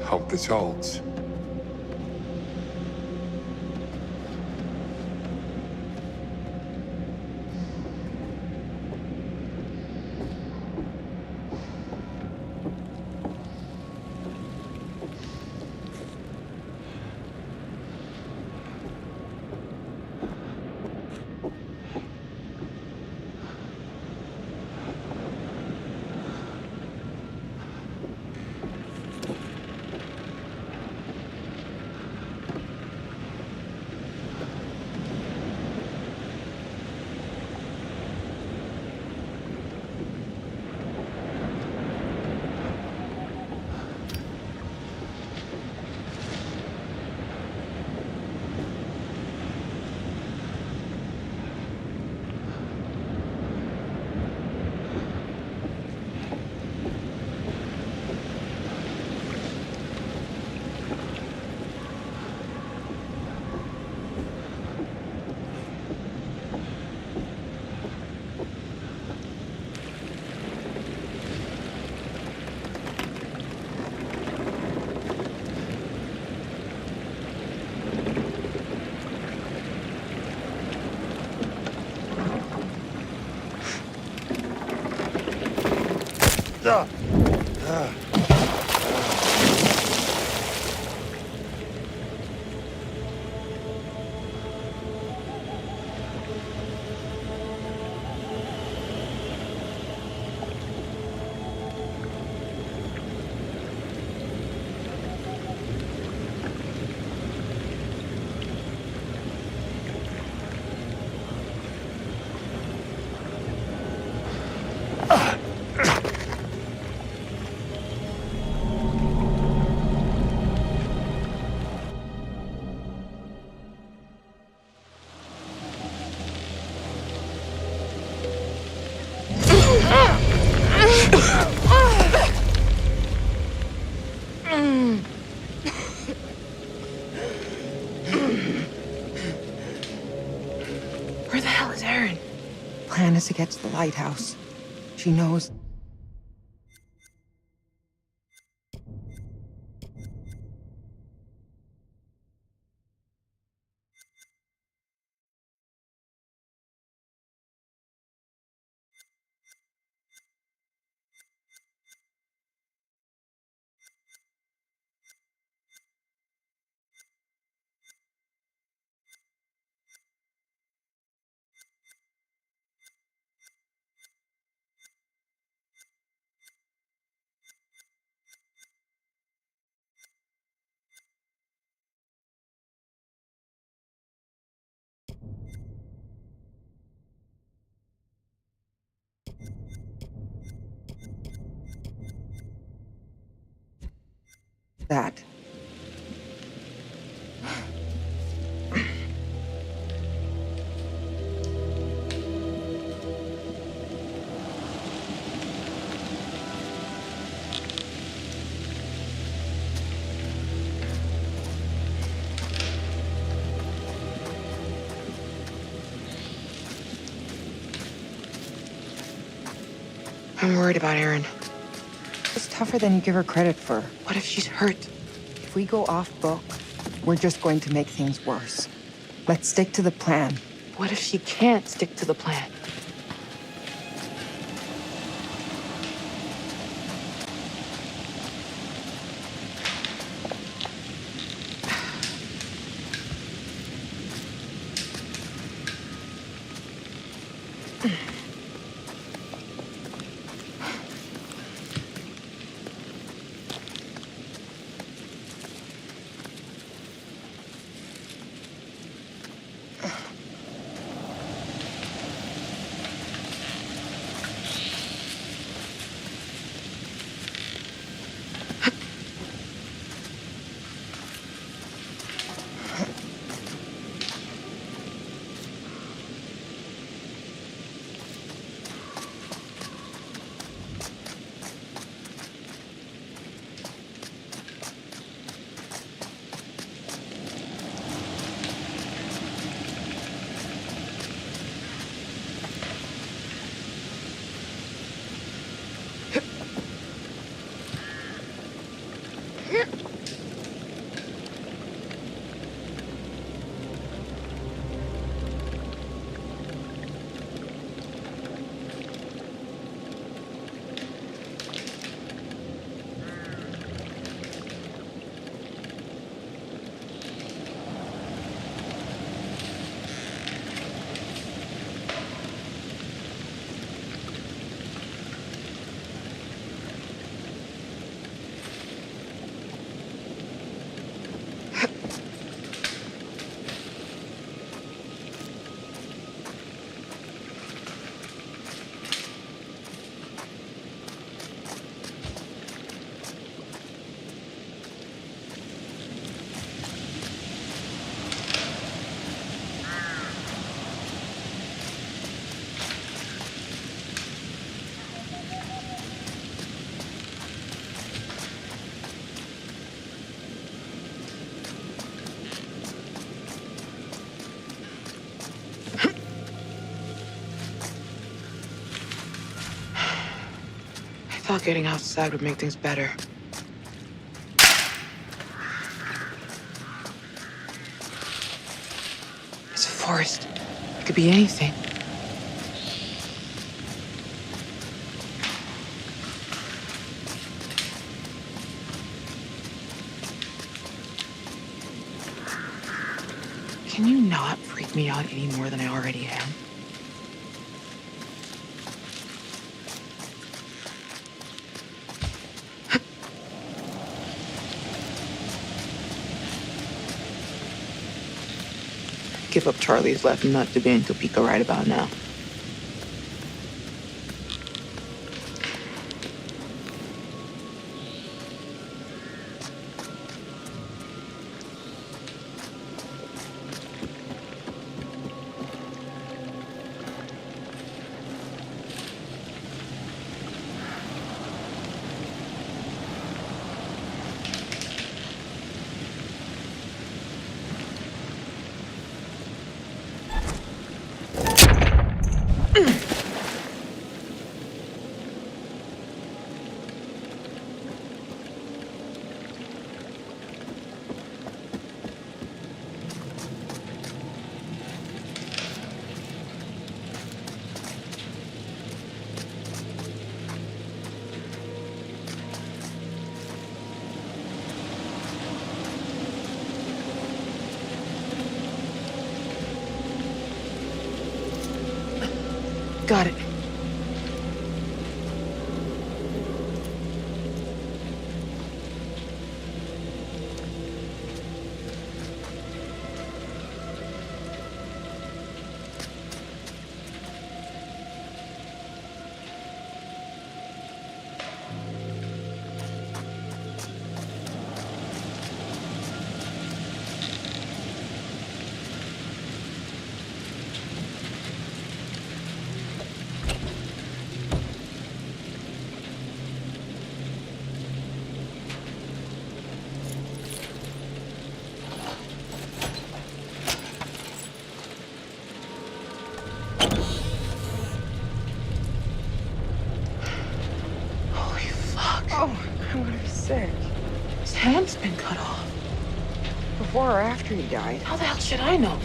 Hope this holds. Where the hell is Erin? Plan is to get to the lighthouse. She knows. That. I'm worried about Erin. It's tougher than you give her credit for. What if she's hurt? If we go off book, we're just going to make things worse. Let's stick to the plan. What if she can't stick to the plan? I thought getting outside would make things better. It's a forest. It could be anything. Can you not freak me out any more than I already am? Give up Charlie's left nut to be in Topeka right about now. Got it. I'm gonna be sick. His hand's been cut off. Before or after he died? How the hell should I know?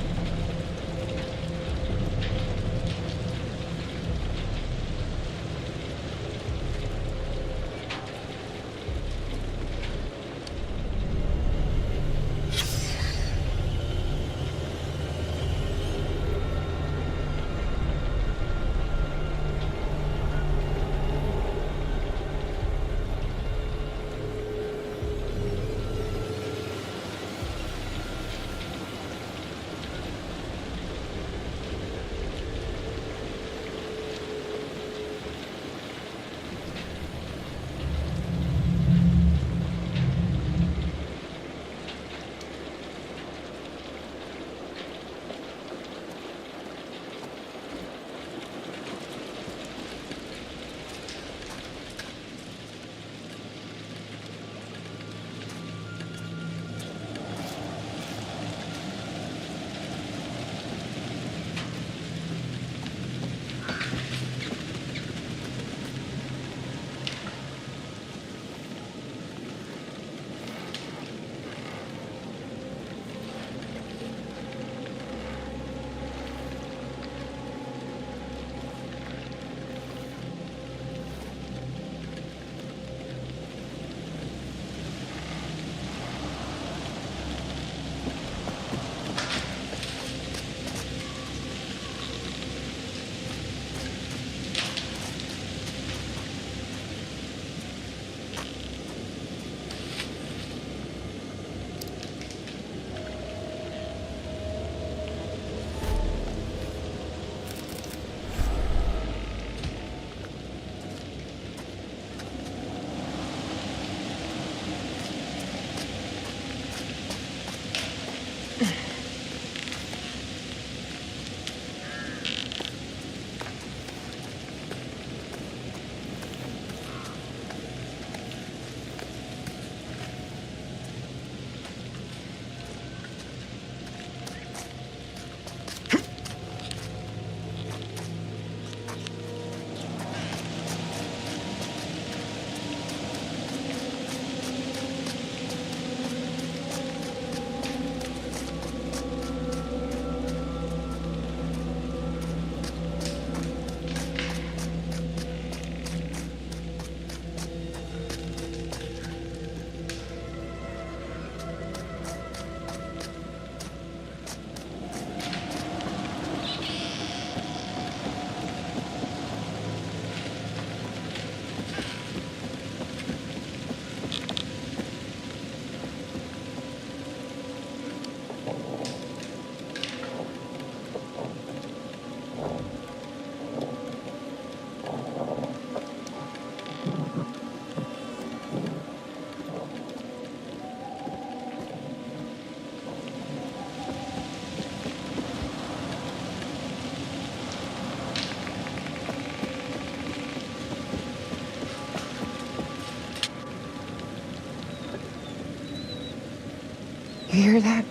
You hear that?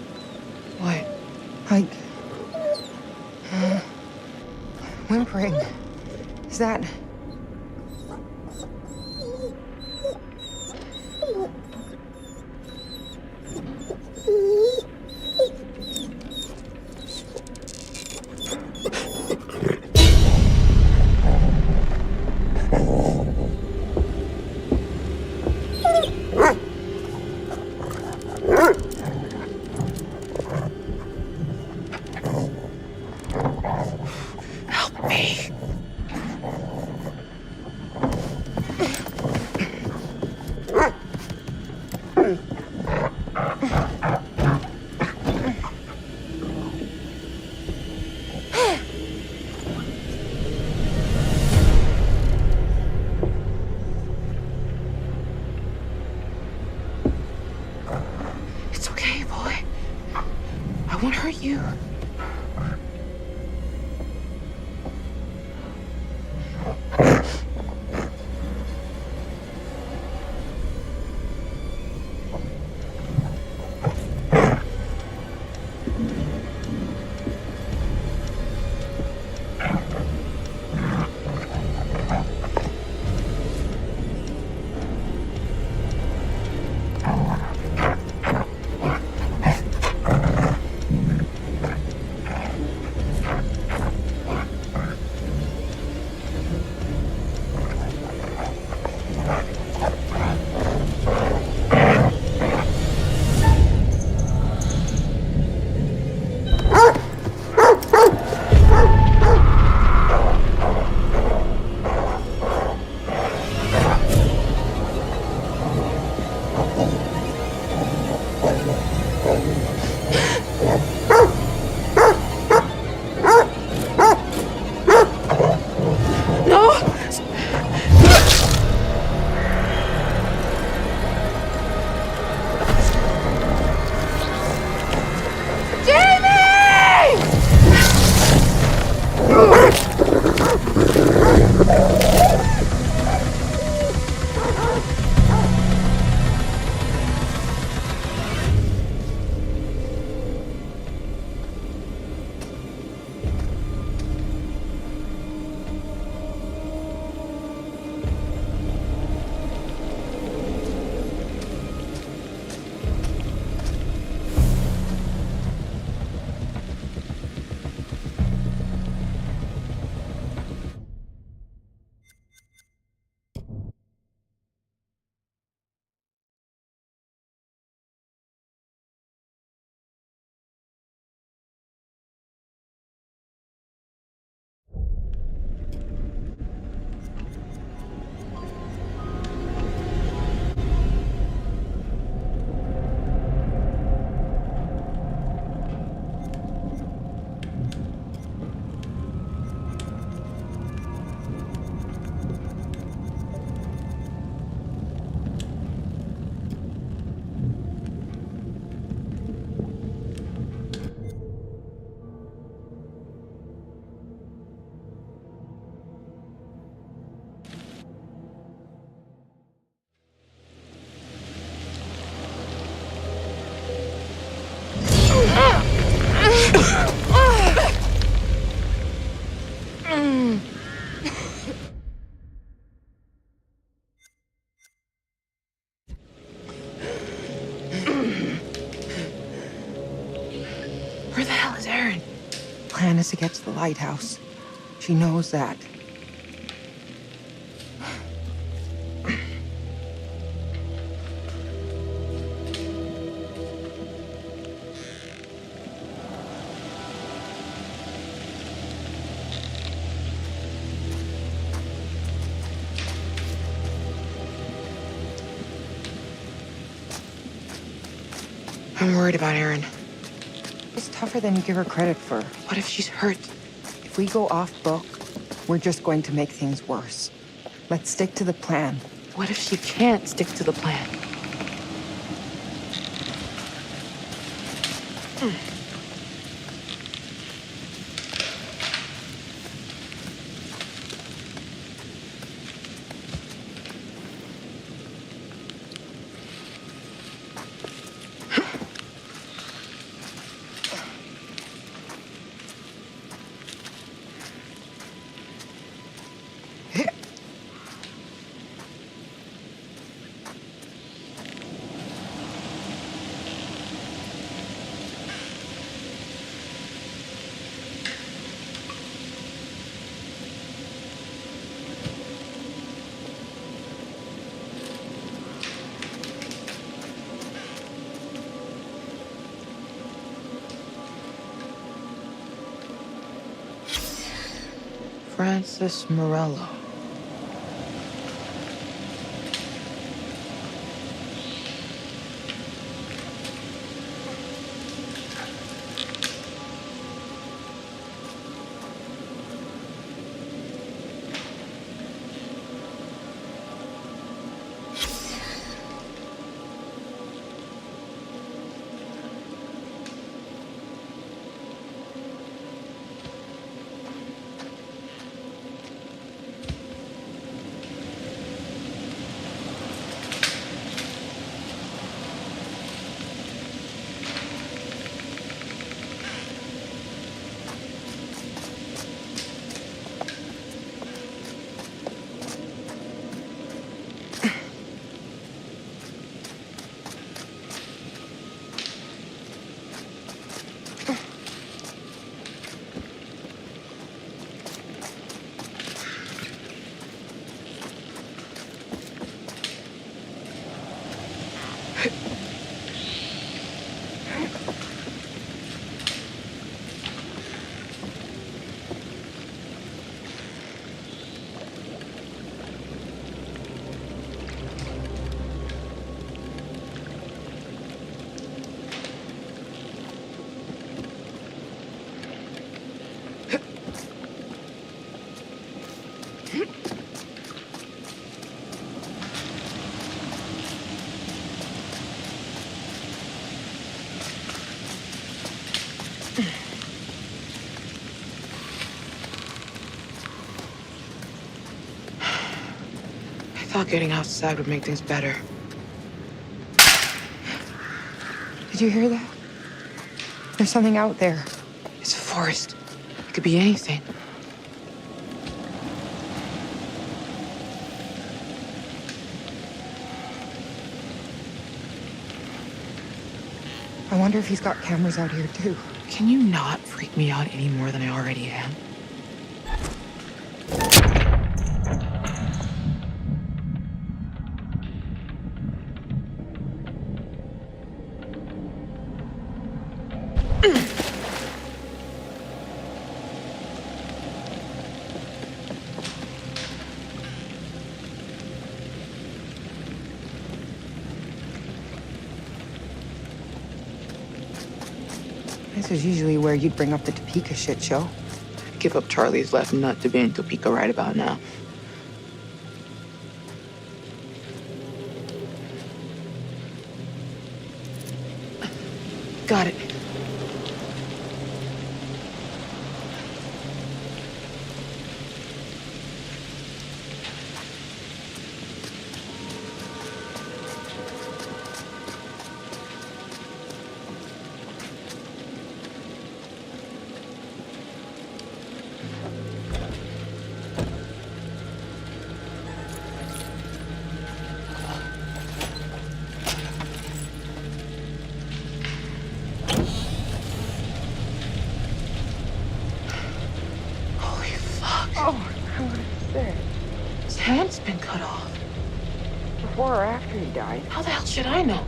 What? Like... whimpering. Is that... Help me. It's okay, boy. I won't hurt you. Where the hell is Erin? Plan is to get to the lighthouse. She knows that. I'm worried about Erin. It's tougher than you give her credit for. What if she's hurt? If we go off book, we're just going to make things worse. Let's stick to the plan. What if she can't stick to the plan? Francis Morello. I thought getting outside would make things better. Did you hear that? There's something out there. It's a forest. It could be anything. I wonder if he's got cameras out here too. Can you not freak me out any more than I already am? This is usually where you'd bring up the Topeka shit show. Give up Charlie's left nut to be in Topeka right about now. Got it. Oh, what is this? His hand's been cut off. Before or after he died? How the hell should I know?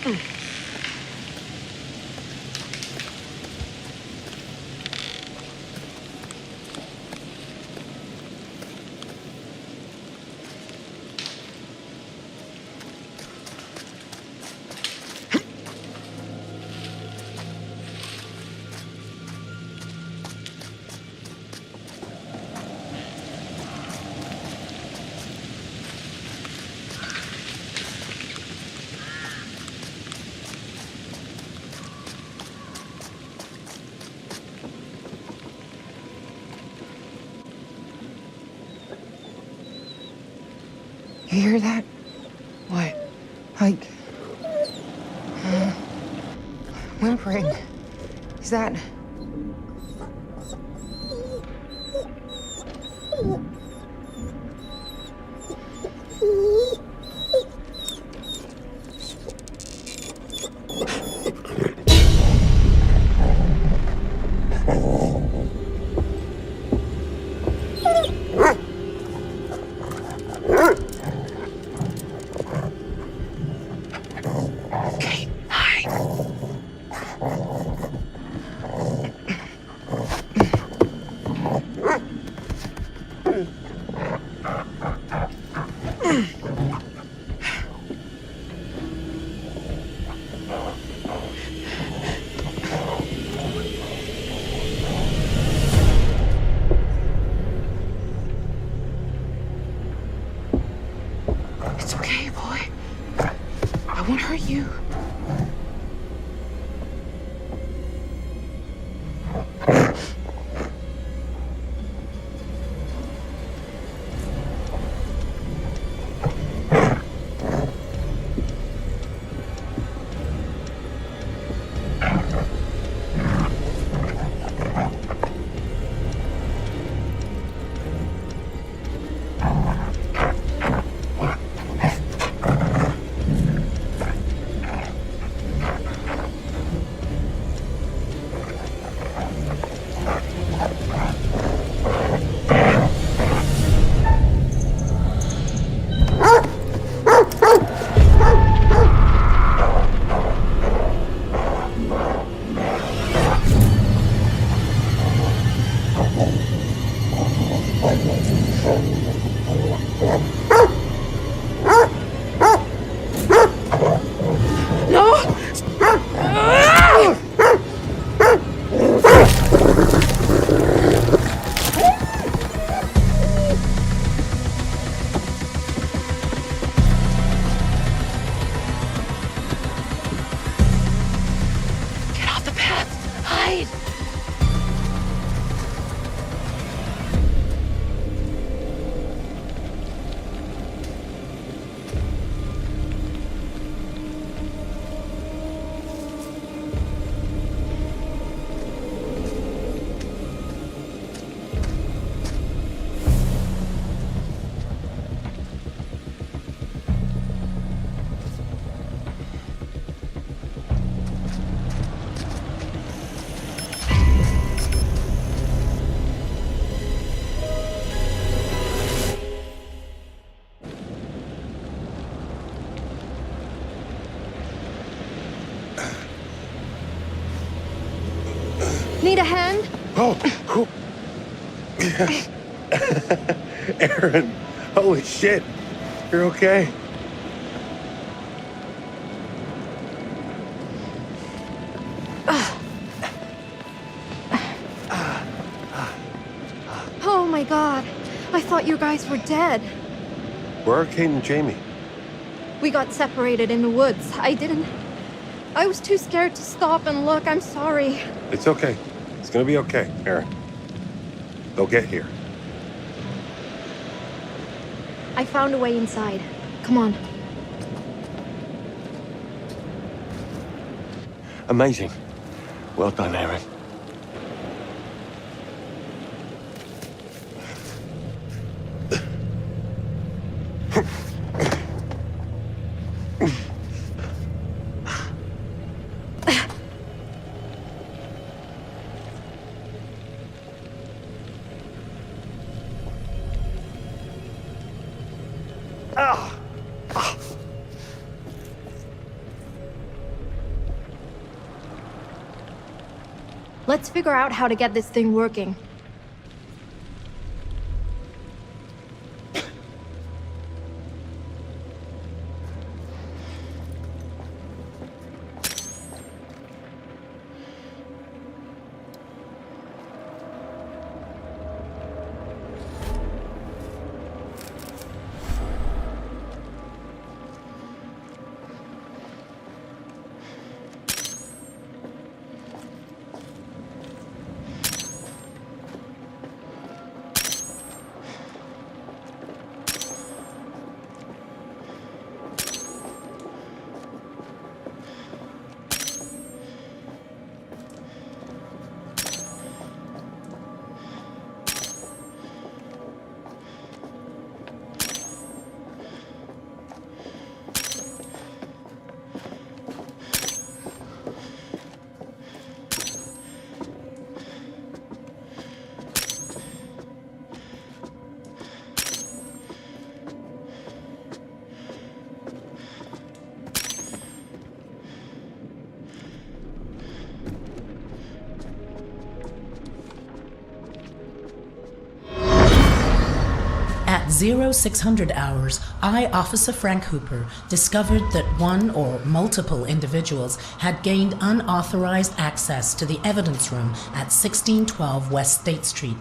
You hear that? What? Like... whimpering. Is that... It's okay, boy. I won't hurt you. Need a hand? Oh, cool. Aaron, holy shit. You're okay? Oh my god. I thought you guys were dead. Where are Kate and Jamie? We got separated in the woods. I was too scared to stop and look. I'm sorry. It's okay. It's gonna be okay, Aaron. They'll get here. I found a way inside. Come on. Amazing. Well done, Aaron. Let's figure out how to get this thing working. At 0600 hours, I, Officer Frank Hooper, discovered that one or multiple individuals had gained unauthorized access to the evidence room at 1612 West State Street.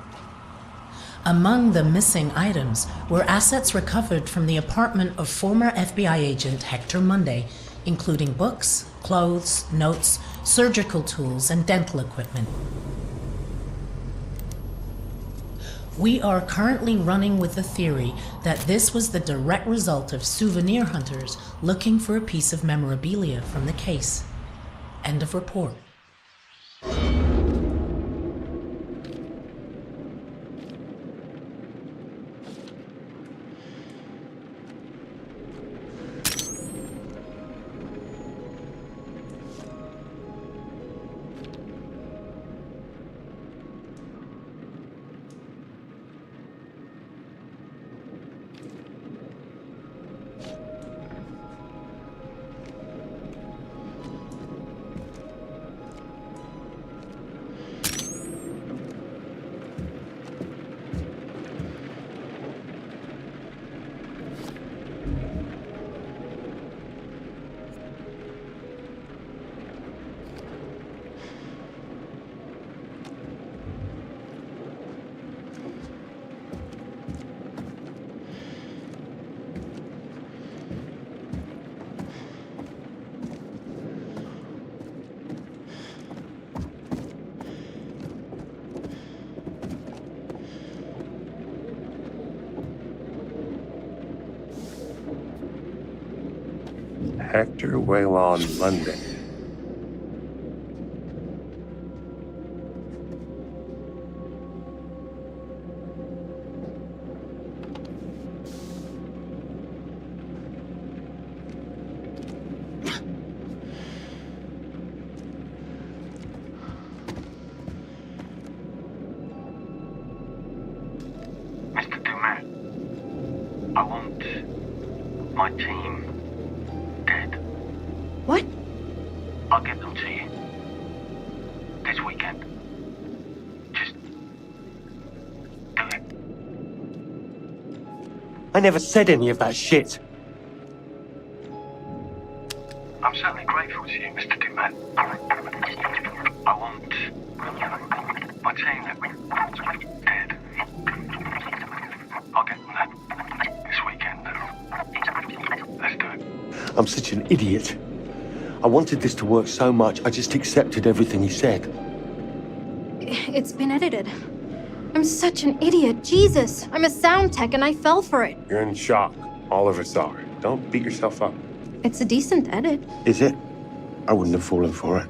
Among the missing items were assets recovered from the apartment of former FBI agent Hector Monday, including books, clothes, notes, surgical tools, and dental equipment. We are currently running with the theory that this was the direct result of souvenir hunters looking for a piece of memorabilia from the case. End of report. Hector Waylon Monday. Mr. Dumet, I want my team dead. What? I'll get them to you. This weekend. Just do it. I never said any of that shit. I'm certainly grateful to you, Mr. Dumet. I want my team dead. I'll get them that this weekend. Let's do it. I'm such an idiot. I wanted this to work so much, I just accepted everything he said. It's been edited. I'm such an idiot. Jesus, I'm a sound tech and I fell for it. You're in shock. All of us are. Don't beat yourself up. It's a decent edit. Is it? I wouldn't have fallen for it.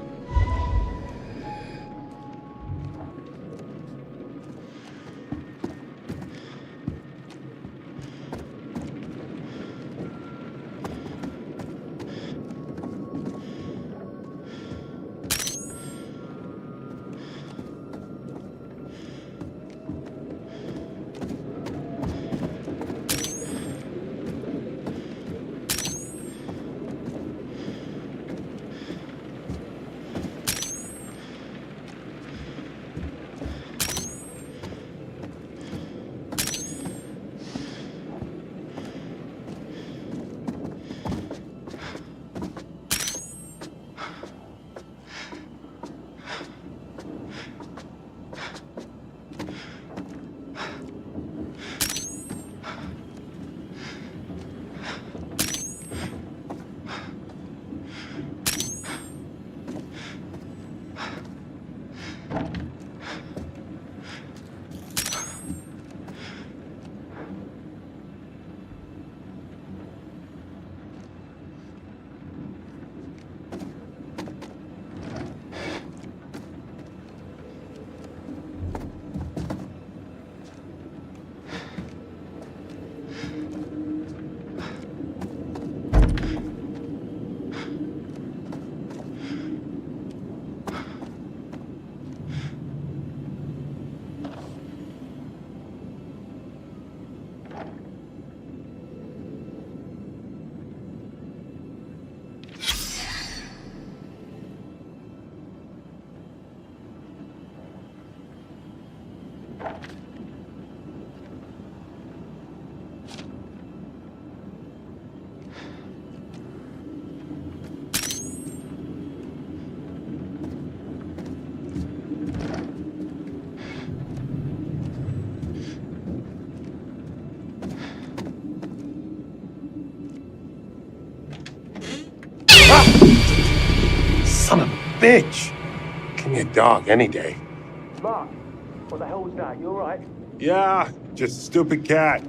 bitch. Give me a dog any day. Mark, what the hell was that? You alright? Yeah, just a stupid cat.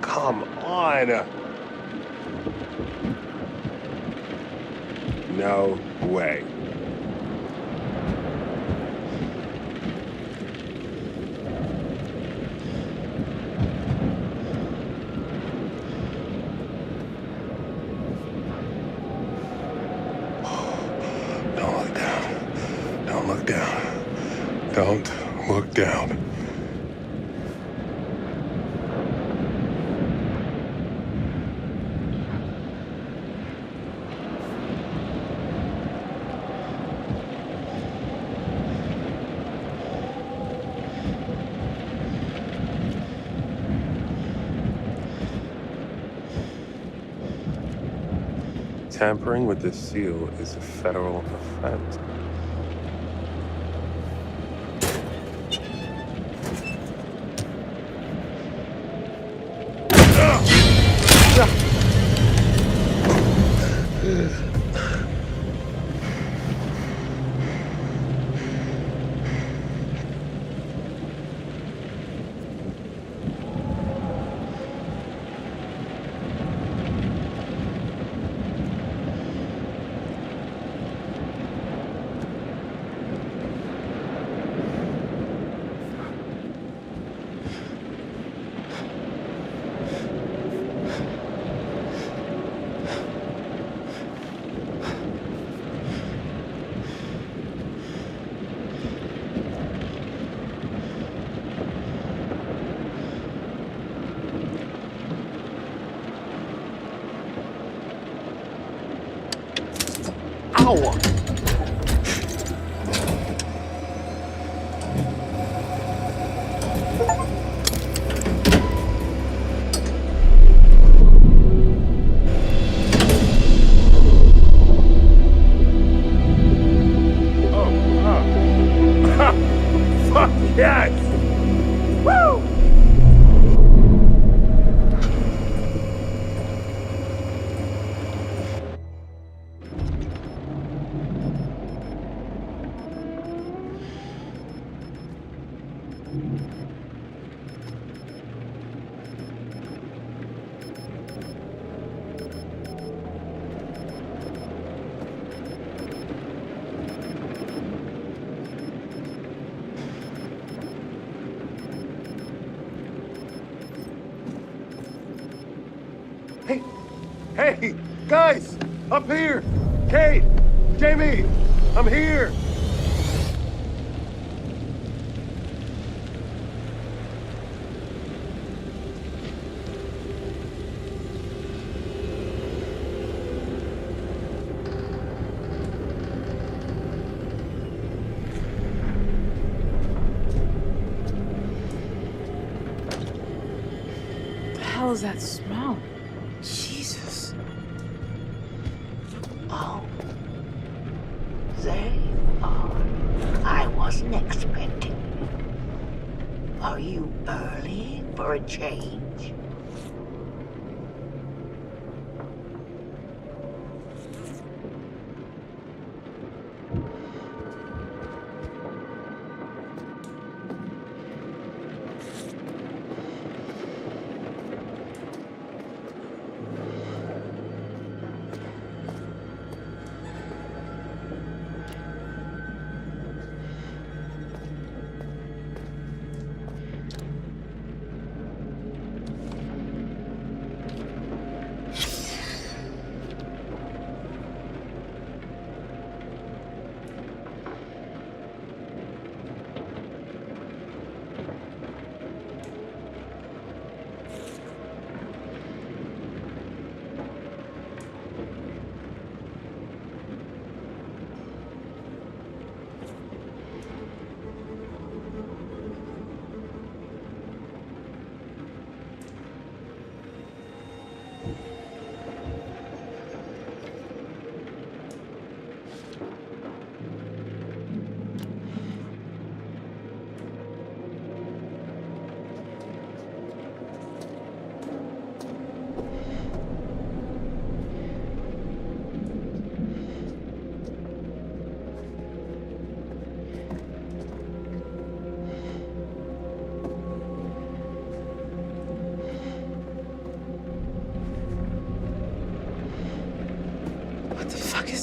come on. No way. Don't look down. Don't look down. Don't look down. Tampering with the seal is a federal offense. Ow! Fuck yes! Woo! Hey, guys, up here. Kate, Jamie, I'm here. What the hell is that smell? Jesus. Oh. There you are. I wasn't expecting you. Are you early for a change?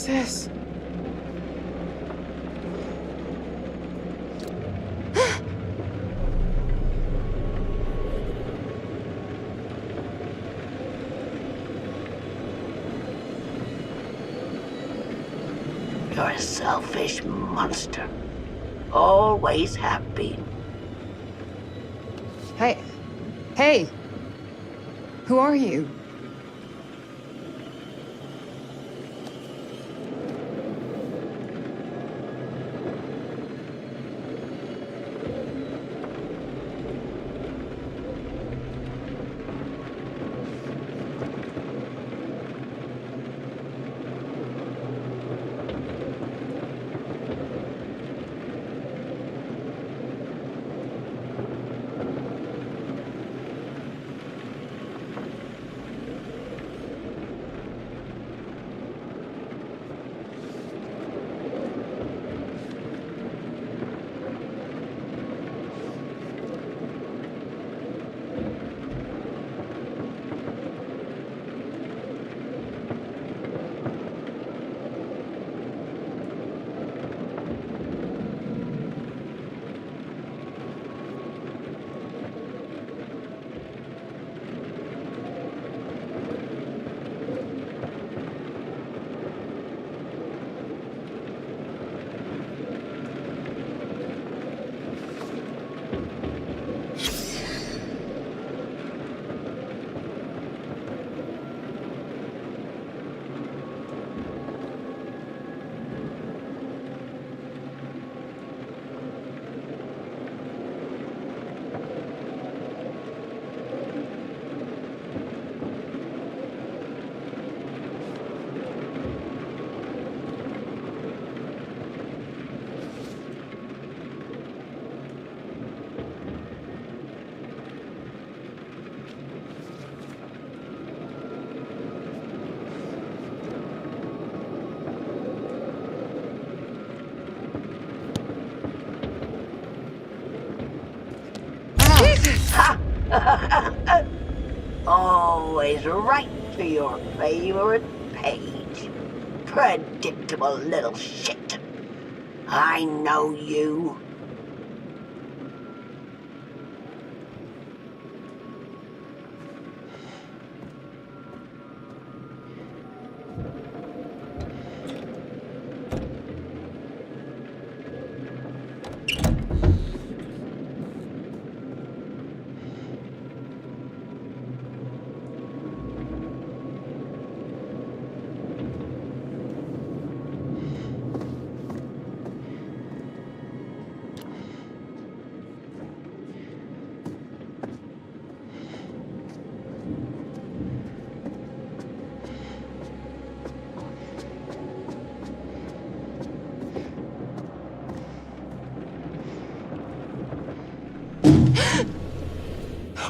this? You're a selfish monster. Always have been. Hey. Hey! Who are you? Always right to your favorite page. Predictable little shit. I know you.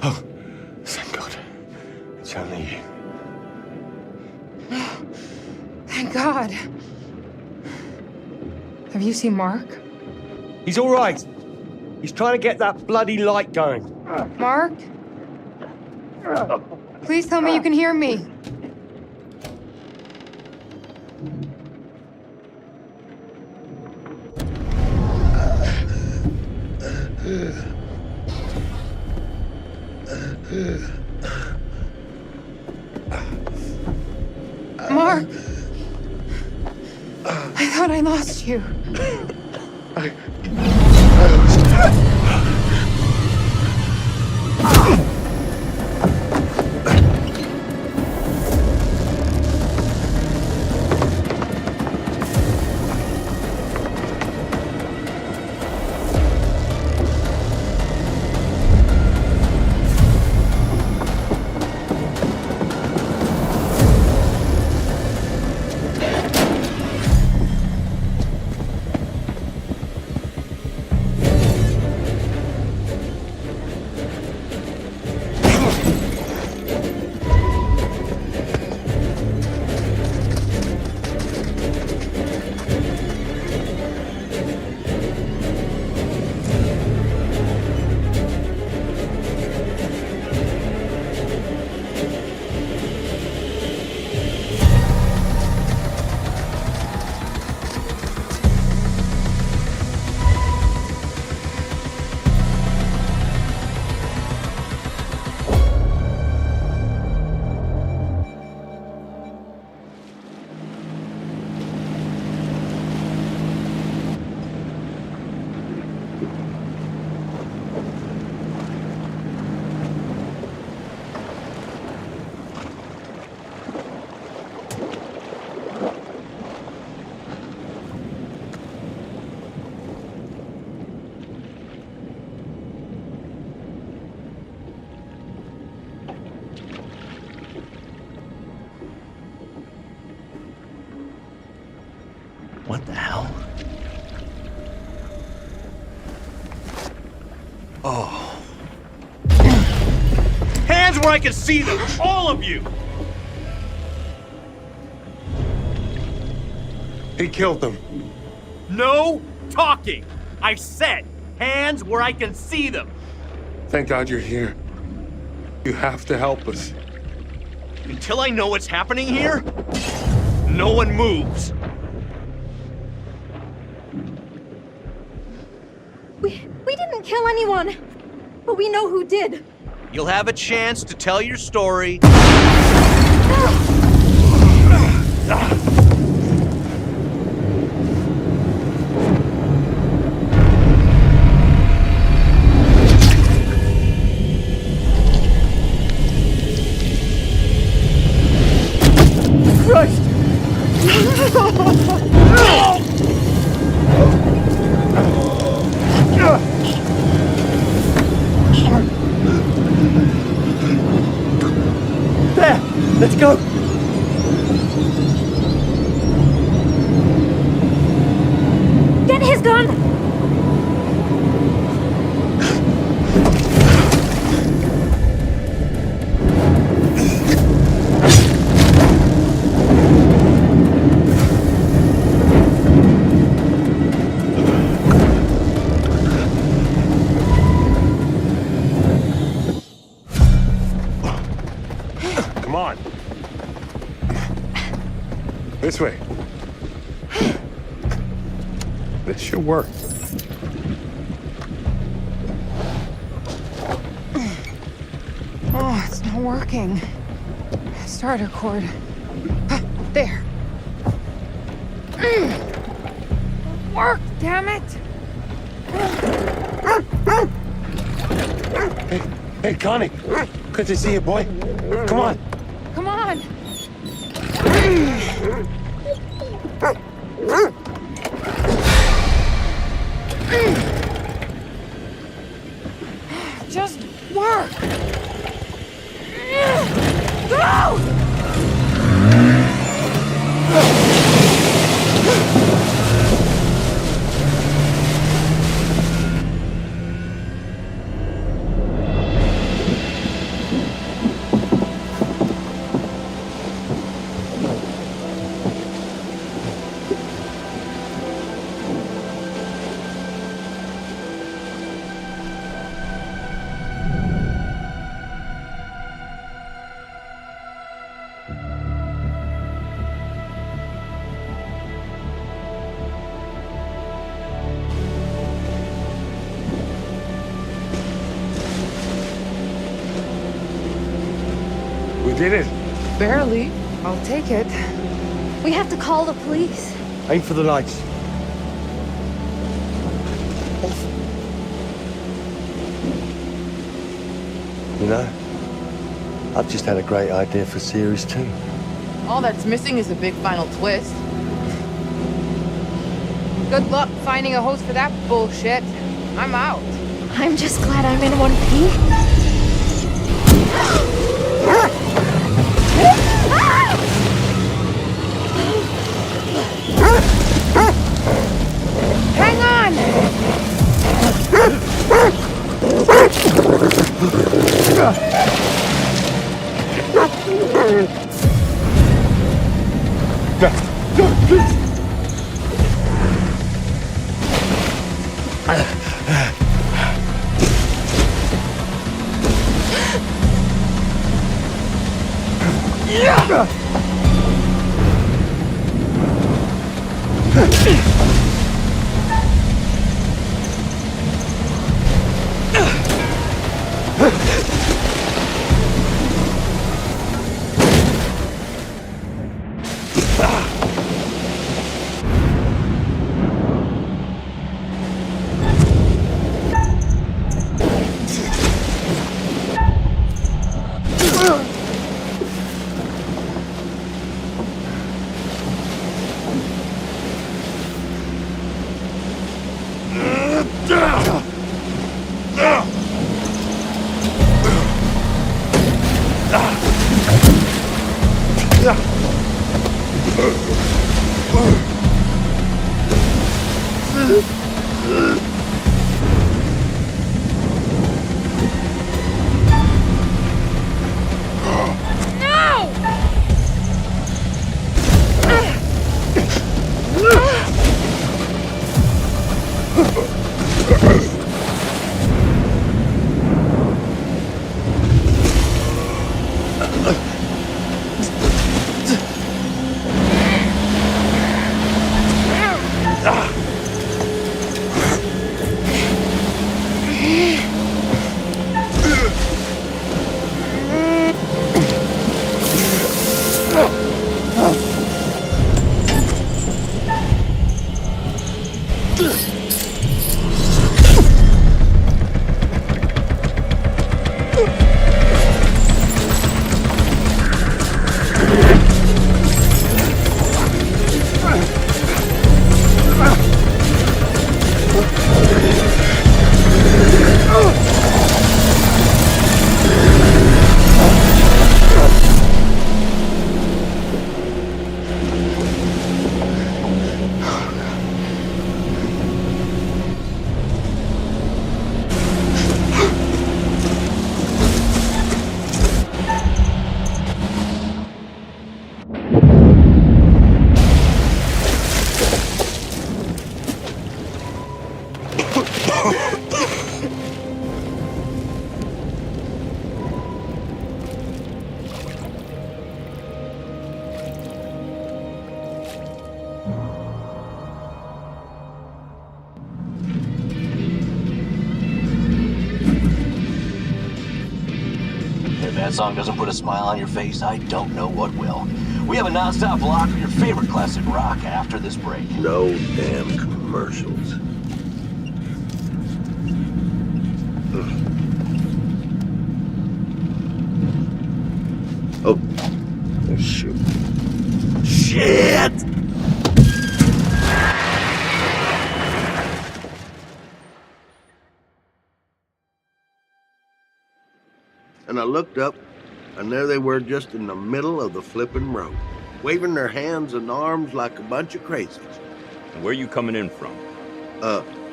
Oh, thank God. It's only you. Thank God. Have you seen Mark? He's all right. He's trying to get that bloody light going. Mark? Please tell me you can hear me. Mark! I thought I lost you. What the hell? Oh. Hands where I can see them! All of you! He killed them. No talking! I said, hands where I can see them! Thank God you're here. You have to help us. Until I know what's happening here, no one moves. We didn't kill anyone, but we know who did. You'll have a chance to tell your story. There! Let's go! Get his gun! Come on. This way. This should work. Oh, it's not working. Starter cord. There. Work, damn it! Hey, Connie. Good to see you, boy. Come on. Come on! Just work! Go! We did it. Barely. I'll take it. We have to call the police. Aim for the lights. You know, I've just had a great idea for series 2. All that's missing is a big final twist. Good luck finding a host for that bullshit. I'm out. I'm just glad I'm in one piece. Hang on! that song doesn't put a smile on your face, I don't know what will. We have a non-stop block of your favorite classic rock after this break. No damn commercials. Oh, shoot. Shit! And I looked up, and there they were just in the middle of the flippin' road, waving their hands and arms like a bunch of crazies. And where you coming in from?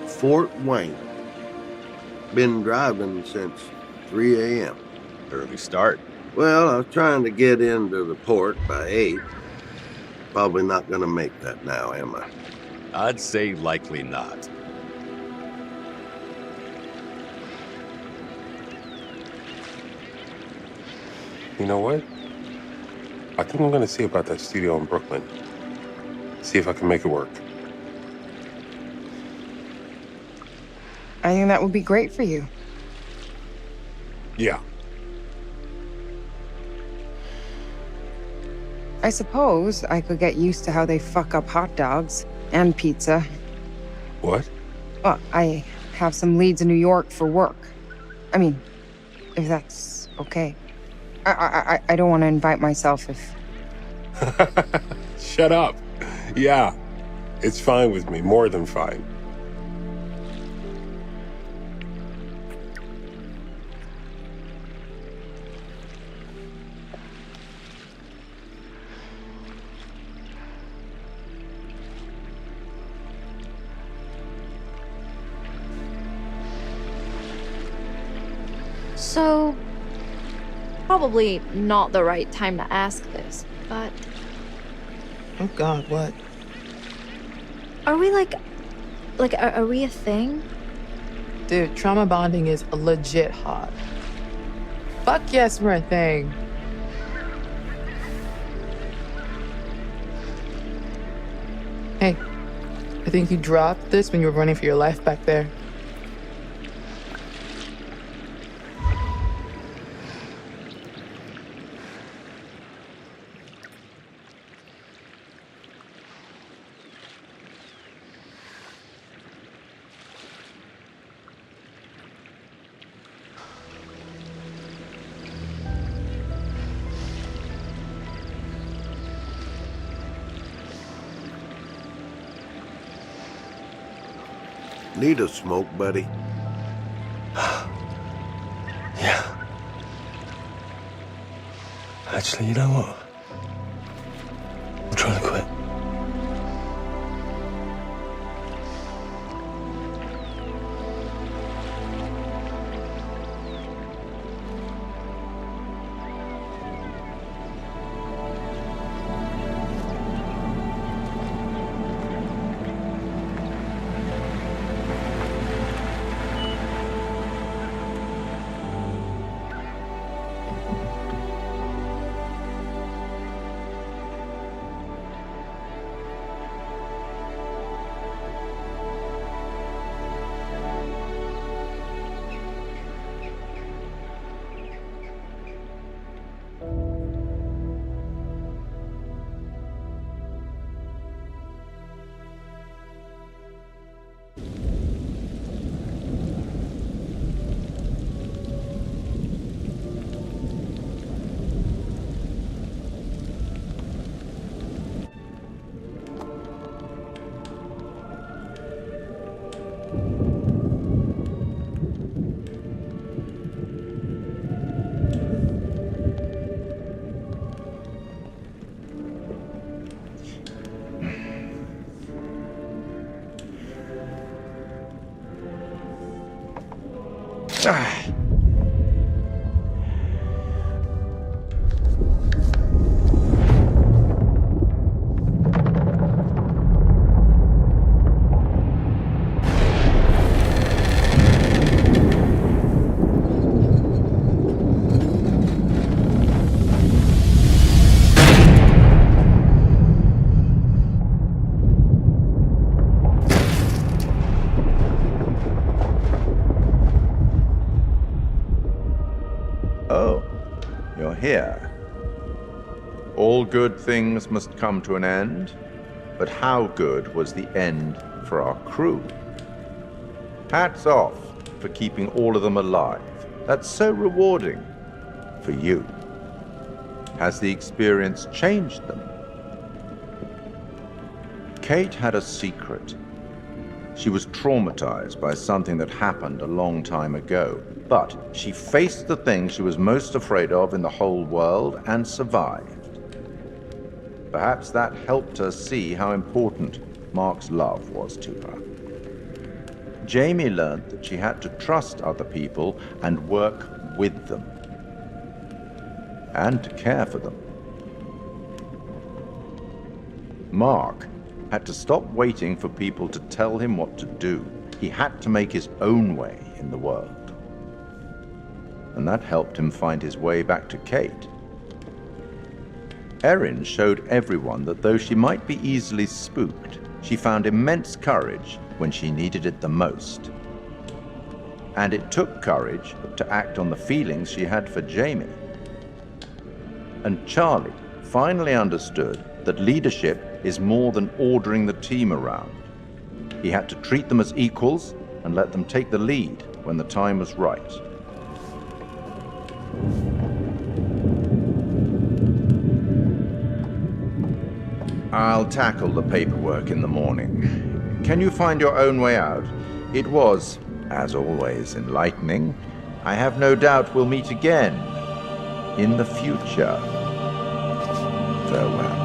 Fort Wayne. Been driving since 3 a.m. Early start. Well, I was trying to get into the port by 8. Probably not gonna make that now, am I? I'd say likely not. You know what? I think I'm gonna see about that studio in Brooklyn. See if I can make it work. I think that would be great for you. Yeah. I suppose I could get used to how they fuck up hot dogs and pizza. What? Well, I have some leads in New York for work. I mean, if that's okay. I don't want to invite myself if... Shut up. Yeah, it's fine with me, more than fine. So, probably not the right time to ask this, but Oh God, what? are we are we a thing? Dude, trauma bonding is legit hot. Fuck yes, we're a thing. Hey, I think you dropped this when you were running for your life back there. Need a smoke, buddy? Yeah. Actually, you know what? I'm trying to quit. you're here. All good things must come to an end, but how good was the end for our crew? Hats off for keeping all of them alive. That's so rewarding for you. Has the experience changed them? Kate had a secret. She was traumatized by something that happened a long time ago, but she faced the thing she was most afraid of in the whole world and survived. Perhaps that helped her see how important Mark's love was to her. Jamie learned that she had to trust other people and work with them, and to care for them. Mark had to stop waiting for people to tell him what to do. He had to make his own way in the world. And that helped him find his way back to Kate. Erin showed everyone that though she might be easily spooked, she found immense courage when she needed it the most. And it took courage to act on the feelings she had for Jamie. And Charlie finally understood that leadership is more than ordering the team around. He had to treat them as equals and let them take the lead when the time was right. I'll tackle the paperwork in the morning. Can you find your own way out? It was, as always, enlightening. I have no doubt we'll meet again in the future. Farewell.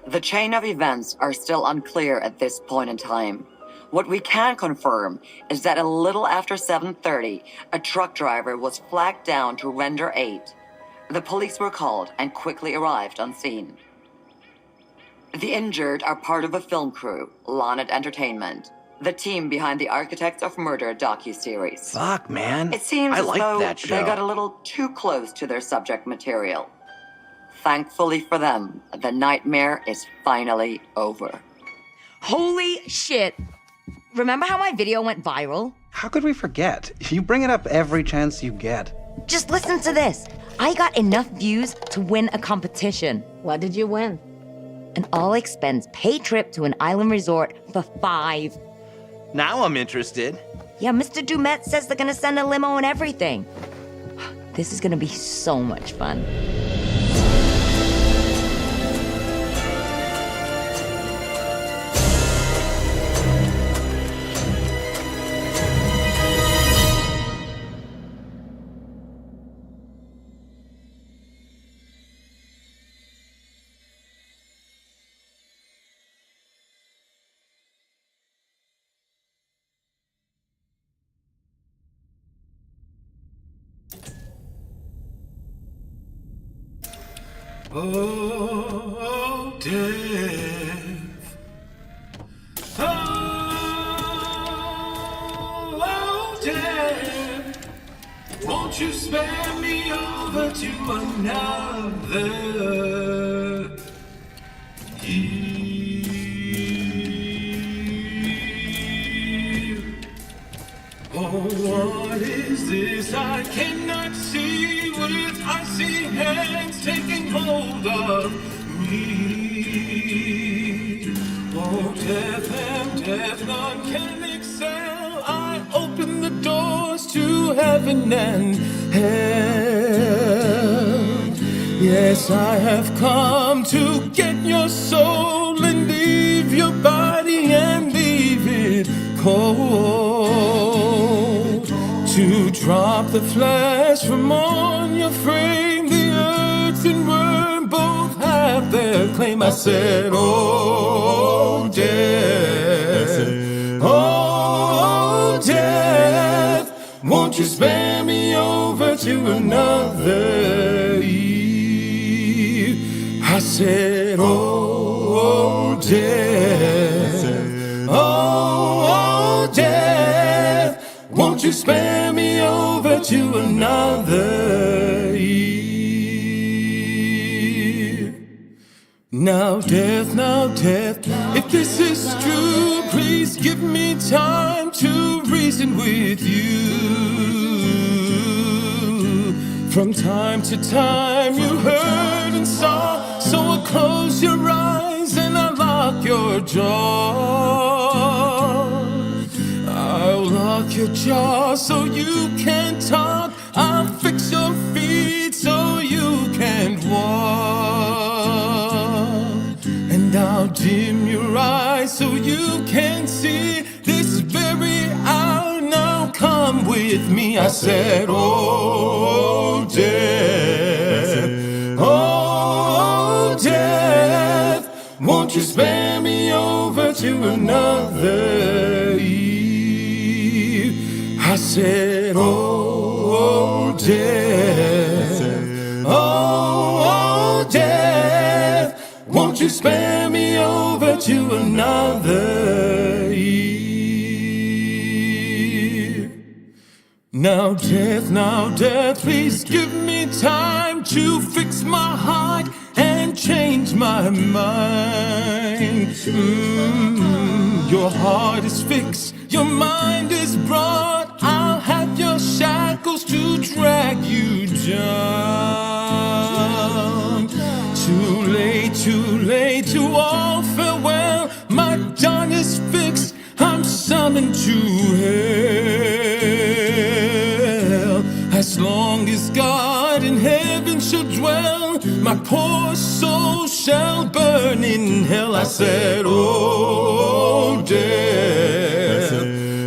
The chain of events are still unclear at this point in time. What we can confirm is that a little after 7:30, a truck driver was flagged down to render aid. The police were called and quickly arrived on scene. The injured are part of a film crew, Lonnet Entertainment, the team behind the Architects of Murder docuseries. Fuck, man. It seems I as like though that show. they got a little too close to their subject material. Thankfully for them, the nightmare is finally over. Holy shit! Remember how my video went viral? How could we forget? You bring it up every chance you get. Just listen to this. I got enough views to win a competition. What did you win? An all-expense paid trip to an island resort for 5. Now I'm interested. Yeah, Mr. Dumet says they're gonna send a limo and everything. This is gonna be so much fun. Oh, death. Oh, death. Won't you spare me over to another year? Oh, what is this I cannot see with icy hands taking hold of me? Oh, death and death, none can excel. I open the doors to heaven and hell. Yes, I have come to get your soul and leave your body and leave it cold. To drop the flesh from on your frame, the earth and worm both have their claim. I said, oh, death. Won't you spare me over to another Eve? I said, oh, death, oh, death, won't you spare me over to another Eve? Now, death, if this is true, please give me time to reason with you. From time to time you heard and saw, so I'll close your eyes and I'll lock your jaw. I'll lock your jaw so you can't talk. I'll fix your feet so you can't walk. And I'll dim your eyes so you can see this very hour. Now come with me. I said, oh, death, oh, death, won't you spare me over to another Eve? I said, oh, death, oh, death, won't you spare me over to another Eve? Now, death, please give me time to fix my heart and change my mind. Your heart is fixed, your mind is broad. I'll have your shackles to drag you down. Too late to all farewell. My dawn is fixed, I'm summoned to hell. As long as God in heaven shall dwell, my poor soul shall burn in hell. I said, oh, death,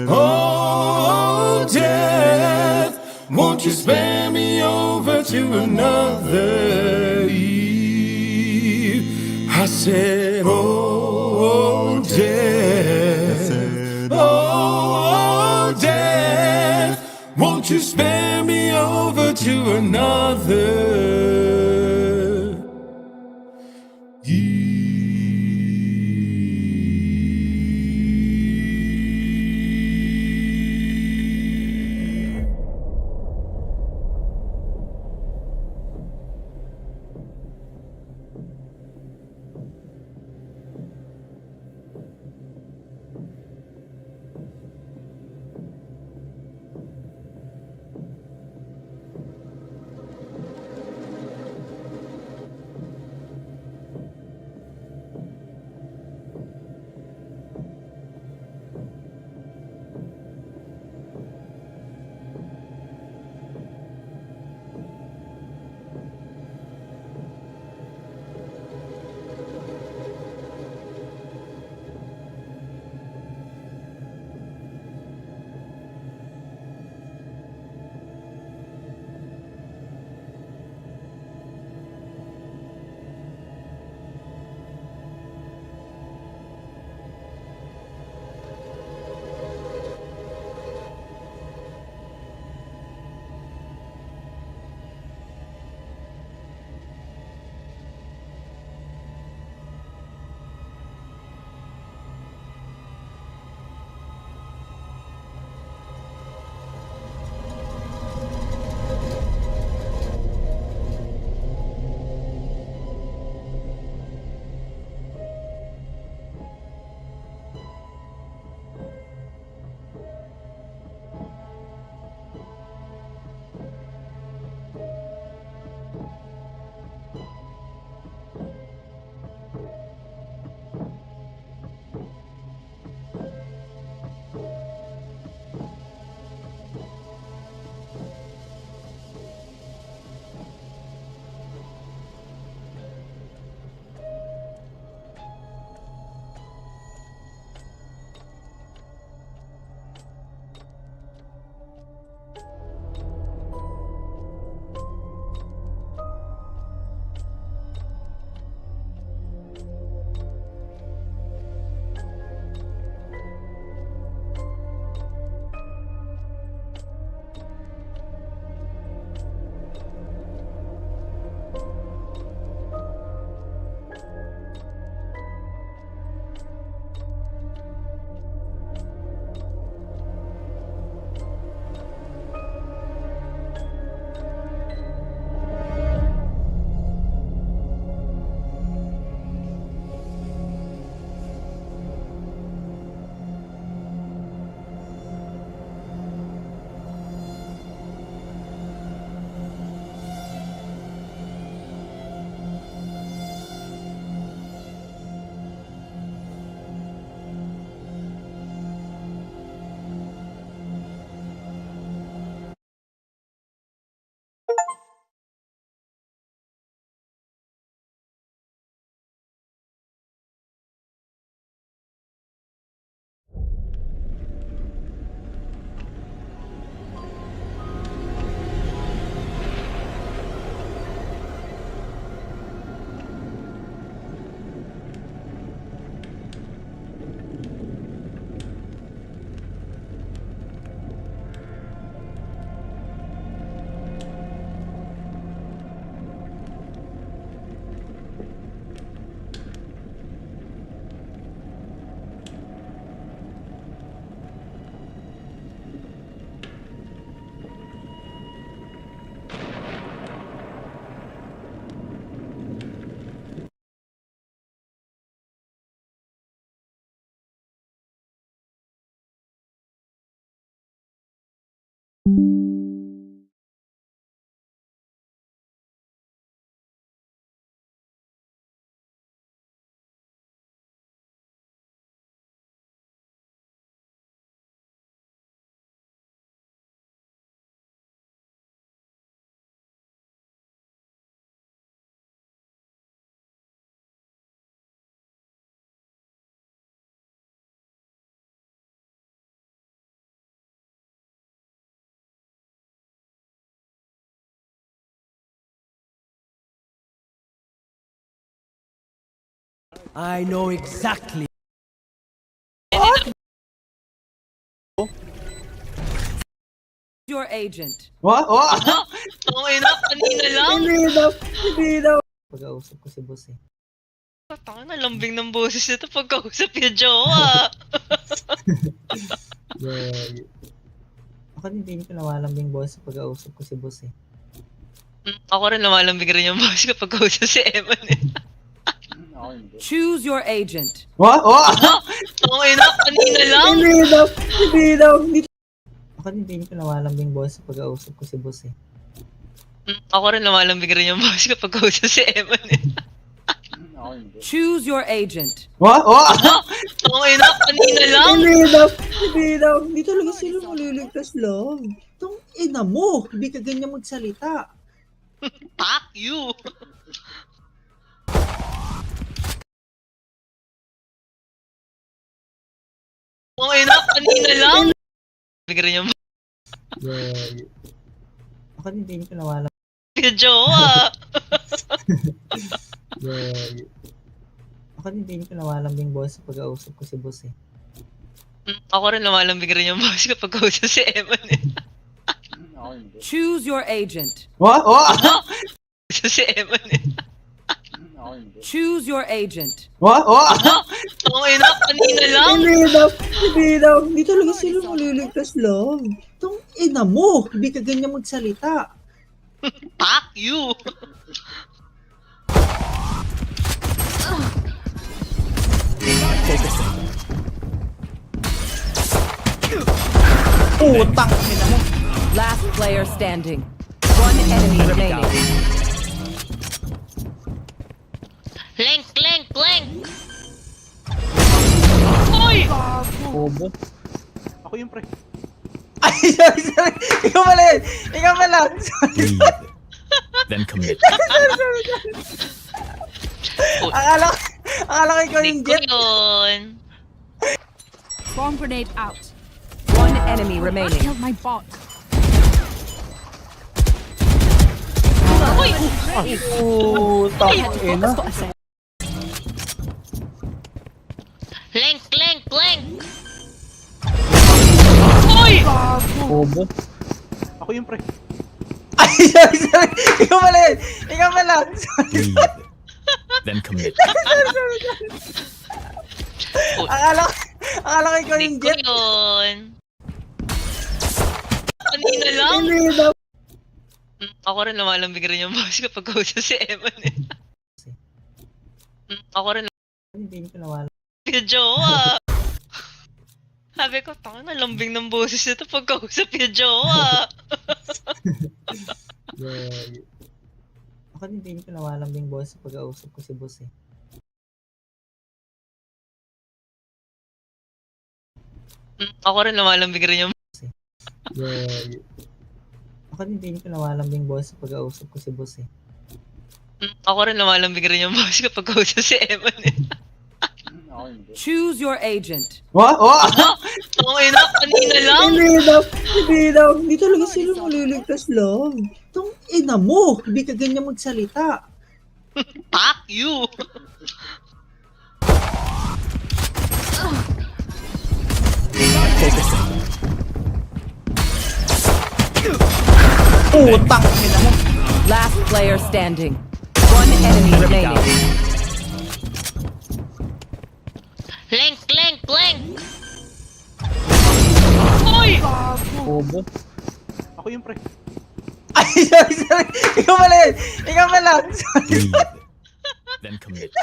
oh, death, won't you spare me over to another Eve? I said, oh, death, oh, death, won't you spare me over to another I know exactly. Your agent. What? Okay na, kanina lang. Hindi daw. Pag-ausap ko si boss eh. Tanga na, lambing ng boses nito pagkausap yung jowa. Yeah. Ako din ko namalambing boss pag-ausap ko si boss eh. Ako rin lumalambing rin yung boss ko pagkausap si Eman eh. Choose your agent. What? Okay na, kanina lang. Hindi daw. Ako din ko namalambing boss pag-ausap ko si boss eh. Ako rin lumalambing rin yung boss ko pagkausap si Eman eh. Choose your agent. What? Okay na, kanina lang. Hindi daw. Hindi talaga sila maliligtas lang. Tong ina mo. Hindi ka ganyan magsalita. Fuck you. Okay na, kanina lang. Rin yung Yeah. Ako din ko namalambing. yung jowa. Yeah. Ako din ko namalambing boss pag-ausap ko si boss eh. Ako rin lumalambing rin yung boss ko pagkausap si Eman eh. Choose your agent. What? Si Eman eh. Choose your agent. What? Okay na, kanina lang. Hindi daw. Hindi talaga sila maliligtas lang. Tong ina mo. Hindi ka ganyan magsalita. Fuck you. Utang ina mo. Last player standing. One enemy remaining. Link. Uy! Bobo. Ako yung pre. Ay, sorry. Ikaw pala yun. Ikaw pala. Then commit. Akala ko ikaw yung jet. Yun. Bomb grenade out. One enemy remaining. Killed my bot. Uy! Utang ina. Link. Uy! Bobo. Ako yung pre. Ay, sorry. Ikaw pala yun. Ikaw pala. Then commit. Akala ko ikaw yung jet. Yun. Kanina lang. Hindi daw. Ako rin lumalambing rin yung boss ko pagkausap si Eman eh. Ako rin Hindi ko namalambing. yung jowa. Sabi ko, tanga na, lambing ng boses nito pagkausap yung jowa. Yeah. Ako din ko namalambing boss pag-ausap ko si boss eh. Ako rin lumalambing rin yung Yeah. Ako din ko namalambing boss pag-ausap ko si boss eh. Ako rin lumalambing rin yung boss ko pagkausap si Eman eh. Choose your agent. What? Okay na, kanina lang. Hindi daw. Hindi talaga sila maliligtas lang. Tong ina mo. Hindi ka ganyan magsalita. Fuck you. Utang ina mo. Last player standing. One enemy remaining. Link. Uy! Bobo. Ako yung pre. Ay, sorry. Ikaw pala yun. Ikaw pala. Then commit.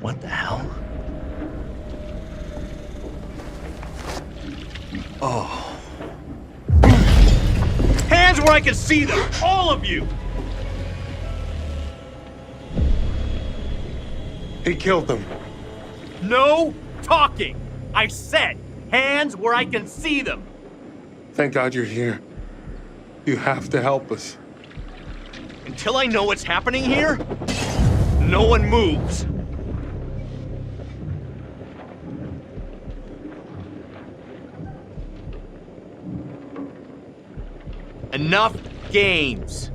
What the hell? Oh. Hands where I can see them! All of you! He killed them. No talking! I said, hands where I can see them! Thank God you're here. You have to help us. Until I know what's happening here, no one moves. Enough games.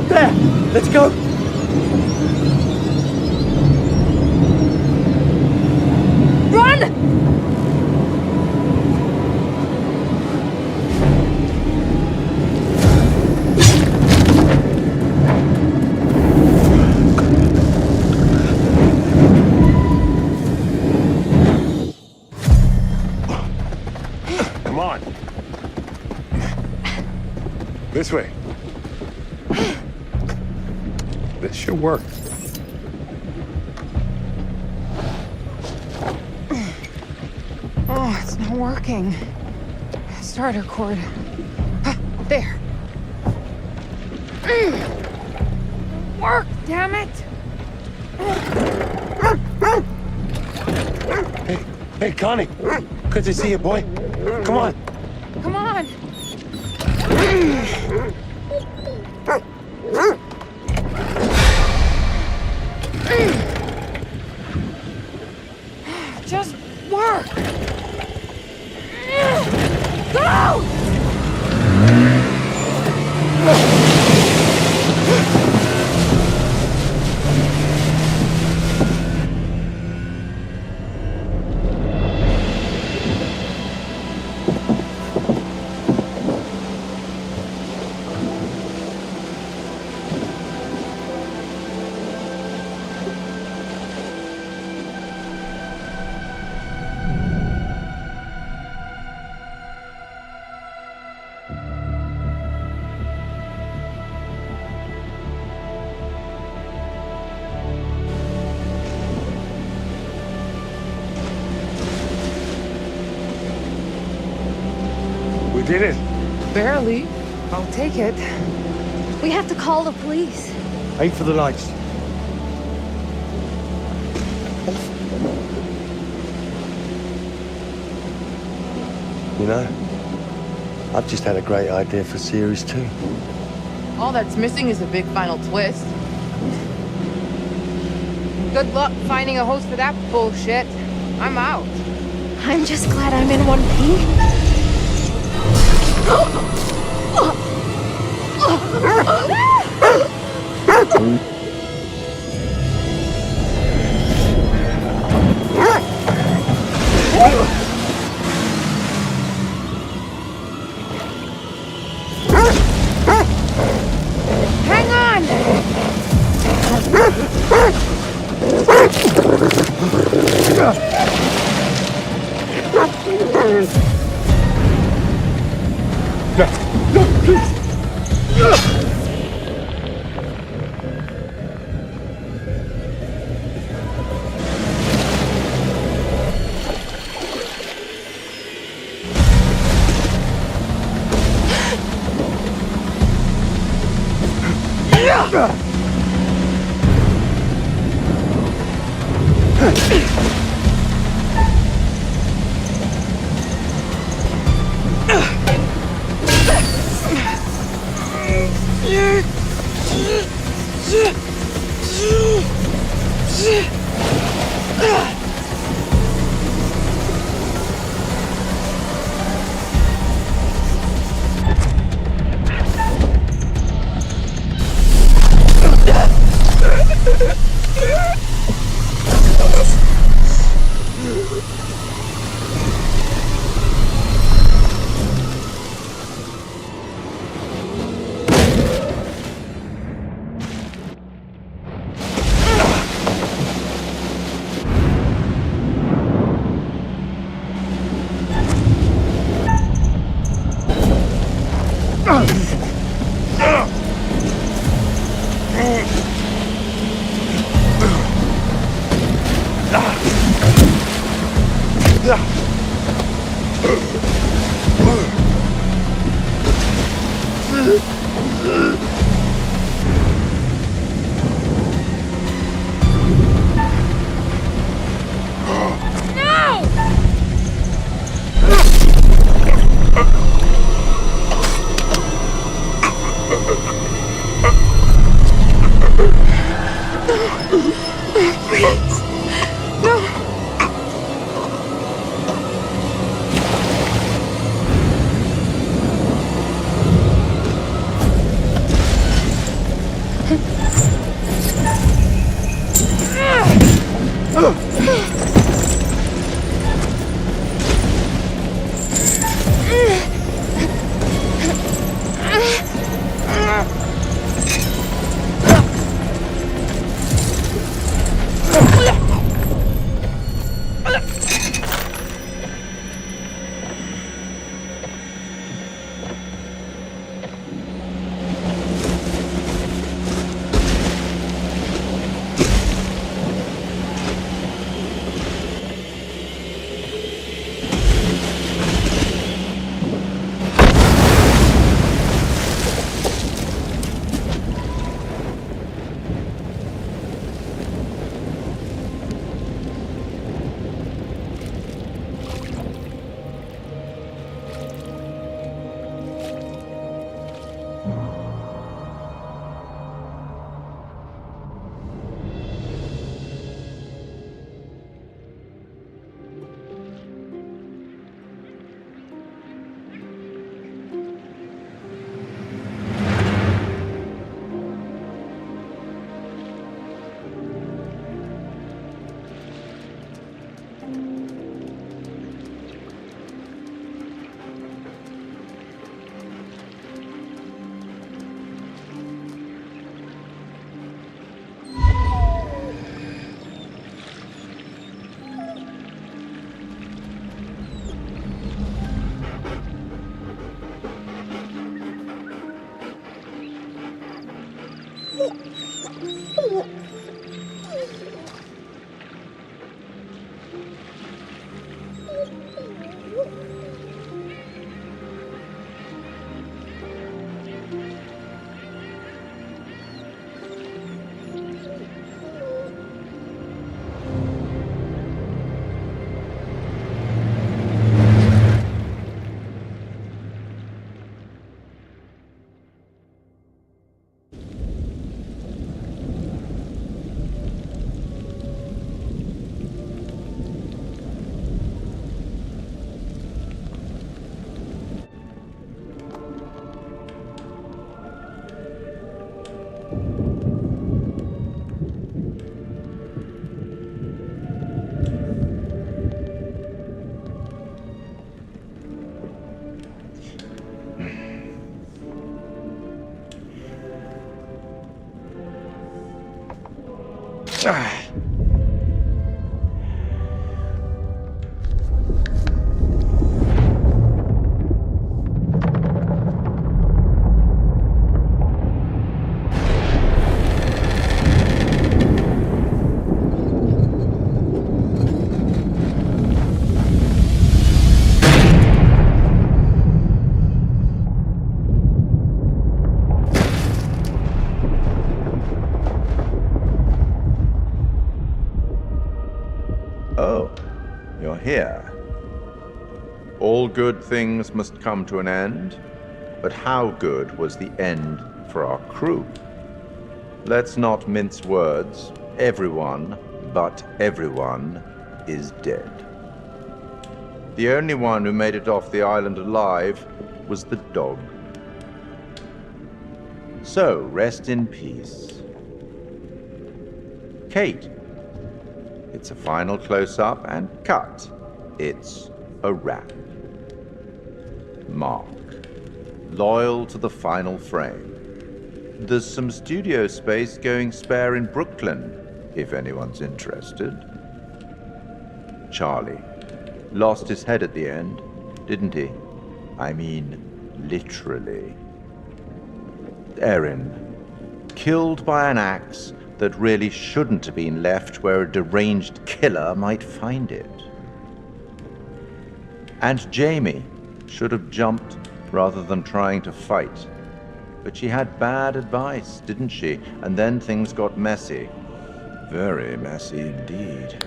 There! Let's go! Run! Come on. This way. This should work. Oh, it's not working. Starter cord. There. Work, damn it! Hey, Connie. Good to see you, boy. Come on. Come on! Just work! Go! We did it. Barely. I'll take it. We have to call the police. Aim for the lights. You know, I've just had a great idea for series 2. All that's missing is a big final twist. Good luck finding a host for that bullshit. I'm out. I'm just glad I'm in one piece. Hang on! No, please. Oh, you're here. All good things must come to an end, but how good was the end for our crew? Let's not mince words. Everyone, but everyone, is dead. The only one who made it off the island alive was the dog. So, rest in peace. Kate. It's a final close-up and cut. It's a wrap. Mark. Loyal to the final frame. There's some studio space going spare in Brooklyn, if anyone's interested. Charlie. Lost his head at the end, didn't he? I mean, literally. Erin, killed by an axe that really shouldn't have been left where a deranged killer might find it. And Jamie should have jumped rather than trying to fight. But she had bad advice, didn't she? And then things got messy. Very messy indeed.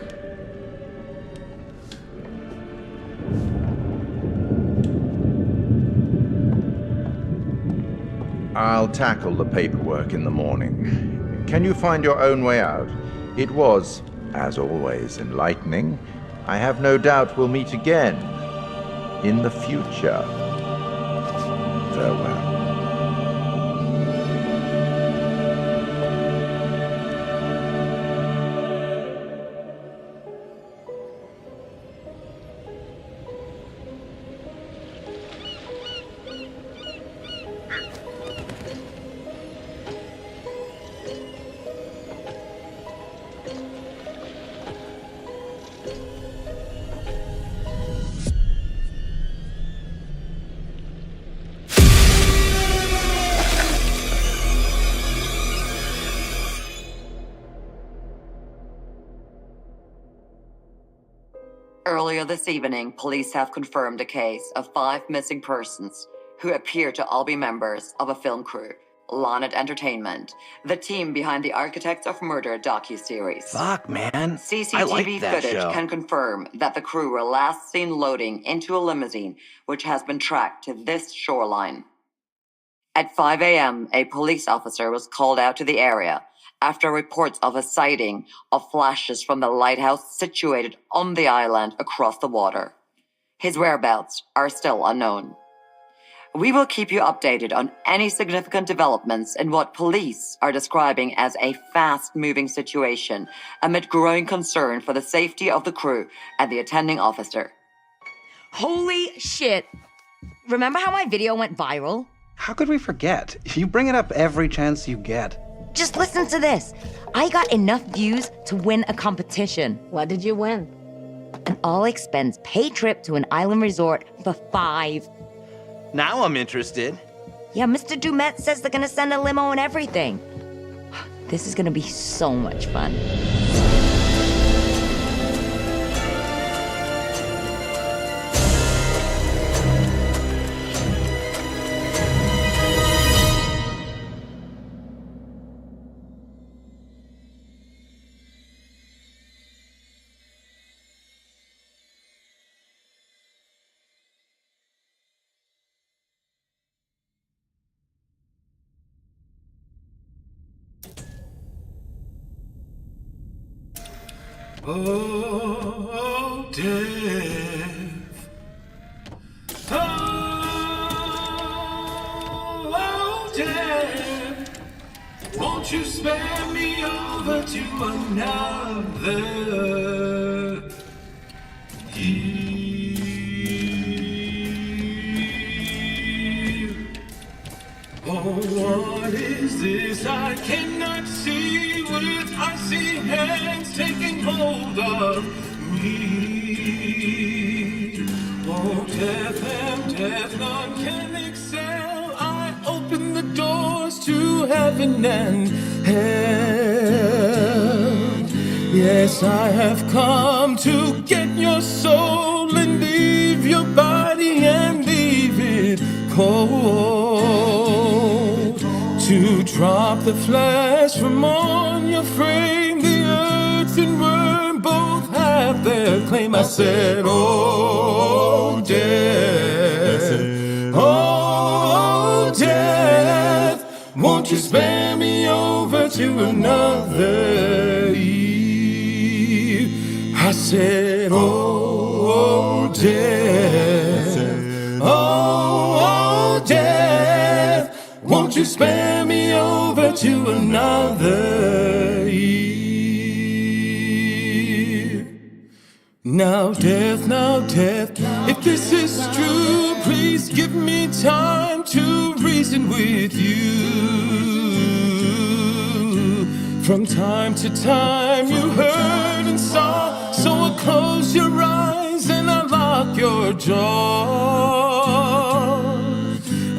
I'll tackle the paperwork in the morning. Can you find your own way out? It was, as always, enlightening. I have no doubt we'll meet again in the future. Farewell. Earlier this evening, police have confirmed a case of 5 missing persons who appear to all be members of a film crew, Lonnet Entertainment, the team behind the Architects of Murder docuseries. Fuck, man. CCTV I like that footage show. can confirm that the crew were last seen loading into a limousine, which has been tracked to this shoreline. At 5 a.m., a police officer was called out to the area after reports of a sighting of flashes from the lighthouse situated on the island across the water. His whereabouts are still unknown. We will keep you updated on any significant developments in what police are describing as a fast-moving situation amid growing concern for the safety of the crew and the attending officer. Holy shit! Remember how my video went viral? How could we forget? You bring it up every chance you get. Just listen to this. I got enough views to win a competition. What did you win? An all-expense paid trip to an island resort for 5. Now I'm interested. Yeah, Mr. Dumet says they're gonna send a limo and everything. This is gonna be so much fun. Oh, death. Oh, death. Won't you spare me over to another year? Oh, what is this I cannot see with icy hands taking hold of me? Oh, death and death, none can excel. I open the doors to heaven and hell. Yes, I have come to get your soul and leave your body and leave it cold. To drop the flesh from on your frame, the earth and worm both have their claim. I said, oh, death, oh, death, won't you spare me over to another eve? I said, oh, death, oh, death, won't you spare me over to another year? Now death, if this is true, please give me time to reason with you. From time to time you heard and saw, so I close your eyes and I lock your jaw.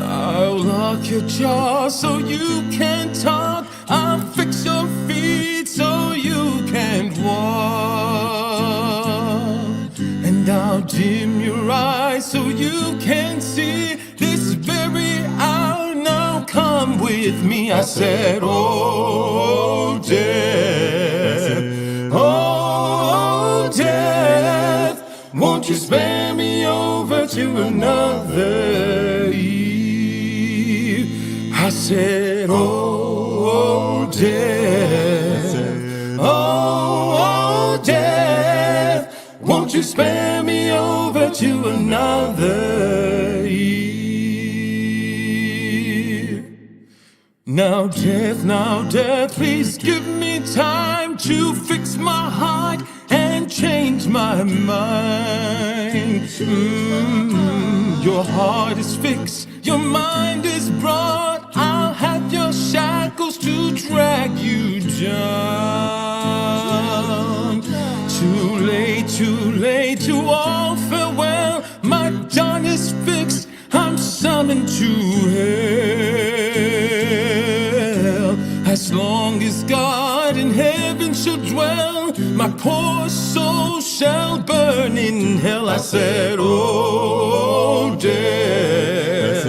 I'll lock your jaw so you can talk. I'll fix your feet so you can't walk. And I'll dim your eyes so you can see this very hour. Now come with me. I said, oh, death, oh, death, won't you spare me over to another eve? I said, oh, death, oh, death, won't you spare me over to another eve? Now, death, please give me time to fix my heart and change my mind. Your heart is fixed, your mind is brought. I'll have your shackles to drag you down. Too late to all farewell. My dawn is fixed, I'm summoned to hell. As long as God in heaven shall dwell, my poor soul shall burn in hell. I said, oh, death,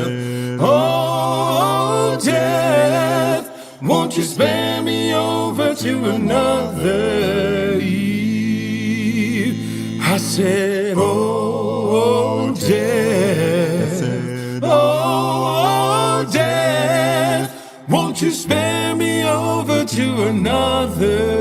oh, death, won't you spare me over to another eve? I said, oh, death, oh, death, won't you spare me over to another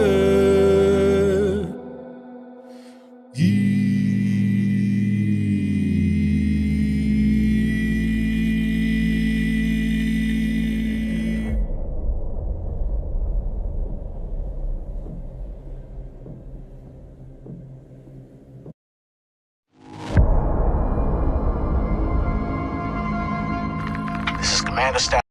This is Commander Staff.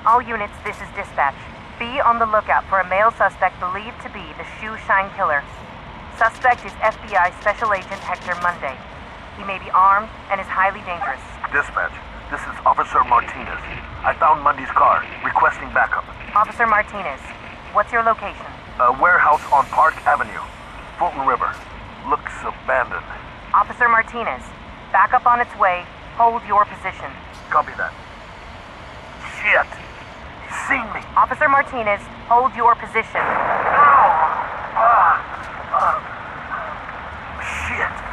All units, this is dispatch. Be on the lookout for a male suspect believed to be the Shoe Shine Killer. Suspect is FBI Special Agent Hector Monday. He may be armed and is highly dangerous. Dispatch, this is Officer Martinez. I found Mundy's car, requesting backup. Officer Martinez, what's your location? A warehouse on Park Avenue, Fulton River. Looks abandoned. Officer Martinez, backup on its way. Hold your position. Copy that. Shit! He's seen me! Officer Martinez, hold your position. Shit!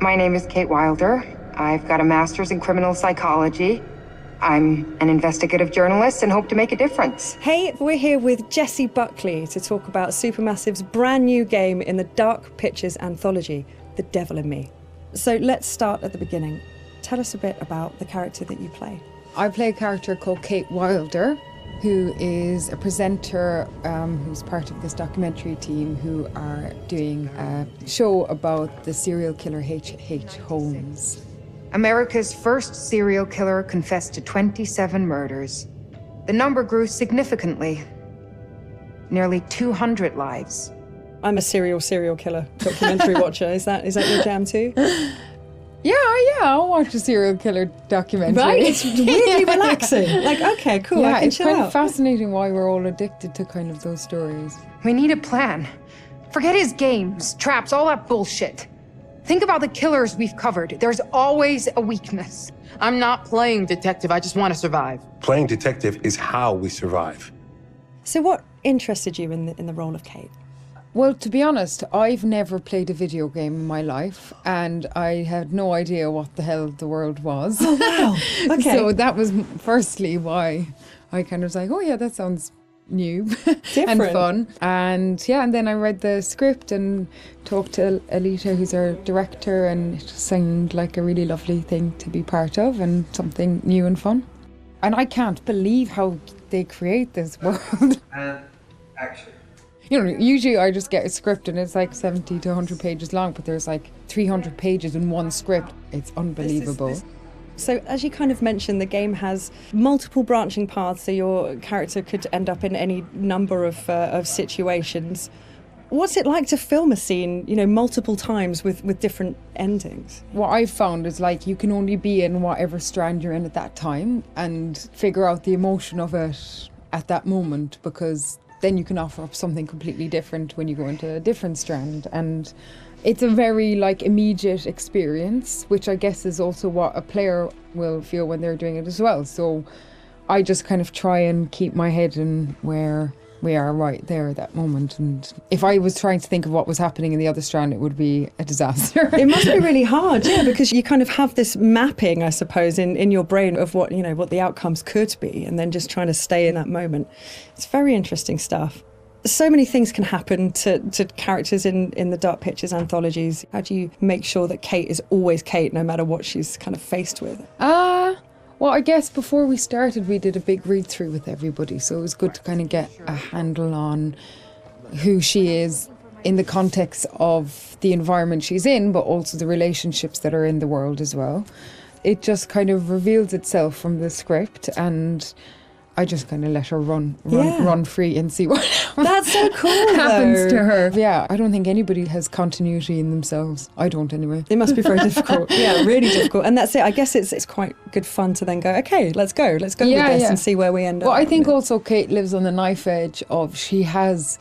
My name is Kate Wilder. I've got a master's in criminal psychology. I'm an investigative journalist and hope to make a difference. Hey, we're here with Jessie Buckley to talk about Supermassive's brand new game in the Dark Pictures anthology, The Devil in Me. So let's start at the beginning. Tell us a bit about the character that you play. I play a character called Kate Wilder, who is a presenter who's part of this documentary team who are doing a show about the serial killer H.H. Holmes. America's first serial killer confessed to 27 murders. The number grew significantly. Nearly 200 lives. I'm a serial killer documentary watcher. Is that your jam too? Yeah, I'll watch a serial killer documentary. Right? It's weirdly relaxing. Like, okay, cool, yeah, I can it's chill kind out. of fascinating why we're all addicted to kind of those stories. We need a plan. Forget his games, traps, all that bullshit. Think about the killers we've covered. There's always a weakness. I'm not playing detective, I just want to survive. Playing detective is how we survive. So what interested you in the role of Kate? Well, to be honest, I've never played a video game in my life, and I had no idea what the hell the world was. Oh, wow. Okay. So that was firstly why I kind of was like, oh yeah, that sounds new and fun. And yeah, and then I read the script and talked to Alita, who's our director, and it just seemed like a really lovely thing to be part of and something new and fun. And I can't believe how they create this world. And action. You know, usually I just get a script and it's like 70 to 100 pages long, but there's like 300 pages in one script. It's unbelievable. So as you kind of mentioned, the game has multiple branching paths, so your character could end up in any number of situations. What's it like to film a scene, multiple times with different endings? What I've found is like you can only be in whatever strand you're in at that time and figure out the emotion of it at that moment, because then you can offer up something completely different when you go into a different strand. And it's a very immediate experience, which I guess is also what a player will feel when they're doing it as well. So I just kind of try and keep my head in where we are right there at that moment. And if I was trying to think of what was happening in the other strand, it would be a disaster. It must be really hard, yeah, because you kind of have this mapping, I suppose, in your brain of what the outcomes could be, and then just trying to stay in that moment. It's very interesting stuff. So many things can happen to characters in the Dark Pictures anthologies. How do you make sure that Kate is always Kate, no matter what she's kind of faced with? Well, I guess before we started, we did a big read-through with everybody, so it was good to kind of get a handle on who she is in the context of the environment she's in, but also the relationships that are in the world as well. It just kind of reveals itself from the script, and I just kind of let her run free and see what That's so cool, happens to her. Yeah, I don't think anybody has continuity in themselves. I don't anyway. It must be very difficult. Yeah, really difficult. And that's it. I guess it's quite good fun to then go, okay, let's go with this and see where we end up. Well, I think also Kate lives on the knife edge of she has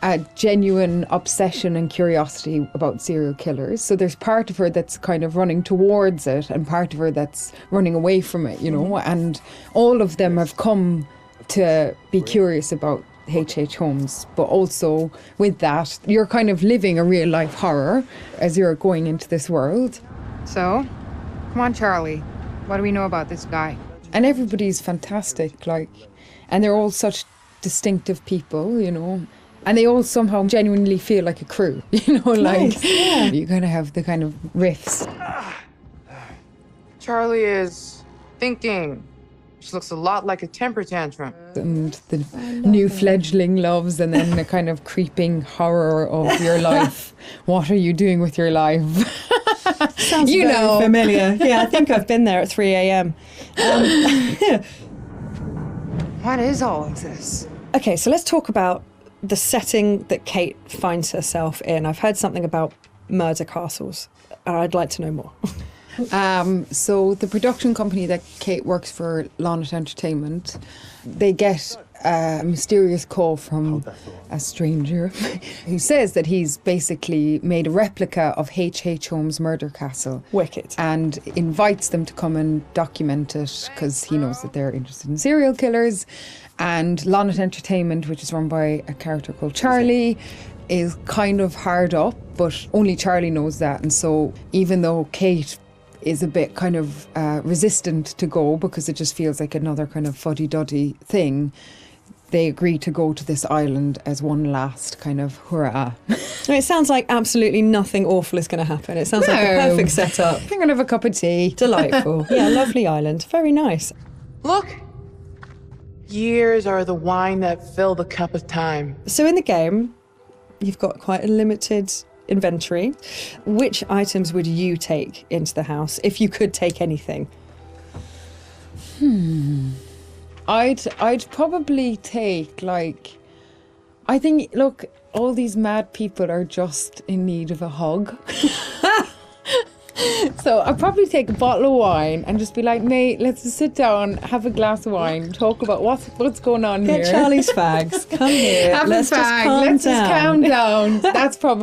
a genuine obsession and curiosity about serial killers. So there's part of her that's kind of running towards it and part of her that's running away from it, and all of them have come to be curious about H.H. Holmes, but also with that, you're kind of living a real life horror as you're going into this world. So, come on, Charlie. What do we know about this guy? And everybody's fantastic, and they're all such distinctive people, and they all somehow genuinely feel like a crew, Nice, yeah. You kind of have the kind of riffs. Charlie is thinking. She looks a lot like a temper tantrum. And the new fledgling loves, and then the kind of creeping horror of your life. What are you doing with your life? Sounds very familiar. Yeah, I think I've been there at 3 a.m. What is all of this? Okay, so let's talk about the setting that Kate finds herself in. I've heard something about murder castles, and I'd like to know more. So the production company that Kate works for, Lonnet Entertainment, they get a mysterious call from a stranger who says that he's basically made a replica of H.H. Holmes' murder castle. Wicked. And invites them to come and document it because he knows that they're interested in serial killers. And Lonnet Entertainment, which is run by a character called Charlie, is kind of hard up, but only Charlie knows that. And so even though Kate is a bit kind of resistant to go because it just feels like another kind of fuddy-duddy thing, they agree to go to this island as one last kind of hurrah. It sounds like absolutely nothing awful is going to happen. It sounds like a perfect setup. I'm going to have a cup of tea. Delightful. Yeah, lovely island. Very nice. Look! Years are the wine that fill the cup of time. So in the game, you've got quite a limited inventory. Which items would you take into the house if you could take anything? I'd probably take, like, I think, look, all these mad people are just in need of a hug. So I'd probably take a bottle of wine and just be like, mate, let's just sit down, have a glass of wine, talk about what's going on here. Get Charlie's fags. Come here. Have Let's a fag. just calm Let's just calm down.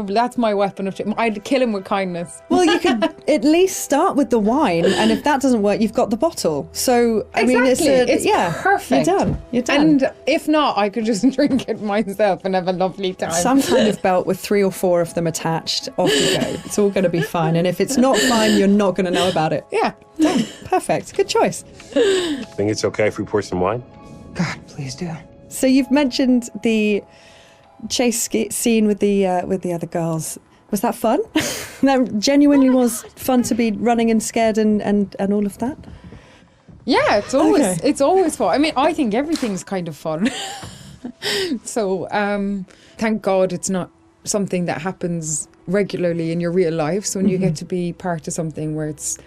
That's my weapon of choice. I'd kill him with kindness. Well, you could at least start with the wine, and if that doesn't work, you've got the bottle. So, I mean, it's perfect. You're done. You're done. And if not, I could just drink it myself and have a lovely time. Some kind of belt with 3 or 4 of them attached. Off you go. It's all going to be fine. And if it's not fine, you're not going to know about it. Yeah. Done. Perfect. Good choice. Think it's okay if we pour some wine? God, please do. So you've mentioned the chase scene with the other girls. Was that fun? That genuinely was fun to be running and scared and all of that? Yeah, it's always fun. I mean, I think everything's kind of fun. So, thank God it's not something that happens regularly in your real life. So when you get to be part of something where it's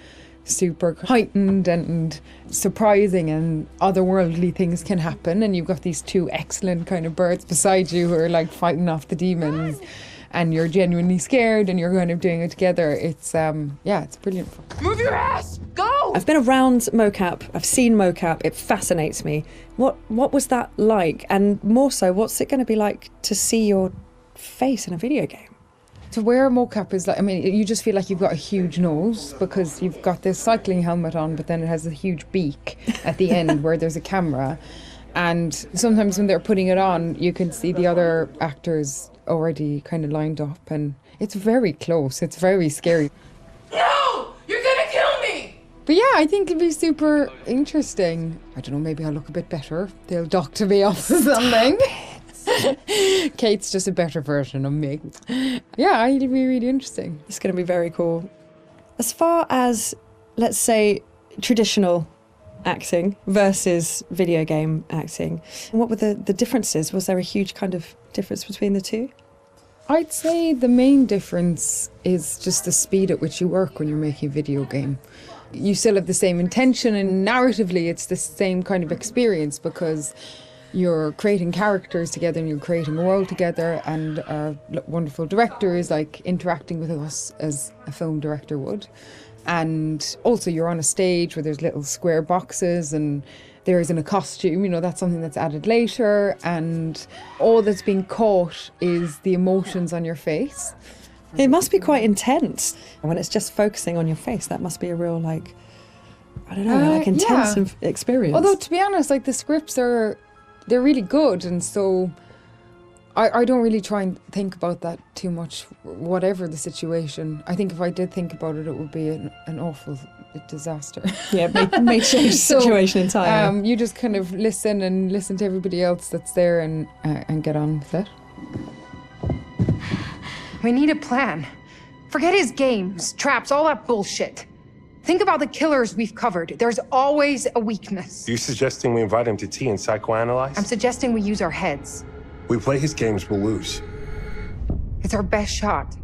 super heightened and surprising and otherworldly things can happen, and you've got these 2 excellent kind of birds beside you who are like fighting off the demons, and you're genuinely scared and you're kind of doing it together, it's it's brilliant fun. Move your ass! Go! I've been around mocap. I've seen mocap. It fascinates me. What was that like? And more so, what's it going to be like to see your face in a video game? To wear a mocap is like, I mean, you just feel like you've got a huge nose because you've got this cycling helmet on, but then it has a huge beak at the end where there's a camera. And sometimes when they're putting it on, you can see the other actors already kind of lined up, and it's very close. It's very scary. No! You're gonna kill me! But yeah, I think it'd be super interesting. I don't know, maybe I'll look a bit better. They'll doctor me off or something. Kate's just a better version of me. Yeah, it'll be really interesting. It's going to be very cool. As far as, let's say, traditional acting versus video game acting, what were the differences? Was there a huge kind of difference between the two? I'd say the main difference is just the speed at which you work when you're making a video game. You still have the same intention, and narratively it's the same kind of experience because you're creating characters together and you're creating a world together, and our wonderful director is like interacting with us as a film director would. And also you're on a stage where there's little square boxes and there isn't a costume, you know, that's something that's added later, and all that's being caught is the emotions on your face. It must be quite intense when it's just focusing on your face. That must be a real, like, I don't know, like intensive experience. Although, to be honest, like the scripts they're really good, and so I don't really try and think about that too much, whatever the situation. I think if I did think about it, it would be an awful disaster. Yeah, may change the situation entirely. You just kind of listen to everybody else that's there and get on with it. We need a plan. Forget his games, traps, all that bullshit. Think about the killers we've covered. There's always a weakness. You suggesting we invite him to tea and psychoanalyze? I'm suggesting we use our heads. We play his games, we'll lose. It's our best shot.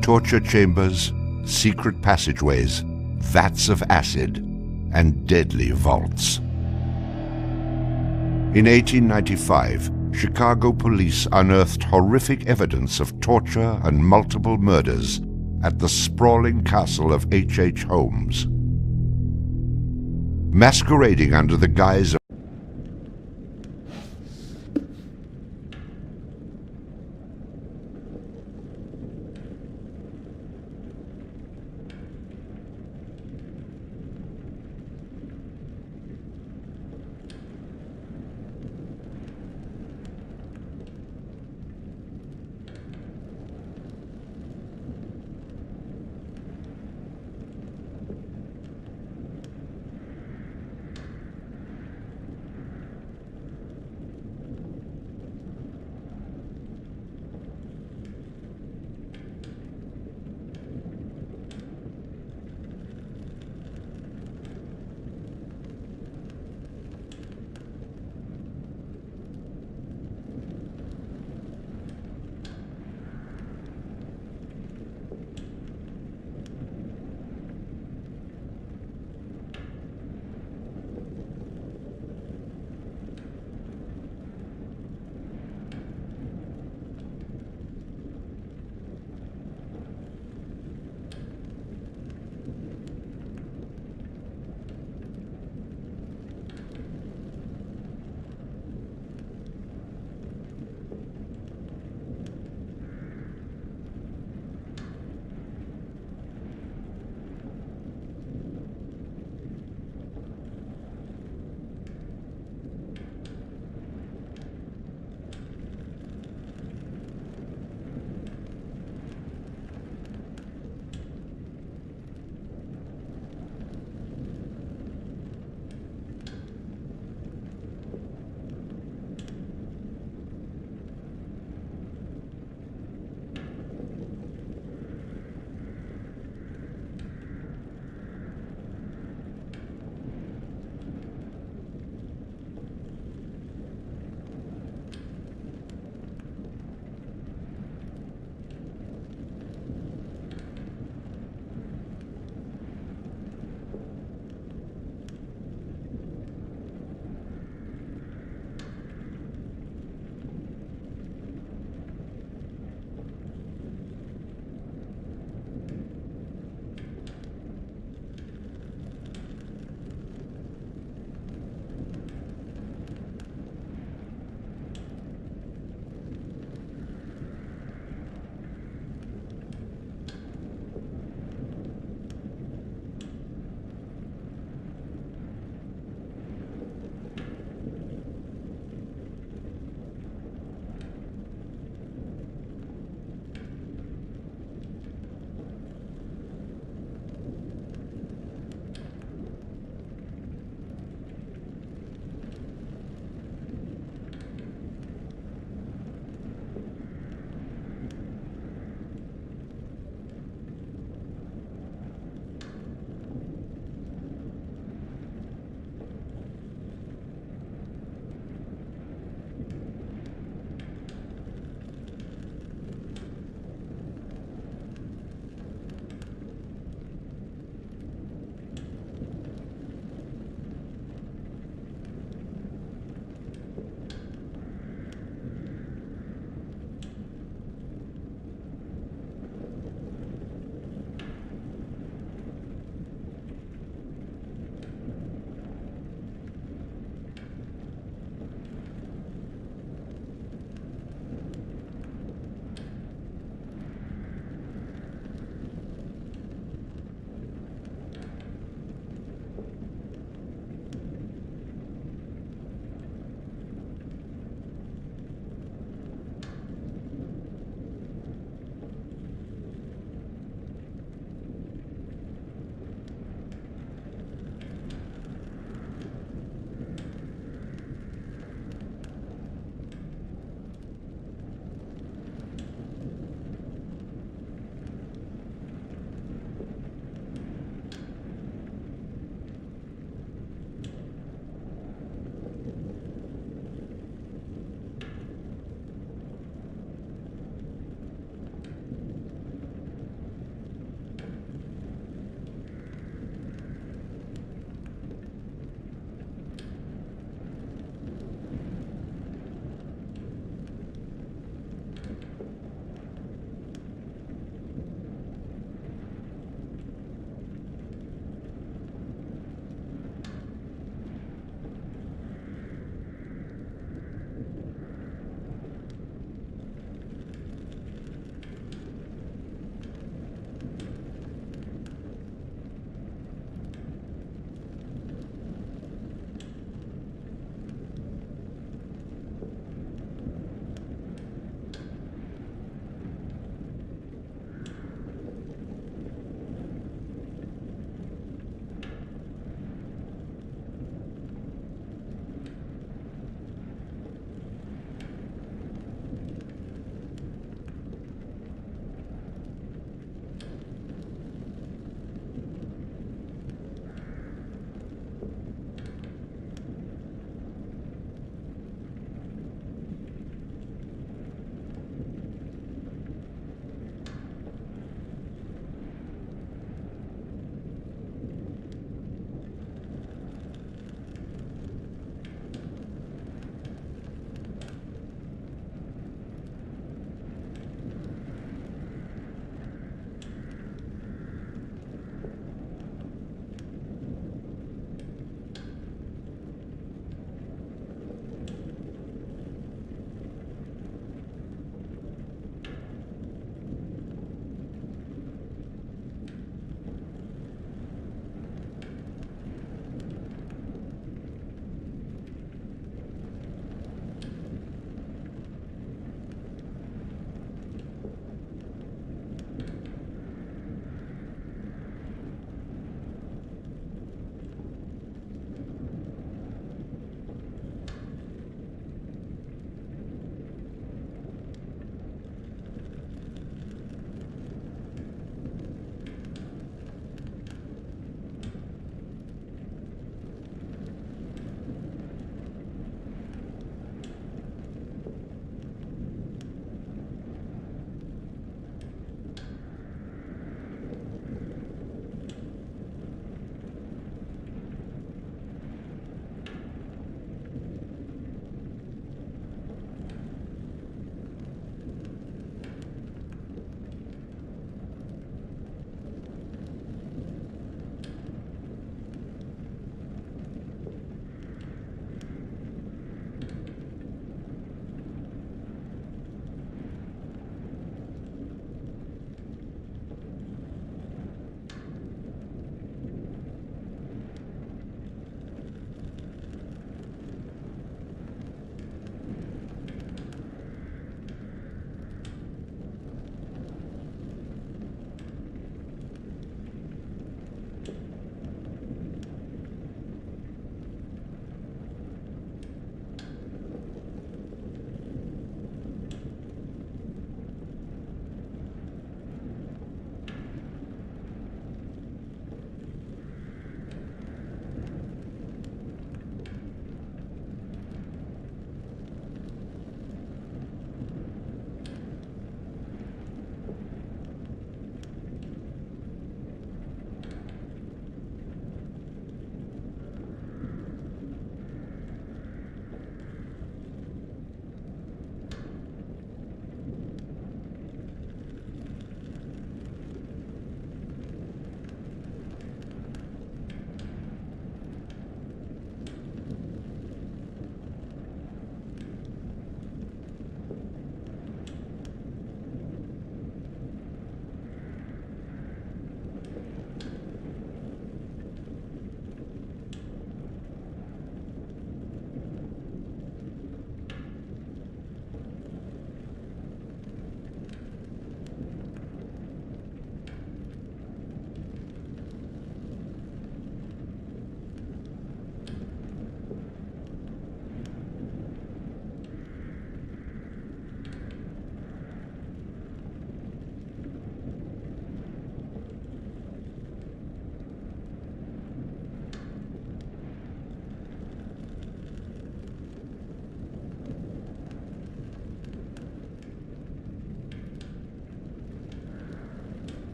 Torture chambers, secret passageways, vats of acid, and deadly vaults. In 1895, Chicago police unearthed horrific evidence of torture and multiple murders at the sprawling castle of H.H. Holmes. Masquerading under the guise of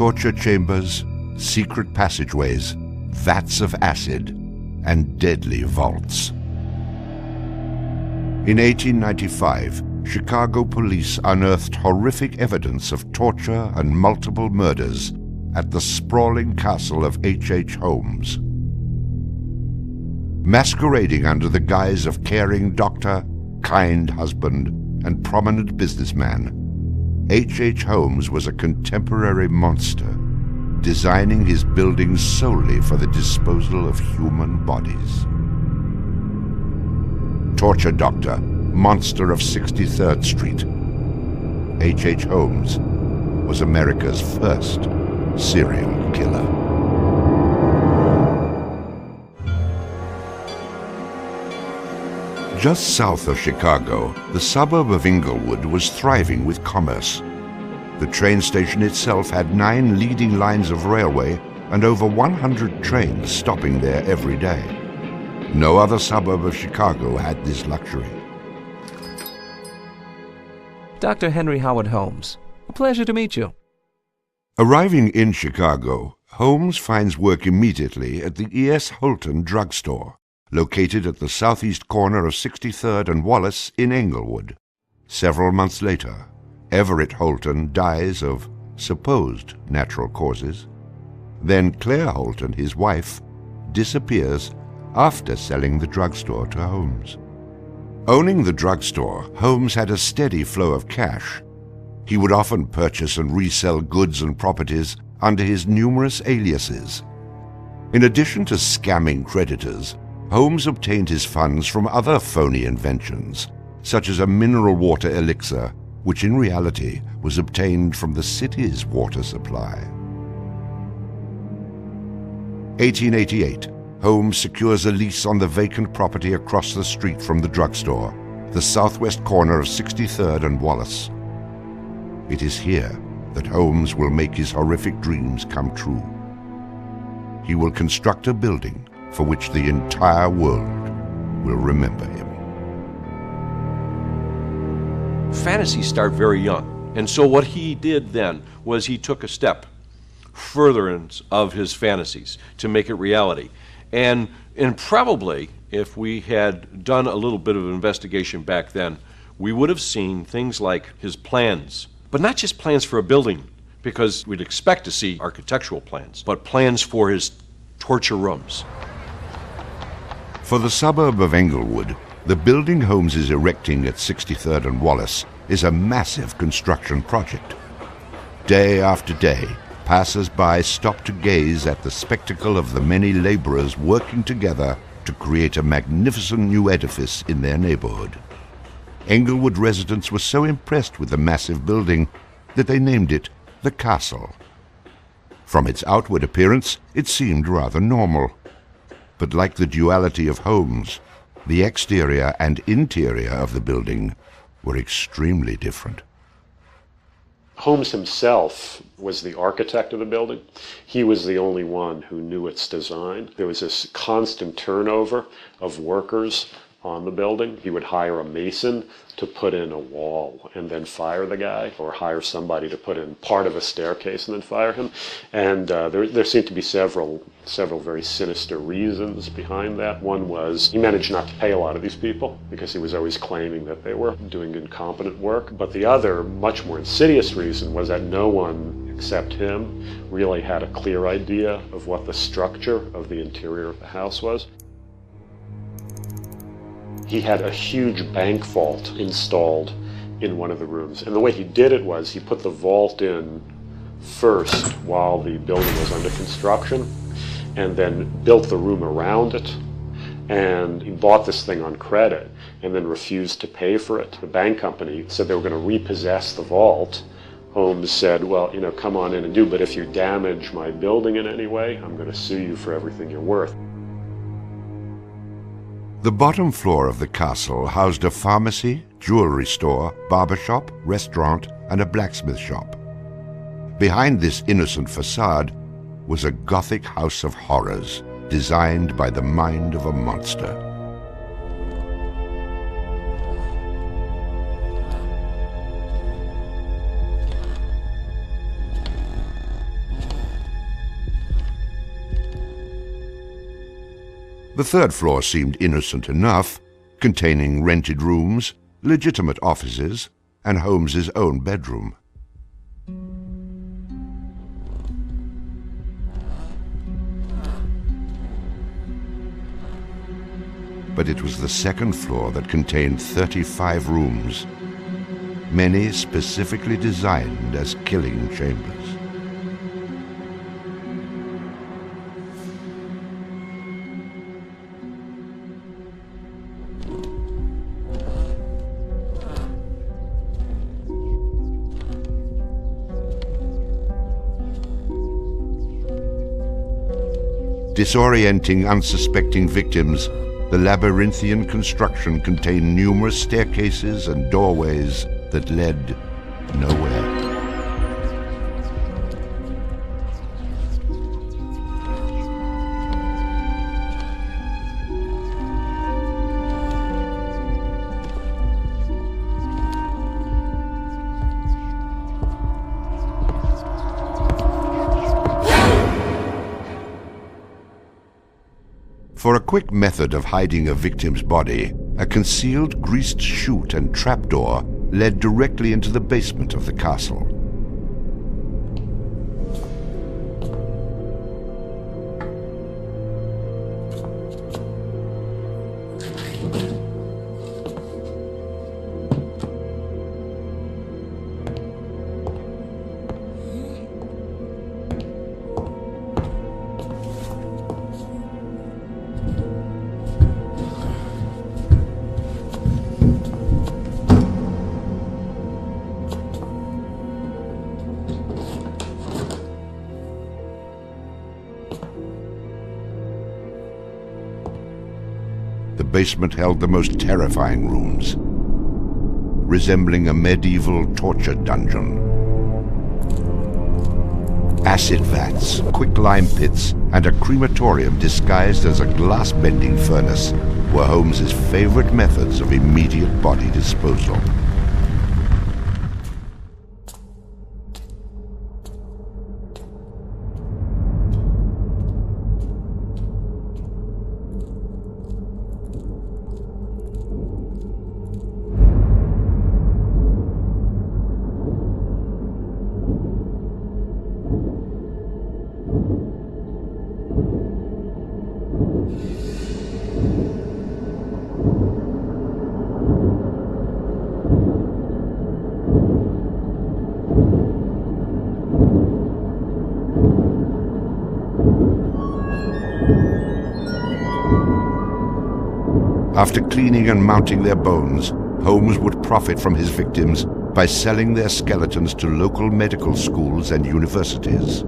torture chambers, secret passageways, vats of acid, and deadly vaults. In 1895, Chicago police unearthed horrific evidence of torture and multiple murders at the sprawling castle of H.H. Holmes. Masquerading under the guise of caring doctor, kind husband, and prominent businessman, H.H. Holmes was a contemporary monster, designing his buildings solely for the disposal of human bodies. Torture Doctor, Monster of 63rd Street. H.H. Holmes was America's first serial killer. Just south of Chicago, the suburb of Englewood was thriving with commerce. The train station itself had 9 leading lines of railway and over 100 trains stopping there every day. No other suburb of Chicago had this luxury. Dr. Henry Howard Holmes, a pleasure to meet you. Arriving in Chicago, Holmes finds work immediately at the E.S. Holton drugstore, located at the southeast corner of 63rd and Wallace in Englewood. Several months later, Everett Holton dies of supposed natural causes. Then Claire Holton, his wife, disappears after selling the drugstore to Holmes. Owning the drugstore, Holmes had a steady flow of cash. He would often purchase and resell goods and properties under his numerous aliases. In addition to scamming creditors, Holmes obtained his funds from other phony inventions, such as a mineral water elixir, which in reality was obtained from the city's water supply. 1888, Holmes secures a lease on the vacant property across the street from the drugstore, the southwest corner of 63rd and Wallace. It is here that Holmes will make his horrific dreams come true. He will construct a building for which the entire world will remember him. Fantasies start very young, and so what he did then was he took a step furtherance of his fantasies to make it reality. And probably, if we had done a little bit of investigation back then, we would have seen things like his plans, but not just plans for a building, because we'd expect to see architectural plans, but plans for his torture rooms. For the suburb of Englewood, the building Holmes is erecting at 63rd and Wallace is a massive construction project. Day after day, passers-by stop to gaze at the spectacle of the many laborers working together to create a magnificent new edifice in their neighborhood. Englewood residents were so impressed with the massive building that they named it the Castle. From its outward appearance, it seemed rather normal. But like the duality of Holmes, the exterior and interior of the building were extremely different. Holmes himself was the architect of the building. He was the only one who knew its design. There was this constant turnover of workers on the building. He would hire a mason to put in a wall and then fire the guy, or hire somebody to put in part of a staircase and then fire him. And there seemed to be several very sinister reasons behind that. One was he managed not to pay a lot of these people because he was always claiming that they were doing incompetent work. But the other, much more insidious reason was that no one except him really had a clear idea of what the structure of the interior of the house was. He had a huge bank vault installed in one of the rooms. And the way he did it was he put the vault in first while the building was under construction, and then built the room around it. And he bought this thing on credit and then refused to pay for it. The bank company said they were going to repossess the vault. Holmes said, well, come on in and do, but if you damage my building in any way, I'm going to sue you for everything you're worth. The bottom floor of the castle housed a pharmacy, jewelry store, barber shop, restaurant, and a blacksmith shop. Behind this innocent facade was a Gothic house of horrors designed by the mind of a monster. The third floor seemed innocent enough, containing rented rooms, legitimate offices, and Holmes's own bedroom. But it was the second floor that contained 35 rooms, many specifically designed as killing chambers. Disorienting unsuspecting victims, the labyrinthian construction contained numerous staircases and doorways that led nowhere. For a quick method of hiding a victim's body, a concealed greased chute and trapdoor led directly into the basement of the castle. The basement held the most terrifying rooms, resembling a medieval torture dungeon. Acid vats, quicklime pits, and a crematorium disguised as a glass-bending furnace were Holmes's favorite methods of immediate body disposal. After cleaning and mounting their bones, Holmes would profit from his victims by selling their skeletons to local medical schools and universities.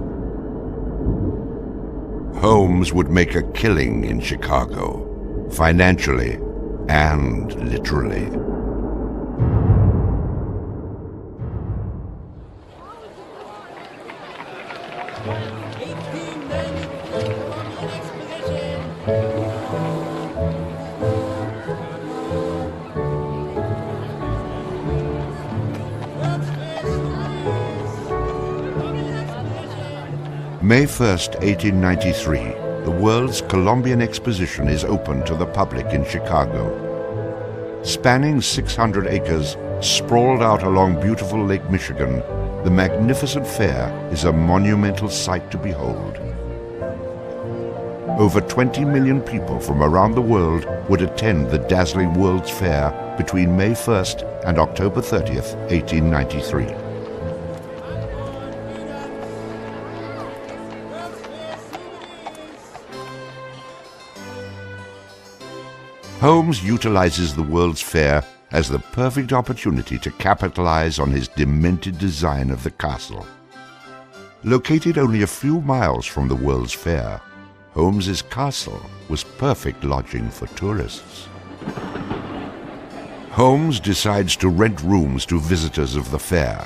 Holmes would make a killing in Chicago, financially and literally. May 1st, 1893, the World's Columbian Exposition is open to the public in Chicago. Spanning 600 acres, sprawled out along beautiful Lake Michigan, the magnificent fair is a monumental sight to behold. Over 20 million people from around the world would attend the dazzling World's Fair between May 1st and October 30th, 1893. Holmes utilizes the World's Fair as the perfect opportunity to capitalize on his demented design of the castle. Located only a few miles from the World's Fair, Holmes's castle was perfect lodging for tourists. Holmes decides to rent rooms to visitors of the fair.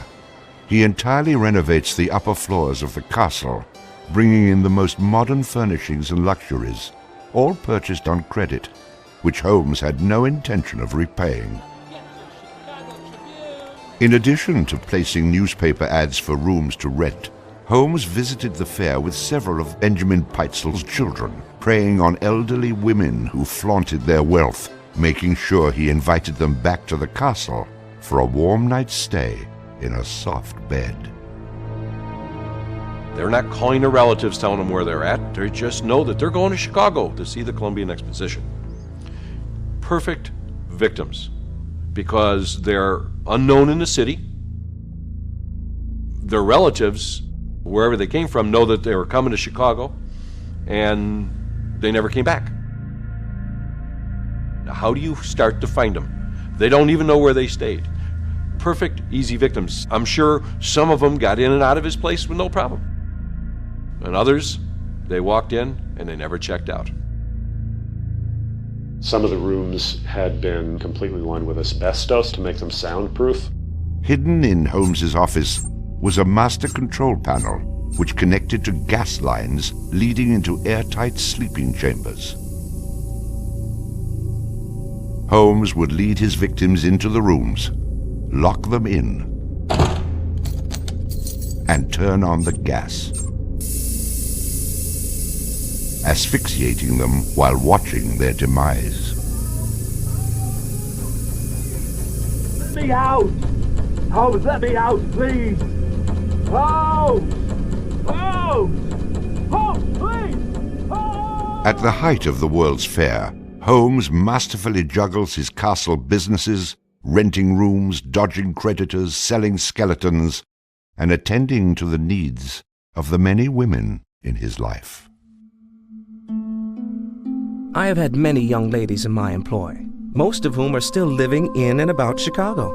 He entirely renovates the upper floors of the castle, bringing in the most modern furnishings and luxuries, all purchased on credit, which Holmes had no intention of repaying. In addition to placing newspaper ads for rooms to rent, Holmes visited the fair with several of Benjamin Peitzel's children, preying on elderly women who flaunted their wealth, making sure he invited them back to the castle for a warm night's stay in a soft bed. They're not calling their relatives, telling them where they're at. They just know that they're going to Chicago to see the Columbian Exposition. Perfect victims, because they're unknown in the city. Their relatives, wherever they came from, know that they were coming to Chicago, and they never came back. Now, how do you start to find them? They don't even know where they stayed. Perfect, easy victims. I'm sure some of them got in and out of his place with no problem. And others, they walked in and they never checked out. Some of the rooms had been completely lined with asbestos to make them soundproof. Hidden in Holmes's office was a master control panel which connected to gas lines leading into airtight sleeping chambers. Holmes would lead his victims into the rooms, lock them in, and turn on the gas, asphyxiating them while watching their demise. Let me out! Holmes, let me out, please! Holmes! Holmes! Holmes, please! Holmes! At the height of the World's Fair, Holmes masterfully juggles his castle businesses, renting rooms, dodging creditors, selling skeletons, and attending to the needs of the many women in his life. I have had many young ladies in my employ, most of whom are still living in and about Chicago,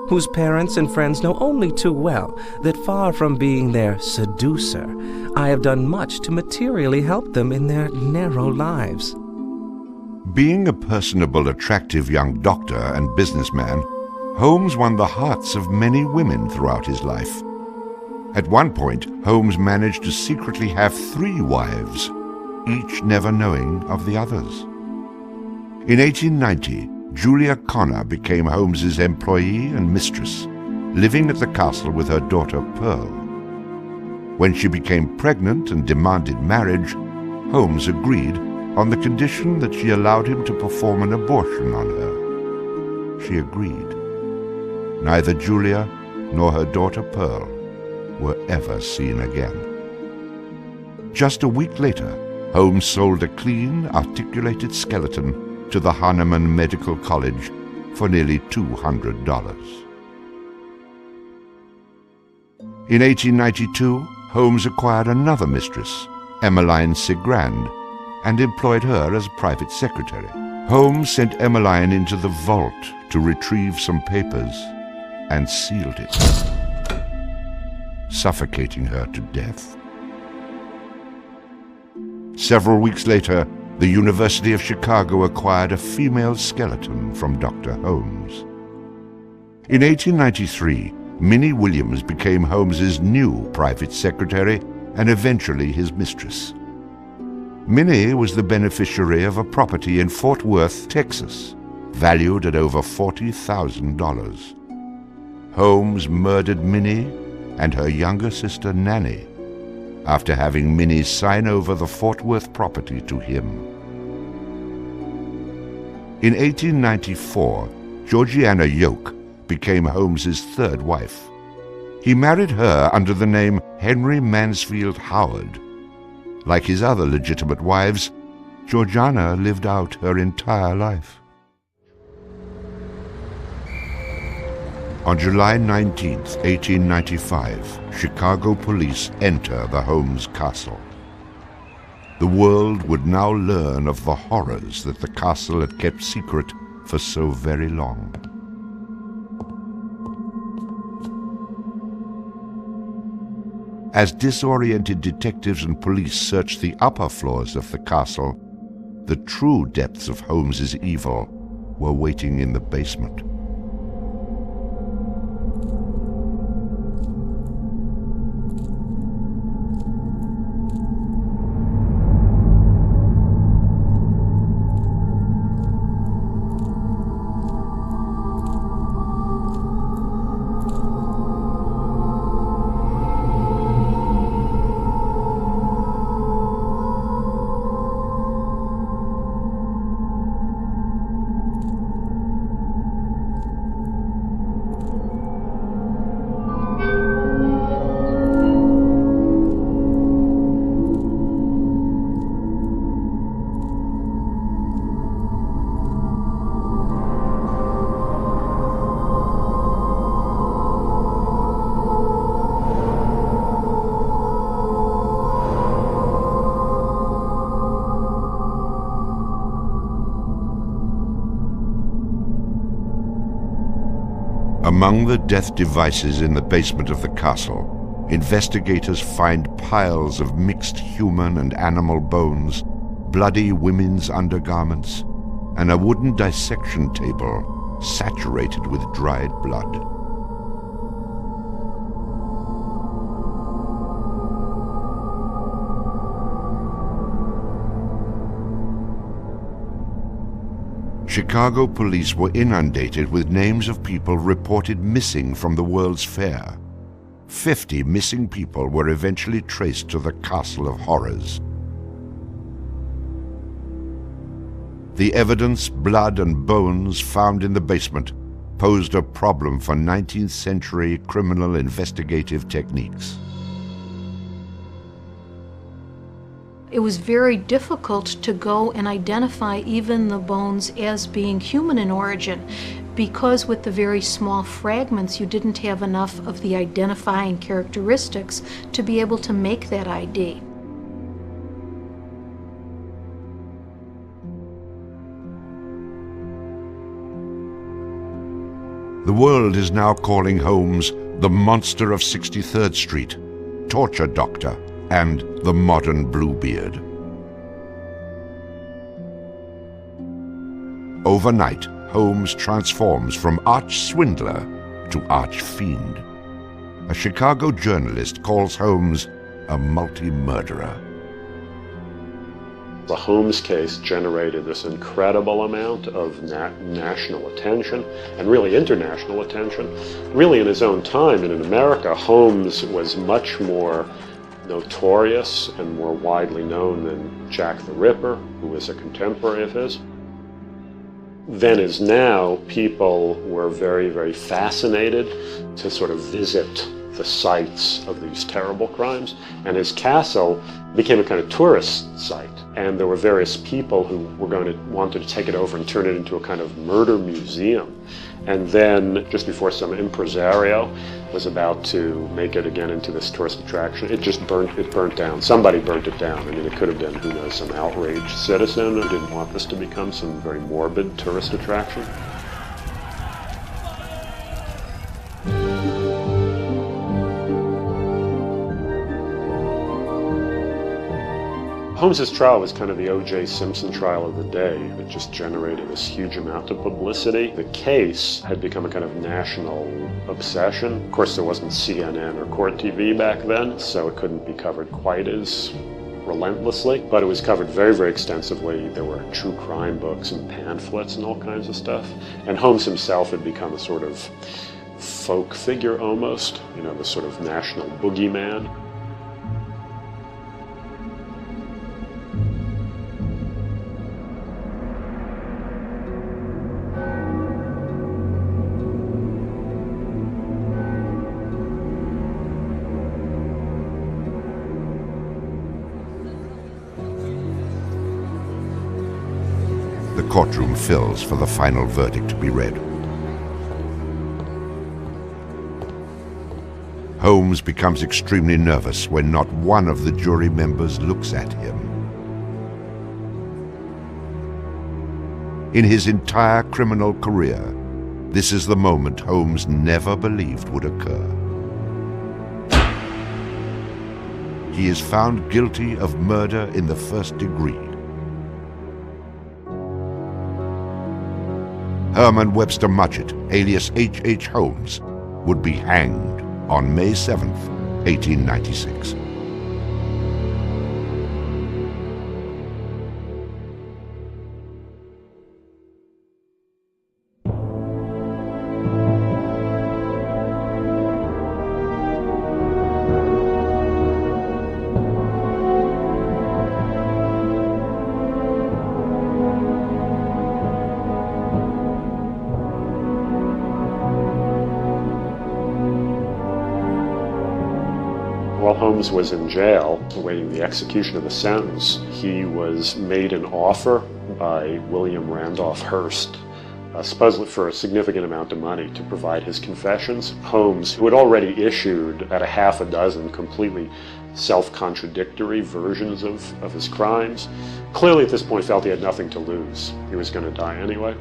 whose parents and friends know only too well that far from being their seducer, I have done much to materially help them in their narrow lives. Being a personable, attractive young doctor and businessman, Holmes won the hearts of many women throughout his life. At one point, Holmes managed to secretly have 3 wives, each never knowing of the others. In 1890, Julia Connor became Holmes's employee and mistress, living at the castle with her daughter Pearl. When she became pregnant and demanded marriage, Holmes agreed on the condition that she allowed him to perform an abortion on her. She agreed. Neither Julia nor her daughter Pearl were ever seen again. Just a week later, Holmes sold a clean, articulated skeleton to the Hahnemann Medical College for nearly $200. In 1892, Holmes acquired another mistress, Emmeline Sigrand, and employed her as private secretary. Holmes sent Emmeline into the vault to retrieve some papers and sealed it, suffocating her to death. Several weeks later, the University of Chicago acquired a female skeleton from Dr. Holmes. In 1893, Minnie Williams became Holmes's new private secretary and eventually his mistress. Minnie was the beneficiary of a property in Fort Worth, Texas, valued at over $40,000. Holmes murdered Minnie and her younger sister Nanny after having Minnie sign over the Fort Worth property to him. In 1894, Georgiana Yoke became Holmes's 3rd wife. He married her under the name Henry Mansfield Howard. Like his other legitimate wives, Georgiana lived out her entire life. On July 19, 1895, Chicago police enter the Holmes castle. The world would now learn of the horrors that the castle had kept secret for so very long. As disoriented detectives and police searched the upper floors of the castle, the true depths of Holmes's evil were waiting in the basement. Among the death devices in the basement of the castle, investigators find piles of mixed human and animal bones, bloody women's undergarments, and a wooden dissection table saturated with dried blood. Chicago police were inundated with names of people reported missing from the World's Fair. 50 missing people were eventually traced to the Castle of Horrors. The evidence, blood and bones found in the basement posed a problem for 19th century criminal investigative techniques. It was very difficult to go and identify even the bones as being human in origin, because with the very small fragments you didn't have enough of the identifying characteristics to be able to make that ID. The world is now calling Holmes the monster of 63rd Street, torture doctor, and the modern Bluebeard. Overnight, Holmes transforms from arch-swindler to arch-fiend. A Chicago journalist calls Holmes a multi-murderer. The Holmes case generated this incredible amount of national attention and really international attention. Really in his own time and in America, Holmes was much more notorious and more widely known than Jack the Ripper, who was a contemporary of his. Then as now, people were very, very fascinated to sort of visit the sites of these terrible crimes, and his castle became a kind of tourist site. And there were various people who were wanted to take it over and turn it into a kind of murder museum. And then, just before some impresario was about to make it again into this tourist attraction, it burnt down. Somebody burnt it down. I mean, it could have been, who knows, some outraged citizen who didn't want this to become some very morbid tourist attraction. Holmes's trial was kind of the O.J. Simpson trial of the day. It just generated this huge amount of publicity. The case had become a kind of national obsession. Of course, there wasn't CNN or Court TV back then, so it couldn't be covered quite as relentlessly, but it was covered very, very extensively. There were true crime books and pamphlets and all kinds of stuff. And Holmes himself had become a sort of folk figure almost, you know, the sort of national boogeyman. The courtroom fills for the final verdict to be read. Holmes becomes extremely nervous when not one of the jury members looks at him. In his entire criminal career, this is the moment Holmes never believed would occur. He is found guilty of murder in the first degree. Herman Webster Mudgett, alias H.H. Holmes, would be hanged on May 7th, 1896. While Holmes was in jail, awaiting the execution of the sentence, he was made an offer by William Randolph Hearst, supposedly for a significant amount of money, to provide his confessions. Holmes, who had already issued about a half a dozen completely self-contradictory versions of his crimes, clearly at this point felt he had nothing to lose. He was going to die anyway.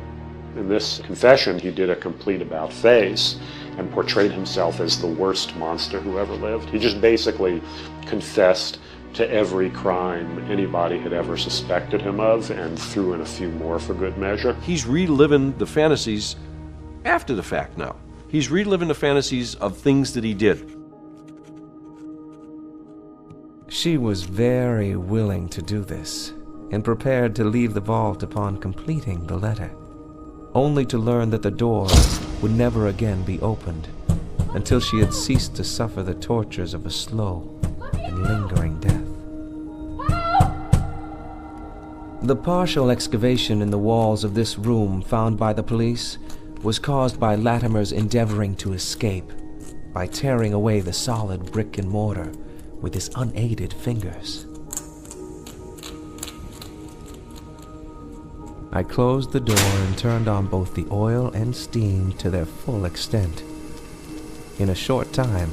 In this confession, he did a complete about-face, and portrayed himself as the worst monster who ever lived. He just basically confessed to every crime anybody had ever suspected him of and threw in a few more for good measure. He's reliving the fantasies after the fact now. He's reliving the fantasies of things that he did. She was very willing to do this, and prepared to leave the vault upon completing the letter, only to learn that the door would never again be opened until she had ceased to suffer the tortures of a slow and lingering death. The partial excavation in the walls of this room found by the police was caused by Latimer's endeavoring to escape by tearing away the solid brick and mortar with his unaided fingers. I closed the door and turned on both the oil and steam to their full extent. In a short time,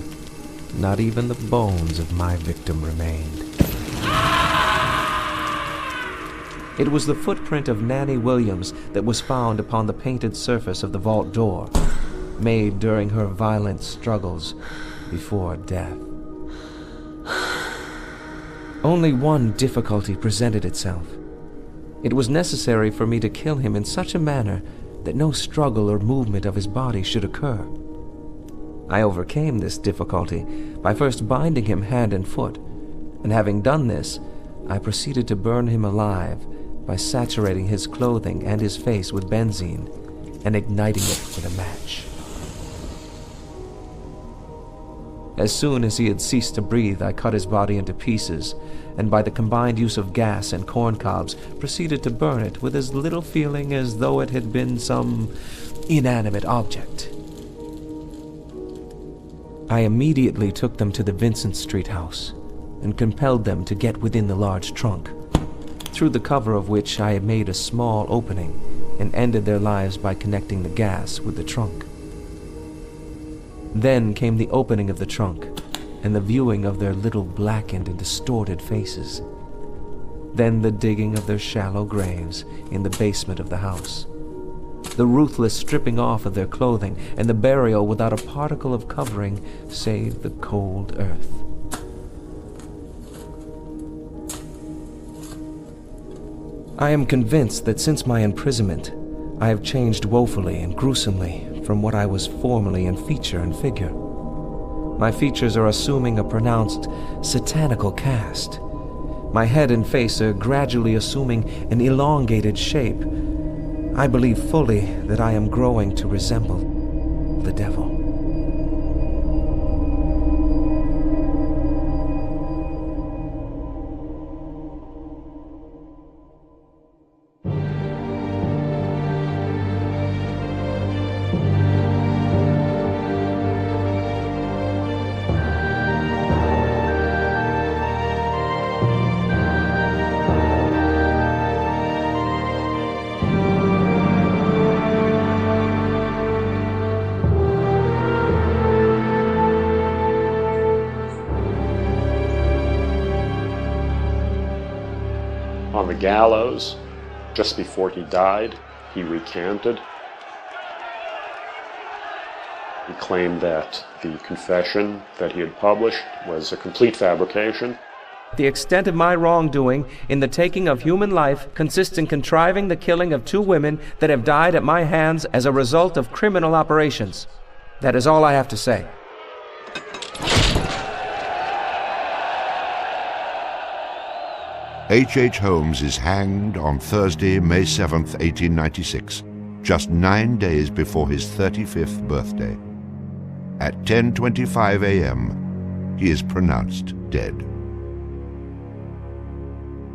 not even the bones of my victim remained. It was the footprint of Nanny Williams that was found upon the painted surface of the vault door, made during her violent struggles before death. Only one difficulty presented itself. It was necessary for me to kill him in such a manner that no struggle or movement of his body should occur. I overcame this difficulty by first binding him hand and foot, and having done this, I proceeded to burn him alive by saturating his clothing and his face with benzene and igniting it with a match. As soon as he had ceased to breathe, I cut his body into pieces, and by the combined use of gas and corn cobs, proceeded to burn it with as little feeling as though it had been some inanimate object. I immediately took them to the Vincent Street house and compelled them to get within the large trunk, through the cover of which I had made a small opening and ended their lives by connecting the gas with the trunk. Then came the opening of the trunk and the viewing of their little blackened and distorted faces. Then the digging of their shallow graves in the basement of the house. The ruthless stripping off of their clothing and the burial without a particle of covering save the cold earth. I am convinced that since my imprisonment, I have changed woefully and gruesomely from what I was formerly in feature and figure. My features are assuming a pronounced satanical cast. My head and face are gradually assuming an elongated shape. I believe fully that I am growing to resemble the devil. On the gallows, just before he died, he recanted. He claimed that the confession that he had published was a complete fabrication. The extent of my wrongdoing in the taking of human life consists in contriving the killing of 2 women that have died at my hands as a result of criminal operations. That is all I have to say. H.H. Holmes is hanged on Thursday, May 7th, 1896, just 9 days before his 35th birthday. At 10:25 a.m., he is pronounced dead.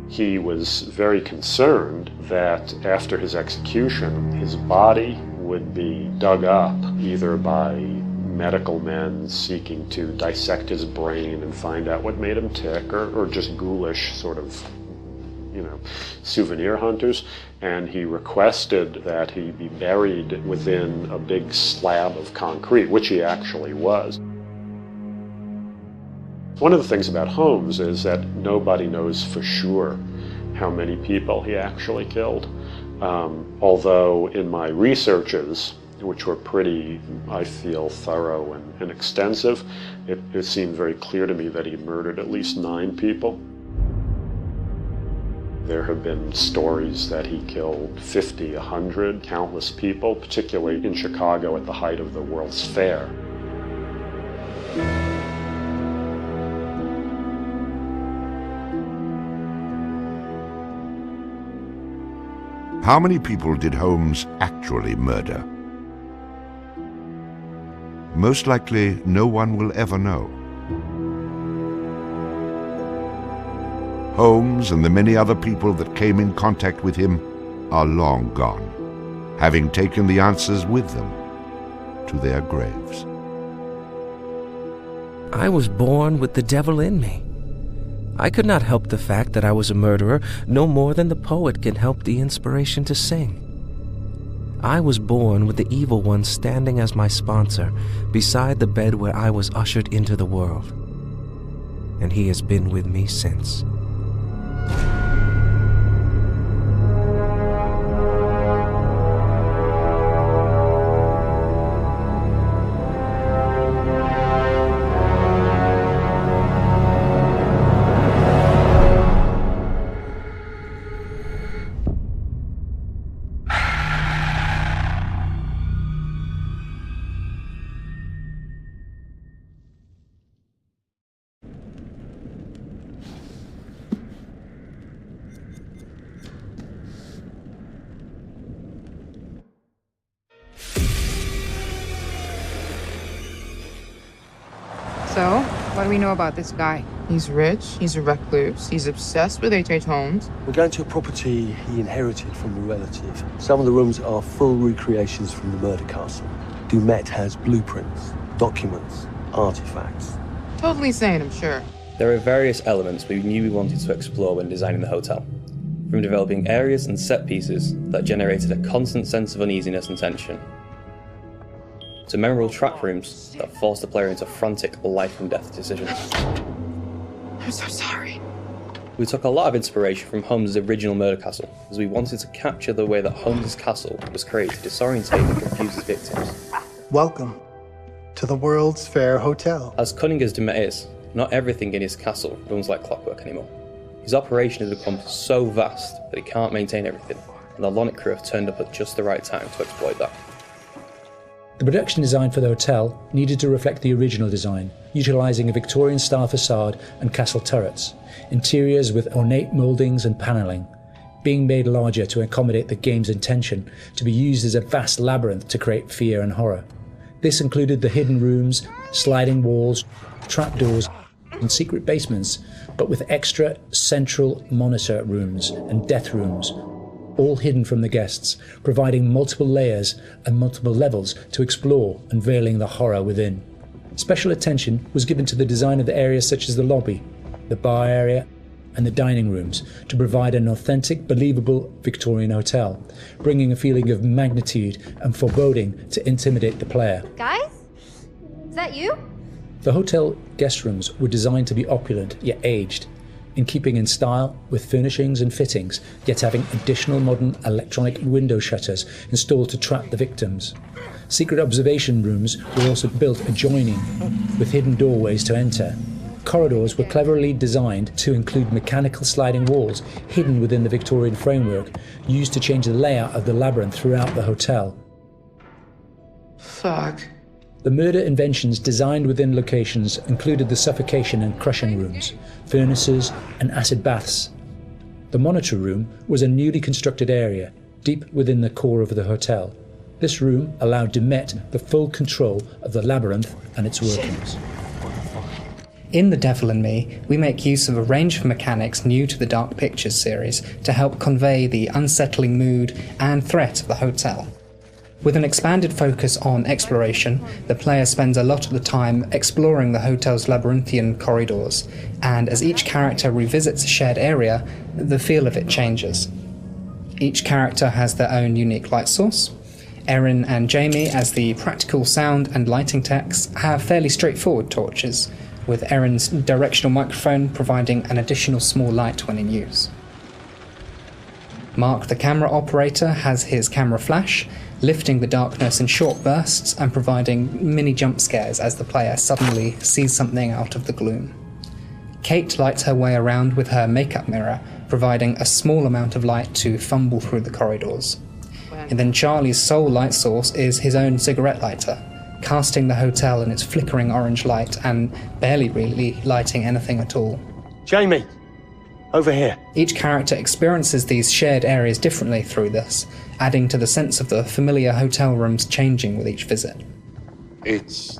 He was very concerned that after his execution, his body would be dug up either by medical men seeking to dissect his brain and find out what made him tick, or just ghoulish sort of, souvenir hunters, and he requested that he be buried within a big slab of concrete, which he actually was. One of the things about Holmes is that nobody knows for sure how many people he actually killed, although in my researches which were pretty, I feel, thorough and extensive. It seemed very clear to me that he murdered at least 9 people. There have been stories that he killed 50, 100, countless people, particularly in Chicago at the height of the World's Fair. How many people did Holmes actually murder? Most likely, no one will ever know. Holmes and the many other people that came in contact with him are long gone, having taken the answers with them to their graves. I was born with the devil in me. I could not help the fact that I was a murderer no more than the poet can help the inspiration to sing. I was born with the evil one standing as my sponsor beside the bed where I was ushered into the world. And he has been with me since. So, what do we know about this guy? He's rich, he's a recluse, he's obsessed with H.H. Holmes. We're going to a property he inherited from a relative. Some of the rooms are full recreations from the murder castle. Dumet has blueprints, documents, artifacts. Totally sane, I'm sure. There are various elements we knew we wanted to explore when designing the hotel. From developing areas and set pieces that generated a constant sense of uneasiness and tension, to memorable trap rooms that forced the player into frantic life and death decisions. I'm so sorry. We took a lot of inspiration from Holmes' original murder castle, as we wanted to capture the way that Holmes' castle was created to disorientate and confuse his victims. Welcome to the World's Fair Hotel. As cunning as Dumet is, not everything in his castle runs like clockwork anymore. His operation has become so vast that he can't maintain everything, and the Lonnet crew have turned up at just the right time to exploit that. The production design for the hotel needed to reflect the original design, utilising a Victorian-style facade and castle turrets, interiors with ornate mouldings and panelling, being made larger to accommodate the game's intention to be used as a vast labyrinth to create fear and horror. This included the hidden rooms, sliding walls, trapdoors, and secret basements, but with extra central monitor rooms and death rooms, all hidden from the guests, providing multiple layers and multiple levels to explore, unveiling the horror within. Special attention was given to the design of the areas such as the lobby, the bar area, and the dining rooms to provide an authentic, believable Victorian hotel, bringing a feeling of magnitude and foreboding to intimidate the player. Guys? Is that you? The hotel guest rooms were designed to be opulent yet aged, in keeping in style with furnishings and fittings, yet having additional modern electronic window shutters installed to trap the victims. Secret observation rooms were also built adjoining, with hidden doorways to enter. Corridors were cleverly designed to include mechanical sliding walls hidden within the Victorian framework, used to change the layout of the labyrinth throughout the hotel. Fuck. The murder inventions designed within locations included the suffocation and crushing rooms, furnaces, and acid baths. The monitor room was a newly constructed area, deep within the core of the hotel. This room allowed Dumet the full control of the labyrinth and its workings. In The Devil in Me, we make use of a range of mechanics new to the Dark Pictures series to help convey the unsettling mood and threat of the hotel. With an expanded focus on exploration, the player spends a lot of the time exploring the hotel's labyrinthian corridors, and as each character revisits a shared area, the feel of it changes. Each character has their own unique light source. Erin and Jamie, as the practical sound and lighting techs, have fairly straightforward torches, with Erin's directional microphone providing an additional small light when in use. Mark, the camera operator, has his camera flash, lifting the darkness in short bursts and providing mini jump scares as the player suddenly sees something out of the gloom. Kate lights her way around with her makeup mirror, providing a small amount of light to fumble through the corridors. And then Charlie's sole light source is his own cigarette lighter, casting the hotel in its flickering orange light and barely really lighting anything at all. Jamie! Over here. Each character experiences these shared areas differently through this, adding to the sense of the familiar hotel rooms changing with each visit. It's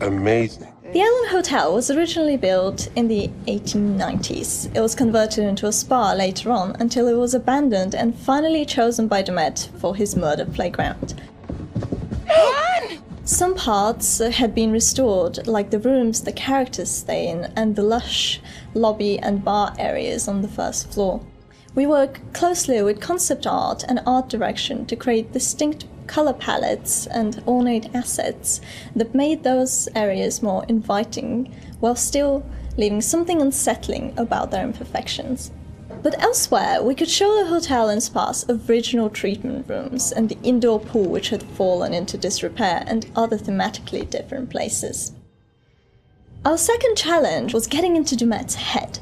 amazing. The Ellen Hotel was originally built in the 1890s. It was converted into a spa later on until it was abandoned and finally chosen by Du'Met for his murder playground. Some parts had been restored, like the rooms the characters stay in and the lush lobby and bar areas on the first floor. We work closely with concept art and art direction to create distinct color palettes and ornate assets that made those areas more inviting while still leaving something unsettling about their imperfections. But elsewhere, we could show the hotel and spa's original treatment rooms and the indoor pool which had fallen into disrepair and other thematically different places. Our second challenge was getting into Du'Met's head.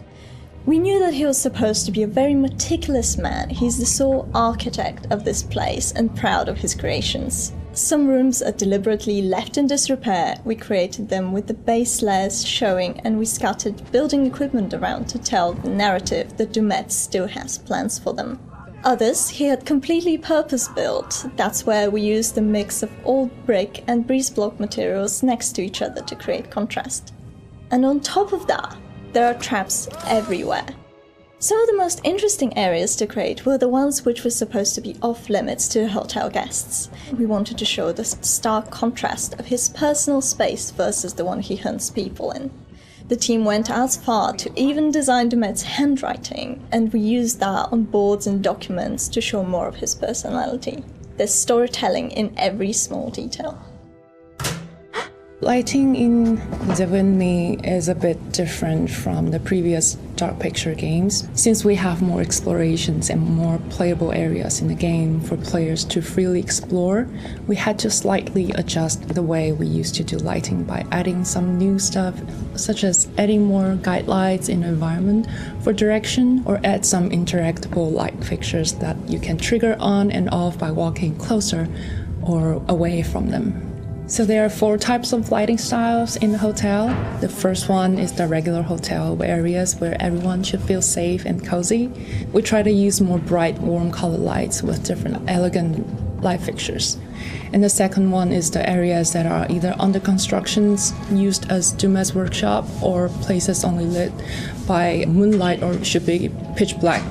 We knew that he was supposed to be a very meticulous man. He's the sole architect of this place and proud of his creations. Some rooms are deliberately left in disrepair. We created them with the base layers showing, and we scattered building equipment around to tell the narrative that Du'Met still has plans for them. Others he had completely purpose-built. That's where we used a mix of old brick and breeze block materials next to each other to create contrast. And on top of that, there are traps everywhere. Some of the most interesting areas to create were the ones which were supposed to be off-limits to hotel guests. We wanted to show the stark contrast of his personal space versus the one he hunts people in. The team went as far to even design Du'Met's handwriting, and we used that on boards and documents to show more of his personality. There's storytelling in every small detail. Lighting in Devil in Me is a bit different from the previous Dark Picture games, since we have more explorations and more playable areas in the game for players to freely explore. We had to slightly adjust the way we used to do lighting by adding some new stuff, such as adding more guide lights in the environment for direction, or add some interactable light fixtures that you can trigger on and off by walking closer or away from them. So there are 4 types of lighting styles in the hotel. The first one is the regular hotel areas where everyone should feel safe and cozy. We try to use more bright, warm color lights with different elegant light fixtures. And the second one is the areas that are either under constructions, used as Du'Met's workshop, or places only lit by moonlight or should be pitch black.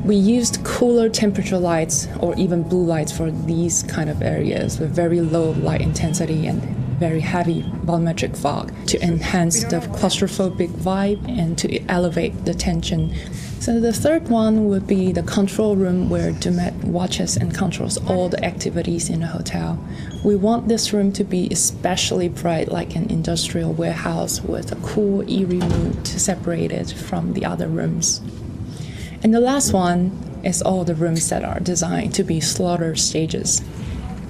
We used cooler temperature lights or even blue lights for these kind of areas with very low light intensity and very heavy volumetric fog to enhance the claustrophobic vibe and to elevate the tension. So the third one would be the control room where Du'Met watches and controls all the activities in the hotel. We want this room to be especially bright, like an industrial warehouse with a cool, eerie mood to separate it from the other rooms. And the last one is all the rooms that are designed to be slaughter stages.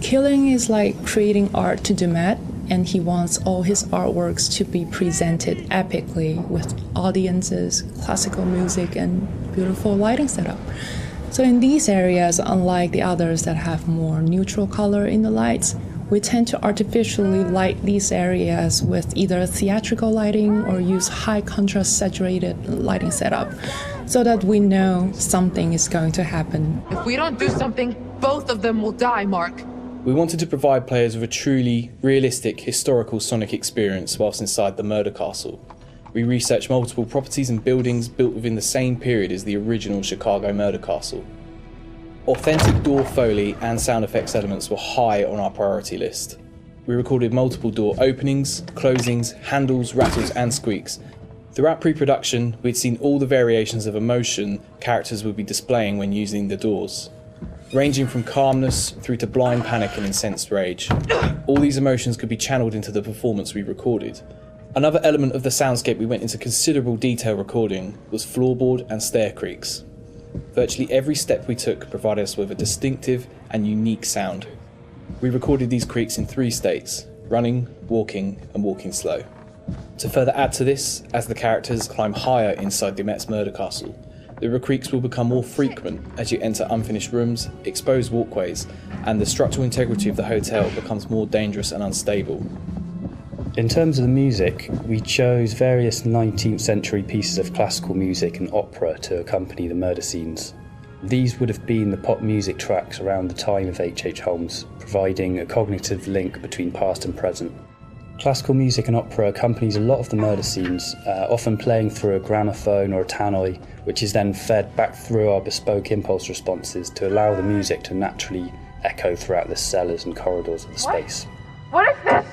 Killing is like creating art to Du'Met, and he wants all his artworks to be presented epically with audiences, classical music, and beautiful lighting setup. So in these areas, unlike the others that have more neutral color in the lights, we tend to artificially light these areas with either theatrical lighting or use high contrast saturated lighting setup so that we know something is going to happen. If we don't do something, both of them will die, Mark. We wanted to provide players with a truly realistic historical Sonic experience whilst inside the murder castle. We researched multiple properties and buildings built within the same period as the original Chicago murder castle. Authentic door foley and sound effects elements were high on our priority list. We recorded multiple door openings, closings, handles, rattles and squeaks. Throughout pre-production, we'd seen all the variations of emotion characters would be displaying when using the doors, ranging from calmness through to blind panic and incensed rage. All these emotions could be channeled into the performance we recorded. Another element of the soundscape we went into considerable detail recording was floorboard and stair creaks. Virtually every step we took provided us with a distinctive and unique sound. We recorded these creaks in 3 states: running, walking, and walking slow. To further add to this, as the characters climb higher inside Dumet's murder castle, the recreaks will become more frequent as you enter unfinished rooms, exposed walkways, and the structural integrity of the hotel becomes more dangerous and unstable. In terms of the music, we chose various 19th century pieces of classical music and opera to accompany the murder scenes. These would have been the pop music tracks around the time of H.H. Holmes, providing a cognitive link between past and present. Classical music and opera accompanies a lot of the murder scenes, often playing through a gramophone or a tannoy, which is then fed back through our bespoke impulse responses to allow the music to naturally echo throughout the cellars and corridors of the space. What is this?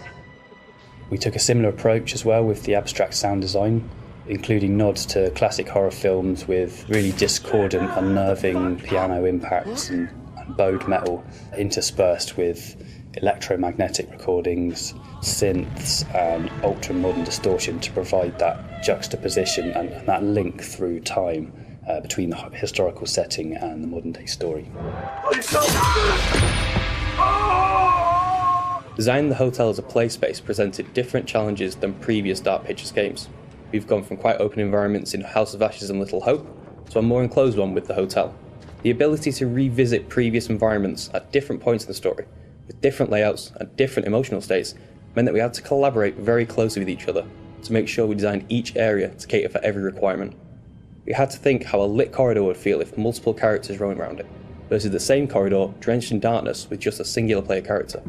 We took a similar approach as well with the abstract sound design, including nods to classic horror films with really discordant, unnerving piano impacts and bowed metal interspersed with electromagnetic recordings, synths and ultra-modern distortion to provide that juxtaposition and that link through time between the historical setting and the modern-day story. Designing the hotel as a play space presented different challenges than previous Dark Pictures games. We've gone from quite open environments in House of Ashes and Little Hope to a more enclosed one with the hotel. The ability to revisit previous environments at different points in the story, with different layouts and different emotional states, meant that we had to collaborate very closely with each other to make sure we designed each area to cater for every requirement. We had to think how a lit corridor would feel if multiple characters roaming around it, versus the same corridor drenched in darkness with just a singular player character.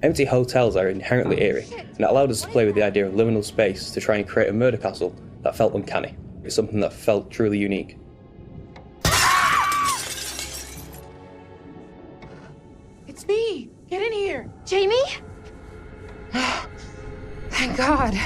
Empty hotels are inherently eerie, and it allowed us to play with the idea of liminal space to try and create a murder castle that felt uncanny. It's something that felt truly unique. It's me! Get in here! Jamie? Thank God.